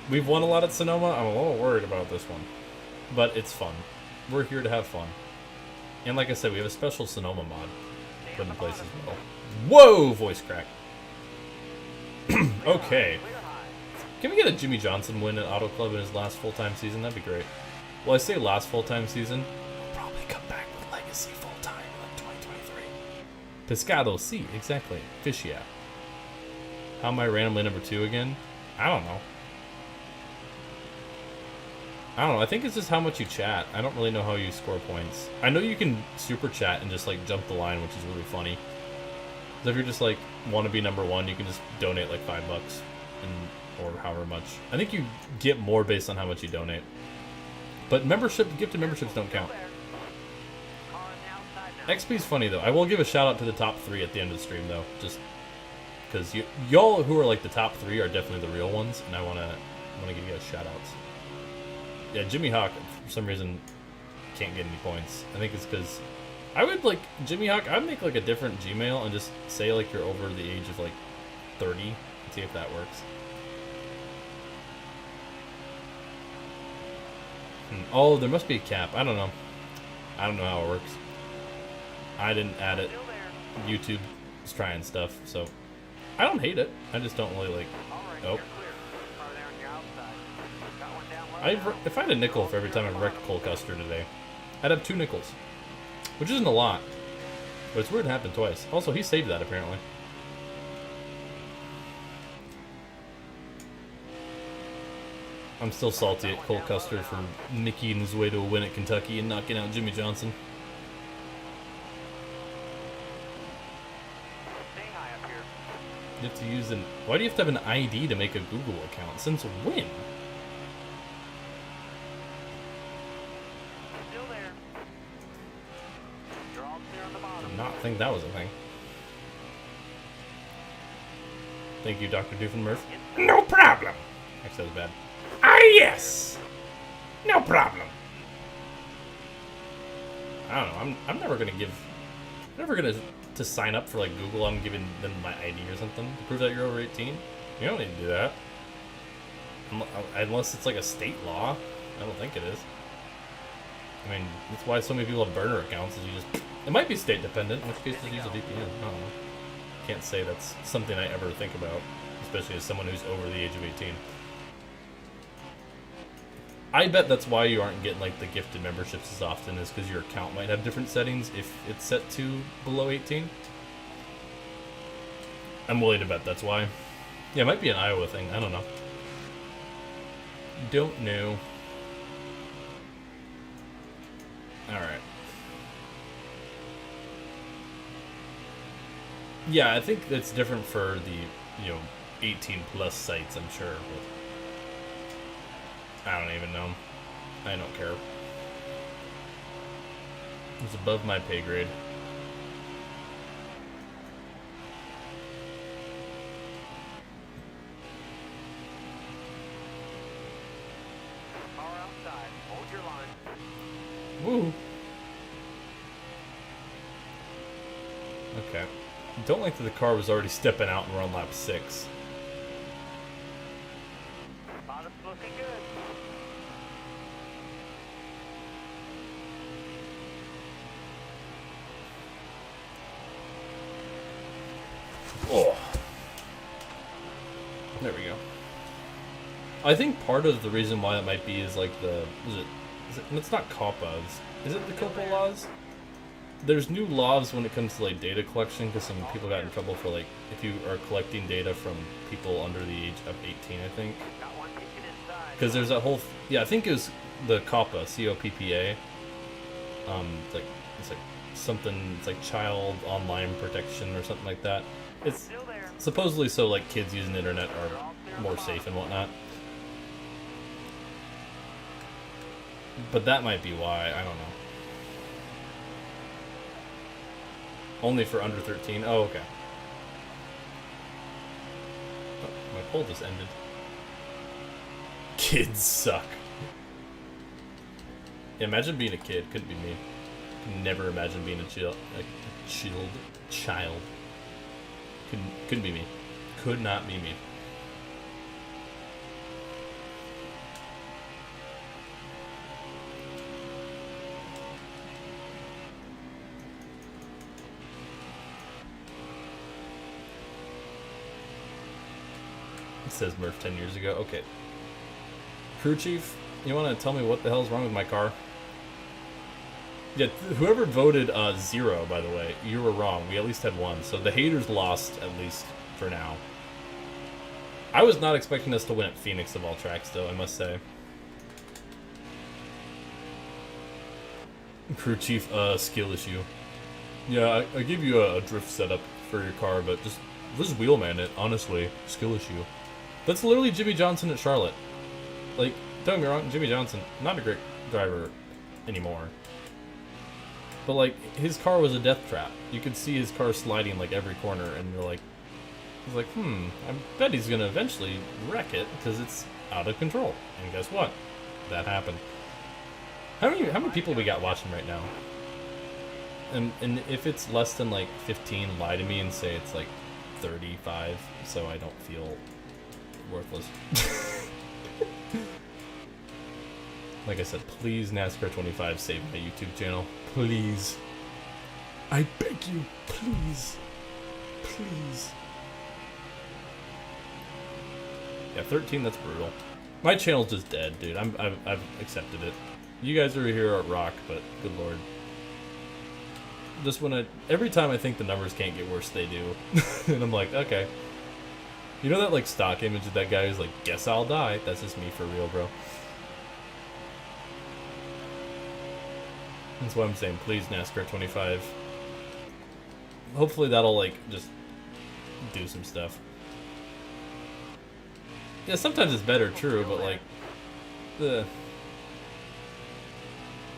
We've won a lot at Sonoma. I'm a little worried about this one. But it's fun. We're here to have fun. And like I said, we have a special Sonoma mod put in place as well. Whoa! Voice crack. Okay. Can we get a Jimmy Johnson win at Auto Club in his last full-time season? That'd be great. Well, I say last full-time season. He'll probably come back with Legacy full-time in like 2023. Pescado, see, exactly. Fish, yeah. How am I randomly number 2 again? I don't know. I think it's just how much you chat. I don't really know how you score points. I know you can super chat and just like jump the line, which is really funny. So if you're just like want to be number 1, you can just donate like $5 or however much. I think you get more based on how much you donate. But gifted memberships don't count. XP's funny though. I will give a shout out to the top 3 at the end of the stream though, just because y'all who are like the top 3 are definitely the real ones, and I wanna give you guys shout outs. Yeah, Jimmy Hawk, for some reason, can't get any points. I think it's because I would, like, Jimmy Hawk, I'd make, like, a different Gmail and just say, like, you're over the age of, like, 30 and see if that works. Oh, there must be a cap. I don't know. I don't know how it works. I didn't add it. Still there. YouTube is trying stuff, so I don't hate it. I just don't really like. All right, Oh. you're clear. Car there on your outside. Got one down low now. If I had a nickel for every time I wrecked Cole Custer today, I'd have 2 nickels, which isn't a lot, but it's weird it happened twice. Also, he saved that apparently. I'm still salty at Cole Custer for nicking his way to a win at Kentucky and knocking out Jimmy Johnson. Staying high up here. You have to use an. Why do you have to have an ID to make a Google account? Since when? Still there. You're all clear on the bottom. Did not think that was a thing. Thank you, Dr. Doofenmurph. No problem. Actually, that was bad. Ah, yes. No problem. I don't know. I'm never gonna give. Never gonna to sign up for like Google. I'm giving them my ID or something to prove that you're over 18. You don't need to do that. Unless it's like a state law. I don't think it is. I mean, that's why so many people have burner accounts. Is you just. It might be state dependent. In which case, just use a VPN. I don't know. Can't say that's something I ever think about, especially as someone who's over the age of 18. I bet that's why you aren't getting like the gifted memberships as often, is because your account might have different settings if it's set to below 18. I'm willing to bet that's why. Yeah, it might be an Iowa thing. I don't know. Don't know. Alright. Yeah, I think it's different for the, 18 plus sites, I'm sure. But I don't even know. I don't care. It's above my pay grade. Car outside. Hold your line. Woo! Okay. Don't like that the car was already stepping out and we're on lap 6. Bottom's looking good. Oh. There we go. I think part of the reason why it might be is like it's not COPPA. Is it the COPPA laws? There's new laws when it comes to like data collection, because some people got in trouble for like if you are collecting data from people under the age of 18, I think. Got one peeking inside. Because there's that whole yeah, I think it was the COPPA, COPPA. It's like something. It's like child online protection or something like that. It's Still there. supposedly so like kids using the internet are more safe and whatnot. But that might be why, I don't know. Only for under 13? Oh, okay. Oh, my poll just ended. Kids suck. Yeah, imagine being a kid. Couldn't be me. Could never imagine being a child. Couldn't be me. Could not be me. It says Murph 10 years ago. Okay. Crew chief, you want to tell me what the hell's wrong with my car? Yeah, whoever voted 0, by the way, you were wrong. We at least had 1. So the haters lost, at least for now. I was not expecting us to win at Phoenix of all tracks, though, I must say. Crew chief, skill issue. Yeah, I gave you a drift setup for your car, but just wheelman it, honestly. Skill issue. That's literally Jimmy Johnson at Charlotte. Like, don't get me wrong, Jimmy Johnson, not a great driver anymore. But, like, his car was a death trap. You could see his car sliding, like, every corner, and you're like, he's like, I bet he's gonna eventually wreck it, because it's out of control. And guess what? That happened. How many people we got watching right now? And if it's less than, like, 15, lie to me and say it's, like, 35, so I don't feel worthless. Like I said, please NASCAR 25 save my YouTube channel. Please. I beg you, please. Please. Yeah, 13, that's brutal. My channel's just dead, dude. I've accepted it. You guys are here at rock, but good lord. Just every time I think the numbers can't get worse, they do. And I'm like, okay. You know that like stock image of that guy who's like, guess I'll die? That's just me for real, bro. That's why I'm saying, please, NASCAR 25. Hopefully that'll like just do some stuff. Yeah, sometimes it's better, true, but like, there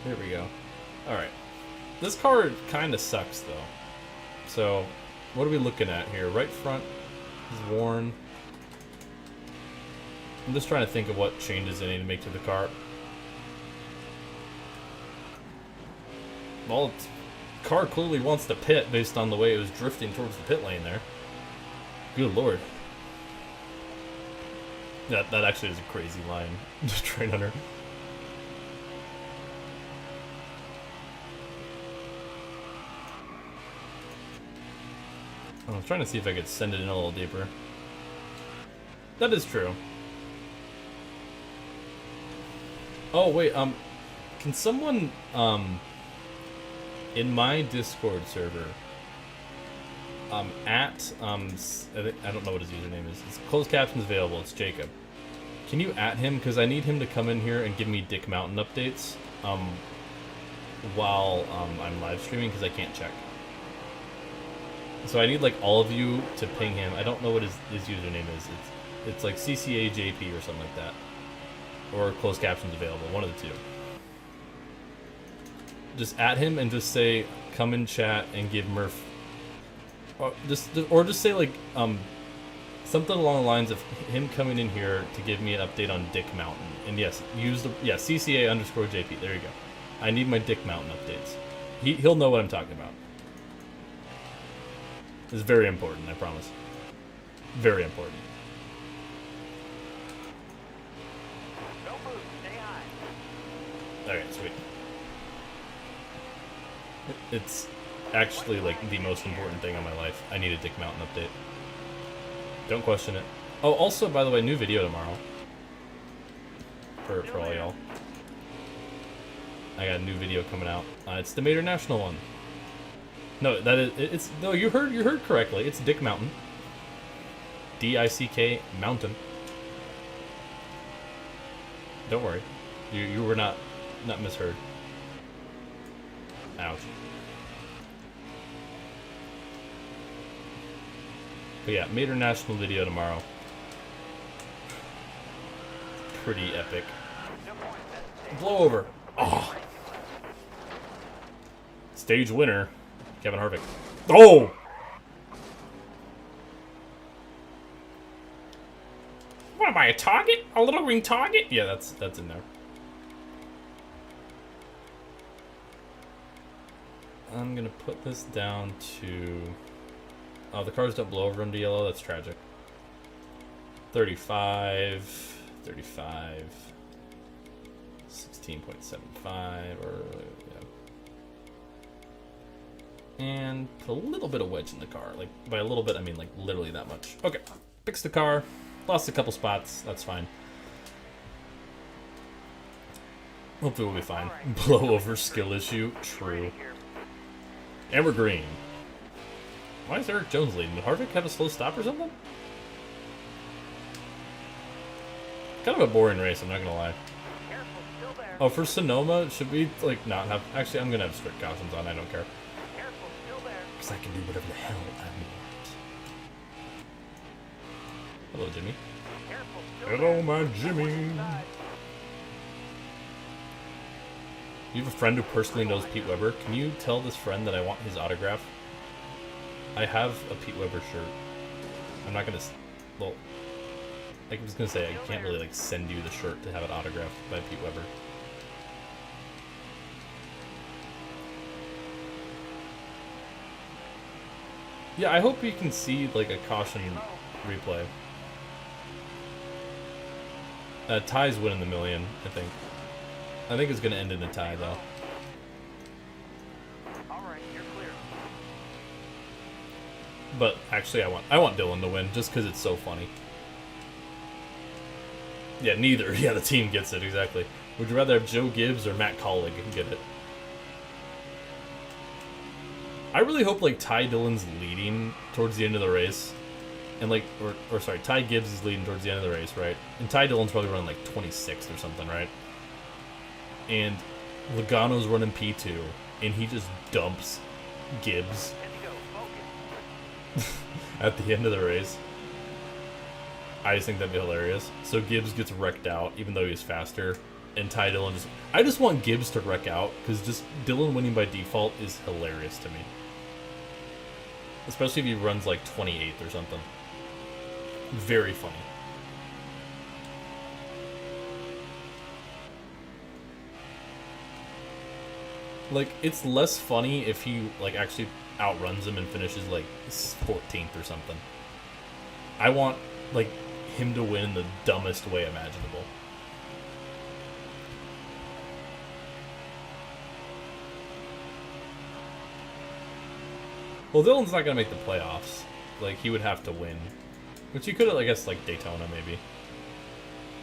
we go. Alright. This car kind of sucks, though. So, what are we looking at here? Right front is worn. I'm just trying to think of what changes I need to make to the car. Well, the car clearly wants to pit based on the way it was drifting towards the pit lane there. Good lord. That actually is a crazy line. Just train under. I was trying to see if I could send it in a little deeper. That is true. Oh wait, can someone in my Discord server I don't know what his username is. It's closed captions available. It's Jacob. Can you at him? Because I need him to come in here and give me Dick Mountain updates while I'm live streaming because I can't check. So I need like all of you to ping him. I don't know what his username is. It's like CCAJP or something like that. Or closed captions available. One of the two. Just at him and just say, come in chat and give Murph. Or just say like something along the lines of him coming in here to give me an update on Dick Mountain. And yes, use the CCA_JP. There you go. I need my Dick Mountain updates. He'll know what I'm talking about. It's very important, I promise. Very important. Don't move. Stay high. Okay, sweet. It's actually like the most important thing on my life. I need a Dick Mountain update. Don't question it. Oh, also, by the way, new video tomorrow. For all y'all. I got a new video coming out. It's the Mater National one. No, no, you heard correctly. It's Dick Mountain. D-I-C-K Mountain. Don't worry. You were not misheard. Ouch. But yeah, Mater National video tomorrow. Pretty epic. Blow over. Oh. Stage winner, Kevin Harvick. Oh! What am I, a target? A little green target? Yeah, that's in there. I'm gonna put this down to... Oh, the cars don't blow over into yellow. That's tragic. 35, 35, 16.75, or yeah. And put a little bit of wedge in the car. Like by a little bit, I mean like literally that much. Okay, fix the car. Lost a couple spots. That's fine. Hopefully we'll be fine. Blow over skill issue. True. And we're green. Why is Eric Jones leading? Did Harvick have a slow stop or something? Kind of a boring race, I'm not gonna lie. Oh, for Sonoma, should we like not have? Actually, I'm gonna have strict cautions on. I don't care. Because I can do whatever the hell I want. Hello, Jimmy. Hello, my Jimmy. You have a friend who personally knows Pete Weber. Can you tell this friend that I want his autograph? I have a Pete Weber shirt. I'm not gonna... Well, I was gonna say, I can't really, like, send you the shirt to have it autographed by Pete Weber. Yeah, I hope you can see, like, a caution replay. Ty's winning the million, I think. I think it's gonna end in a tie though. All right, you're clear. But actually, I want Dylan to win just because it's so funny. Yeah, neither. Yeah, the team gets it exactly. Would you rather have Joe Gibbs or Matt Collig get it? I really hope like Ty Dillon's leading towards the end of the race, and like or sorry, Ty Gibbs is leading towards the end of the race, right? And Ty Dillon's probably running like 26th or something, right? And Logano's running P2, and he just dumps Gibbs Indigo, focus. at the end of the race. I just think that'd be hilarious. So Gibbs gets wrecked out, even though he's faster, and Ty Dillon just... I just want Gibbs to wreck out, because just Dillon winning by default is hilarious to me. Especially if he runs like 28th or something. Very funny. Like, it's less funny if he, like, actually outruns him and finishes, like, 14th or something. I want, like, him to win in the dumbest way imaginable. Well, Dylan's not going to make the playoffs. Like, he would have to win. Which he could have, I guess, like, Daytona, maybe.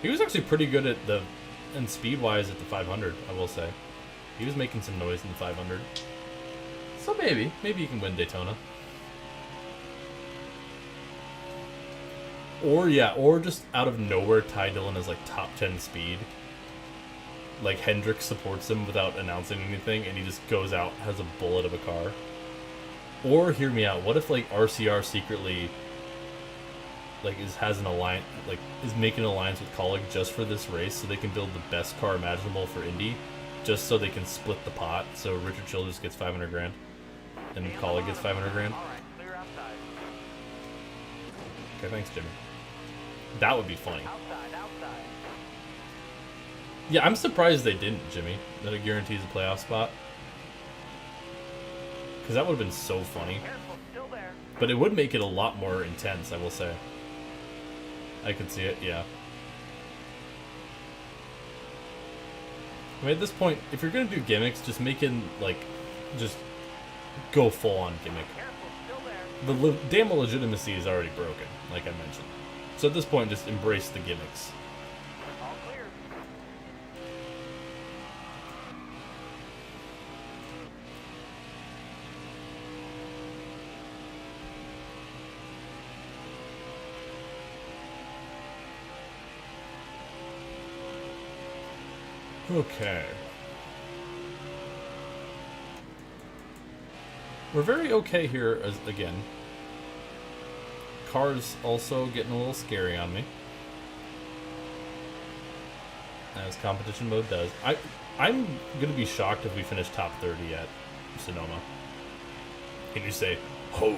He was actually pretty good at the... and speed-wise at the 500, I will say. He was making some noise in the 500. So maybe he can win Daytona. Or, yeah, or just out of nowhere, Ty Dillon is, like, top 10 speed. Like, Hendrick supports him without announcing anything, and he just goes out, has a bullet of a car. Or, hear me out, what if, like, RCR secretly, like, has an alliance, like, is making an alliance with Colleague just for this race so they can build the best car imaginable for Indy, just so they can split the pot, so Richard Childress gets 500 grand, and Colleague gets 500 grand. All right, clear outside. Okay, thanks, Jimmy. That would be funny. Outside. Yeah, I'm surprised they didn't, Jimmy. That it guarantees a playoff spot. Because that would have been so funny. Careful, still there. But it would make it a lot more intense, I will say. I could see it, yeah. I mean, at this point, if you're going to do gimmicks, just make it, like, just go full-on gimmick. Careful, still there. The damn legitimacy is already broken, like I mentioned. So at this point, just embrace the gimmicks. All clear. Okay. We're very okay here, again. Car's also getting a little scary on me. As competition mode does. I'm going to be shocked if we finish top 30 at Sonoma. Can you say, ho?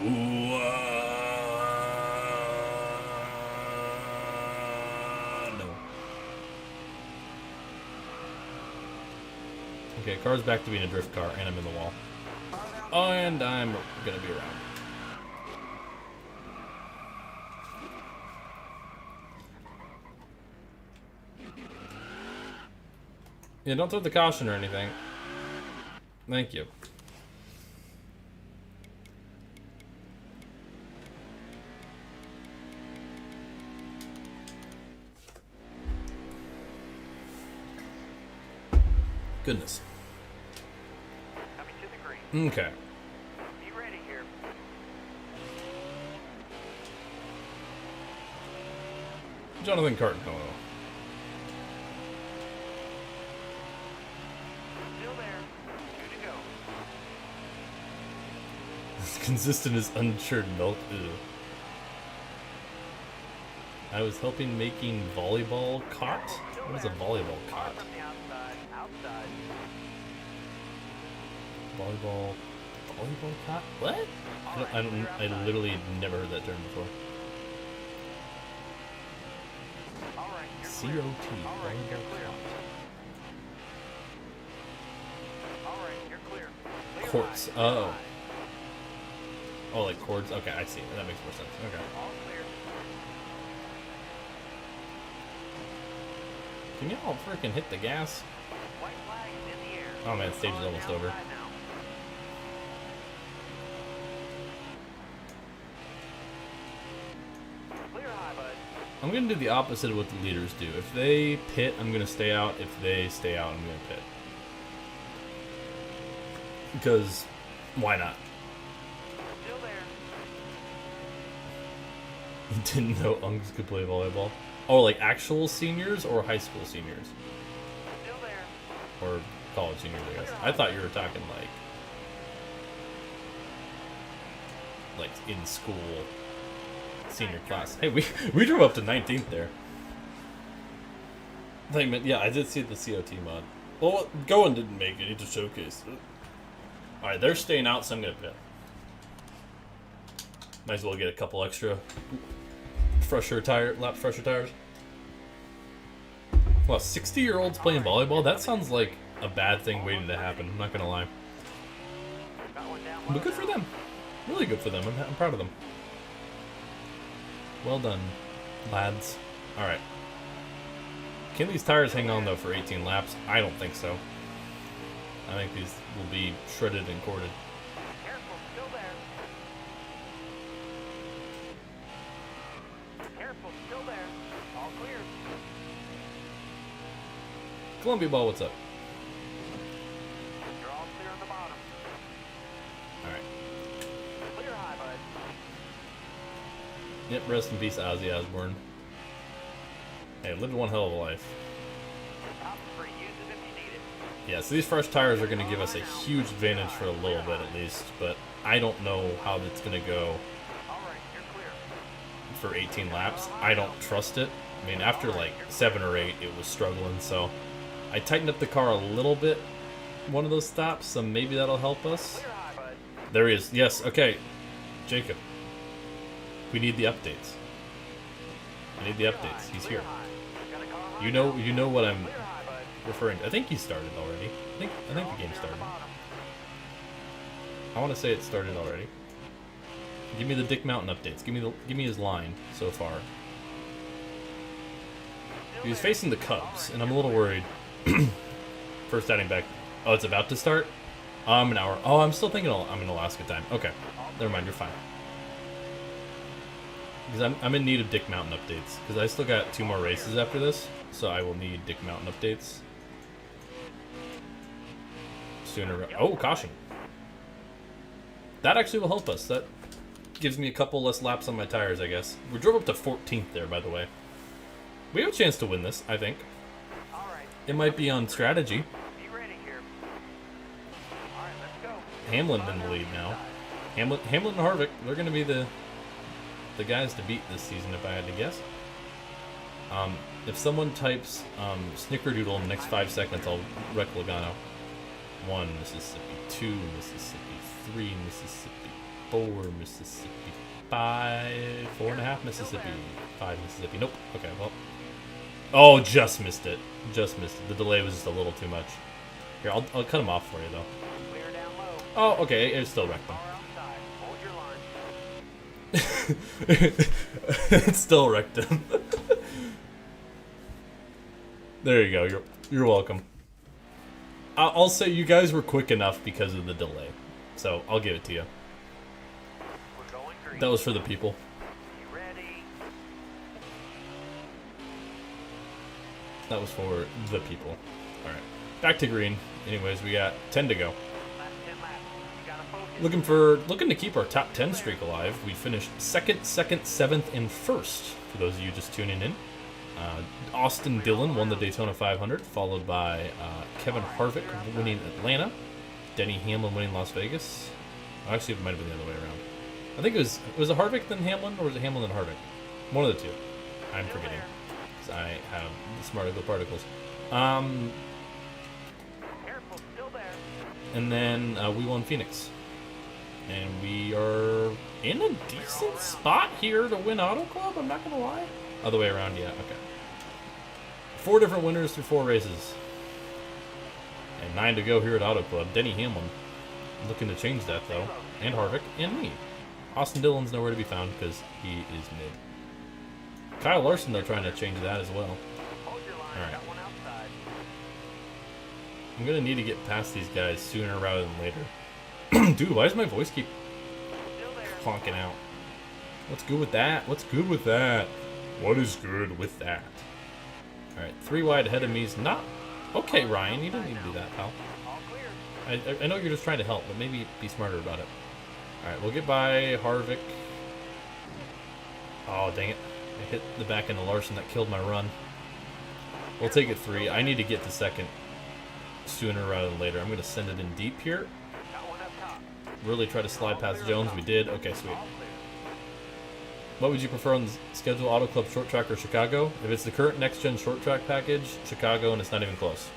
No. Okay, car's back to being a drift car, and I'm in the wall. And I'm going to be around. Yeah, don't throw the caution or anything. Thank you. Goodness. Coming to the green. Okay. Be ready here. Jonathan Carton, hello. Still there. 2 to go. As consistent as unchurned milk. Ew. I was helping making volleyball cot? What is a volleyball Far cot? from the outside. Outside. Volleyball cot? What? I literally never heard that term before. All right, you're COT, clear. All right, you're volleyball clear. cot. All right, you're clear. Clear Courts. line. Oh. Oh, like chords? Okay, I see. That makes more sense. Okay. All clear. Can y'all freaking hit the gas? White Oh man, stage is almost over. Clear high, bud. I'm gonna do the opposite of what the leaders do. If they pit, I'm gonna stay out. If they stay out, I'm gonna pit. Because why not? Still there. Didn't know Ungs could play volleyball. Oh, like actual seniors or high school seniors? Still there. Or college seniors, I guess. I thought you were talking like in school senior class. Hey, we drove up to 19th there. Yeah, I did see the COT mod. Well, Goen didn't make it. He just showcased it. All right, they're staying out, so I'm gonna pit. Might as well get a couple extra fresher tires. Well, 60-year-olds playing volleyball? That sounds like a bad thing waiting to happen. I'm not gonna lie. Got one down. But good for them. Really good for them. I'm proud of them. Well done, lads. All right. Can these tires hang on though for 18 laps? I don't think so. I think these will be shredded and corded. Careful, still there. Careful, still there. All clear. Columbia Ball, what's up? You're all clear on the bottom. All right. Clear high, bud. Yep. Rest in peace, Ozzy Osbourne. Hey, lived one hell of a life. Top free. Use it if you need it. Yeah, so these fresh tires are going to give us a huge advantage for a little bit at least, but I don't know how that's going to go All right, you're clear. for 18 laps. I don't trust it. I mean, after like 7 or 8, it was struggling, so I tightened up the car a little bit one of those stops, so maybe that'll help us. Clear high, bud. There he is. Yes, okay. Jacob. We need the updates. I need the updates. He's here. Got a car high. You know what I'm Clear high, bud. referring to. I think he started already. I think the game started. I want to say it started already. Give me the Dick Mountain updates. Give me his line so far. He was facing the Cubs, and I'm a little worried. First outing back. Oh, it's about to start? I'm an hour. Oh, I'm still thinking I'm in Alaska time. Okay. Never mind, you're fine. Because I'm in need of Dick Mountain updates. Because I still got 2 more races after this. So I will need Dick Mountain updates. Sooner. Oh, caution. That actually will help us. That gives me a couple less laps on my tires, I guess. We drove up to 14th there, by the way. We have a chance to win this, I think. All right. It might be on strategy. Be ready here. All right, let's go. Hamlin in the lead now. Hamlin and Harvick, they're going to be the guys to beat this season, if I had to guess. If someone types Snickerdoodle in the next 5 seconds, I'll wreck Logano. 1 Mississippi, 2 Mississippi, 3 Mississippi, 4 Mississippi, 5, 4.5 Mississippi, 5 Mississippi. Nope. Okay, well. Oh, just missed it. Just missed it. The delay was just a little too much. Here, I'll cut him off for you, though. Clear down low. Oh, okay, it still wrecked him. Car outside. Hold your line. It still wrecked him. There you go. You're welcome. I'll say you guys were quick enough because of the delay, so I'll give it to you. We're going green. That was for the people. You ready? That was for the people. All right, back to green. Anyways, we got 10 to go. Last 10 laps. You gotta focus. Looking to keep our top 10 streak alive. We finished second, 7th, and 1st. For those of you just tuning in. Austin Dillon won the Daytona 500, followed by Kevin Harvick winning Atlanta, Denny Hamlin winning Las Vegas. Actually, it might have been the other way around. I think was it Harvick then Hamlin, or was it Hamlin then Harvick? One of the two. I'm forgetting, because I have the smart ego particles. Careful, still there. And then we won Phoenix. And we are in a decent spot here to win Auto Club, I'm not going to lie. Other way around, yeah, okay. 4 different winners through 4 races. And 9 to go here at Auto Club. Denny Hamlin looking to change that, though. And Harvick, and me. Austin Dillon's nowhere to be found because he is mid. Kyle Larson, they're trying to change that as well. Hold your line. All right. Got one outside. I'm gonna need to get past these guys sooner rather than later. Dude, why does my voice keep Still there. clonking out? What's good with that? What's good with that? What is good with that? Alright, 3 wide ahead of me is not... Okay, Ryan, you don't need to do that, pal. All clear. I know you're just trying to help, but maybe be smarter about it. Alright, we'll get by Harvick. Oh, dang it. I hit the back end of Larson. That killed my run. We'll take it 3. I need to get to second sooner rather than later. I'm going to send it in deep here. Got one up top. Really try to slide past Jones. We did. Okay, sweet. All clear. What would you prefer on the schedule, Auto Club Short Track or Chicago? If it's the current next-gen Short Track package, Chicago, and it's not even close.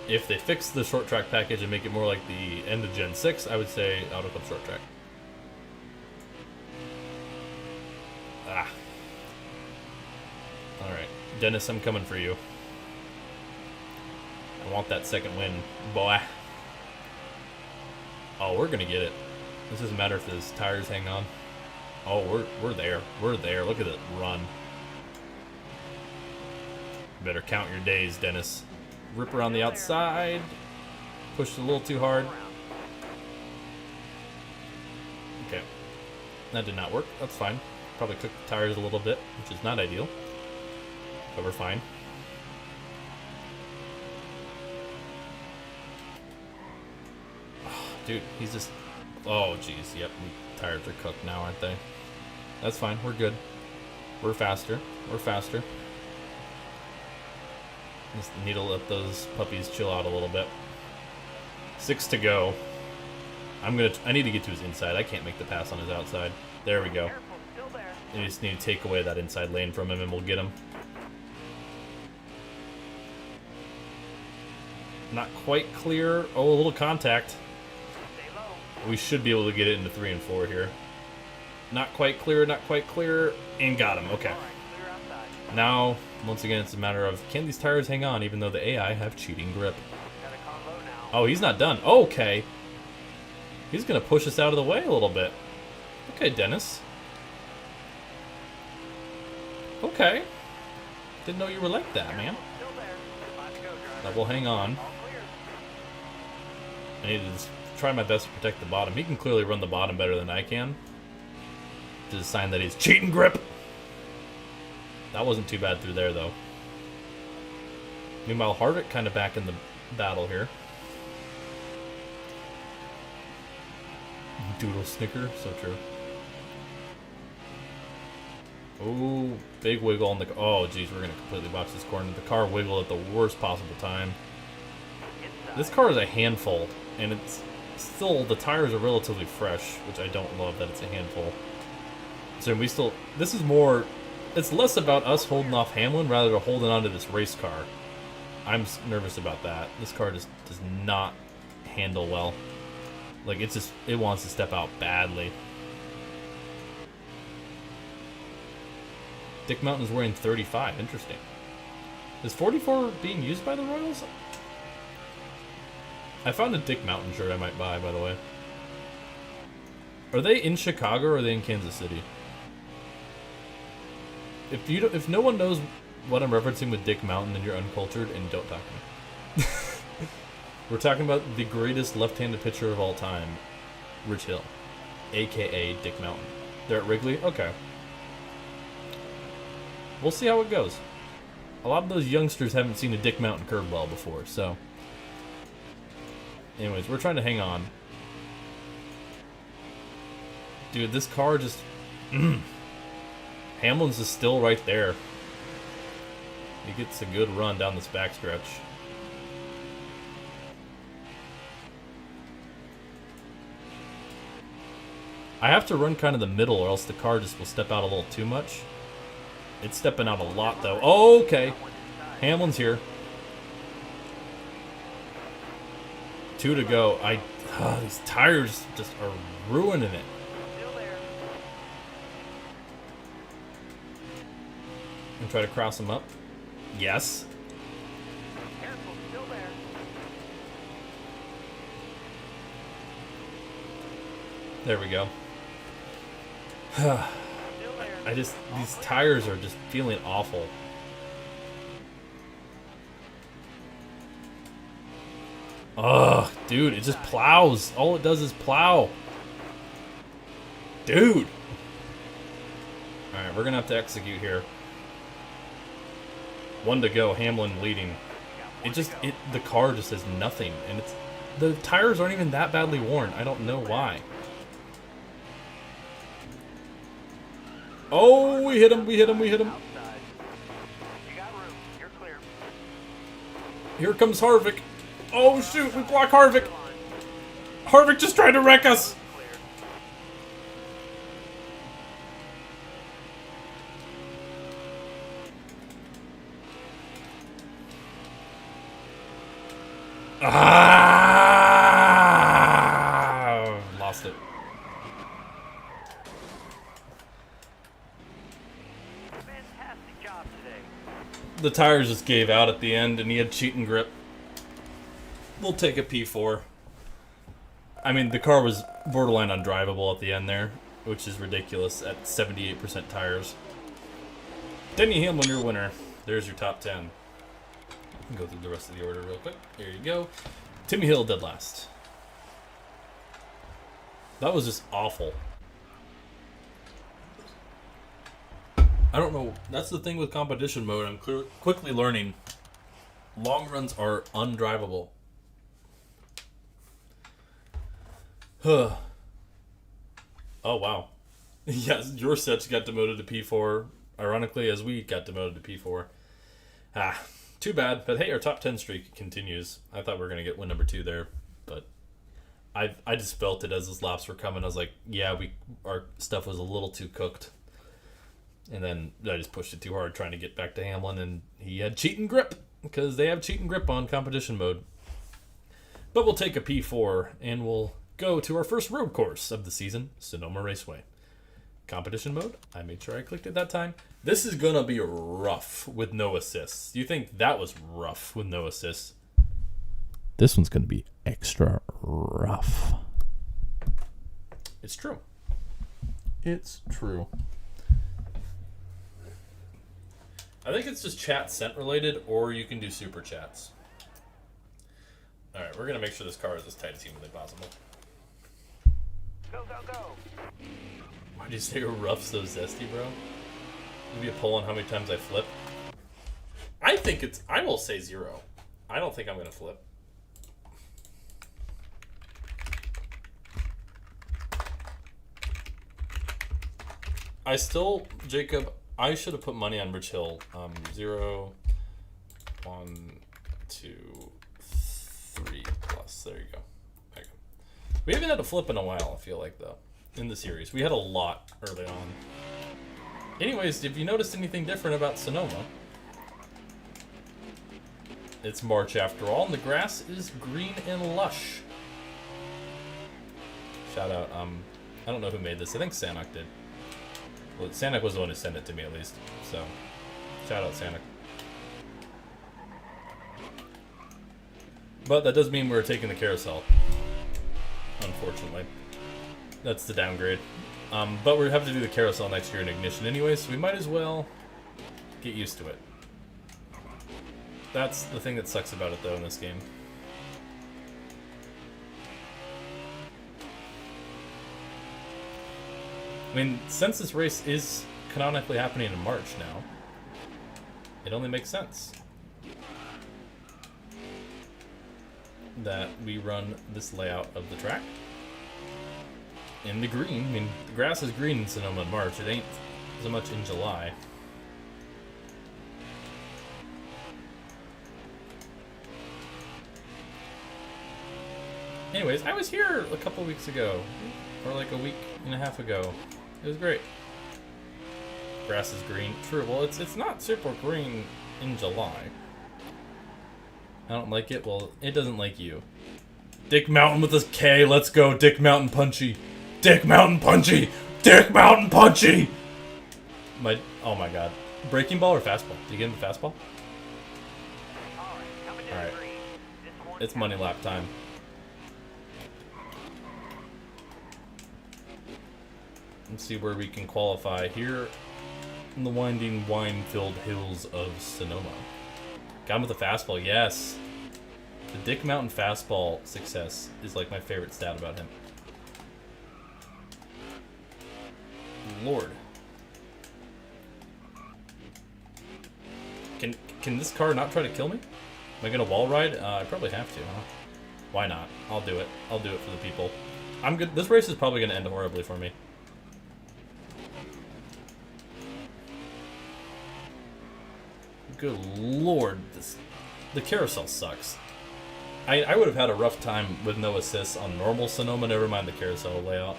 If they fix the Short Track package and make it more like the end of Gen 6, I would say Auto Club Short Track. Ah. Alright. Dennis, I'm coming for you. I want that second win, boy. Oh, we're gonna get it. This doesn't matter if his tires hang on. Oh, we're there. We're there. Look at it run. Better count your days, Dennis. Ripper on the outside. Pushed a little too hard. Okay. That did not work. That's fine. Probably cooked the tires a little bit, which is not ideal. But we're fine. Oh, dude, he's just... Oh, jeez. Yep, tires are cooked now, aren't they? That's fine. We're good. We're faster. We're faster. Just need to let those puppies chill out a little bit. 6 to go. I need to get to his inside. I can't make the pass on his outside. There we go. Careful. Still there. I just need to take away that inside lane from him and we'll get him. Not quite clear. Oh, a little contact. Stay low. We should be able to get it into 3 and 4 here. Not quite clear, not quite clear. And got him. Okay. All right. Clear outside. Now, once again, it's a matter of can these tires hang on even though the AI have cheating grip? Got a combo now. Oh, he's not done. Okay. He's going to push us out of the way a little bit. Okay, Dennis. Okay. Didn't know you were like that, man. Still there. 5 to go, driver. That will hang on. All clear. I need to just try my best to protect the bottom. He can clearly run the bottom better than I can. Which is a sign that he's cheating grip. That wasn't too bad through there, though. Meanwhile, Harvick kind of back in the battle here. Doodle snicker, so true. Oh, big wiggle on the... Oh, geez, we're going to completely box this corner. The car wiggled at the worst possible time. Inside. This car is a handful, and it's still... The tires are relatively fresh, which I don't love that it's a handful. So we still... This is more... It's less about us holding off Hamlin rather than holding on to this race car. I'm nervous about that. This car just does not handle well. Like, it's just... It wants to step out badly. Dick Mountain is wearing 35. Interesting. Is 44 being used by the Royals? I found a Dick Mountain shirt I might buy, by the way. Are they in Chicago or are they in Kansas City? If no one knows what I'm referencing with Dick Mountain, then you're uncultured and don't talk to me. We're talking about the greatest left-handed pitcher of all time, Rich Hill, aka Dick Mountain. They're at Wrigley? Okay. We'll see how it goes. A lot of those youngsters haven't seen a Dick Mountain curveball before, so... Anyways, we're trying to hang on. Dude, this car just... Hamlin's is still right there. He gets a good run down this backstretch. I have to run kind of the middle or else the car just will step out a little too much. It's stepping out a lot, though. Oh, okay. Hamlin's here. 2 to go. These tires just are ruining it. Still there. And try to cross him up. Yes. Careful. Still there. There we go. Still there. These tires are just feeling awful. Ugh, dude, it just plows. All it does is plow. Dude. Alright, we're going to have to execute here. 1 to go, Hamlin leading. The car just has nothing. And the tires aren't even that badly worn. I don't know why. Oh, we hit him. You got room. You're clear. Here comes Harvick. Oh, shoot, we block Harvick. Harvick just tried to wreck us. Lost it. Fantastic job today. The tires just gave out at the end, and he had cheating grip. We'll take a P4. I mean, the car was borderline undrivable at the end there, which is ridiculous at 78% tires. Denny Hamlin, your winner. There's your top 10. Go through the rest of the order real quick. There you go. Timmy Hill dead last. That was just awful. I don't know. That's the thing with competition mode. I'm quickly learning. Long runs are undrivable. Huh. Oh, wow. Yes, your sets got demoted to P4. Ironically, as we got demoted to P4. Ah. Too bad, but hey, our top 10 streak continues. I thought we were going to get win number 2 there, but I just felt it as those laps were coming. I was like, yeah, our stuff was a little too cooked. And then I just pushed it too hard trying to get back to Hamlin, and he had cheating grip, because they have cheating grip on competition mode. But we'll take a P4, and we'll go to our first road course of the season, Sonoma Raceway. Competition mode, I made sure I clicked it that time. This is gonna be rough with no assists. You think that was rough with no assists? This one's gonna be extra rough. It's true. It's true. I think it's just chat sent related, or you can do super chats. Alright, we're gonna make sure this car is as tight as humanly possible. Go, go, go. Why'd you say rough so zesty, bro? Give me a poll on how many times I flip. I will say 0. I don't think I'm going to flip. Jacob, I should have put money on Rich Hill. 0, 1, 2, 3 plus. There you go. Okay. We haven't had a flip in a while, I feel like, though, in the series. We had a lot early on. Anyways, if you noticed anything different about Sonoma, it's March after all, and the grass is green and lush. Shout out, I don't know who made this. I think Sanok did. Well, Sanok was the one who sent it to me, at least. So, shout out Sanok. But that does mean we're taking the carousel. Unfortunately. That's the downgrade. But we have to do the carousel next year in Ignition anyway, so we might as well get used to it. That's the thing that sucks about it, though, in this game. I mean, since this race is canonically happening in March now, it only makes sense that we run this layout of the track in the green. I mean, the grass is green in Sonoma in March. It ain't so much in July. Anyways, I was here a couple weeks ago, or like a week and a half ago. It was great. Grass is green. True. Well, it's not super green in July. I don't like it. Well, it doesn't like you. Dick Mountain with a K. Let's go. Dick Mountain Punchy. Dick Mountain Punchy. Dick Mountain Punchy. Oh my god. Breaking ball or fastball? Did you get him the fastball? Alright. It's money lap time. Let's see where we can qualify here in the winding, wine-filled hills of Sonoma. Got him with a fastball, yes. The Dick Mountain fastball success is like my favorite stat about him. Lord. Can this car not try to kill me? Am I gonna wall ride? I probably have to, huh? Why not? I'll do it. I'll do it for the people. I'm good. This race is probably gonna end horribly for me. Good lord, the carousel sucks. I would have had a rough time with no assists on normal Sonoma, never mind the carousel layout.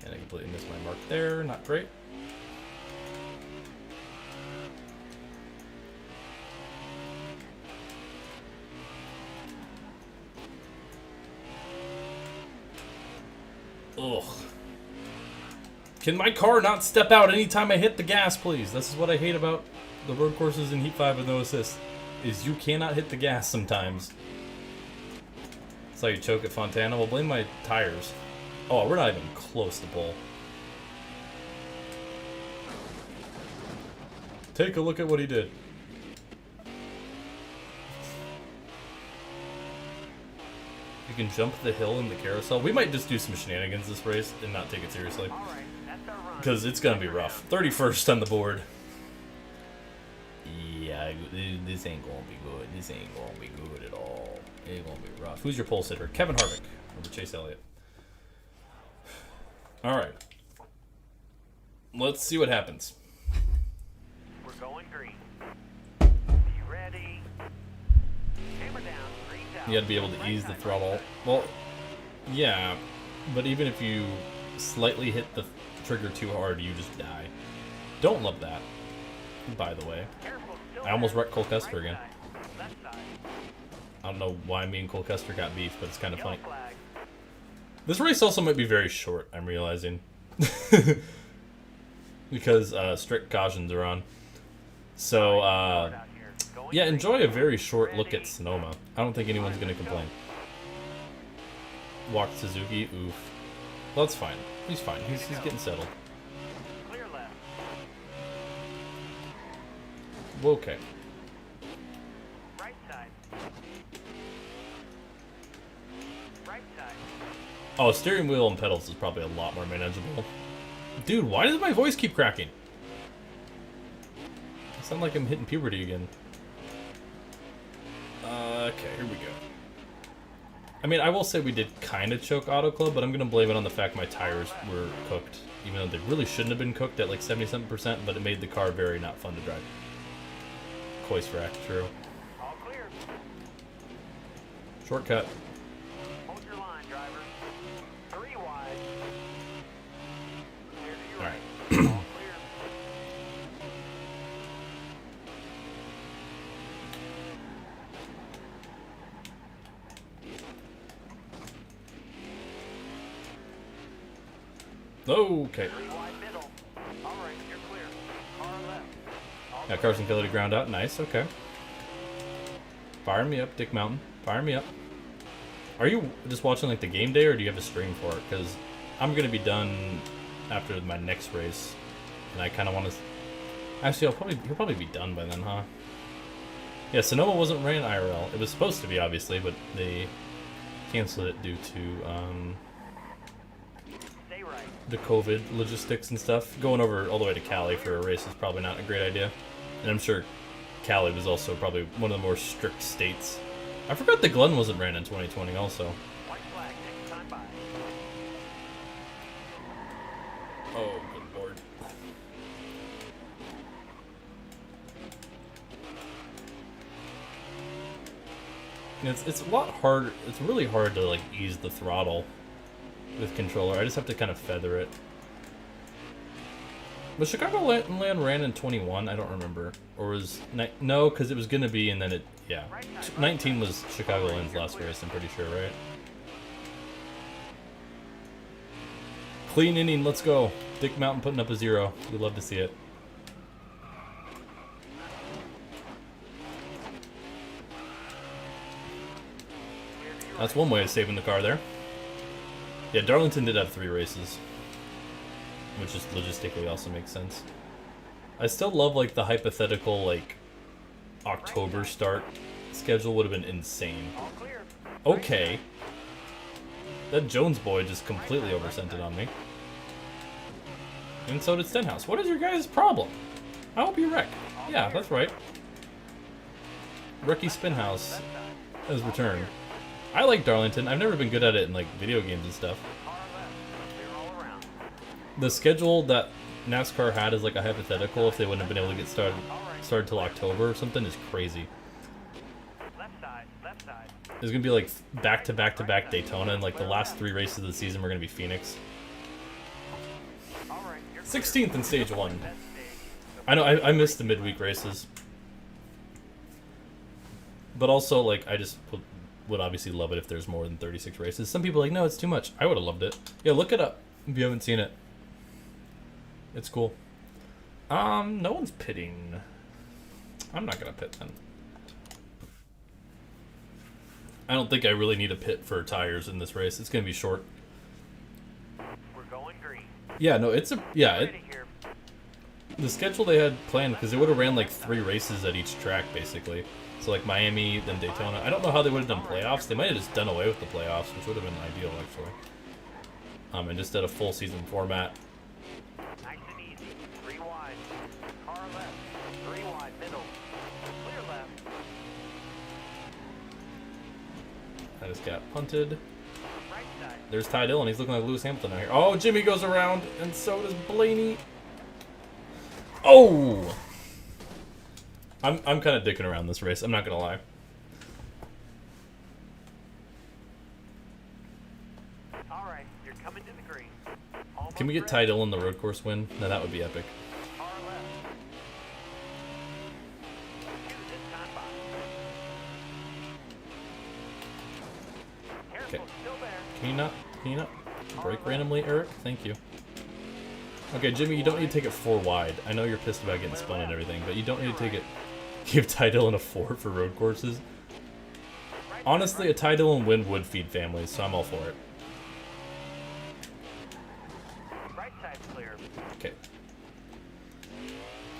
And I completely missed my mark there, not great. Ugh. Can my car not step out anytime I hit the gas, please? This is what I hate about the road courses in Heat 5 with no assist. Is you cannot hit the gas sometimes. That's how you choke at Fontana. Well, blame my tires. Oh, we're not even close to pole. Take a look at what he did. You can jump the hill in the carousel. We might just do some shenanigans this race and not take it seriously. Because it's going to be rough. 31st on the board. Yeah, this ain't going to be good. This ain't going to be good at all. It's going to be rough. Who's your pole sitter? Kevin Harvick over Chase Elliott. Alright. Let's see what happens. We're going green. You ready? Hammer down. Green's out. You got to be able to ease the throttle. Well, yeah. But even if you slightly hit the trigger too hard, you just die. Don't love that, by the way. I almost wrecked Cole Custer again. I don't know why me and Cole Custer got beef, but it's kind of funny. This race also might be very short, I'm realizing. Because strict cautions are on. So, yeah, enjoy a very short look at Sonoma. I don't think anyone's going to complain. Walk Suzuki, oof. Well, that's fine. He's fine. He's getting settled. Clear left. Okay. Right side. Right side. Oh, steering wheel and pedals is probably a lot more manageable. Dude, why does my voice keep cracking? I sound like I'm hitting puberty again. Okay, here we go. I mean, I will say we did kind of choke Auto Club, but I'm going to blame it on the fact my tires were cooked. Even though they really shouldn't have been cooked at like 77%, but it made the car very not fun to drive. Coist rack, true. All clear. Shortcut. Hold your line, driver. 3 wide. Clear to your Alright. right. All clear. Okay. 3 wide middle. All right, you're clear. Car left. All Got Carson Kelly to ground out. Nice, okay. Fire me up, Dick Mountain. Fire me up. Are you just watching like the game day, or do you have a stream for it? Because I'm going to be done after my next race. And I kind of want to... Actually, he'll probably be done by then, huh? Yeah, Sonoma wasn't ran IRL. It was supposed to be, obviously, but they canceled it due to Stay right. the COVID logistics and stuff. Going over all the way to Cali for a race is probably not a great idea. And I'm sure Cali was also probably one of the more strict states. I forgot that Glenn wasn't ran in 2020 also. White flag, next time by. Oh, good lord. And it's a lot harder. It's really hard to like ease the throttle with controller. I just have to kind of feather it. But Chicago Land ran in 21. I don't remember, or was no, because it was gonna be, and then it 19 was Chicago Land's last race. I'm pretty sure, right? Clean inning. Let's go. Dick Mountain putting up a 0. We'd love to see it. That's one way of saving the car there. Yeah, Darlington did have 3 races, which just logistically also makes sense. I still love like the hypothetical like October start schedule would have been insane. All clear. Okay. That Jones boy just completely oversent it on me. And so did Stenhouse. What is your guys' problem? I hope you wreck. Yeah, that's right. Rookie Spinhouse has returned. I like Darlington. I've never been good at it in like video games and stuff. Car left. Clear all around. The schedule that NASCAR had is like a hypothetical if they wouldn't have been able to get started till October or something is crazy. Left side. Left side. There's gonna be like back to back to back Daytona, and like the last 3 races of the season were gonna be Phoenix. All right. You're clear. 16th in stage 1. Best stage. I know I missed the midweek races, but also like I just would obviously love it if there's more than 36 races. Some people are like, no, it's too much. I would have loved it. Yeah, look it up if you haven't seen it. It's cool. No one's pitting. I'm not gonna pit then. I don't think I really need a pit for tires in this race. It's gonna be short. We're going green. Yeah, no, it's a Ready here. the schedule they had planned because they would have ran like 3 races at each track basically. So like Miami, then Daytona. I don't know how they would have done playoffs. They might have just done away with the playoffs, which would have been ideal actually. And just did a full season format. Nice and easy. 3 wide. Car left. 3 wide. Middle. Clear left. I just got punted. Right side. There's Ty Dillon. He's looking like Lewis Hamilton out here. Oh, Jimmy goes around, and so does Blaney. Oh! I'm kind of dicking around this race. I'm not gonna lie. All right. You're coming to the green. Almost Can we get ready. Ty Dillon the road course win? No, that would be epic. Car left. 2 this time by. Careful. Okay. Still there. Can you not break randomly, Eric? Thank you. Okay, Jimmy, you don't need to take it 4 wide. I know you're pissed about getting spun and everything, but you don't need to take it. Give Ty Dillon a 4 for road courses. Honestly, a Ty Dillon win would feed families, so I'm all for it. Right side's clear. Okay.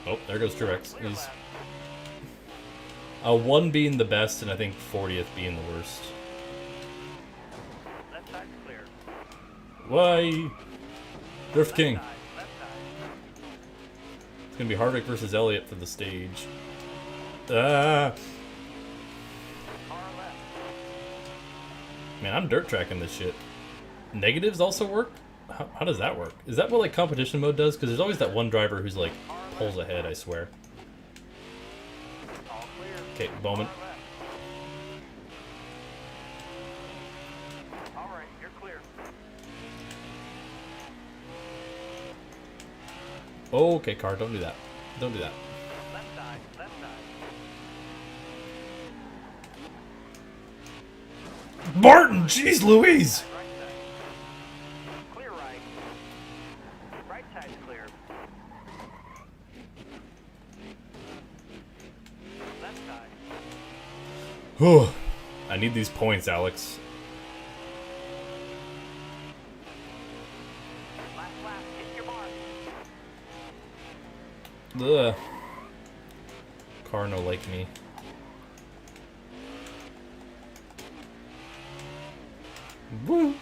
Oh, there goes Truex. Clear He's left. 1 being the best, and I think 40th being the worst. Left side's clear. Why? Drift King. Side. Left side. It's gonna be Harvick versus Elliott for the stage. Ah, Car left. man, I'm dirt tracking this shit. Negatives also work? How does that work? Is that what like competition mode does? Because there's always that one driver who's like pulls ahead, I swear. All clear. Okay, Bowman. Car left. All right. You're clear. Oh, okay, car, don't do that. Don't do that. Left side. Left side. Martin, jeez Louise! Right side. Clear right. Right side's clear. Left side. Whew. I need these points, Alex. Last lap. Hit your mark. Ugh. Car no like me. Woo!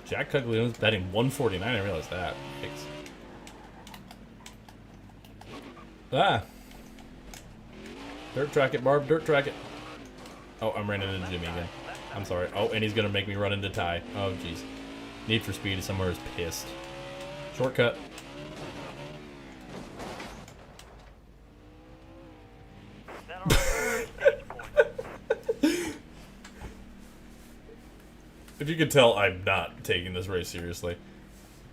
Jack Cuglione's betting 149. I didn't realize that. Yikes. Ah! Dirt track it, Barb. Dirt track it. Oh, I'm running into Jimmy again. I'm sorry. Oh, and he's gonna make me run into Ty. Oh, jeez. Need for Speed somewhere is pissed. Shortcut. That'll stage point. If you could tell, I'm not taking this race seriously.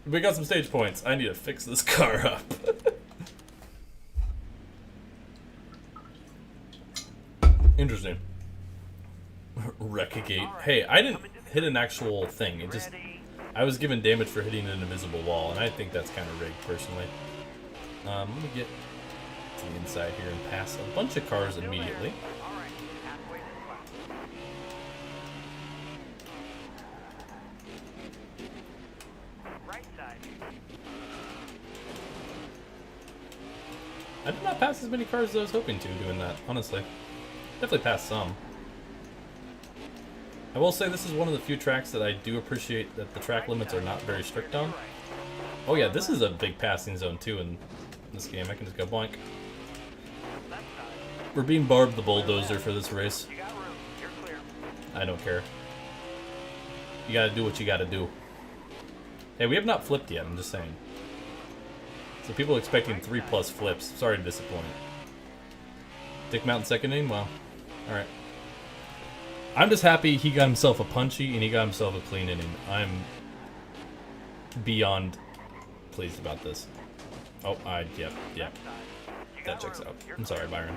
We got some stage points. I need to fix this car up. Interesting. Wreckagate. Hey, I didn't hit an actual thing. It just... Ready. I was given damage for hitting an invisible wall, and I think that's kind of rigged, personally. Let me get to the inside here and pass a bunch of cars Still there. immediately. All right. Halfway this lap. I did not pass as many cars as I was hoping to doing that, honestly. Definitely passed some. I will say this is one of the few tracks that I do appreciate that the track limits are not very strict on. Oh yeah, this is a big passing zone too in this game. I can just go blank. We're being Barb the Bulldozer for this race. I don't care. You gotta do what you gotta do. Hey, we have not flipped yet, I'm just saying. So people expecting 3+ flips. Sorry to disappoint. Dick Mountain second inning? Well, alright. I'm just happy he got himself a punchy and he got himself a clean inning. I'm beyond pleased about this. Oh, yep. That checks out. I'm sorry, Byron.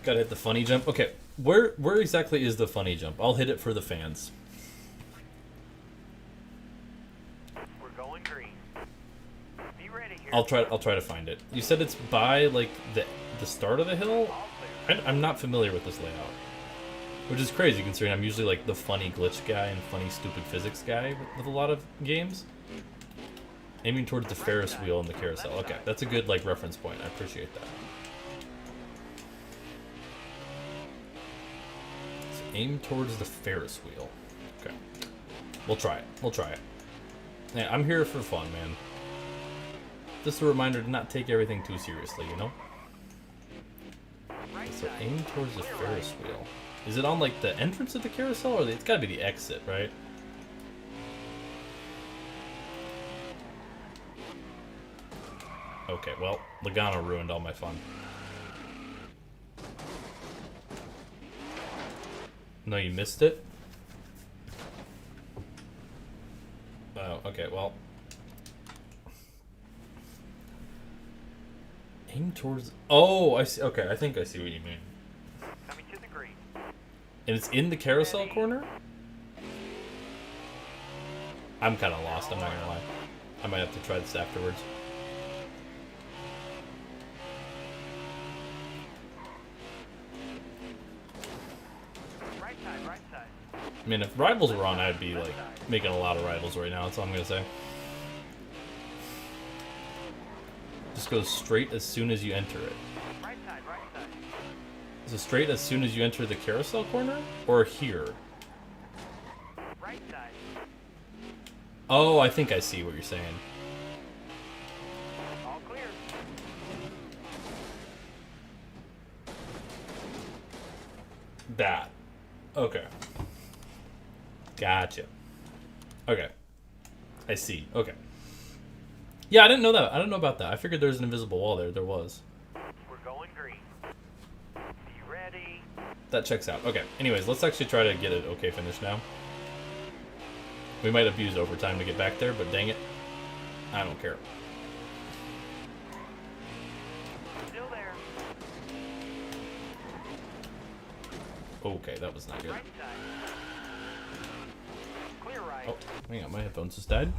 Gotta hit the funny jump. Okay, where exactly is the funny jump? I'll hit it for the fans. We're going green. Be ready here. I'll try to find it. You said it's by like the start of the hill? I'm not familiar with this layout. Which is crazy considering I'm usually like the funny glitch guy and funny stupid physics guy with a lot of games. Aiming towards the Ferris wheel and the carousel. Okay, that's a good like reference point. I appreciate that. So aim towards the Ferris wheel. Okay. We'll try it. Yeah, I'm here for fun, man. Just a reminder to not take everything too seriously, you know? So aim towards the Ferris wheel. Is it on like the entrance of the carousel or it's gotta be the exit, right? Okay, well, Logano ruined all my fun. No, you missed it? Oh, okay, well. Aim towards... Oh, I see. Okay, I think I see what you mean. Coming to the green. And it's in the carousel corner? I'm kind of lost, I'm not gonna lie. I might have to try this afterwards. Right side. I mean, if Rivals were on, I'd be, like, making a lot of Rivals right now. That's all I'm gonna say. Just go straight as soon as you enter it. Right side. Is it straight as soon as you enter the carousel corner? Or here? Right side. Oh, I think I see what you're saying. All clear. That. Okay. Gotcha. Okay. I see. Okay. Yeah, I didn't know that. I didn't know about that. I figured there was an invisible wall there. There was. We're going green. Be ready. That checks out. Okay. Anyways, let's actually try to get it okay finish now. We might abuse overtime to get back there, but dang it. I don't care. Still there. Okay, that was not good. Right side. Clear right. Oh, hang on. My headphones just died.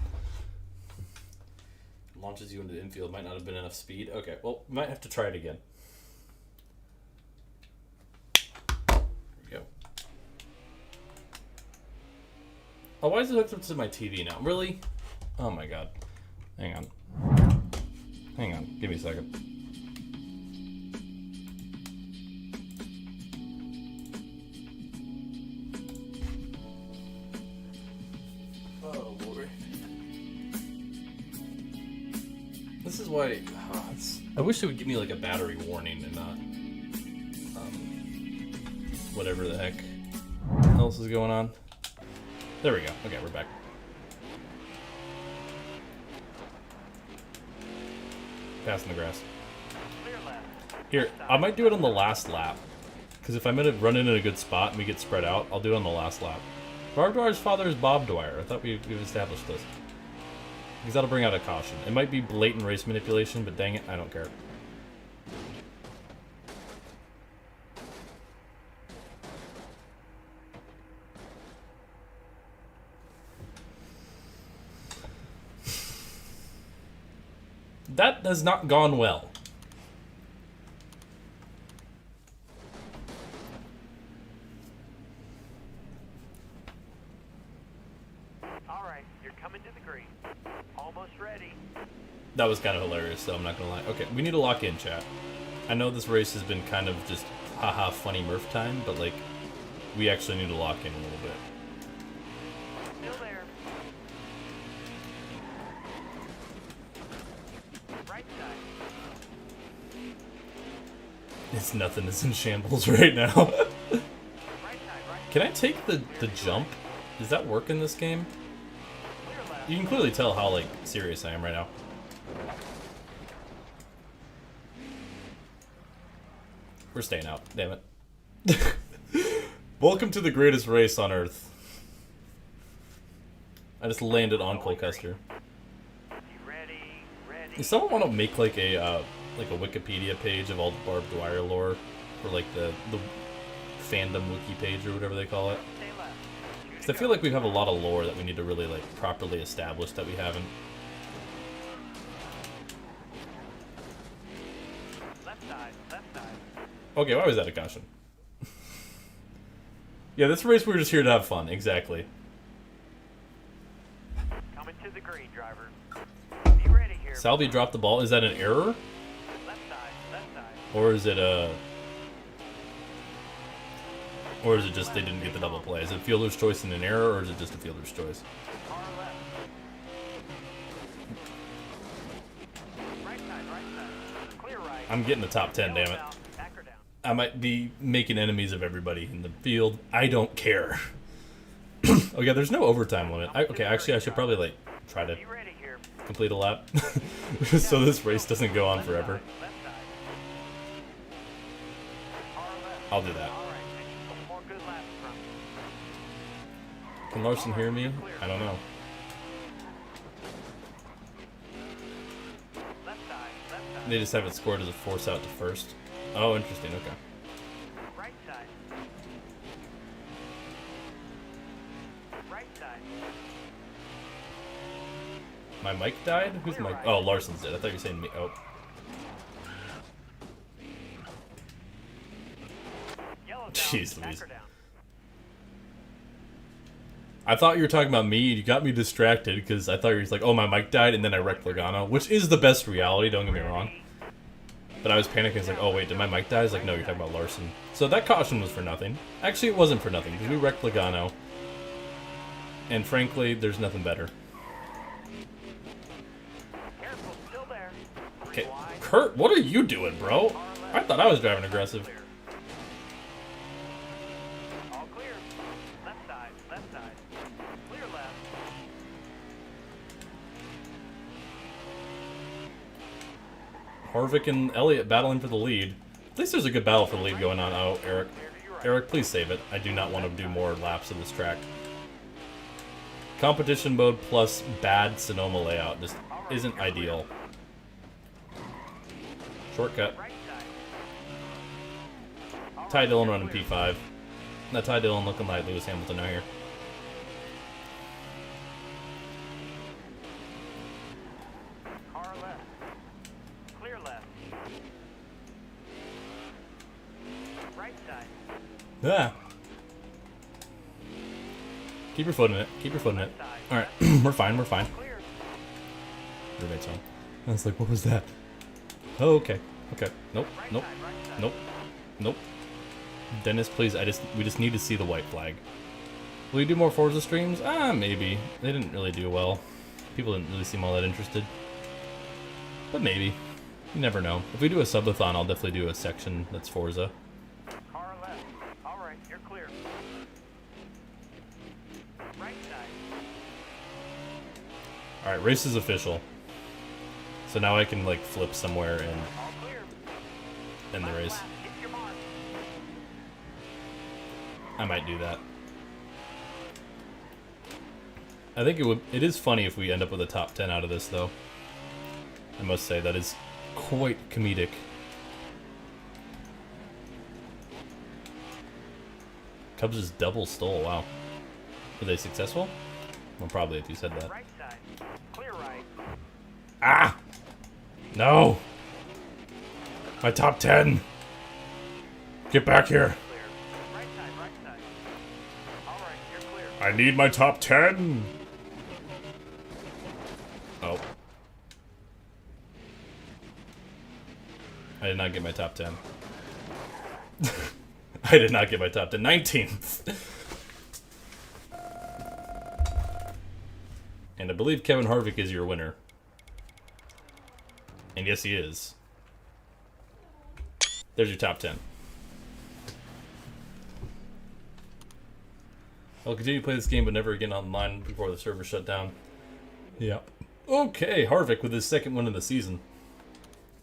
Launches you into the infield. Might not have been enough speed. Okay, well, might have to try it again. There we go. Oh, why is it hooked up to my TV now? Really? Oh my god. Hang on. Hang on. Give me a second. Oh, Lord. This is why... I wish it would give me like a battery warning and not... whatever the heck else is going on. There we go. Okay, we're back. Passing the grass. Clear left. Here, I might do it on the last lap. Because if I'm going to run in a good spot and we get spread out, I'll do it on the last lap. Barb Dwyer's father is Bob Dwyer. I thought we've established this. Because that'll bring out a caution. It might be blatant race manipulation, but dang it, I don't care. That has not gone well. All right, you're coming to the green. Almost ready. That was kind of hilarious, though, I'm not gonna lie. Okay, we need to lock in, chat. I know this race has been kind of just haha funny Murph time, but like, we actually need to lock in a little bit. Still there. Right side. It's nothing, it's in shambles right now. Right side, right. Can I take the jump? Does that work in this game? Clear left. You can clearly tell how, like, serious I am right now. We're staying out, damn it. Welcome to the greatest race on Earth. I just landed on Colchester. You ready? Ready. Does someone want to make like a Wikipedia page of all the Barb Dwyer lore, or like the fandom wiki page or whatever they call it? Stay left. Because I feel like we have a lot of lore that we need to really like properly establish that we haven't. Left side. Left side. Okay, why was that a caution? Yeah, this race we're just here to have fun. Exactly. Coming to the green, driver. Be ready here. Salvi dropped the ball. Is that an error? Left side. Left side. Or is it a... Or is it just they didn't get the double play? Is it fielder's choice and an error, or is it just a fielder's choice? Car left. Right side. Right side. Clear right. I'm getting the top 10, damn it. Out. Back or down. I might be making enemies of everybody in the field. I don't care. Oh yeah, there's no overtime limit. Okay, actually I should probably like try to Be ready here. complete a lap. So this race doesn't go on forever. Left side. Car left. I'll do that. All right. I need some more good laps from you. Can Larson hear me? I don't know. Left side. Left side. They just have it scored as a force out to first. Oh, interesting, okay. Right side. Right side. My mic died? Who's mic? Oh, Larson's dead. I thought you were saying me. Oh. Yellow down. Jeez Back Louise. or down. I thought you were talking about me. You got me distracted because I thought you were like, oh, my mic died, and then I wrecked Logano, which is the best reality, don't get me wrong. But I was panicking. It's like, oh, wait, did my mic die? It's like, no, you're talking about Larson. So that caution was for nothing. Actually, it wasn't for nothing because we wrecked Logano. And frankly, there's nothing better. Careful, still there. Okay, Three wide. Kurt, what are you doing, bro? I thought I was driving aggressive. Clear. All clear. Left side. Left side. Clear left. Harvick and Elliott battling for the lead. At least there's a good battle for the lead going on. Oh, Eric. Clear to your right. Eric, please save it. I do not want to do more laps of this track. Competition mode plus bad Sonoma layout just isn't ideal. Shortcut. Right side. All Ty right, Dillon you're running clear. P5. Now Ty Dillon looking like Lewis Hamilton out here. Car left. Clear left. Right side. Ah. Keep your foot in it. Keep your foot in it. Left side. Alright, we're fine, we're fine. Clear. Roommate's on. I was like, what was that? Oh, okay. Okay. Nope, Right nope, side. Right side. nope, nope. Dennis, please, we just need to see the white flag. Will you do more Forza streams? Ah, maybe. They didn't really do well. People didn't really seem all that interested. But maybe. You never know. If we do a subathon, I'll definitely do a section that's Forza. Car left. All right, you're clear. Right side. Alright, race is official. So now I can, like, flip somewhere and All clear. end the race. Last lap. Hit your mark. I might do that. I think it is funny if we end up with a top 10 out of this, though. I must say, that is quite comedic. Cubs just double stole, wow. Were they successful? Well, probably if you said that. Right side. Clear right. Ah! No! My top 10! Get back here! Clear. Right side. Right side. All right, you're clear. I need my top 10! I did not get my top 10. I did not get my top 10. 19th. And I believe Kevin Harvick is your winner. And yes, he is. There's your top 10. I'll continue to play this game, but never again online before the server shut down. Yep. Okay, Harvick with his second win of the season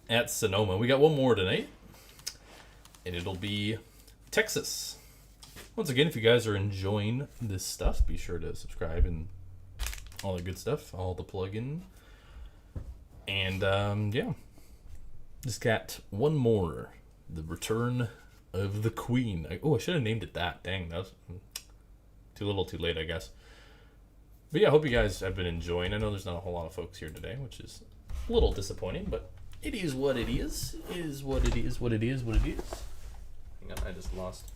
at Sonoma. We got one more tonight, and it'll be Texas. Once again, if you guys are enjoying this stuff, be sure to subscribe and all the good stuff, all the plug-in. And, yeah. Just got one more. The Return of the Queen. I should have named it that. Dang, that was too little too late, I guess. But yeah, I hope you guys have been enjoying. I know there's not a whole lot of folks here today, which is a little disappointing, but it is what it is. It is what it is, what it is, what it is. Hang on, I just lost.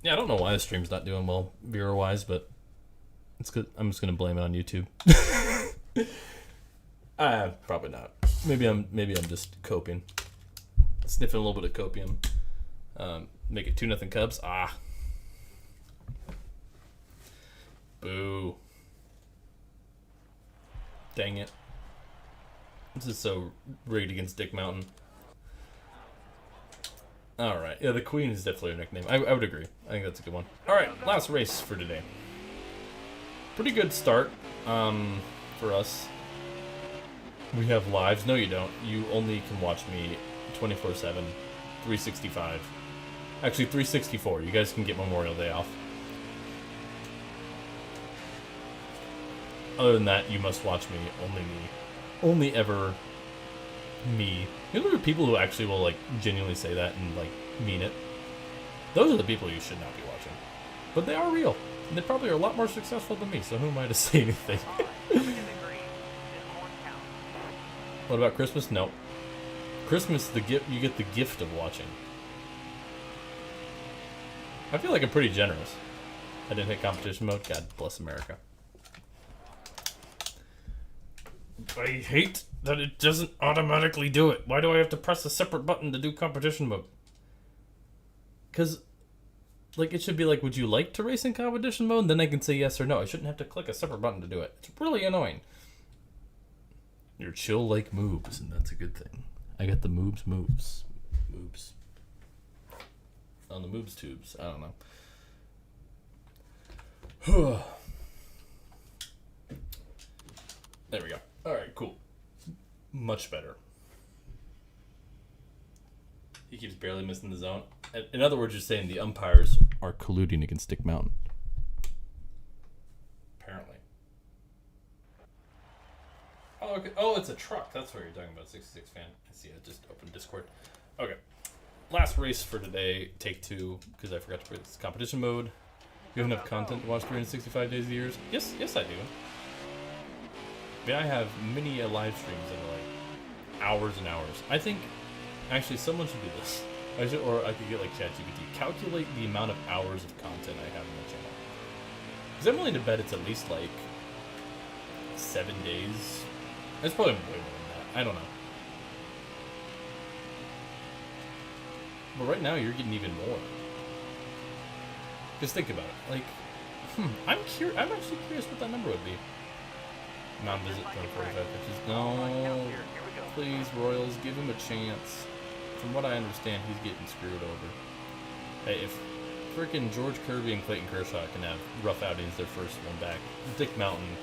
Yeah, I don't know why the stream's not doing well viewer-wise, but it's good. I'm just gonna blame it on YouTube. Probably not. Maybe I'm just coping. Sniffing a little bit of copium. Make it 2-0 Cubs. Boo. Dang it. This is so rigged against Dick Mountain. Alright. Yeah, the Queen is definitely a nickname. I would agree. I think that's a good one. Alright, last race for today. Pretty good start for us. We have lives. No, you don't. You only can watch me 24/7, 365. Actually, 364. You guys can get Memorial Day off. Other than that, you must watch me. Only me. Only ever me. You know, there are people who actually will, like, genuinely say that and, like, mean it. Those are the people you should not be watching. But they are real. And they probably are a lot more successful than me, so who am I to say anything? What about Christmas? No. Christmas, you get the gift of watching. I feel like I'm pretty generous. I didn't hit competition mode. God bless America. I hate that it doesn't automatically do it. Why do I have to press a separate button to do competition mode? Because, like, it should be like, would you like to race in competition mode? And then I can say yes or no. I shouldn't have to click a separate button to do it. It's really annoying. You're chill like moves, and that's a good thing. I got the moves. On the moves tubes. I don't know. There we go. Alright, cool. Much better. He keeps barely missing the zone. In other words, you're saying the umpires are colluding against Dick Mountain. Apparently. Oh, okay. Oh, it's a truck. That's what you're talking about, 66 fan. I see. I just opened Discord. Okay. Last race for today, take 2, because I forgot to put this competition mode. You have enough content to watch 365 days a year? Yes, I do. Yeah, I have many live streams that are like hours and hours. I think actually someone should do this. Or I could get like ChatGPT. Calculate the amount of hours of content I have on my channel. Because I'm willing to bet it's at least like 7 days. It's probably way more than that. I don't know. But right now you're getting even more. Just think about it. Like, I'm actually curious what that number would be. Non-visit 45 pitches. No, please, Royals, give him a chance. From what I understand, he's getting screwed over. Hey, if freaking George Kirby and Clayton Kershaw can have rough outings their first one back, Dick Mountain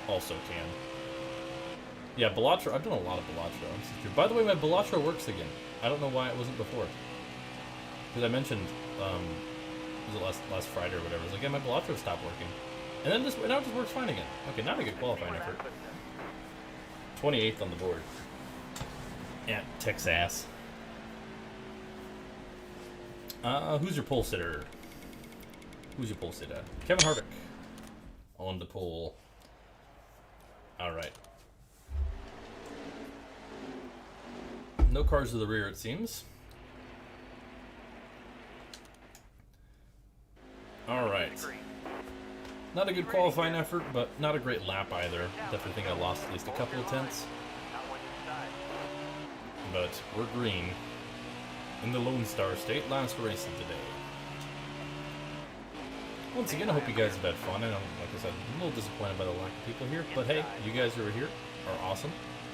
also can. Yeah, Bellatro. I've done a lot of Bellatro. By the way, my Bellatro works again. I don't know why it wasn't before. Because I mentioned, was it last Friday or whatever? I was like, yeah, my Bellatro stopped working. And then now it just works fine again. Okay, not a good qualifying effort. 28th on the board. Yeah, Texas. Who's your pole sitter? Kevin Harvick. On the pole. Alright. No cars to the rear, it seems. Alright. Not a good qualifying effort, but not a great lap either. Definitely think I lost at least a couple of tenths. but we're green. In the Lone Star State, last race of the day. Once again, I hope you guys have had fun. I know, like I said, I'm a little disappointed by the lack of people here, but hey, you guys over here are awesome.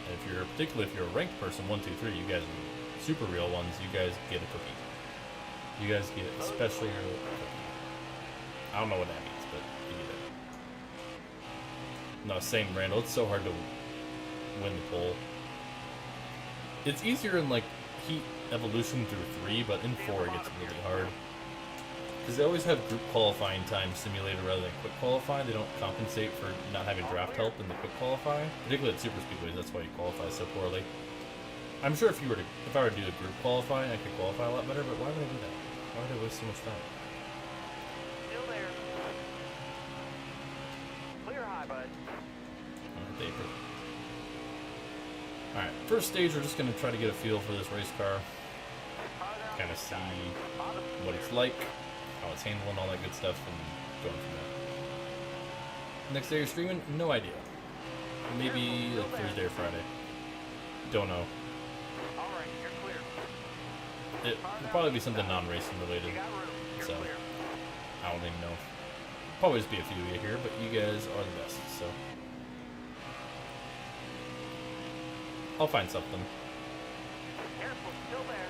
And if you're, particularly if you're a ranked person, 1, 2, 3, you guys are super real ones. You guys get a cookie. You guys get a special cookie. I don't know what that means, but you get it. No, same, Randall. It's so hard to win the pole. It's easier in like Heat Evolution through 3, but in 4 it gets really hard. Because they always have group qualifying time simulated rather than quick qualify. They don't compensate for not having draft help in the quick qualify. Particularly at super speedways, that's why you qualify so poorly. I'm sure if I were to do a group qualifying, I could qualify a lot better, but why would I do that? Why would I waste so much time? Still there. Clear high, bud. Alright, first stage we're just going to try to get a feel for this race car. Kind of see what it's like, how it's handling, all that good stuff, and going from there. Next day you're streaming? No idea. Maybe like Thursday or Friday. Don't know. Alright, you're clear. It'll probably be something non-racing related, You got room. You're so clear. I don't even know. Probably just be a few of you here, but you guys are the best, so I'll find something. Careful, still there.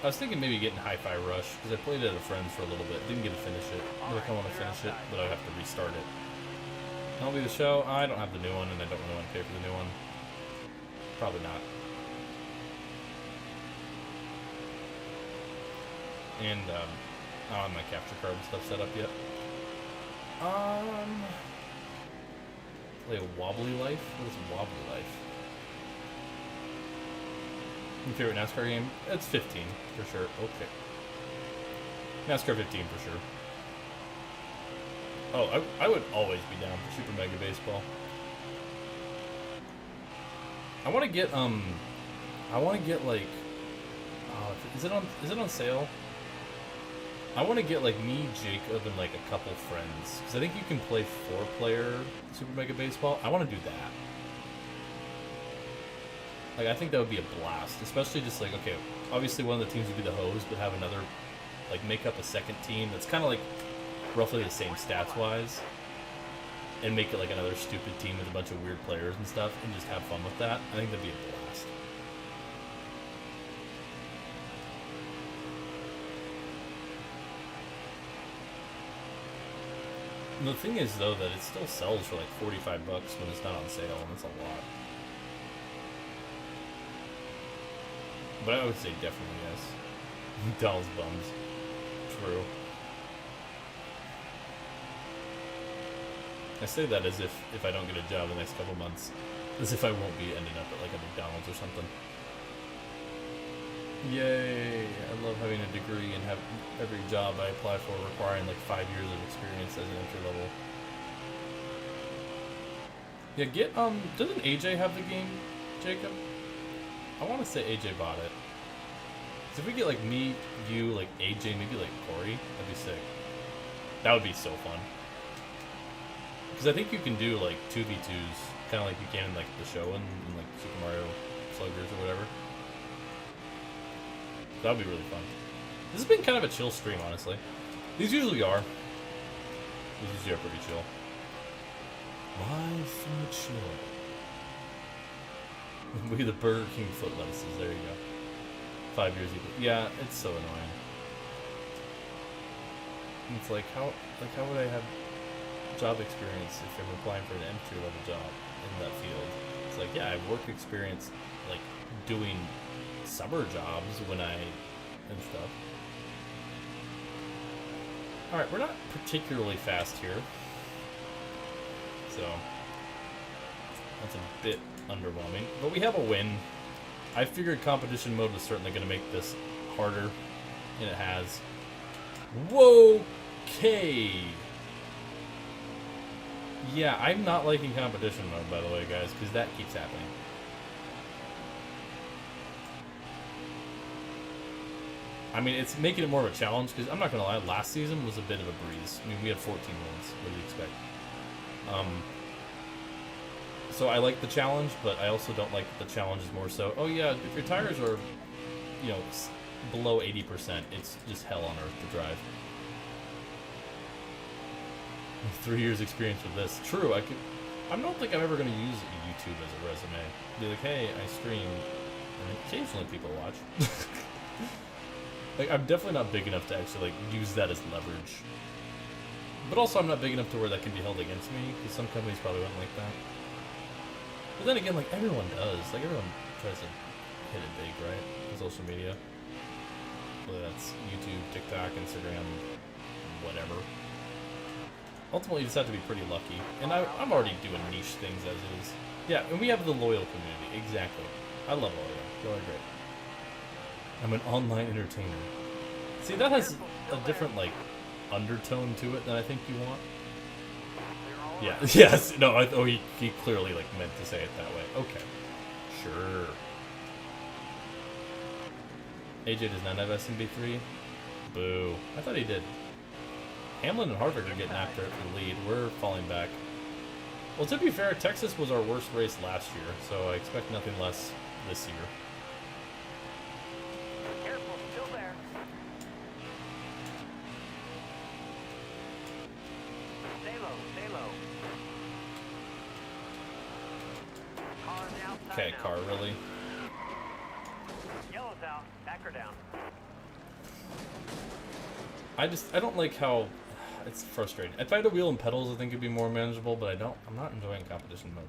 I was thinking maybe getting Hi-Fi Rush, because I played it at a friend's for a little bit. Didn't get to finish it. I think I want to finish it, but I'd have to restart it. That'll be the show. I don't have the new one, and I don't really want to pay for the new one. Probably not. And, I don't have my capture card and stuff set up yet. Play a Wobbly Life? What is Wobbly Life? Your favorite NASCAR game? It's 15, for sure. Okay. NASCAR 15, for sure. Oh, I would always be down for Super Mega Baseball. I want to get, like, is it on sale? I want to get, like, me, Jacob, and, like, a couple friends. Because I think you can play 4-player Super Mega Baseball. I want to do that. Like, I think that would be a blast. Especially just, like, okay, obviously one of the teams would be the hose, but have another, like, make up a second team that's kind of, like, roughly the same stats-wise. And make it, like, another stupid team with a bunch of weird players and stuff, and just have fun with that. I think that'd be a blast. And the thing is, though, that it still sells for like $45 when it's not on sale, and that's a lot. But I would say definitely yes. Dolls bums. True. I say that as if I don't get a job in the next couple months, as if I won't be ending up at like a McDonald's or something. Yay! I love having a degree and have every job I apply for requiring like 5 years of experience as an entry level. Yeah, doesn't AJ have the game, Jacob? I want to say AJ bought it. So if we get like me, you, like AJ, maybe like Corey, that'd be sick. That would be so fun. Because I think you can do like 2v2s, kind of like you can in like the show in like Super Mario Sluggers or whatever. That would be really fun. This has been kind of a chill stream, honestly. These usually are. These usually are pretty chill. Live from the chill. We the Burger King foot lettuces. There you go. 5 years ago. Yeah, it's so annoying. It's like how would I have job experience if I'm applying for an entry level job in that field? It's like, yeah, I have work experience like doing summer jobs and stuff. Alright, we're not particularly fast here. So that's a bit underwhelming. But we have a win. I figured competition mode was certainly going to make this harder, and it has. Whoa! Okay. Yeah, I'm not liking competition mode, by the way, guys, because that keeps happening. I mean, it's making it more of a challenge, because I'm not going to lie, last season was a bit of a breeze. I mean, we had 14 wins. What do you expect? So I like the challenge, but I also don't like that the challenge is more so, oh yeah, if your tires are, you know, below 80%, it's just hell on earth to drive. 3 years experience with this. True, I don't think I'm ever going to use YouTube as a resume. Be like, hey, I stream, and occasionally people watch. Like, I'm definitely not big enough to actually, like, use that as leverage. But also, I'm not big enough to where that can be held against me, because some companies probably wouldn't like that. But then again, like, everyone does. Like, everyone tries to hit it big, right? On social media. Whether that's YouTube, TikTok, Instagram, whatever. Ultimately, you just have to be pretty lucky. And I'm already doing niche things as is. Yeah, and we have the loyal community. Exactly. I love all of you. Y'all are great. I'm an online entertainer. See, that has a different, like, undertone to it than I think you want. Yeah, yes, no, he clearly, like, meant to say it that way. Okay. Sure. AJ does not have SMB3? Boo. I thought he did. Hamlin and Harvick are getting after it for the lead. We're falling back. Well, to be fair, Texas was our worst race last year, so I expect nothing less this year. Careful, still there. Stay low, stay low. Car's outside Okay, now. car, really? Yellow's out, back her down. I don't like how it's frustrating. If I had a wheel and pedals, I think it'd be more manageable, but I'm not enjoying competition mode.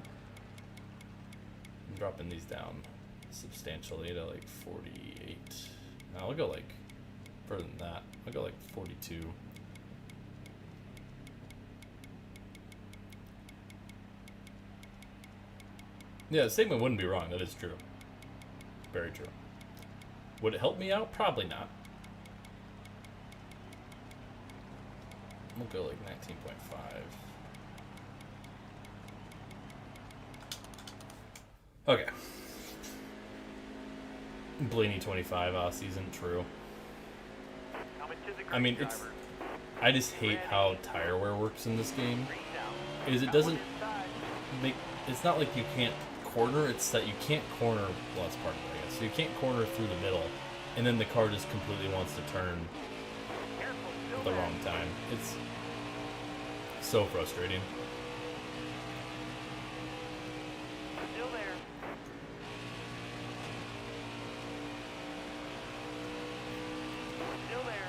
I'm dropping these down substantially to like 48. No, I'll go like further than that. I'll go like 42. Yeah, the statement wouldn't be wrong. That is true. Very true. Would it help me out? Probably not. We'll go like 19.5. Okay. Blaney 25 season, true. Coming to the I mean, green, it's. driver. I just hate how tire wear works in this game. Green's out. Is it Got doesn't one inside. make. It's not like you can't corner. It's that you can't corner. Well, that's part of it, I guess. So you can't corner through the middle, and then the car just completely wants to turn Careful, still at the there. wrong time. It's so frustrating. Still there. Still there.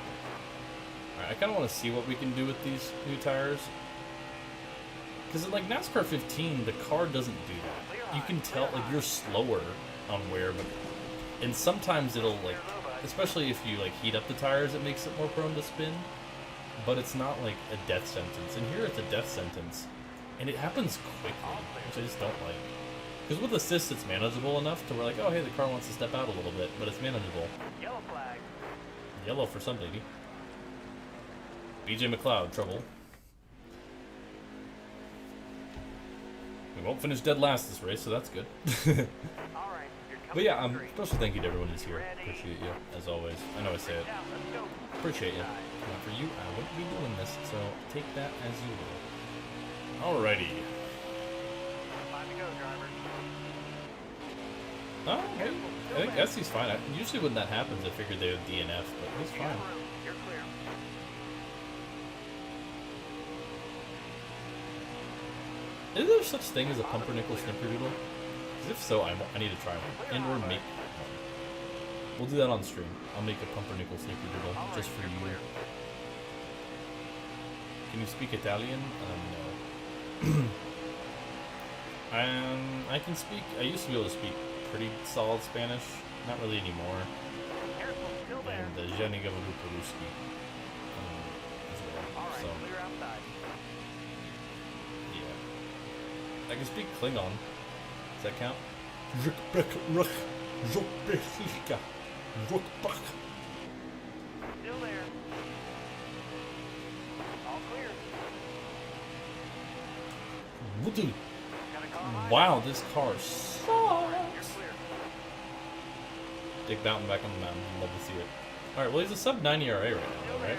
Alright, I kind of want to see what we can do with these new tires. Because in like NASCAR 15, the car doesn't do that. You can tell, like, you're slower on wear, but and sometimes it'll, like, especially if you, like, heat up the tires, it makes it more prone to spin. But it's not, like, a death sentence. And here it's a death sentence. And it happens quickly, which I just don't like. Because with assist, it's manageable enough to where, like, oh, hey, the car wants to step out a little bit, but it's manageable. Yellow flag. Yellow for some lady. BJ McLeod, trouble. We won't finish dead last this race, so that's good. All right. You're coming But yeah, to the green. special thank you to everyone who's here. Appreciate you, as always. I know I say it. Now, let's go. Appreciate you. Not for you, I wouldn't be doing this, so take that as you will. Alrighty. Time to go, driver. Oh, hey, I guess he's fine. Usually when that happens, I figured they would DNF, but he's You got fine. room. You're clear. Is there such thing as a pumpernickel snickerdoodle? 'Cause if so, I need to try one. And or make one. We'll do that on stream. I'll make a pumpernickel snickerdoodle All just right, for you're you. clear. Can you speak Italian? No. I can speak. I used to be able to speak pretty solid Spanish. Not really anymore. Careful, still there. And Jenny Gavaluparuski as well. All right, So, clear outside. yeah. I can speak Klingon. Does that count? Still there. All clear. Got a car behind Wow, this car sucks. you. You're clear. Dick Mountain back on the mountain. Love to see it. Alright, well, he's a sub 9 ERA right now, Still though, right? there.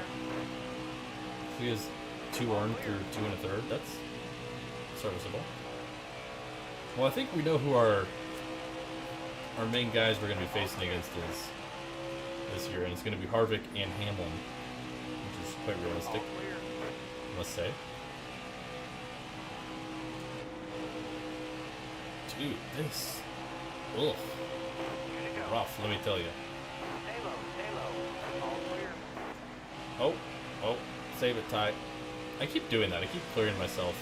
So he has 2 earned through 2 1/3. That's serviceable. Well, I think we know who our main guys we're going to be facing against is this year, and it's going to be Harvick and Hamlin, which is quite realistic, I must say. Dude, this, ugh, rough. Let me tell you. Oh, save it, Ty. I keep doing that. I keep clearing myself.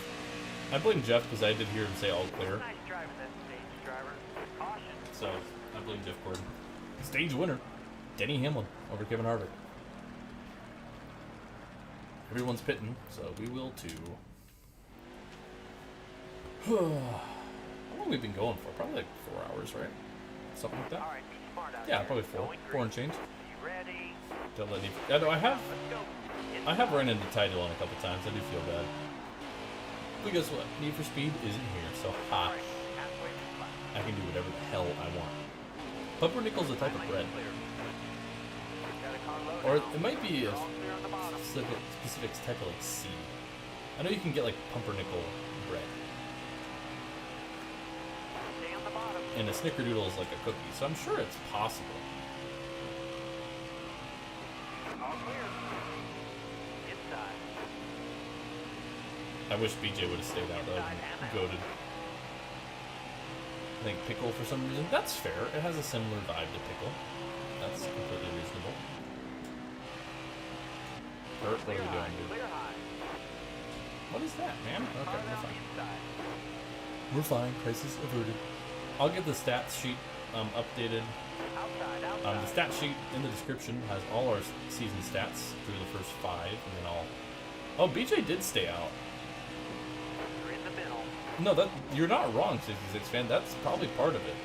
I blame Jeff because I did hear him say all clear. Nice driving that stage, driver. Caution. So, I blame Jeff Gordon. Stage winner, Denny Hamlin over Kevin Harvick. Everyone's pitting, so we will too. How long have we been going for? Probably like 4 hours, right? Something like that? All right, be smart out Yeah, there. probably 4. Going 4 and change. You ready? Don't let any... I know I have Let's go. run into Ty Dillon a couple times. I do feel bad. But guess what? Need for Speed isn't here, so ha. Halfway to the flat. I can do whatever the hell I want. Pumpernickel's a type of bread. Clear. Got a car loaded. Or it might be a All clear on the bottom. specific type of like seed. I know you can get like pumpernickel bread. Stay on the bottom. And a snickerdoodle is like a cookie, so I'm sure it's possible. All clear. Inside. I wish BJ would have stayed out rather than goaded. I think pickle for some reason. That's fair. It has a similar vibe to pickle. That's completely reasonable. What are we Clear high. doing, dude? Clear high. What is that, man? Okay, Car we're down fine. inside. We're fine. Crisis averted. I'll get the stats sheet updated. Outside. The Outside. stat sheet in the description has all our season stats through the first 5, and then I'll... Oh, BJ did stay out. You're in the middle. No, that you're not wrong, 66 fan. That's probably part of it.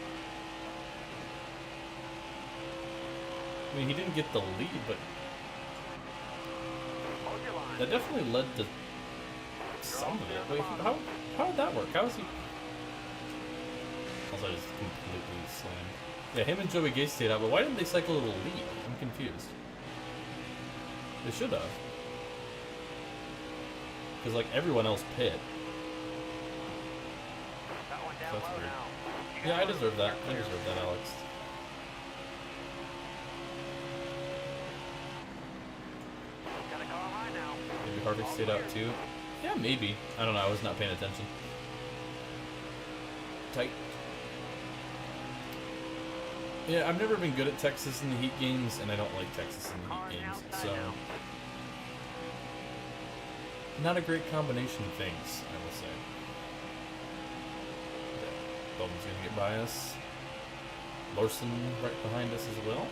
I mean, he didn't get the lead, but Hold your line. that definitely led to some of it. Wait, how did that work? How is he? Also, I just completely slammed. Yeah, him and Joey Gase stayed out, but why didn't they cycle a little lead? I'm confused. They should have. Because, like, everyone else pit. That one down That's low weird. now. Yeah, I deserve that. I deserve that, Alex. Got a car high now. Maybe Harvick stayed out too. Yeah, maybe. I don't know. I was not paying attention. Tight. Yeah, I've never been good at Texas in the heat games, and I don't like Texas in the Car heat games. outside So, now. not a great combination of things, I will say. Bowman's gonna get by us. Larson right behind us as well.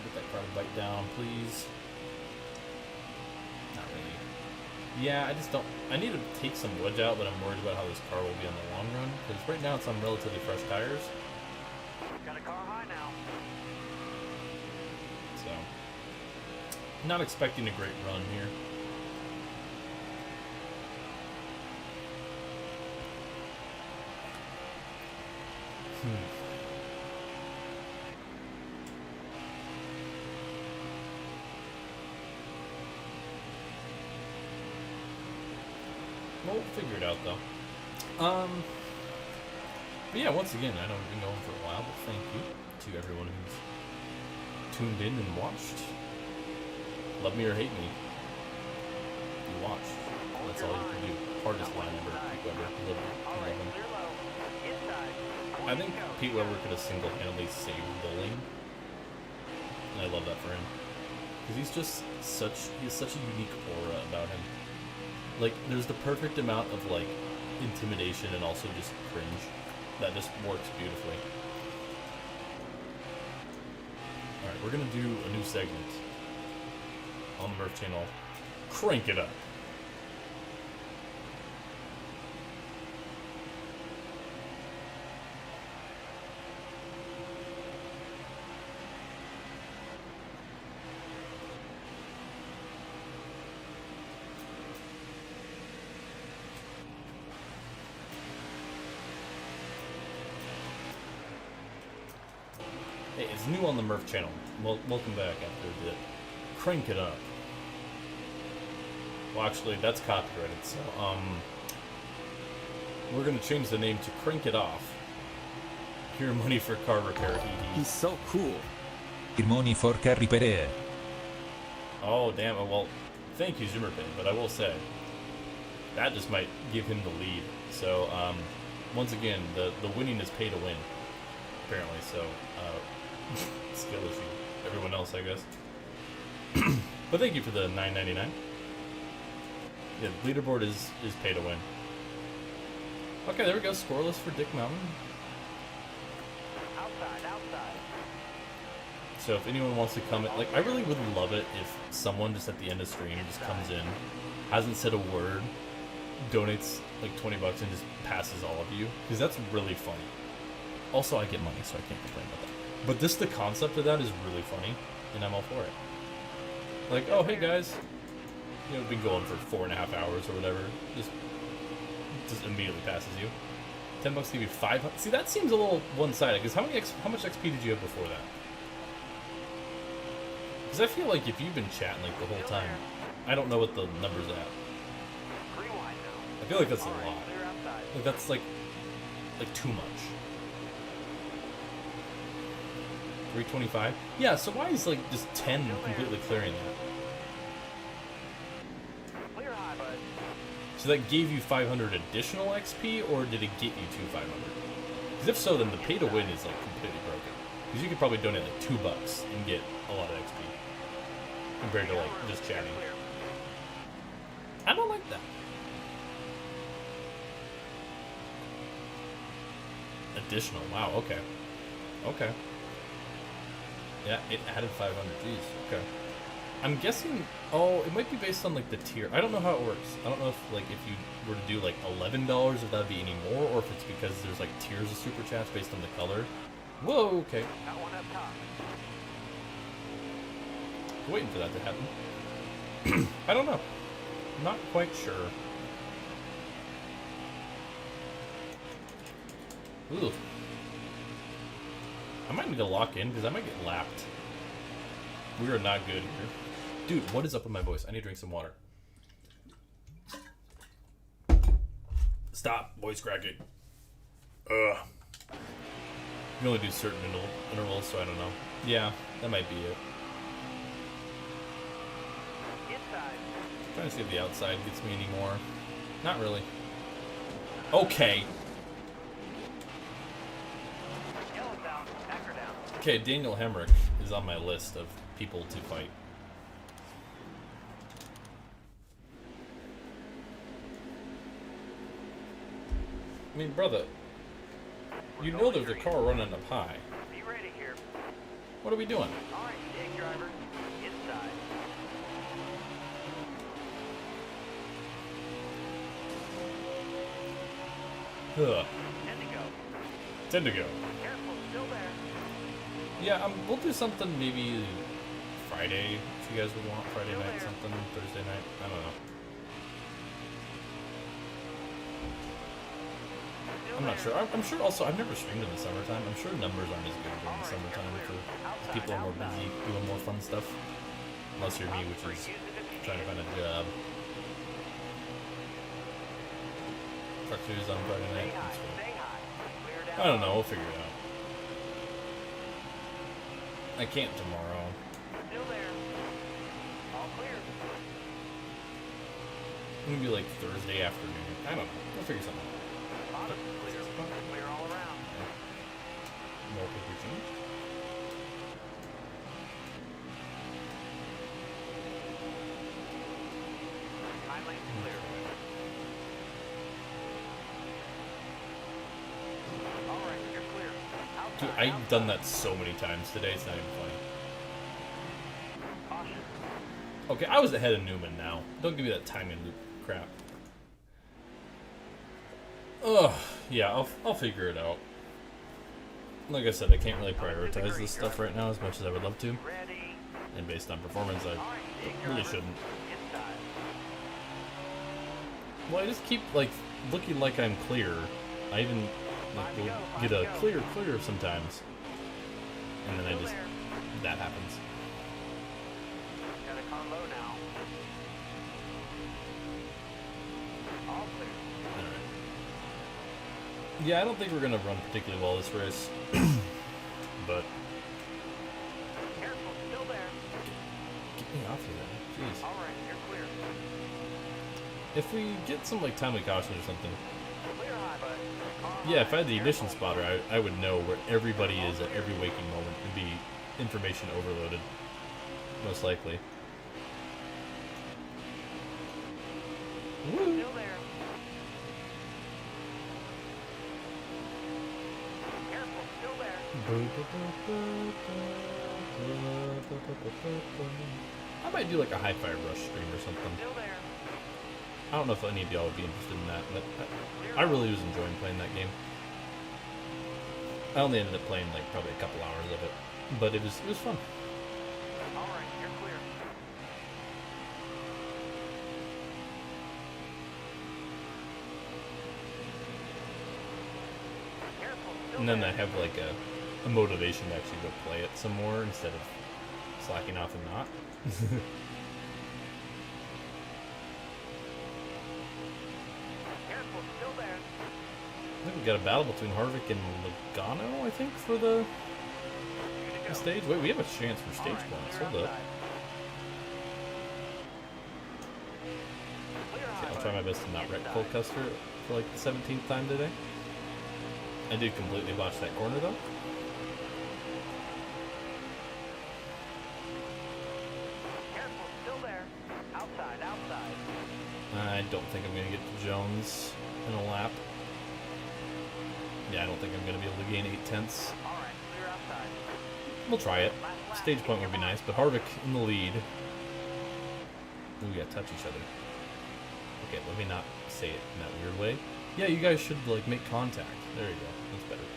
Get that car to bite down, please. Not really. Yeah, I just don't. I need to take some wedge out, but I'm worried about how this car will be on the long run. Because right now it's on relatively fresh tires. Got a car high now. So, not expecting a great run here. We'll figure it out though. But yeah, once again, I know we've been going for a while, but thank you to everyone who's tuned in and watched. Love me or hate me, you watched. That's all you can do. Hardest line ever, Pete Weber. Love you. I love him. Clear low. Inside. I think Pete Weber could have single-handedly saved bowling, and I love that for him. Because he has such a unique aura about him. Like, there's the perfect amount of, like, intimidation and also just cringe that just works beautifully. Alright, we're gonna do a new segment on the Murph channel. Crank it up. Hey, it's new on the Murph channel. Welcome back after a bit. Crank it up. Well, actually, that's copyrighted, so, we're gonna change the name to Crank It Off. Your money for car repair, hee hee. He's so cool. Money for car repair. Oh, damn. Well, thank you, Zimmerman, but I will say, that just might give him the lead. So, once again, the winning is pay to win, apparently, so, skill issue. Everyone else, I guess. But thank you for the $9.99. Yeah, leaderboard is pay to win. Okay, there we go. Scoreless for Dick Mountain. Outside. So if anyone wants to come in, like, I really would love it if someone just at the end of stream just comes in, hasn't said a word, donates like $20 and just passes all of you, because that's really funny. Also, I get money, so I can't complain about that. But just the concept of that is really funny, and I'm all for it. Like, oh, hey guys, you know, been going for 4.5 hours or whatever, just immediately passes you. $10 to give you 500. See, that seems a little one-sided, because how much XP did you have before that? Because I feel like if you've been chatting like the whole time, I don't know what the number's at. I feel like that's a lot. Like that's like too much. 325? Yeah, so why is like just 10 completely clearing that? Clear high, bud. So that gave you 500 additional XP, or did it get you to 500? Because if so, then the pay to win is like completely broken. Because you could probably donate like $2 and get a lot of XP compared to like just chatting. I don't like that. Additional. Wow. Okay. Okay. Yeah, it added 500. Jeez. Okay. I'm guessing. Oh, it might be based on like the tier. I don't know how it works. I don't know if like if you were to do like $11, if that'd be any more, or if it's because there's like tiers of super chats based on the color. Whoa. Okay. Got one up top. Waiting for that to happen. I don't know. Not quite sure. Ooh. I might need to lock in because I might get lapped. We are not good here. Dude, what is up with my voice? I need to drink some water. Stop voice cracking. Ugh. You only do certain intervals, so I don't know. Yeah, that might be it. Inside. I'm trying to see if the outside gets me any more. Not really. Okay. Yellow's down. Backer down. Okay, Daniel Hemrick is on my list of people to fight. I mean, brother, you know there's a car running up high. Be ready here. What are we doing? All right, take driver. Inside. Ugh. 10 to go. 10 to go. Careful, still there. Yeah, we'll do something maybe Friday, if you guys would want. Friday Still night, there. something, Thursday night. I don't know. Still I'm not there. sure. I'm sure also, I've never streamed in the summertime. I'm sure numbers aren't as good during the summertime for people are more busy doing more fun stuff. Unless you're me, which is trying to find a job. Truck news on Friday Stay night. high. That's cool. Stay high. Clear down. I don't know. We'll figure it out. I can't tomorrow. Still there. All clear. Maybe like Thursday afternoon. I don't know. We'll figure something out. Bottom clear. Clear all around. More paper change. High lane clear. All right, you're clear. Dude, Outside, I've done that so many times today. It's not even funny. Caution. Okay, I was ahead of Newman now. Don't give me that timing loop crap. Ugh. Yeah, I'll figure it out. Like I said, I can't really prioritize this stuff right now as much as I would love to. Ready. And based on performance, I really shouldn't. Inside. Well, I just keep, like, looking like I'm clear. I even, like, will get a clear sometimes. And then I just, that happens. Got a car low now. Yeah, I don't think we're gonna run particularly well this race, but Careful, still there. get me off of there. Jeez. All right, you're clear. If we get some like timely caution or something. Clear high, bud. Car Yeah, if high, I had the ignition careful. spotter, I would know where everybody is at every waking moment and be information overloaded, most likely. Woo! Still there. Careful, still there. I might do like a high fire rush stream or something. Still there. I don't know if any of y'all would be interested in that, but I really was enjoying playing that game. I only ended up playing like probably a couple hours of it, but it was fun. All right, you're clear. Careful, still And then there. I have like a motivation to actually go play it some more instead of slacking off and not. Careful, still there. I think we got a battle between Harvick and Logano, I think, for the You to go. stage. Wait, we have a chance for stage All right, points. clear Hold up. outside. Clear Okay, high, I'll try my bud. best to not wreck Inside. Cole Custer for like the 17th time today. I did completely botch that corner though. Careful, still there. Outside, outside. I don't think I'm gonna get to Jones in a lap. Yeah, I don't think I'm gonna be able to gain 8/10. All right, clear outside. We'll try it. Last lap. Stage point would be nice, but Harvick in the lead. We gotta touch each other. Okay, let me not say it in that weird way. Yeah, you guys should like make contact. There you go. That's better.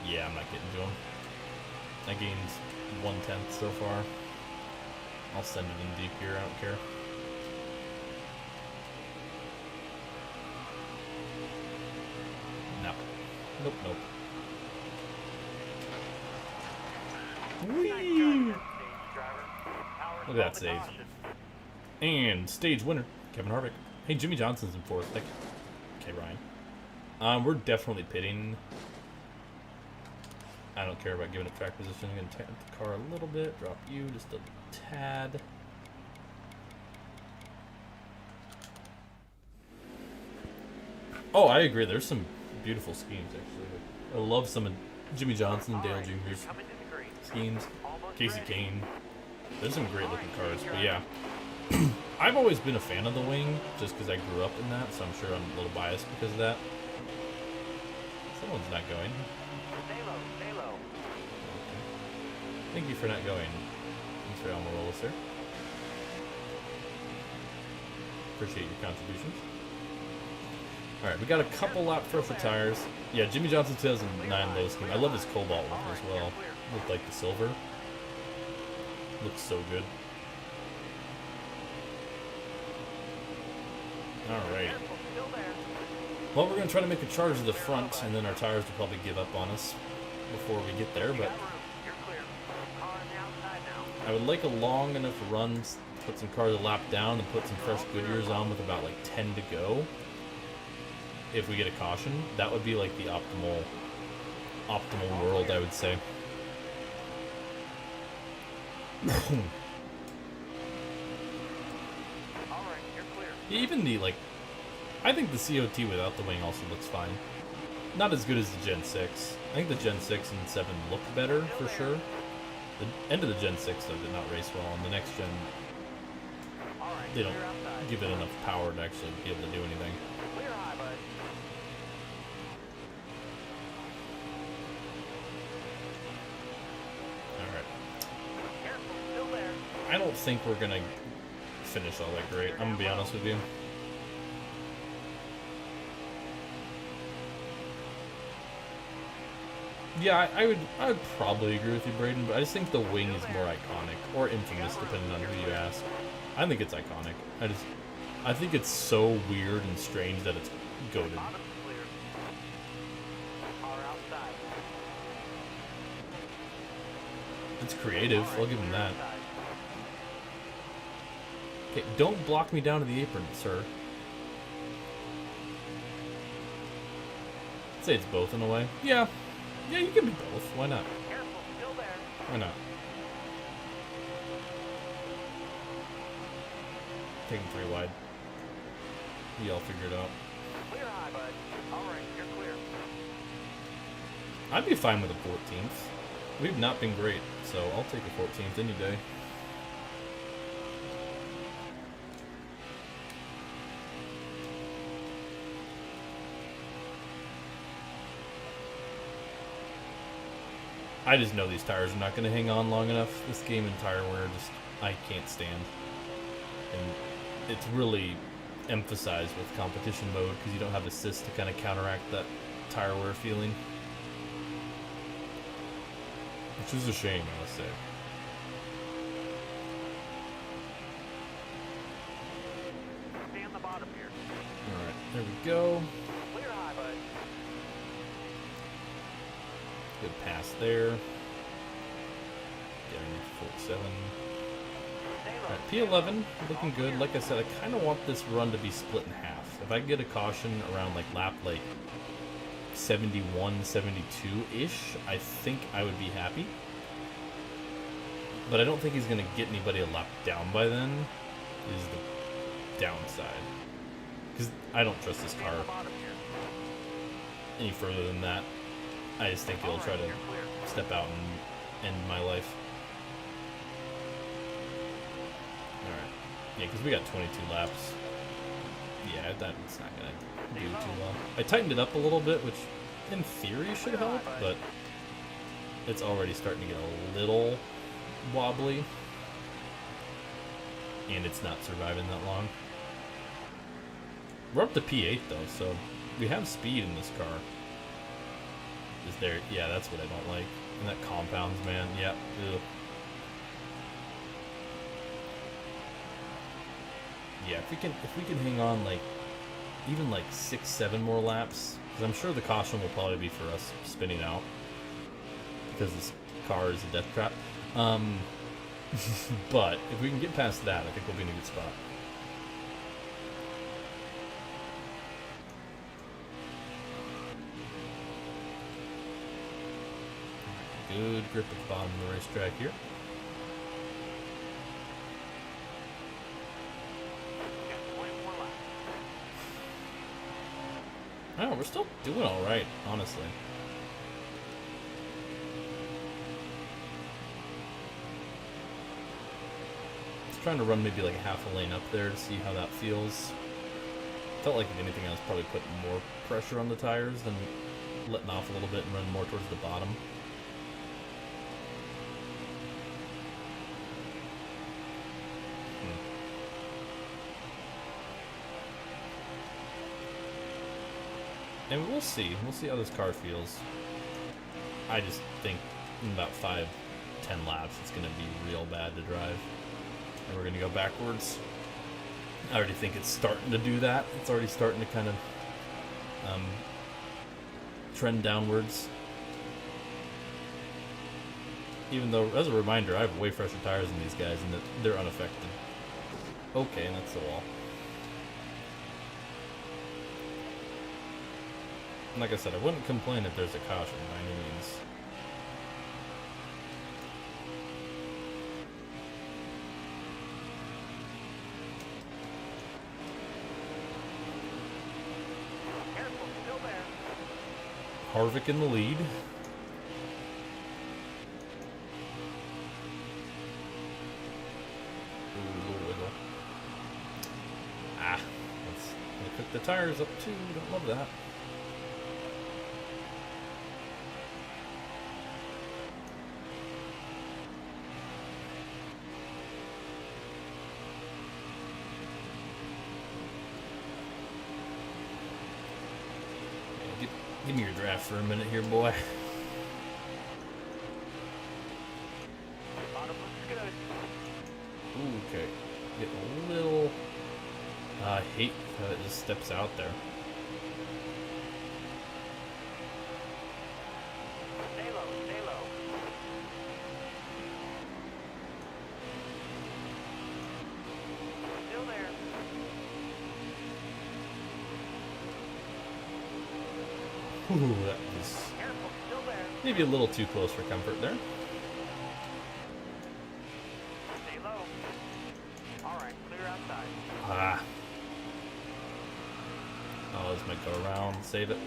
Yeah, I'm not getting to him. I gained 1/10 so far. I'll send it in deep here. I don't care. No. Nope. Nope. Whee! Stage driver. Power Look at that to save. caution. And stage winner, Kevin Harvick. Hey, Jimmy Johnson's in fourth. Okay, Ryan. We're definitely pitting. I don't care about giving it track position. I'm going to tighten up the car a little bit. Drop you just a tad. Oh, I agree. There's some beautiful schemes, actually. I love some of Jimmy Johnson and All Dale right, Jr.'s coming to the green. schemes. Almost Casey ready. Kane. There's some great looking cars, but yeah. I've always been a fan of the wing, just because I grew up in that, so I'm sure I'm a little biased because of that. Someone's not going. Stay low, stay low. Thank you for not going, Mr. Almirola, sir. Appreciate your contributions. Alright, we got a couple laps for tires. Yeah, Jimmy Johnson 2009 low scheme. I love his cobalt one as well. Looked like the silver. Looks so good. Alright. Careful, still there. Well, we're going to try to make a charge to the front, and then our tires will probably give up on us before we get there, You but got room. You're clear. Car on the outside now. I would like a long enough run, put some cars a lap down, and put some fresh Goodyears on with about like 10 to go. If we get a caution, that would be like the optimal world, I would say. All right, you're clear. Even the, like, I think the COT without the wing also looks fine. Not as good as the Gen 6. I think the Gen 6 and 7 look better, for sure. The end of the Gen 6, though, did not race well, and the next gen, All right, they don't clear outside. give it enough power to actually be able to do anything. Clear high, bud. Alright. Careful, still there. I don't think we're gonna finish all that great, I'm gonna be honest with you. Yeah, I would probably agree with you, Braden, but I just think the wing is more iconic, or infamous, depending on who you ask. I think it's iconic. I think it's so weird and strange that it's goated. Bottom's clear. Car outside. It's creative, All right, I'll give him clear that. outside. Okay, don't block me down to the apron, sir. say it's both in a way. Yeah. Yeah, you can be both. Why not? Careful, still there. Why not? Take him 3 wide. We all figured it out. Clear high, bud. All right, you're clear. I'd be fine with a 14th. We've not been great, so I'll take a 14th any day. I just know these tires are not going to hang on long enough. This game and tire wear just, I can't stand. And it's really emphasized with competition mode because you don't have assist to kind of counteract that tire wear feeling. Which is a shame, I must say. Stay on the bottom here. Alright, there we go. Clear high, bud. Good pass there. Getting 47. Stay low. Alright, P11, looking good. Like I said, I kind of want this run to be split in half. If I get a caution around like lap 71, 72-ish, I think I would be happy. But I don't think he's going to get anybody a lap down by then, is the downside. Because I don't trust this Stay car on the bottom here. any further than that. I just think it'll try to step out and end my life. Alright. Yeah, because we got 22 laps. Yeah, that's not going to do too well. I tightened it up a little bit, which in theory should help, but it's already starting to get a little wobbly. And it's not surviving that long. We're up to P8 though, so we have speed in this car. Is there? Yeah, that's what I don't like. And that compounds, man. Yeah. Ugh. Yeah, if we can hang on even 6-7 more laps, because I'm sure the caution will probably be for us spinning out because this car is a death trap. But if we can get past that, I think we'll be in a good spot. Good grip at the bottom of the racetrack here. Got 24 laps. I don't know, we're still doing alright, honestly. Just trying to run maybe like half a lane up there to see how that feels. Felt like if anything I was probably putting more pressure on the tires than letting off a little bit and running more towards the bottom. And we'll see. We'll see how this car feels. I just think in about 5-10 laps it's going to be real bad to drive. And we're going to go backwards. I already think it's starting to do that. It's already starting to kind of trend downwards. Even though, as a reminder, I have way fresher tires than these guys and that they're unaffected. Okay, and that's the wall. Like I said, I wouldn't complain if there's a caution by any means. Careful, still there. Harvick in the lead. Ooh, little wiggle. Ah, let's cook the tires up too. Don't love that. Give me your draft for a minute here, boy. Bottom looks good. Ooh, okay. Getting a little... I hate how it just steps out there. Stay low, stay low. Still there. Ooh, that was Careful, still there. maybe a little too close for comfort there. Stay low. All right, clear outside. Ah. Oh, this might go around. Save it.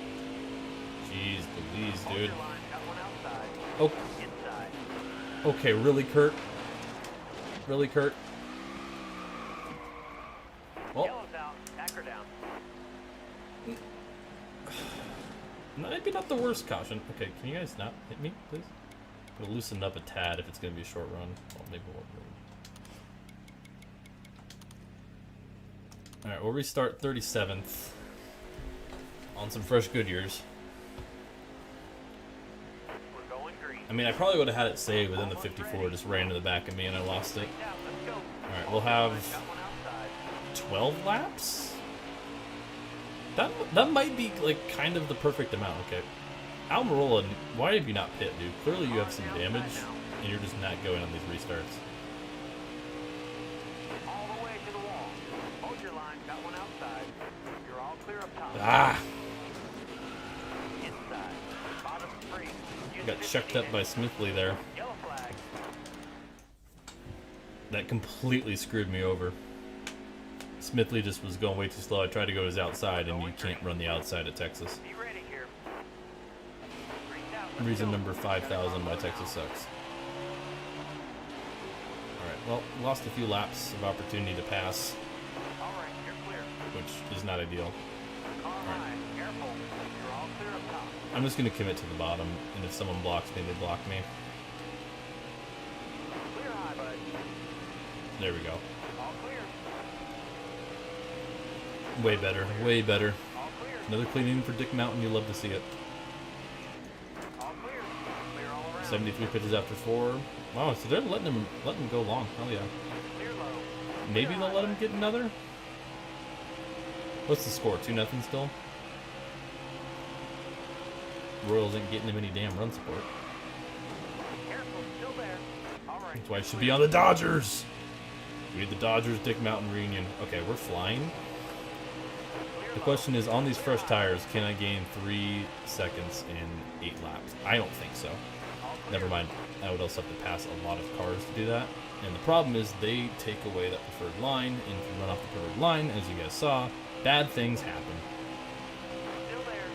Jeez Louise, Hold dude. your line, got one outside. Oh, Inside. okay, really, Kurt? Really, Kurt? Well, Yellow's out. Anchor down. maybe not the worst caution. Okay, can you guys not hit me, please? I'm gonna loosen up a tad if it's gonna be a short run. Well, maybe we'll. Alright, we'll restart 37th on some fresh Goodyears. We're going green. I mean, I probably would have had it saved within the 54, just ran into the back of me and I lost it. Down, let's go. Alright, we'll have Got one outside. 12 laps? That might be, like, kind of the perfect amount. Okay. Almirola, why have you not pit, dude? Clearly you have some damage, and you're just not going on these restarts. All the way to the wall. Hold your line, got one outside. You're all clear up top. Ah! Inside. Bottom free. Use Got 15 checked up by Smithley there. Yellow flag. That completely screwed me over. Smithley just was going way too slow. I tried to go his outside, and you can't run the outside at Texas. Be ready here. Green's out, let's Reason go. number 5,000 why Texas sucks. Alright, well, lost a few laps of opportunity to pass, All right, you're clear. which is not ideal. Car high. Careful. You're all clear up top. I'm just going to commit to the bottom, and if someone blocks me, they block me. Clear high, bud. There we go. All clear. Way better, way better. All clear. Another clean in for Dick Mountain, you love to see it. All clear. Clear all around. 73 pitches after 4. Wow, so they're letting him go long. Hell yeah. Clear low. Maybe they'll let him get another? What's the score? 2-0 still? Royals ain't getting him any damn run support. Careful. Still there. All right. That's why it should be on the Dodgers. We need the Dodgers Dick Mountain reunion. Okay, we're flying. The question is, on these fresh tires, can I gain 3 seconds in 8 laps? I don't think so. Never mind. I would also have to pass a lot of cars to do that. And the problem is they take away that preferred line, and if you run off the preferred line, as you guys saw, bad things happen. Still there.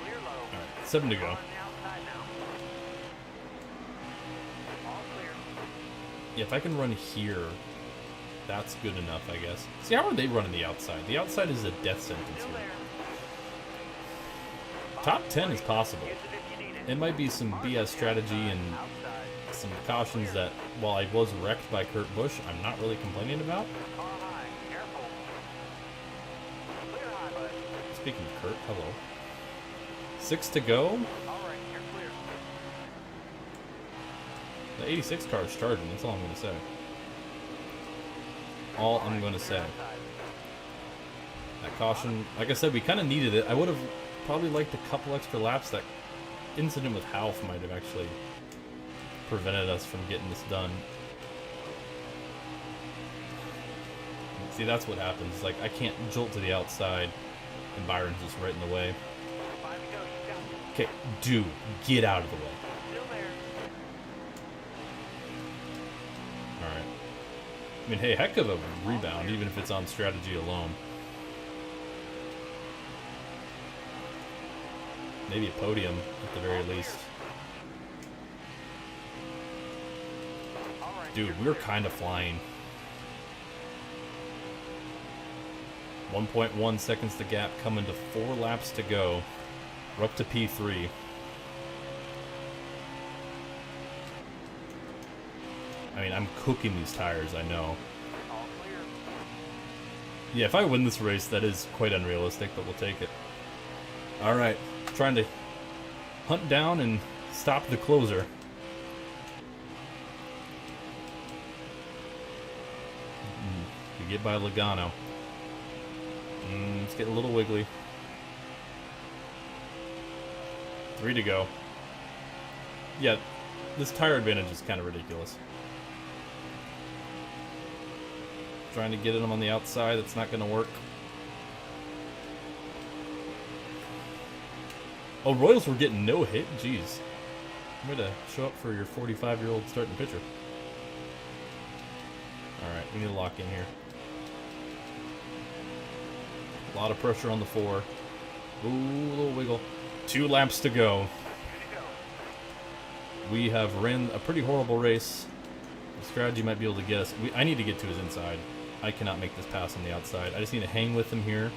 Clear low. Alright, 7 to go. On the outside now. All clear. Yeah, if I can run here, that's good enough, I guess. See, how are they running the outside? The outside is a death sentence Still here. there. Top 10 is possible. Use it if you need it. It might be some BS strategy and Outside. some cautions that, while I was wrecked by Kurt Busch, I'm not really complaining about. Car high. Careful. Clear high, bud. Speaking of Kurt, hello. 6 to go. All right, you're clear. The 86 car is charging, that's all I'm going to say. All I'm going to say. Outside. That caution, like I said, we kind of needed it. I would have probably liked a couple extra laps. That incident with Half might have actually prevented us from getting this done. See, that's what happens. Like, I can't jolt to the outside, and Byron's just right in the way. 5 to go. You got it. Okay, dude, get out of the way. Still there. Alright. I mean, hey, heck of a rebound, even if it's on strategy alone. Maybe a podium, at the very least. All right. Dude, we're kind of flying. 1.1 seconds to gap, coming to 4 laps to go. We're up to P3. I mean, I'm cooking these tires, I know. All clear. Yeah, if I win this race, that is quite unrealistic, but we'll take it. Alright, trying to hunt down and stop the closer. We get by Logano. It's getting a little wiggly. 3 to go. Yeah, this tire advantage is kind of ridiculous. Trying to get them on the outside, that's not going to work. Oh, Royals were getting no hit? Jeez. I'm going to show up for your 45-year-old starting pitcher. Alright, we need to lock in here. A lot of pressure on the 4. Ooh, a little wiggle. 2 laps to go. We have ran a pretty horrible race. The strategy might be able to get us. I need to get to his inside. I cannot make this pass on the outside. I just need to hang with him here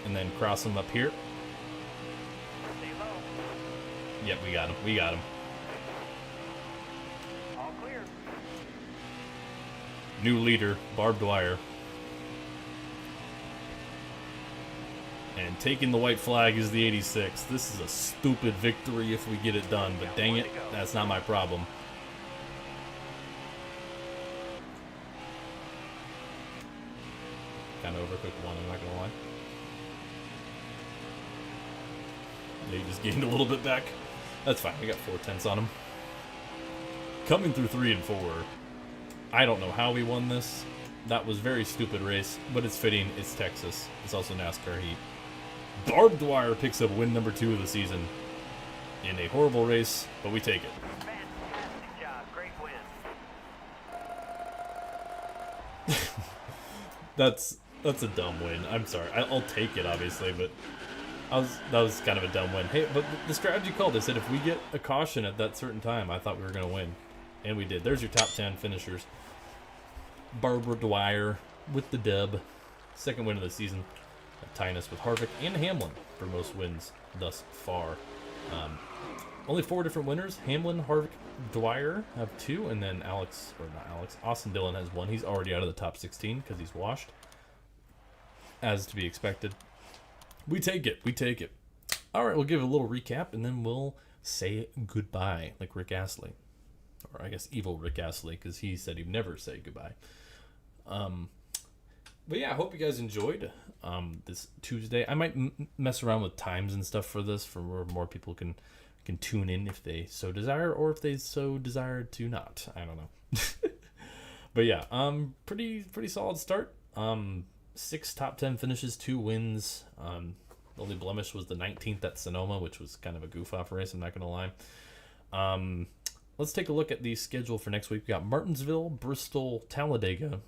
and then cross him up here. Yep, we got him. We got him. All clear. New leader, Barb Dwyer. And taking the white flag is the 86. This is a stupid victory if we get it done, but dang it, that's not my problem. Kind of overcooked one, I'm not going to lie. Yeah, he just gained a little bit back. That's fine, we got 4/10 on him. Coming through 3 and 4. I don't know how we won this. That was a very stupid race, but it's fitting. It's Texas. It's also NASCAR heat. Barb Dwyer picks up win number 2 of the season in a horrible race, but we take it. Fantastic job. Great win. That's a dumb win. I'm sorry. I'll take it, obviously, but that was kind of a dumb win. Hey, but the strategy called. They said if we get a caution at that certain time, I thought we were going to win. And we did. There's your top 10 finishers. Barbara Dwyer with the dub. Second win of the season. Tying us with Harvick and Hamlin for most wins thus far. Only 4 different winners. Hamlin, Harvick, Dwyer have 2, and then Austin Dillon has 1. He's already out of the top 16 because he's washed. As to be expected. We take it. We take it. All right, we'll give a little recap, and then we'll say goodbye, like Rick Astley. Or I guess evil Rick Astley, because he said he'd never say goodbye. But yeah, I hope you guys enjoyed this Tuesday. I might mess around with times and stuff for this, for where more people can tune in if they so desire, or if they so desire to not. I don't know. But yeah, pretty solid start. 6 top 10 finishes, 2 wins. The only blemish was the 19th at Sonoma, which was kind of a goof-off race, I'm not going to lie. Let's take a look at the schedule for next week. We got Martinsville, Bristol, Talladega.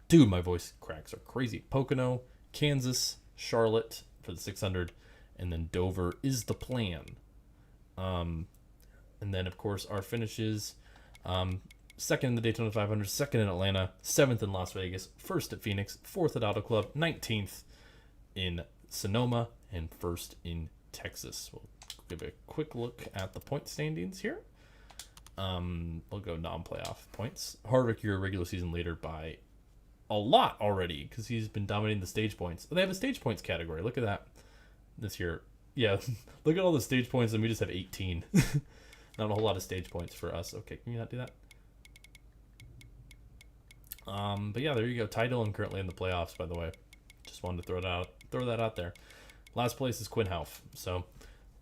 Dude, my voice cracks are crazy. Pocono, Kansas, Charlotte for the 600, and then Dover is the plan. And then, of course, our finishes, 2nd in the Daytona 500, 2nd in Atlanta, 7th in Las Vegas, 1st at Phoenix, 4th at Auto Club, 19th in Sonoma, and 1st in Texas. We'll give a quick look at the point standings here. We'll go non-playoff points. Harvick, your regular season leader by a lot already, because he's been dominating the stage points. They have a stage points category. Look at that this year. Yeah, look at all the stage points, and we just have 18. Not a whole lot of stage points for us. Okay, can you not do that? But yeah, there you go. Ty Dillon currently in the playoffs, by the way. Just wanted to throw that out there. Last place is Quinn Houff. So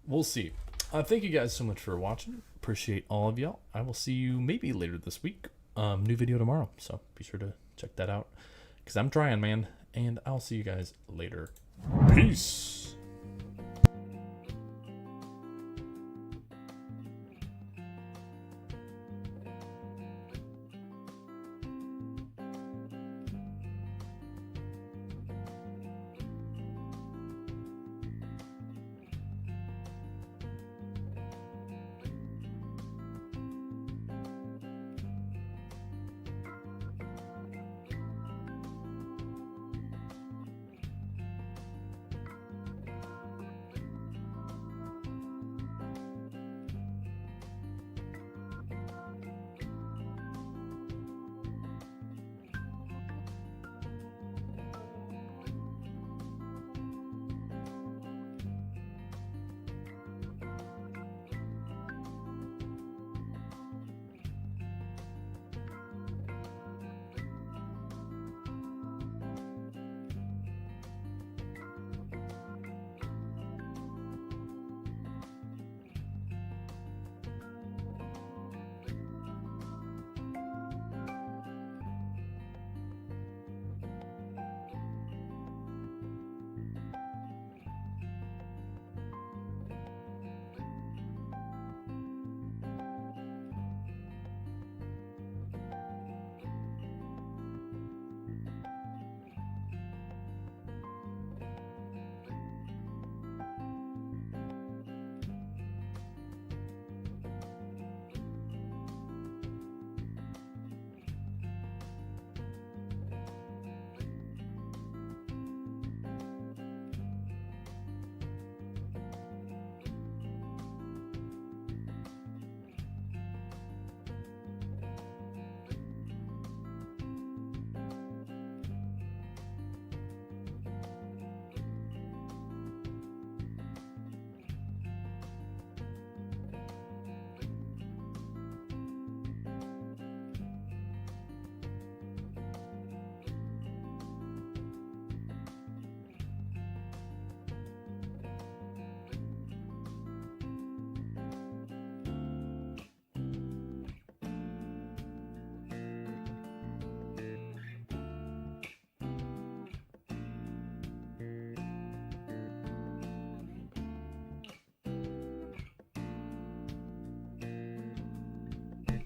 we'll see. Thank you guys so much for watching. Appreciate all of y'all. I will see you maybe later this week. New video tomorrow. So be sure to check that out, because I'm trying, man. And I'll see you guys later. Peace.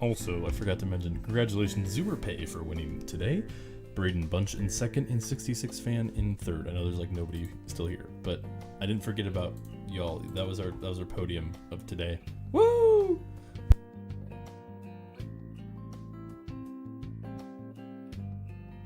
Also, I forgot to mention, congratulations Zoomer Pay for winning today. Braden Bunch in second and 66 Fan in third. I know there's like nobody still here, but I didn't forget about y'all. That was our podium of today. Woo!